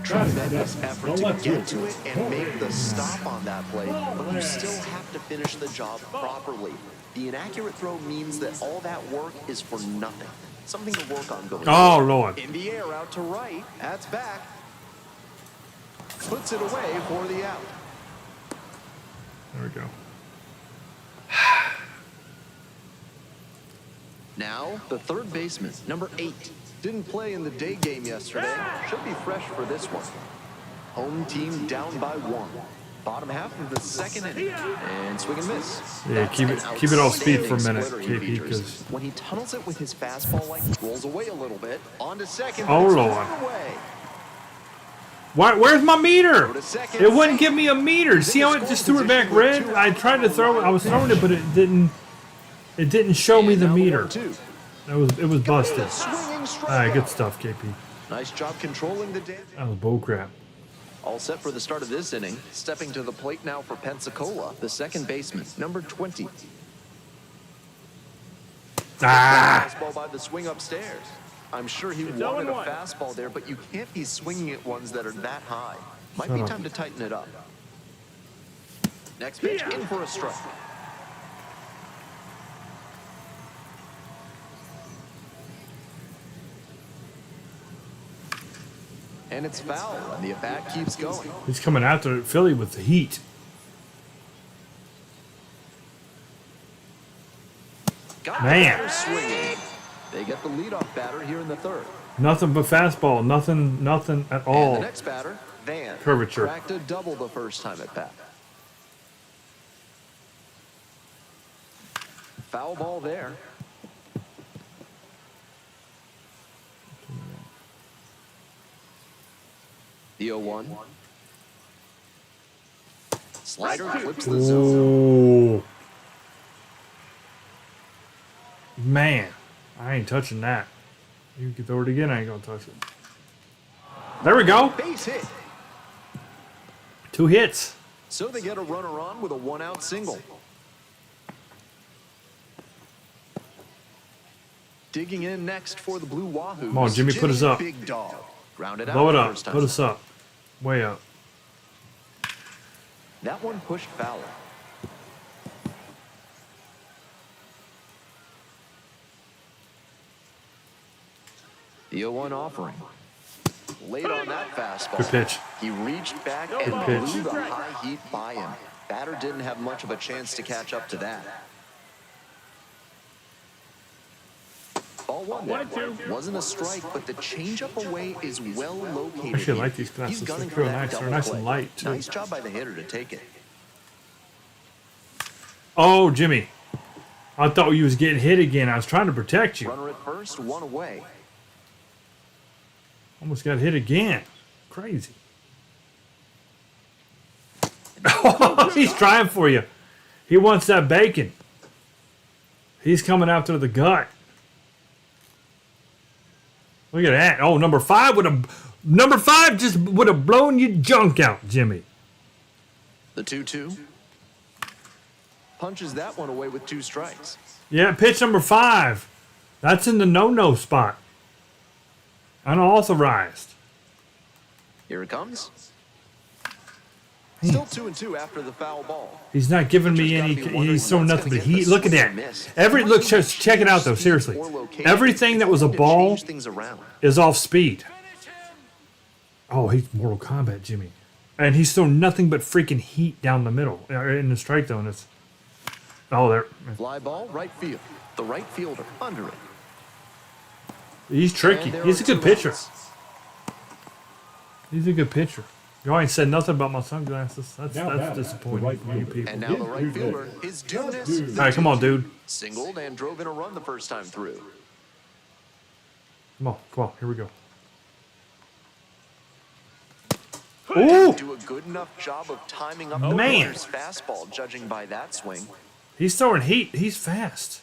Tremendous effort to get to it and make the stop on that play, but you still have to finish the job properly. The inaccurate throw means that all that work is for nothing. Something to work on going Oh, forward. Lord. In the air, out to right. That's back. Puts it away for the out. There we go. Now, the third baseman, number 8. Didn't play in the day game yesterday. Should be fresh for this one. Home team down by 1. Bottom half of the second inning. And swing and miss. Yeah, That's keep an it off speed for a outstanding minute, splitter he KP, features. because When he tunnels it with his fastball, like rolls away a little bit. On to second. Oh, but it's Lord. blown away. where's my meter? Go to second. It wouldn't give me a meter. See how it just threw it back red? I tried to throw it. I was throwing it, but it didn't. It didn't show me And the now meter. 1-2. It was busted. Swinging All right, good strikeout. stuff, KP. Nice job controlling the damage. That was bullcrap. All set for the start of this inning. Stepping to the plate now for Pensacola, the second baseman, number 20. Ah! Fastball by the swing upstairs. I'm sure he It's wanted a 0-1. fastball there, but you can't be swinging at ones that are that high. Might Shut be up. time to tighten it up. Next pitch in for a strike. And it's foul, and the at-bat keeps going. He's coming after Philly with the heat. Got Man. the batter swinging. They get the leadoff batter here in the third. Nothing but fastball. Nothing at And all. the next batter, Van. Curvature. Cracked a double the first time at bat. Foul ball there. The 0-1. Slider flips the zone. Ooh. Man, I ain't touching that. You can throw it again, I ain't gonna touch it. There we go. Base hit. 2 hits. So they get a runner on with a 1-out single. Digging in next for the Blue Wahoos. Come on, Jimmy, put us up. Big dog. Grounded out Blow it the up. first time. Put us up. Way up. That one pushed foul. The 0-1 offering. Late on that fastball. Good pitch. He reached back and pitch. blew the high heat by him. Batter didn't have much of a chance to catch up to that. Ball one. 1-2. Wasn't a strike, but the changeup away is well located. Actually, I like here. these glasses. He's gunning They're for real that nice. They're double nice play. and light, too. Nice job by the hitter to take it. Oh, Jimmy. I thought you was getting hit again. I was trying to protect you. Runner at first, one away. Almost got hit again. Crazy. He's trying for you. He wants that bacon. He's coming after the gut. Look at that. Oh, number 5 just would have blown your junk out, Jimmy. The 2-2. Punches that one away with 2 strikes. Yeah, pitch number 5. That's in the no-no spot. Unauthorized. Here it comes. Still 2-2 after the foul ball. He's not giving me any. He's throwing nothing but heat. Look at that. Look, check it out though. Seriously, everything that was a ball Change things around. is off speed. Oh, he's Mortal Kombat, Jimmy, and he's throwing nothing but freaking heat down the middle in the strike zone. It's there. Fly ball, right field. The right fielder under it. He's tricky. And there He's are a good 2 pitcher. outs. He's a good pitcher. Y'all ain't said nothing about my sunglasses. That's Now that's batter, disappointing right for you fielder. people. And now the right fielder is doing this. All right, come on, dude. Singled and drove in a run the first time through. Come on. Here we go. Ooh, Do a good enough job of timing up Man. the pitcher's fastball, judging by that swing. he's throwing heat. He's fast.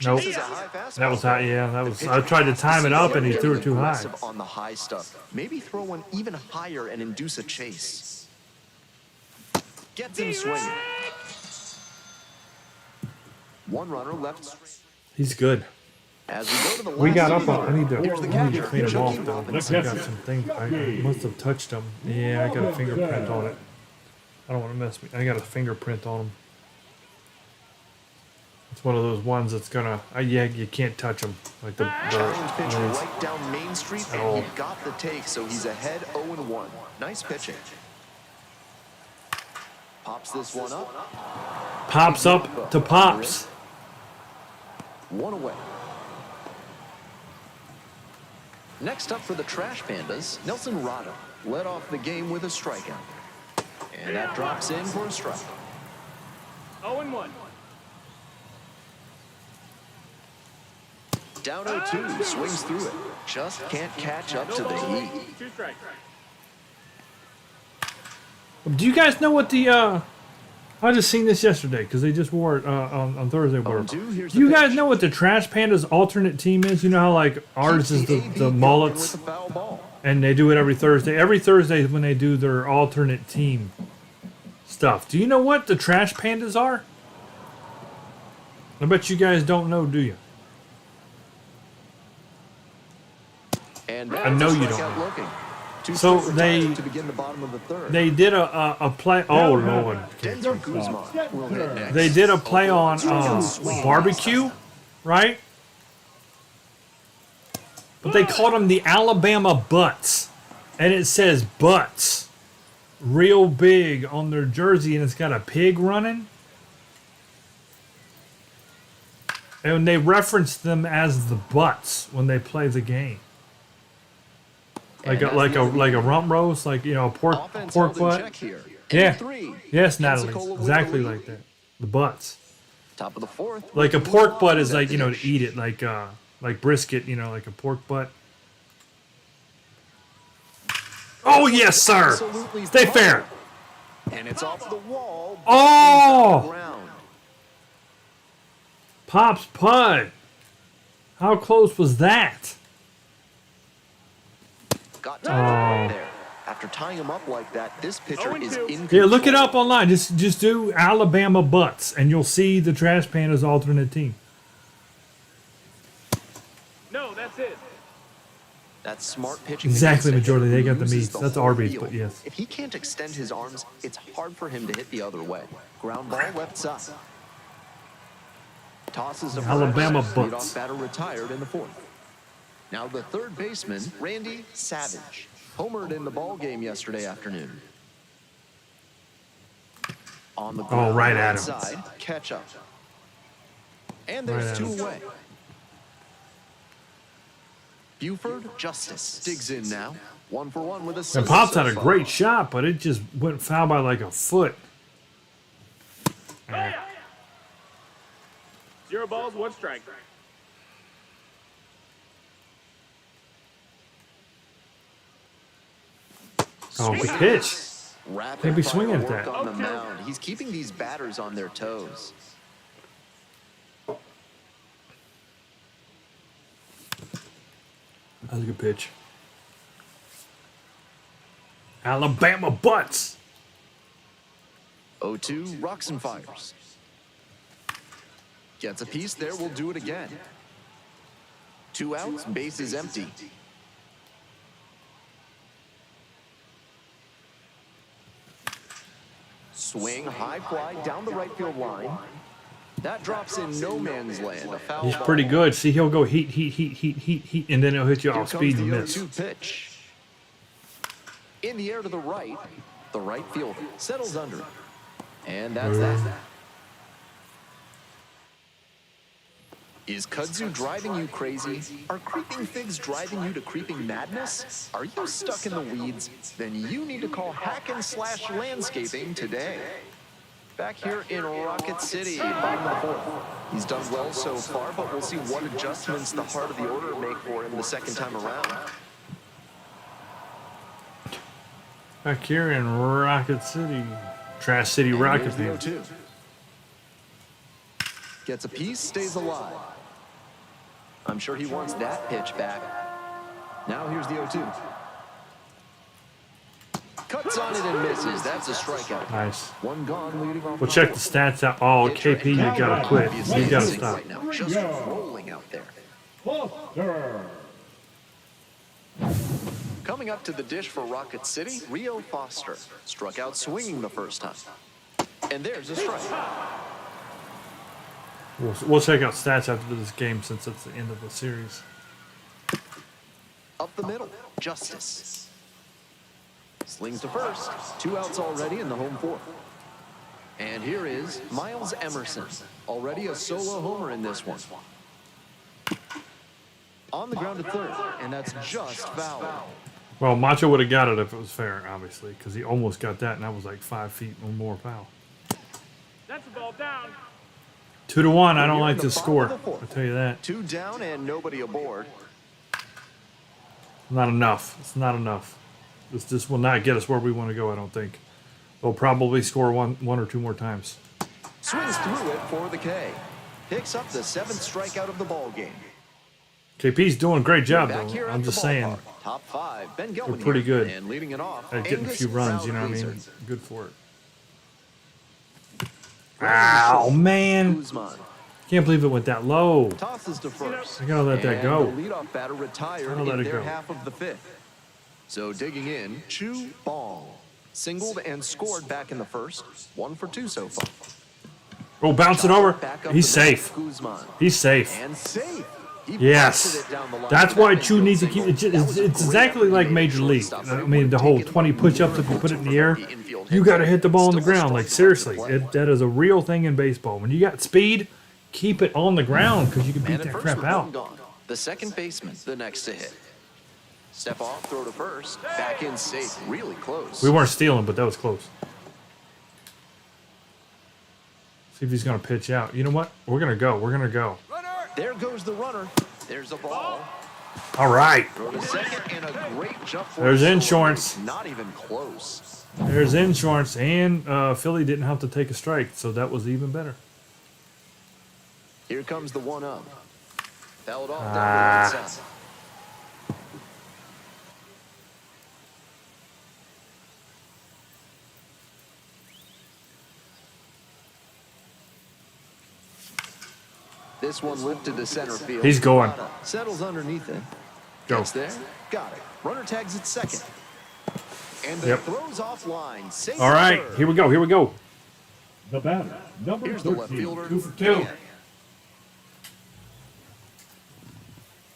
Nope. This is a high fastball. That was high. Yeah, that was. I tried to time it up and he threw it too high. Aggressive on the high stuff. Maybe throw one even higher and induce a chase. Gets him swinging. One runner left. He's good. As we go to the last We got up inning, on. I need to here's the clean catcher, him off Chucky though. Robinson. I got some things. I must have touched him. Yeah, I got a fingerprint on it. I don't want to mess me. I got a fingerprint on him. It's one of those ones that's gonna. Yeah, you can't touch him. Like the. Challenge pitch it's- right down Main Street, Oh. and he got the take, so he's ahead 0-1. Nice pitching. Pops this one up. Pops up to pops. One away. Next up for the Trash Pandas, Nelson Rada led off the game with a strikeout. And that drops in for a strike. 0-1. Down 0-2, swings through it. Just can't catch up to the heat. 2 strikes. Do you guys know what the? I just seen this yesterday because they just wore it on Thursday. Whatever. 0-2, here's Do you the guys pitch. know what the Trash Pandas alternate team is? You know how like ours is AB the going mullets, with a foul ball. and they do it every Thursday. Every Thursday is when they do their alternate team stuff. Do you know what the Trash Pandas are? I bet you guys don't know, do you? And I know you don't strikeout know. looking. Two So straight they- retired to begin the bottom of the third. They did a play. Oh Lord. Denver Guzman will hit next. They did a play on barbecue, right? But they called them the Alabama Butts, and it says Butts real big on their jersey, and it's got a pig running. And they reference them as the Butts when they play the game. Like a rump roast, like a pork Offense pork held in butt. check here. Yeah. And three. Yes, Natalie. Pensacola with Exactly the lead. like that. The butts. Top of the fourth. Like a with pork Wahoos butt is at like, the to dish. eat it, like brisket, like a pork butt. Oh, yes, sir. Absolutely Stay fair. And it's off the wall. Oh! Ground. Pop's Pud. How close was that? Got time there. After tying him up like that, this pitcher is 0-2. in Yeah, look it control. up online. Just do Alabama Butts, and you'll see the Trash Pandas alternate team. No, that's it. That's smart pitching. Exactly, against a majority. hitter They who got the uses meats. That's whole Arby's, field. but yes. If he can't extend his arms, it's hard for him to hit the other way. Ground ball left side. Tosses to Alabama first. Butts. Leadoff batter retired in the fourth. Now the third baseman, Randy Savage, homered in the ball game yesterday afternoon. On the ground, right at him. side, catch up. And Right there's at two him. away. Buford Justice digs in now. 1-for-1 with a And single Pops so had a far. great shot, but it just went foul by like a foot. 0 balls, 1 strike. Oh, good pitch. Rapid Can't be fire swinging at work that. on the Okay. mound. He's keeping these batters on their toes. That was a good pitch. Alabama Butts. 0-2, rocks and fires. Gets a piece there, we'll do it again. 2 outs, base is empty. Swing, high fly down the right field line. That drops in no man's land. A foul He's ball. pretty good. See, he'll go heat, and then he'll hit you Here off comes speed the and miss. 0-2 pitch. In the air to the right fielder settles under it. And that's that. Is kudzu driving you crazy? Are creeping figs driving you to creeping madness? Are you stuck in the weeds? Then you need to call Hack and Slash Landscaping today. Back here in Rocket City, bottom of the fourth. He's done well so far, but we'll see what adjustments the heart of the order make for him the second time around. Back here in Rocket City. Trash City Rocket Here's the Fan. 0-2. Gets a piece, stays alive. I'm sure he wants that pitch back. Now here's the 0-2. Cuts on it and misses. That's a strikeout. Nice. One gone, leading off. We'll the check the fourth. stats out. Oh, Pitcher KP, you gotta quit. obviously You gotta missing stop. right now, just rolling out there. Buster. Coming up to the dish for Rocket City, Rio Foster struck out swinging the first time. And there's a strike. We'll check out stats after this game since it's the end of the series. Up the middle, Justice. Slings to first. 2 outs already in the home fourth. And here is Miles Emerson. Already a solo homer in this one. On the ground at third, and that's just foul. Well, Macho would have got it if it was fair, obviously, because he almost got that, and that was like 5 feet or more foul. That's a ball down. 2-1. I don't We're like in the this bottom score. of the fourth. I'll tell you that. 2 down and nobody aboard. Not enough. It's not enough. This will not get us where we want to go, I don't think. They'll probably score one or two more times. Swings through it for the K. Picks up the 7th strikeout of the ball game. KP's doing a great job, Back here though. at I'm the just saying, ballpark. Top 5, Ben Gelman they're pretty here. good And leading it off, at getting a Angus few runs, you know what I mean? Fraudheiser. Good for it. Ow, man. Guzman Can't believe it went that low. tosses to first. I gotta let that And go. the leadoff batter retired Gotta let in it their go. half of the 5th. So digging in, Chu Bong. Singled and scored back in the first. 1 for 2 so far. Oh, bounce it over. Back up He's the middle, safe. Guzman. He's safe. And safe. He Yes. blasted it down the line. That's That why infield Chu needs to keep single. it. That It's was a great exactly effort like he made Major League. shortstop. I mean, the whole 20 push-ups if you put it in the air. You got to hit the ball on the ground. Like, seriously, that is a real thing in baseball. When you got speed, keep it on the ground because you can beat Man at that first crap with one out. gone. The second baseman, the next to hit. Step off, throw to first. Back in safe, really close. We weren't stealing, but that was close. See if he's going to pitch out. You know what? We're going to go. We're going to go. There goes the runner. There's a ball. All right. Throw to second and a great jump for There's the insurance. solo. Not even close. There's insurance. And Philly didn't have to take a strike, so that was even better. Here comes the 1-0. Fouled off down the right side. This one lifted to center field. He's going. Settles underneath it. Go. Gets there. Got it. Runner tags at second. And the Yep. throws offline. Safe All right. third. Here we go. Here we go. The batter, number Here's the left 13. fielder. 2 for 2. Dan.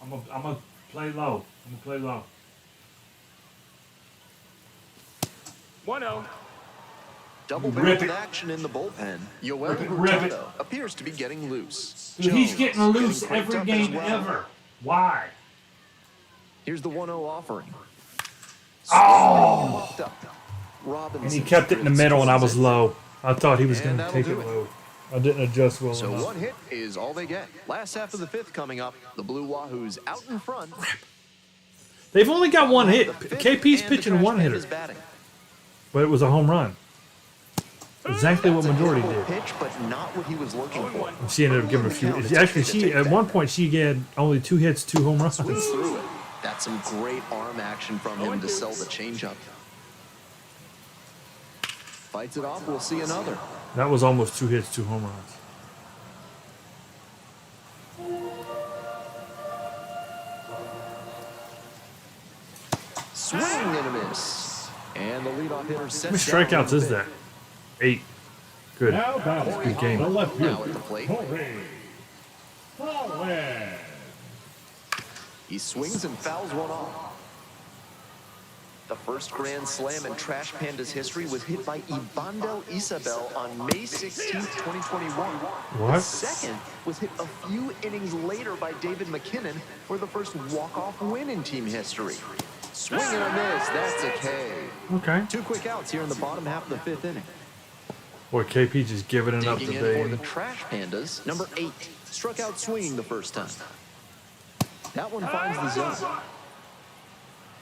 I'm gonna play low. I'm gonna play low. 1-0. Double Rip barreled it. action in the bullpen. Yoel Rip it. Hurtado appears to be getting loose. Dude, he's Jones getting loose getting every cranked up as game well. ever. Why? Here's the 1-0 offering. Oh! Muffed up. Robinson And he kept it in the middle, and I was low. I thought he was And going to that'll take it do it. low. I didn't adjust well So enough. one hit is all they get. Last half of the fifth coming up. The Blue Wahoos out in front. They've only got one hit. The fifth KP's and the pitching a Trash one-hitter, Pandas batting. but it was a home run. Exactly what That's a Majority hittable did. pitch, but not what he was looking for. And she ended up giving a few. Actually, she at one point she had only 2 hits, 2 home runs. Swings through it. That's some great arm action from him to sell the changeup. Fights it off. We'll see another. That was almost 2 hits, 2 home runs. Swing and a miss. And the leadoff hitter sets How many strikeouts is that? 8. Good. Now batting, Good game. the left Now fielder, at the plate. Corey. He swings and fouls one off. The first grand slam in Trash Pandas history was hit by Ibandel Isabel on May 16, 2021. What? The second was hit a few innings later by David McKinnon for the first walk-off win in team history. Swing and a miss. That's a K. Okay. 2 quick outs here in the bottom half of the fifth inning. Boy, KP just giving it up Digging in for the today. Trash Pandas, number 8. Struck out swinging the first time. That one finds the zone.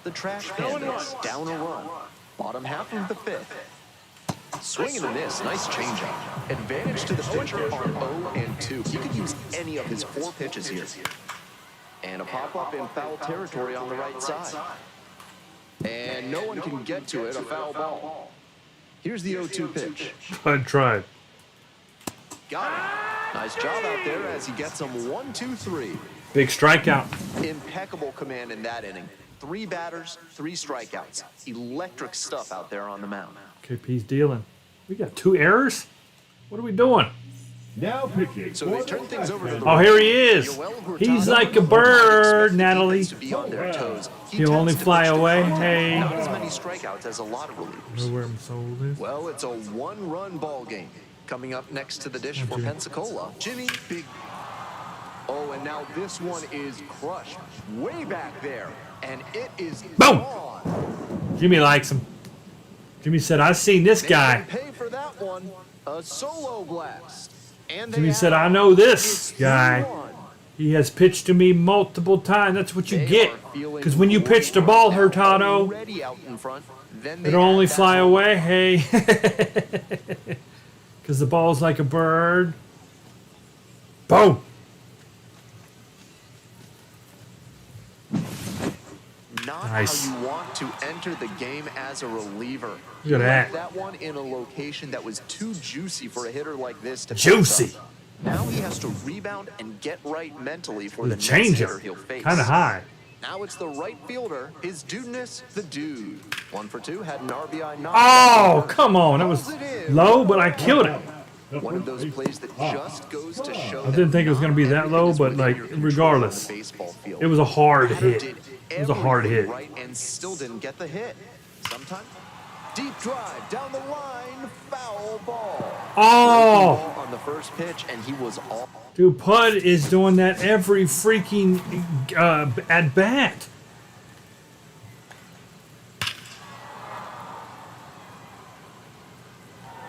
The Trash Pandas down a run. Bottom half of the fifth. Swing and a miss. Nice changeup. Advantage to the pitcher on 0-2. He could use any of his 4 pitches here. And a pop-up in foul territory on the right side. And no one can get to it. A foul ball. Here's the 0-2 pitch. I tried. Got it. Nice job out there as he gets him 1-2-3. Big strikeout. Impeccable command in that inning. 3 batters, 3 strikeouts. Electric stuff out there on the mound. KP's dealing. We got 2 errors? What are we doing? Now pitching. So they turn things over to the Oh, here he is. Yoel Hurtado. He's like a Might bird, expect the Natalie. defense to be on their toes. He He'll tends only to fly pitch to away. contact. Hey. Not as many strikeouts as a lot of Know relievers. where my soul is? Well, it's a 1-run ball game. Coming up next to the dish for Pensacola, Jimmy Big. Oh, and now this one is crushed way back there, and it is Boom! gone. Jimmy likes him. Jimmy said, I've seen this They guy. didn't pay for that one. A solo blast. And they Jimmy have said, I it. know this It's guy. 3-1. He has pitched to me multiple times. That's what you They get. are feeling Because when you great pitch the ball, now, Hurtado, already out in front. Then they it'll only add that fly one. away. Hey. Because the ball's like a bird. Boom. Not Nice. how you want to enter the game as a reliever. Look at He left that. that one in a location that was too juicy for a hitter like this to pass Juicy. up. Now he has to rebound and get right mentally for The the next hitter changeup. he'll face. Kind of high. Now it's the right fielder, his dudeness, the dude. 1 for 2, had an RBI knock. Oh, come on. That was low, but I killed it. One of those plays that just goes to show I didn't think it was going to be that low, but like regardless, it was a hard hit. It was a hard hit. Right, and still didn't get the hit. Sometimes deep drive down the line, foul ball. Oh, Ball on the first pitch, and he was all. dude, Pud is doing that every freaking at bat.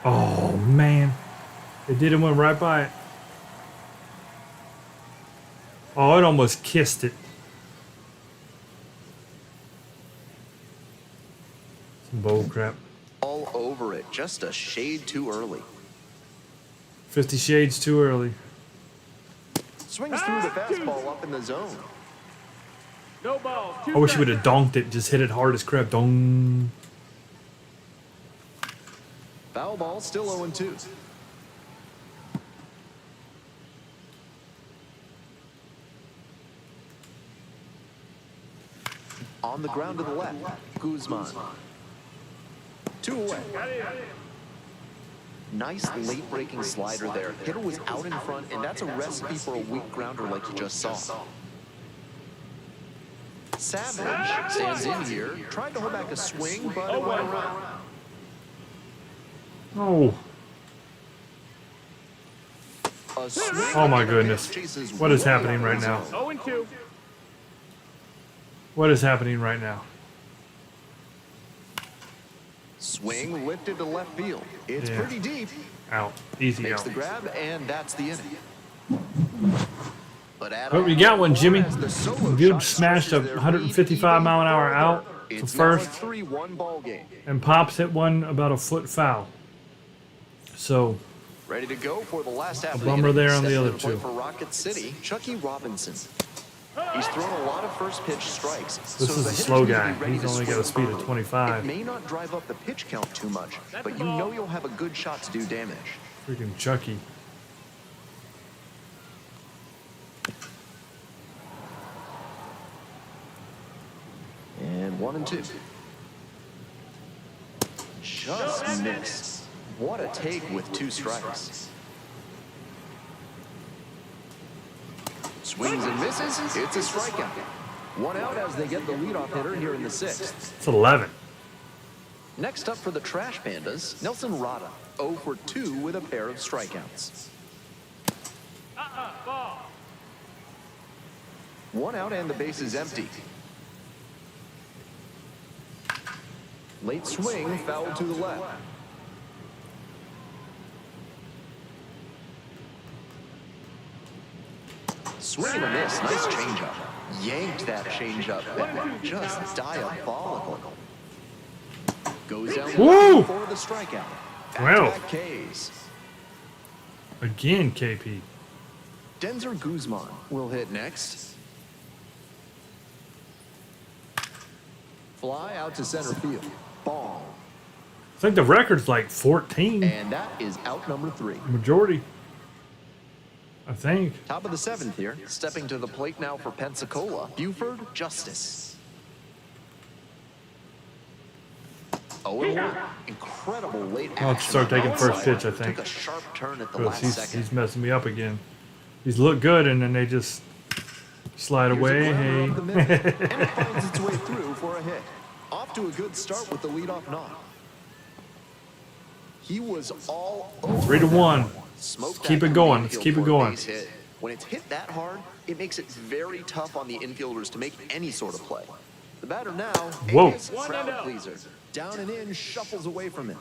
Oh man, it did. It went right by it. Oh, it almost kissed it. Some bull crap. All over it, just a shade too early. 50 Shades too early. Swings through the fastball up in the zone. No balls. I wish he would have donked it, just hit it hard as crap. Dong. Foul ball, still 0-2. On the ground to the left, Guzman. 2 away. Nice late-breaking slider there. Hitter was out in front, and that's a recipe for a weak grounder like you just saw. Savage stands in here, tried to hold back a swing, but it went around. Oh. A swing Oh my and a goodness. pitch chases What is way happening out right of the now? zone. 0-2. What is happening right now? Swing lifted to left field. It's Yeah. pretty deep. Out. Easy Makes out. the grab, and that's the inning. But Hope you got one, Jimmy. as the solo Dude shot smashed a stretches their 155 lead mile an hour even out further. for It's now a first, 3-1 ball game. and Pops hit one about a foot foul. So, Ready to go for the last half of the bummer inning. there on the Stepping other to plate two. For Rocket City, Chucky Robinson. He's thrown a lot of first pitch strikes. This so is the a hitters slow need to guy. be ready He's to only got a swing speed of early. 25. It may not drive up the pitch count too much, but you know you'll have a good shot to do damage. freaking Chucky. And 1-2. Just missed. What a take with 2 strikes. Swings and misses. It's a strikeout. 1 out as they get the leadoff hitter here in the 6th. It's 11. Next up for the Trash Pandas, Nelson Rada, 0 for 2 with a pair of strikeouts. Ball. 1 out and the base is empty. Late swing, foul to the left. Swing and a miss, nice changeup. Yanked that changeup back, just diabolical. Goes down Woo! for the strikeout. Well. Back-to-back Ks. Again, KP. Denzer Guzman will hit next. Fly out to center field. Ball. I think the record's like 14. And that is out number 3. Majority. I think. Top of the 7th here. Stepping to the plate now for Pensacola. Buford Justice. 0-1. Incredible late action. I'll have to start on taking that first slider. pitch, I think. Took a sharp turn at the Because last second. he's messing me up again. He's looked good, and then they just slide Here's a away. grounder Hey. up the middle, and it finds its way through for a hit. Off to a good start with the leadoff knock. He was all over 3-1. that one. Smoked Keep that it going. to Let's the keep it infield for a going. base hit. When it's hit that hard, it makes it very tough on the infielders to make any sort of play. The batter now, Whoa. Ace crowd pleaser. Down and in, shuffles away from him.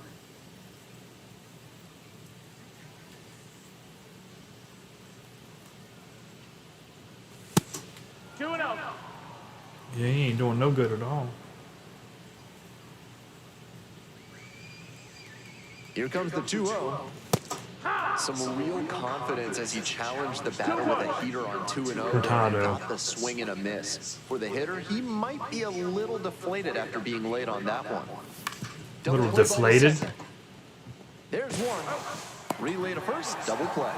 Two and out. Yeah, he ain't doing no good at all. Here comes the 2-0. Some real confidence as he challenged the batter with a heater on 2-0 and Hurtado. got the swing and a miss. For the hitter, he might be a little deflated after being late on that one. Double Little play ball to deflated? second. There's one. Relay to first, double play.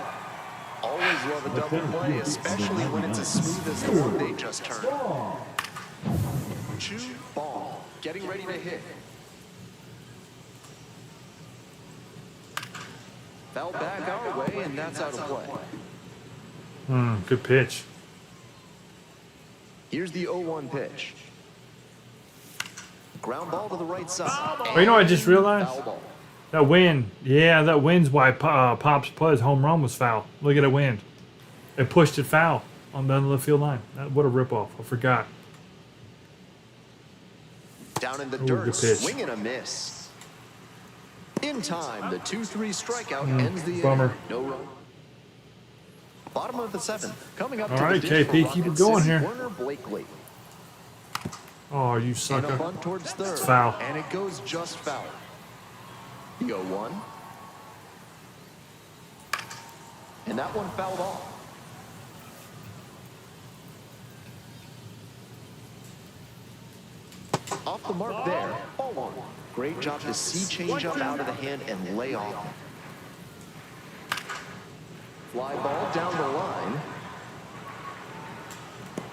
Always love a double play, especially when it's as smooth as the one they just turned. 0-2 ball. Getting ready to hit. Foul back our way, and that's out of play. Good pitch. Here's the 0-1 pitch. Ground ball to the right side. Oh, you know what I just realized? Foul ball. That wind. Yeah, that wind's why Pop's Pud's home run was foul. Look at the wind. It pushed it foul on the left field line. What a ripoff. I forgot. Down in the Ooh, dirt, good pitch. swing and a miss. In time, the 2-3 strikeout ends the bummer. inning. No run. Bottom of the 7th. Coming up All to right, the dish KP, for keep it Rocket going City, here. Werner Blakely. Oh, you And a sucker. bunt towards third. It's foul. And it goes just foul. The 0-1. And that one fouled off. Off the mark there. Ball 1. Great job to see change up out of the hand and lay off. Fly ball down the line.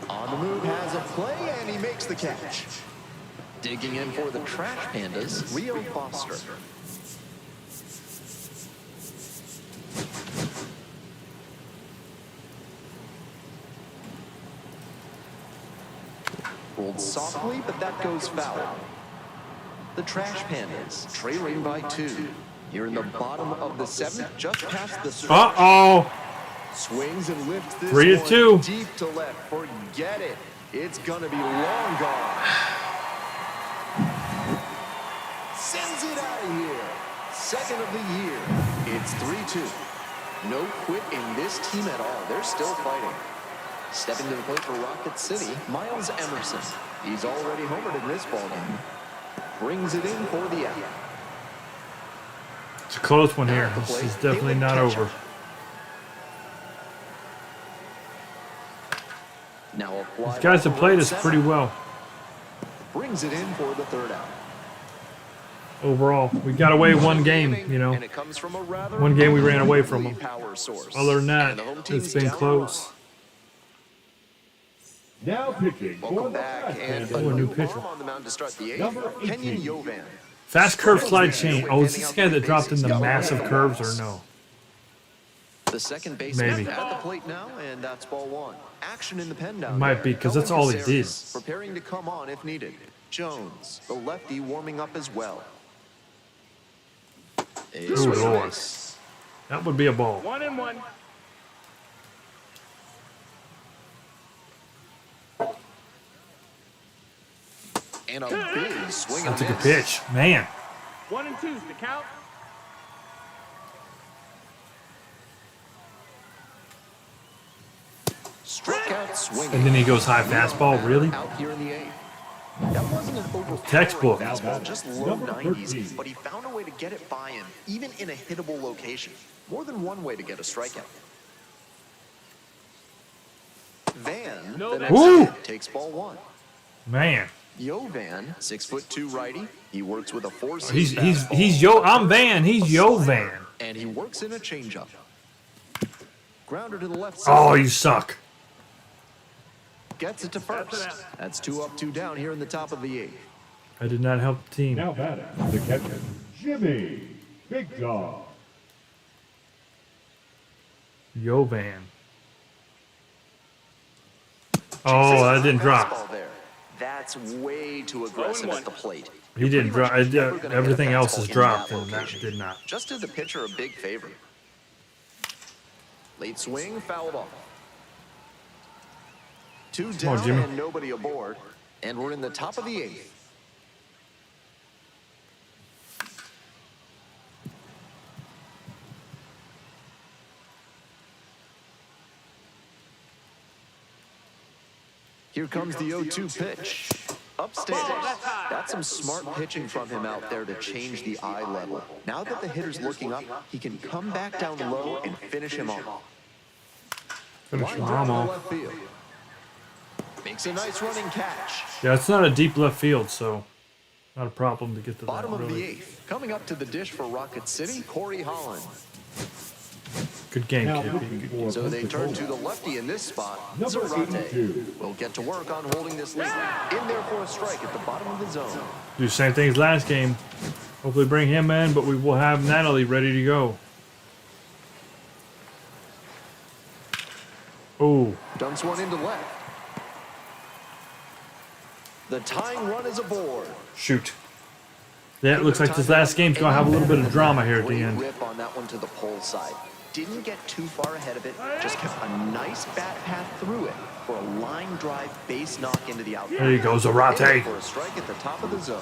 On the move, has a play, and he makes the catch. Digging in for the Trash Pandas, Rio Foster. Rolled softly, but that goes foul. The Trash Pandas, trailing by 2. You're in the bottom of the 7th, just past the stretch. Uh-oh. Swings and lifts this 3-2. one deep to left. Forget it. It's gonna be long gone. Sends it out of here. Second of the year. It's 3-2. No quit in this team at all. They're still fighting. Stepping to the plate for Rocket City, Miles Emerson. He's already homered in this ballgame. Brings it in for the out. It's a close one here. This is definitely not over. Now a fly These guys have ball played to us center. pretty well Brings it in for the third out. overall. We got away one game, you know. And it comes from a rather One game we ran away from them. power source. Other than that, And the home it's team's been down close. Now pitching for Welcome the back, and Pandas. Oh, a new arm pitcher. on the mound to start the 8th. Number Kenyon 18. Yovan. Fast curve slide change. Oh, is this guy that dropped in the massive curves or no? The second baseman Maybe. at the plate now, and that's ball 1. Action in the pen down Might there. be, 'cause that's Owen all he Caceres did. Preparing to come on if needed. Jones, the lefty, warming up as well. A Ooh, swing Lord. miss. That would be a ball. 1-1. And a big swing and That's a good miss. pitch. Man. 1-2's the count. Strikeout swinging. And then he goes high fastball. Really? Out here in the 8th. That wasn't an overpowering Textbook. fastball, just low Number 90s, 13. but he found a way to get it by him, even in a hittable location. More than one way to get a strikeout. Van, No, the that's- next Woo! hit, takes ball 1. Man. Yovan, 6'2" righty. He works with a 4-seam He's Yo. I'm Van. He's Yo Van. and he works in a changeup. Grounder to the left Oh, side. you suck. Gets it to first. That's 2 up, 2 down here in the top of the 8th. I did not help the team. Now batting, the catcher, Jimmy Big Dog. Yo Van. Oh, that didn't drop. Fastball there. That's way too aggressive at the plate. He didn't Pretty much drop. never gonna get a Everything else is fastball in dropped, that and that location. did not. Just did the pitcher a big favor. Late swing, fouled off. 2 on, down Jimmy. and nobody aboard. And we're in the top of the 8th. Here comes the 0-2 pitch. Upstairs. That's some smart pitching from him out there to change the eye level. Now that the hitter's looking up, he can come back down low and finish him off. Finish Line him drive to off. left field. Makes a nice running catch. Yeah, it's not a deep left field, so not a problem to get to that. Bottom of the Really. 8th. Coming up to the dish for Rocket City, Corey Holland. Good game, Now kid. looking for So they turn to Pensacola. the lefty in this spot. Number Zarate 82. will get to work on holding this lead. In there for a strike at the bottom of the zone. Do the same thing as last game. Hopefully bring him in, but we will have Natalie ready to go. Oh, Dumps one into left. The tying run is aboard. shoot. Yeah, it looks like this last game's going to have a little bit of drama here at the Great end. rip on that one to the pole side. Didn't get too far ahead of it. Just kept a nice bat path through it for a line drive base knock into the outfield. There you go, In Zarate. for a strike at the top of the zone.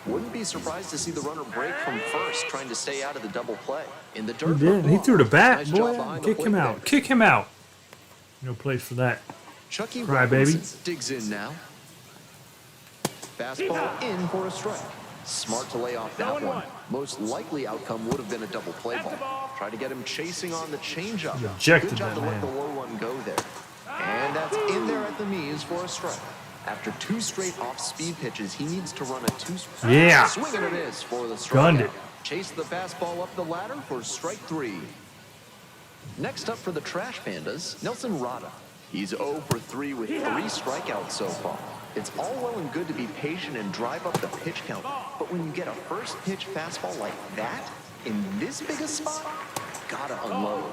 Wouldn't be surprised to see the runner break from first, trying to stay out of the double play. In the dirt. He did. He threw the bat, Nice job boy. behind the Kick him plate out. there. Kick him out. No place for that. Chucky Cry, baby. Robinson digs in now. Fastball in for a strike. Smart to lay off that Going one. one. Most likely outcome would have been a double play That's the ball. ball. Try to get him chasing on the changeup. Rejected Good job that to let man. the low one go there. And that's in there at the knees for a strike. After two straight off-speed pitches, he needs to run a two. Yeah. Swing and a miss for the strikeout. Gunned it. Chase the fastball up the ladder for strike 3. Next up for the Trash Pandas, Nelson Rada. He's 0 for 3 with 3 strikeouts so far. It's all well and good to be patient and drive up the pitch count, but when you get a first pitch fastball like that, in this big a spot, gotta unload.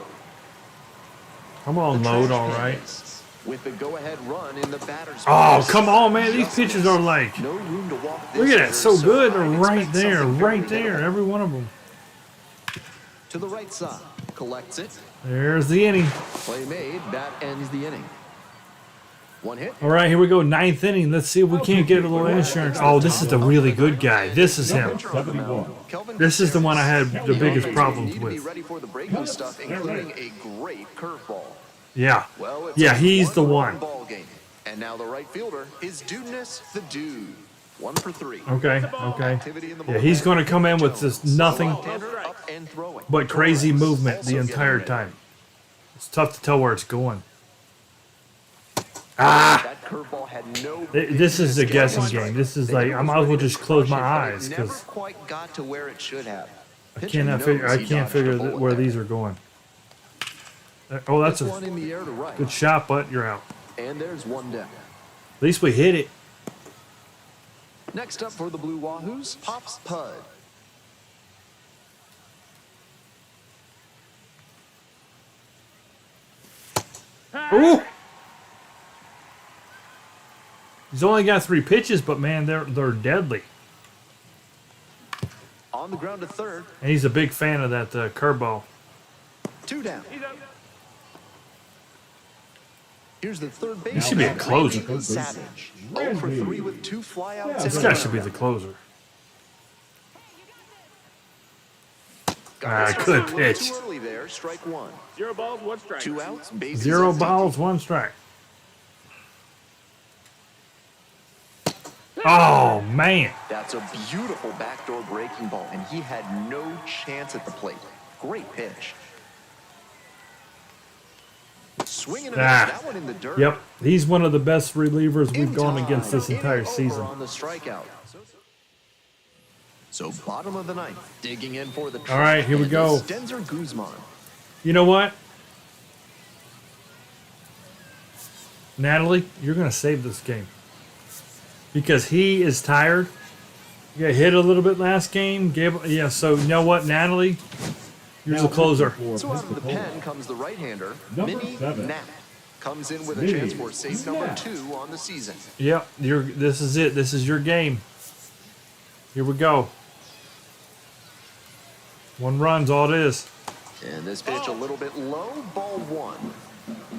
Come on, The load, Trash all right. Pandas, with the go-ahead run in the batter's Oh, box. come on, man. These Just pitches are like, no room to walk this look at that. hitter, So good. They're I'd right expect there. something Right very there. little. Every one of them. To the right side, collects it. There's the inning. Play made, that ends the inning. One hit. All right, here we go. 9th inning. Let's see if we can't get a little insurance. Oh, this is the really good guy. This is him. 71. Kelvin This is the one I had the biggest Need problems to be with. ready for the breaking stuff, including a great curveball. Yeah. Well, it's Yeah, a he's the one-run one. ball game. And now the right fielder is Dudeness the Dude. 1 for 3. Okay, okay. Activity in the Yeah, he's bullpen. going to come in with just nothing Left-hander up and throwing. but crazy Torres movement also the getting entire ready. time. It's tough to tell where it's going. Ah! That curveball had no This is a business guessing getting game. strike. This is The like, hitter I was might as well ready to just close my crush it, but it eyes never because quite got to where it should have. I Pitcher can't knows figure. I he can't dodged figure the bullet where there. these are going. Oh, that's This a one in the air to right. good shot, but you're out. And there's one down. At least we hit it. Next up for the Blue Wahoos, Pops Pud. Ooh! He's only got 3 pitches, but man, they're deadly. On the ground to third, And he's a big fan of that curveball. 2 down. He's up. Here's the third base. He should be a closer. Randy Savage. 0 for 3 with 2 flyouts. This and guy a should be the runner. closer. Got this good one a little pitch. Too early there. Strike 1. 0 balls, 1 strike. 2 outs. Bases 0 empty. balls, 1 strike. Oh man! That's a beautiful backdoor breaking ball, and he had no chance at the plate. Great pitch. Swinging and a miss. Ah. That one in the dirt. Yep, he's one of the best relievers In we've gone time. against this Inning entire over season. On the strikeout. So bottom of the ninth, digging in for the. All right, here we go. Denzer Guzman. You know what? Natalie, you're going to save this game. Because he is tired. He got hit a little bit last game. So you know what, Natalie? You're the Now closer. looking for So out of the Pensacola. pen comes the right-hander, Number Minnie 7. Knapp. Comes in with a Minnie chance for save number Knapp. 2 on the season. Yep, this is it. This is your game. Here we go. 1 run's all it is. And this pitch a little bit low, ball 1.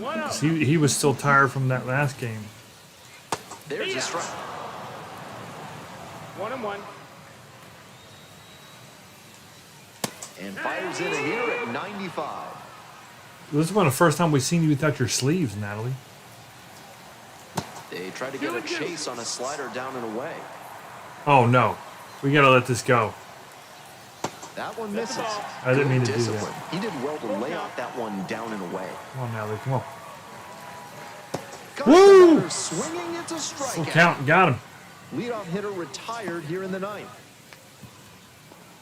1 out. He was still tired from that last game. There's a strike. 1 and 1. And fires in a here at 95. This is one of the first time we've seen you without your sleeves, Natalie. They try to get a chase on a slider down and away. Oh no, we gotta let this go. That one misses. I didn't mean to Good do that. discipline. He did well to lay off that one down and away. Come on, Natalie, come on. Got Woo! the batter swinging, it's a Full strikeout. count, got him. Leadoff hitter retired here in the ninth.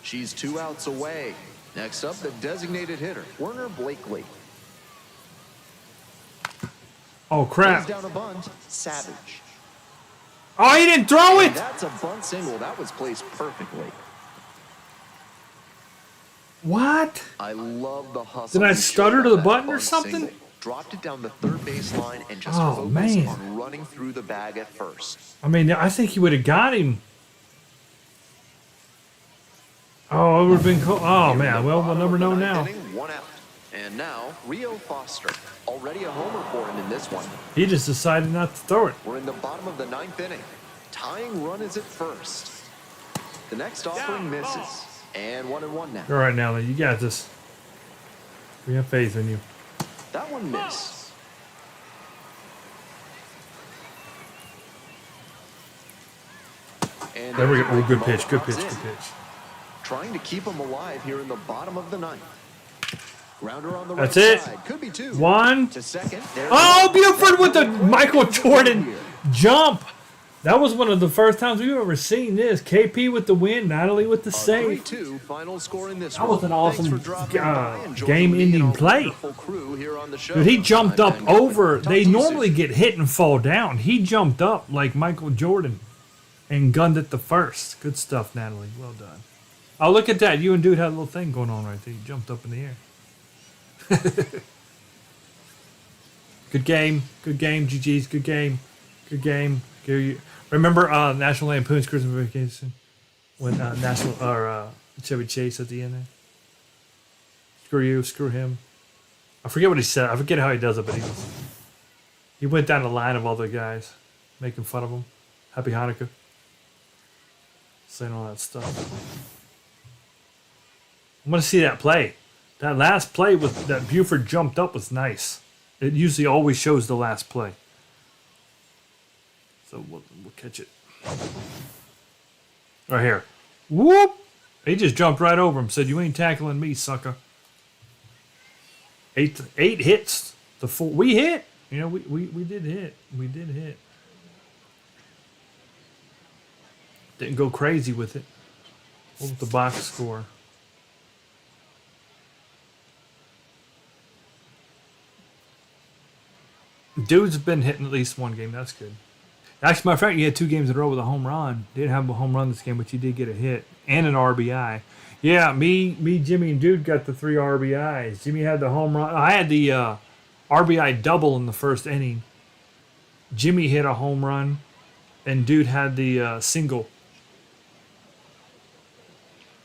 She's 2 outs away. Next up, the designated hitter, Werner Blakely. Oh, Lays crap. down a bunt, Savage. Oh, he didn't throw And it! that's a bunt single. That was placed perfectly. What? I love the hustle. Did I he stutter showed to on the that button or bunt something? single. Dropped it down the third base line and just Oh, focused man. on running through the bag at first. I mean, I think he would have got him. Oh, it would have been cool. Oh, Here in man. the Well, we'll bottom never of the know ninth now. inning, 1 out. And now, Rio Foster. Already a homer for him in this one. He just decided not to throw it. We're in the bottom of the 9th inning. Tying run is at first. The next offering misses. And 1-1 now. All right, now, you got this. We have faith in you. That one missed. And There we go. there's a Oh, good breaking pitch. Good ball pitch. drops Good in. pitch. Trying to keep him alive here in the bottom of the 9th. Grounder on the That's right it. side. Could be 2. One. To second. There's Oh, one. Buford with the That Michael one Jordan here. jump. That was one of the first times we've ever seen this. KP with the win, Natalie with the A save. 3-2 final score in this That was one. an awesome, Thanks for dropping by and joining game-ending me and our play. wonderful crew here on the show. Dude, he jumped I'm up Dan Gilbert. over. Talk They to you normally soon. get hit and fall down. He jumped up like Michael Jordan and gunned it the first. Good stuff, Natalie. Well done. Oh, look at that. You and dude had a little thing going on right there. You jumped up in the air. Good game. Good game, GG's. Good game. Good game. Remember National Lampoon's Christmas Vacation? When Chevy Chase at the end there? Screw you, screw him. I forget what he said. I forget how he does it, but he went down the line of all the guys, making fun of him. Happy Hanukkah. Saying all that stuff. I'm going to see that play. That last play that Buford jumped up was nice. It usually always shows the last play. So we'll catch it. Right here. Whoop! He just jumped right over him. Said, "You ain't tackling me, sucker." Eight hits. The 4 we hit. You know, we did hit. We did hit. Didn't go crazy with it. What was the box score? Dude's been hitting at least one game. That's good. Actually, matter of fact, he had 2 games in a row with a home run. Didn't have a home run this game, but he did get a hit and an RBI. Yeah, me, Jimmy, and Dude got the 3 RBIs. Jimmy had the home run. I had the RBI double in the first inning. Jimmy hit a home run, and Dude had the single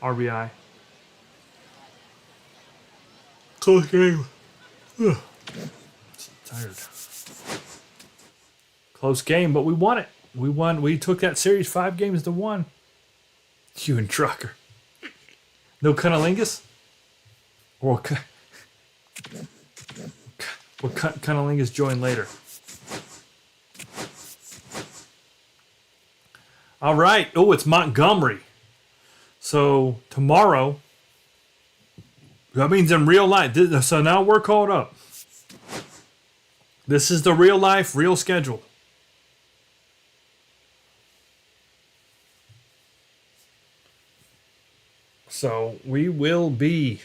RBI. Close game. Ugh. Tired. Close game, but we won it. We won. We took that series 5-1. You and Trucker. No cunnilingus? Or cunnilingus join later. All right. Oh, it's Montgomery. So tomorrow, that means in real life. So now we're caught up. This is the real life, real schedule. So we will be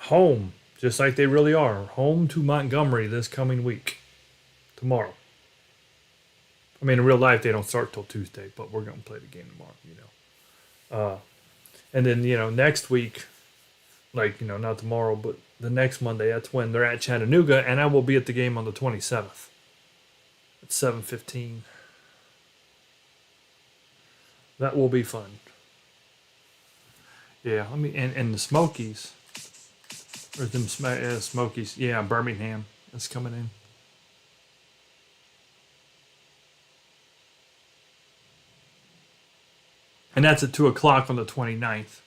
home, just like they really are, home to Montgomery this coming week, tomorrow. I mean, in real life, they don't start till Tuesday, but we're going to play the game tomorrow, you know. And then, you know, next week, like, you know, not tomorrow, but the next Monday, that's when they're at Chattanooga, and I will be at the game on the 27th at 7:15. That will be fun. Yeah, I mean, and the Smokies, or them Smokies, yeah, Birmingham is coming in. And that's at 2 o'clock on the 29th.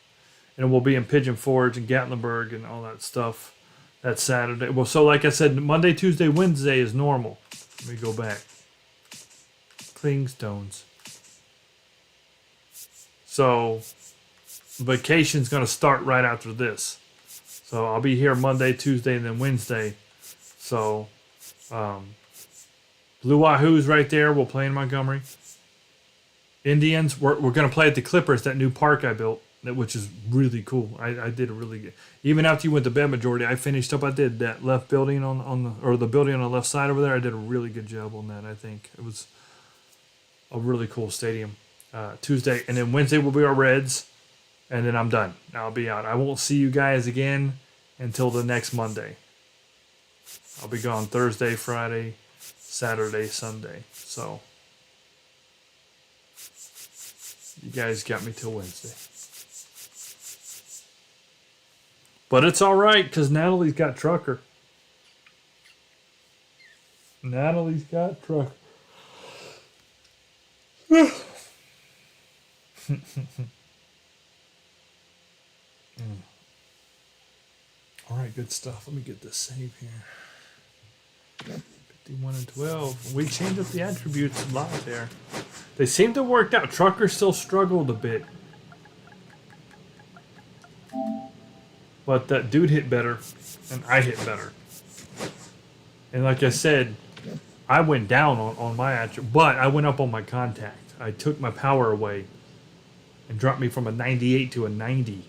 And we'll be in Pigeon Forge and Gatlinburg and all that stuff. That's Saturday. Well, so like I said, Monday, Tuesday, Wednesday is normal. Let me go back. Clingstones. So vacation's going to start right after this. So I'll be here Monday, Tuesday, and then Wednesday. So Blue Wahoos right there. We'll play in Montgomery. Indians. We're gonna play at the Clippers, that new park I built, which is really cool. I did a really good. Even after you went to bed, majority, I finished up. I did that left building on the or the building on the left side over there. I did a really good job on that. I think it was a really cool stadium. Tuesday, and then Wednesday will be our Reds, and then I'm done. I'll be out. I won't see you guys again until the next Monday. I'll be gone Thursday, Friday, Saturday, Sunday. So you guys got me till Wednesday. But it's all right because Natalie's got trucker. Natalie's got trucker. All right, good stuff. Let me get this save here. 51 and 12. We changed up the attributes a lot there. They seem to work out. Trucker still struggled a bit. But that dude hit better, and I hit better. And like I said, I went down on my attribute, but I went up on my contact. I took my power away and dropped me from a 98 to a 90.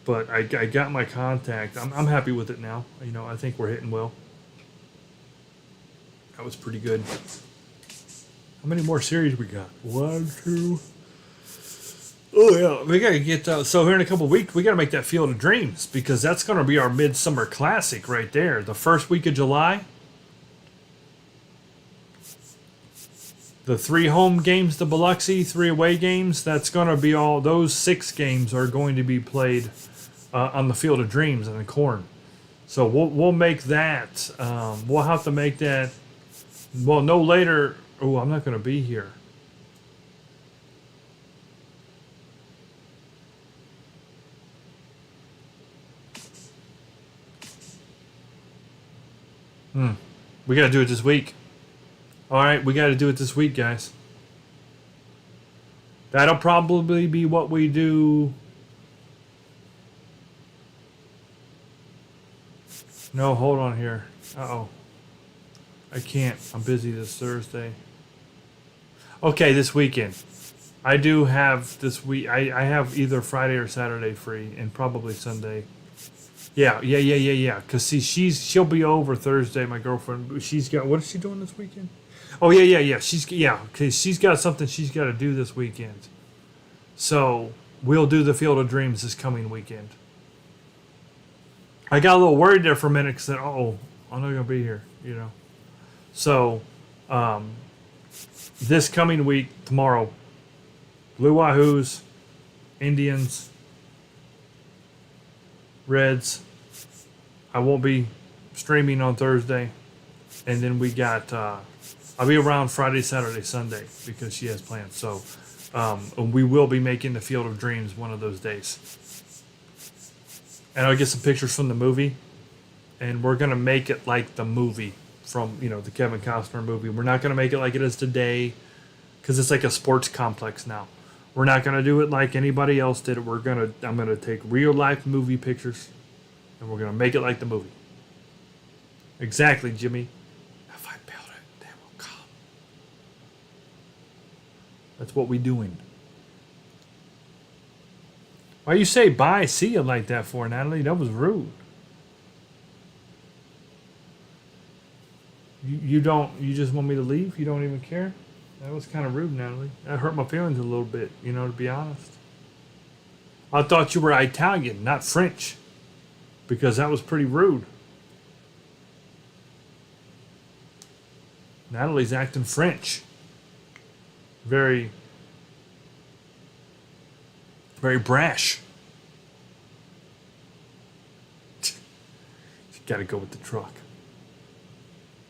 But I got my contact. I'm happy with it now. You know, I think we're hitting well. That was pretty good. How many more series we got? 1, 2. Oh yeah, we gotta get. So here in a couple of weeks, we gotta make that Field of Dreams because that's gonna be our Midsummer Classic right there. The first week of July. The 3 home games, the Biloxi, 3 away games. That's gonna be all. Those 6 games are going to be played on the Field of Dreams in the corn. So we'll make that. We'll have to make that. Well, no later. Oh, I'm not gonna be here. We gotta do it this week. All right, we gotta do it this week, guys. That'll probably be what we do. No, hold on here. Uh-oh. I can't. I'm busy this Thursday. Okay, this weekend. I do have this week. I have either Friday or Saturday free, and probably Sunday. Yeah. Cause see, she'll be over Thursday. My girlfriend. She's got. What is she doing this weekend? Oh yeah. Cause she's got something she's got to do this weekend. So we'll do the Field of Dreams this coming weekend. I got a little worried there for a minute because I'm not gonna be here. You know. So, this coming week, tomorrow, Blue Wahoos, Indians, Reds. I won't be streaming on Thursday. And then we got, I'll be around Friday, Saturday, Sunday because she has plans. So, we will be making the Field of Dreams one of those days. And I'll get some pictures from the movie. And we're going to make it like the movie from, the Kevin Costner movie. We're not going to make it like it is today because it's like a sports complex now. We're not going to do it like anybody else did it. I'm going to take real life movie pictures and we're going to make it like the movie. Exactly, Jimmy. If I build it, they will come. That's what we doing. Why you say bye, see you like that for, Natalie? That was rude. You just want me to leave? You don't even care? That was kind of rude, Natalie. That hurt my feelings a little bit, to be honest. I thought you were Italian, not French. Because that was pretty rude. Natalie's acting French. Very, very brash. You gotta go with the truck.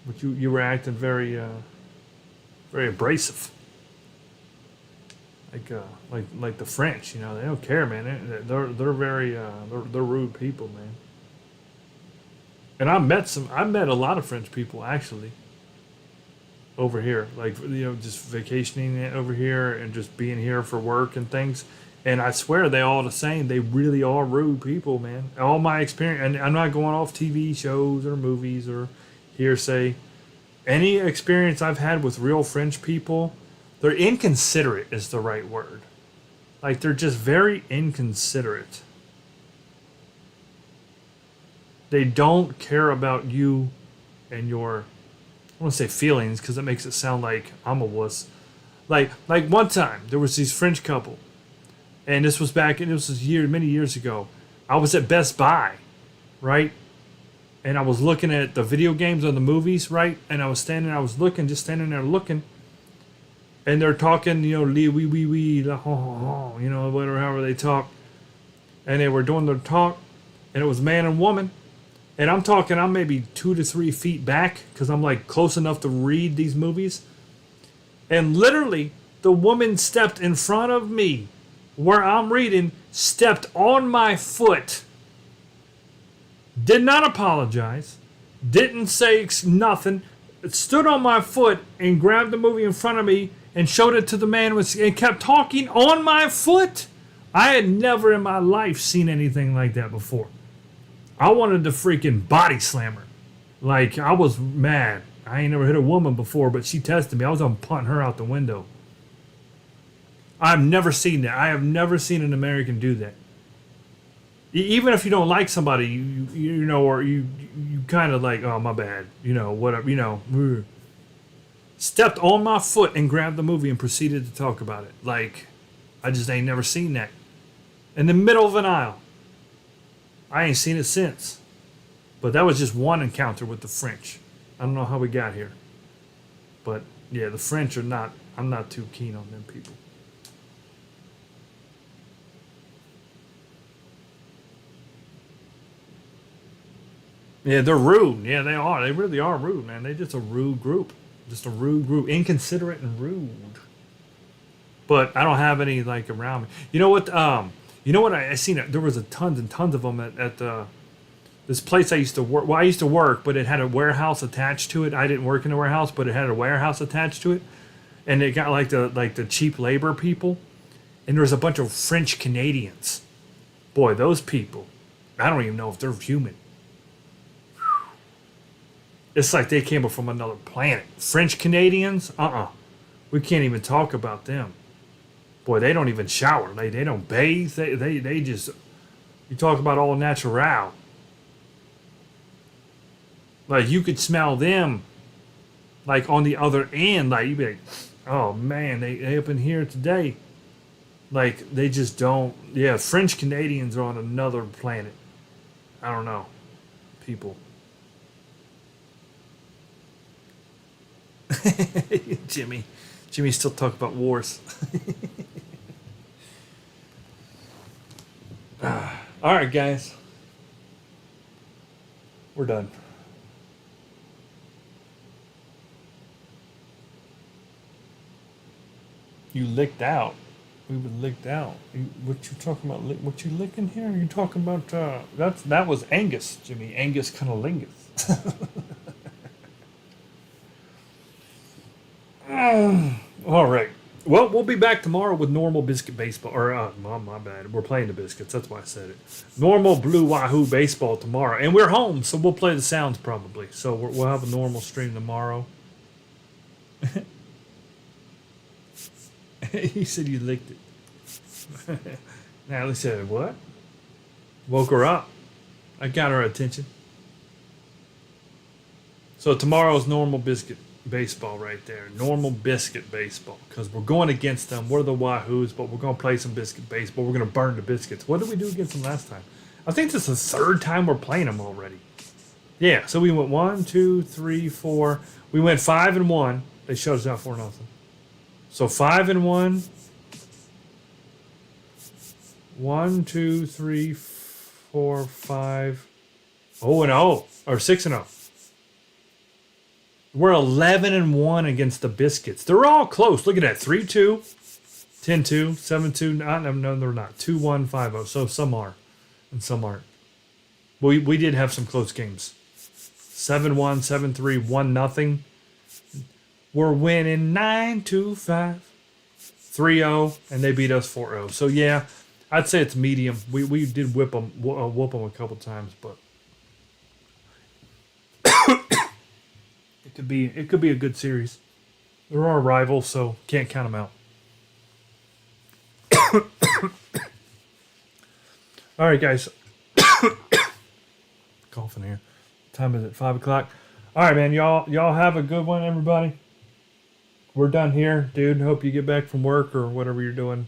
But you were acting very very abrasive. Like the French, they don't care, man. They're very they're rude people, man. And I met a lot of French people actually over here, just vacationing over here and just being here for work and things. And I swear they all the same. They really are rude people, man. All my experience, and I'm not going off TV shows or movies or hearsay. Any experience I've had with real French people, They're inconsiderate is the right word. Like they're just very inconsiderate. They don't care about you and your, I want to say feelings because it makes it sound like I'm a wuss. Like one time there was this French couple, and this was many years ago. I was at Best Buy, right? And I was looking at the video games on the movies, right? And I was standing there looking, and they're talking, li wee wee wee, la ho ho ho, whatever, however they talk, and they were doing their talk, and it was man and woman, and I'm maybe 2 to 3 feet back because I'm like close enough to read these movies, and literally the woman stepped in front of me, where I'm reading, stepped on my foot. Did not apologize. Didn't say nothing. Stood on my foot and grabbed the movie in front of me and showed it to the man and kept talking on my foot. I had never in my life seen anything like that before. I wanted to freaking body slam her. Like, I was mad. I ain't never hit a woman before, but she tested me. I was gonna punt her out the window. I've never seen that. I have never seen an American do that. Even if you don't like somebody, or you kind of like, oh, my bad, whatever, stepped on my foot and grabbed the movie and proceeded to talk about it. Like, I just ain't never seen that. In the middle of an aisle. I ain't seen it since. But that was just one encounter with the French. I don't know how we got here. But, yeah, the French I'm not too keen on them people. Yeah, they're rude. Yeah, they are. They really are rude, man. They're just a rude group. Just a rude group. Inconsiderate and rude. But I don't have any, like, around me. You know what? I seen it. There was tons and tons of them at this place I used to work. Well, I used to work, but it had a warehouse attached to it. I didn't work in a warehouse, but it had a warehouse attached to it. And it got like the cheap labor people. And there was a bunch of French Canadians. Boy, those people. I don't even know if they're human. It's like they came from another planet. French Canadians? We can't even talk about them. Boy, they don't even shower. They don't bathe. They just... You talk about all natural. Like, you could smell them, like, on the other end. Like, you'd be like, oh, man, they up in here today. Like, they just don't... Yeah, French Canadians are on another planet. I don't know. People. Jimmy still talk about wars. All right, guys, we're done. You licked out. We were licked out. What you talking about? What you licking here? You talking about that was Angus, Jimmy. Angus cunnilingus. All right. Well, we'll be back tomorrow with normal biscuit baseball. Or, my bad. We're playing the biscuits. That's why I said it. Normal blue Wahoo baseball tomorrow. And we're home, so we'll play the sounds probably. So we'll have a normal stream tomorrow. He said you licked it. Natalie said, what? Woke her up. I got her attention. So tomorrow's normal biscuit baseball right there. Normal biscuit baseball. Because we're going against them. We're the Wahoos, but we're going to play some biscuit baseball. We're going to burn the biscuits. What did we do against them last time? I think this is the third time we're playing them already. Yeah, so we went 1, 2, 3, 4. We went 5-1. They shut us out 4-0. So 5-1. 1, 2, 3, 4, 5. 0-0. Or 6-0. We're 11-1 against the biscuits. They're all close. Look at that. 3-2, 10-2, 7-2. No, they're not. 2-1, 5-0. So some are, and some aren't. We did have some close games. 7-1, 7-3, 1-0. We're winning 9-5, 3-0, and they beat us 4-0. So yeah, I'd say it's medium. We did whoop them a couple times, but it could be a good series. They're our rivals, so can't count them out. All right, guys. Coughing here. Time is it? 5 o'clock. All right, man. Y'all have a good one, everybody. We're done here, dude. Hope you get back from work or whatever you're doing.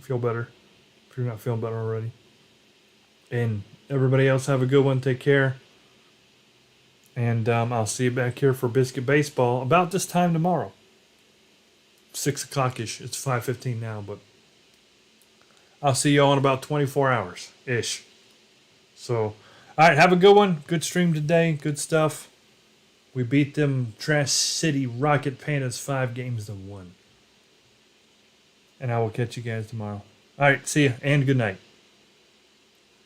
Feel better if you're not feeling better already. And everybody else have a good one. Take care. And I'll see you back here for Biscuit Baseball about this time tomorrow. 6 o'clock-ish. It's 5:15 now, but I'll see y'all in about 24 hours-ish. So, all right, have a good one. Good stream today. Good stuff. We beat them Trash City Rocket Pandas 5-1. And I will catch you guys tomorrow. All right, see ya, and good night.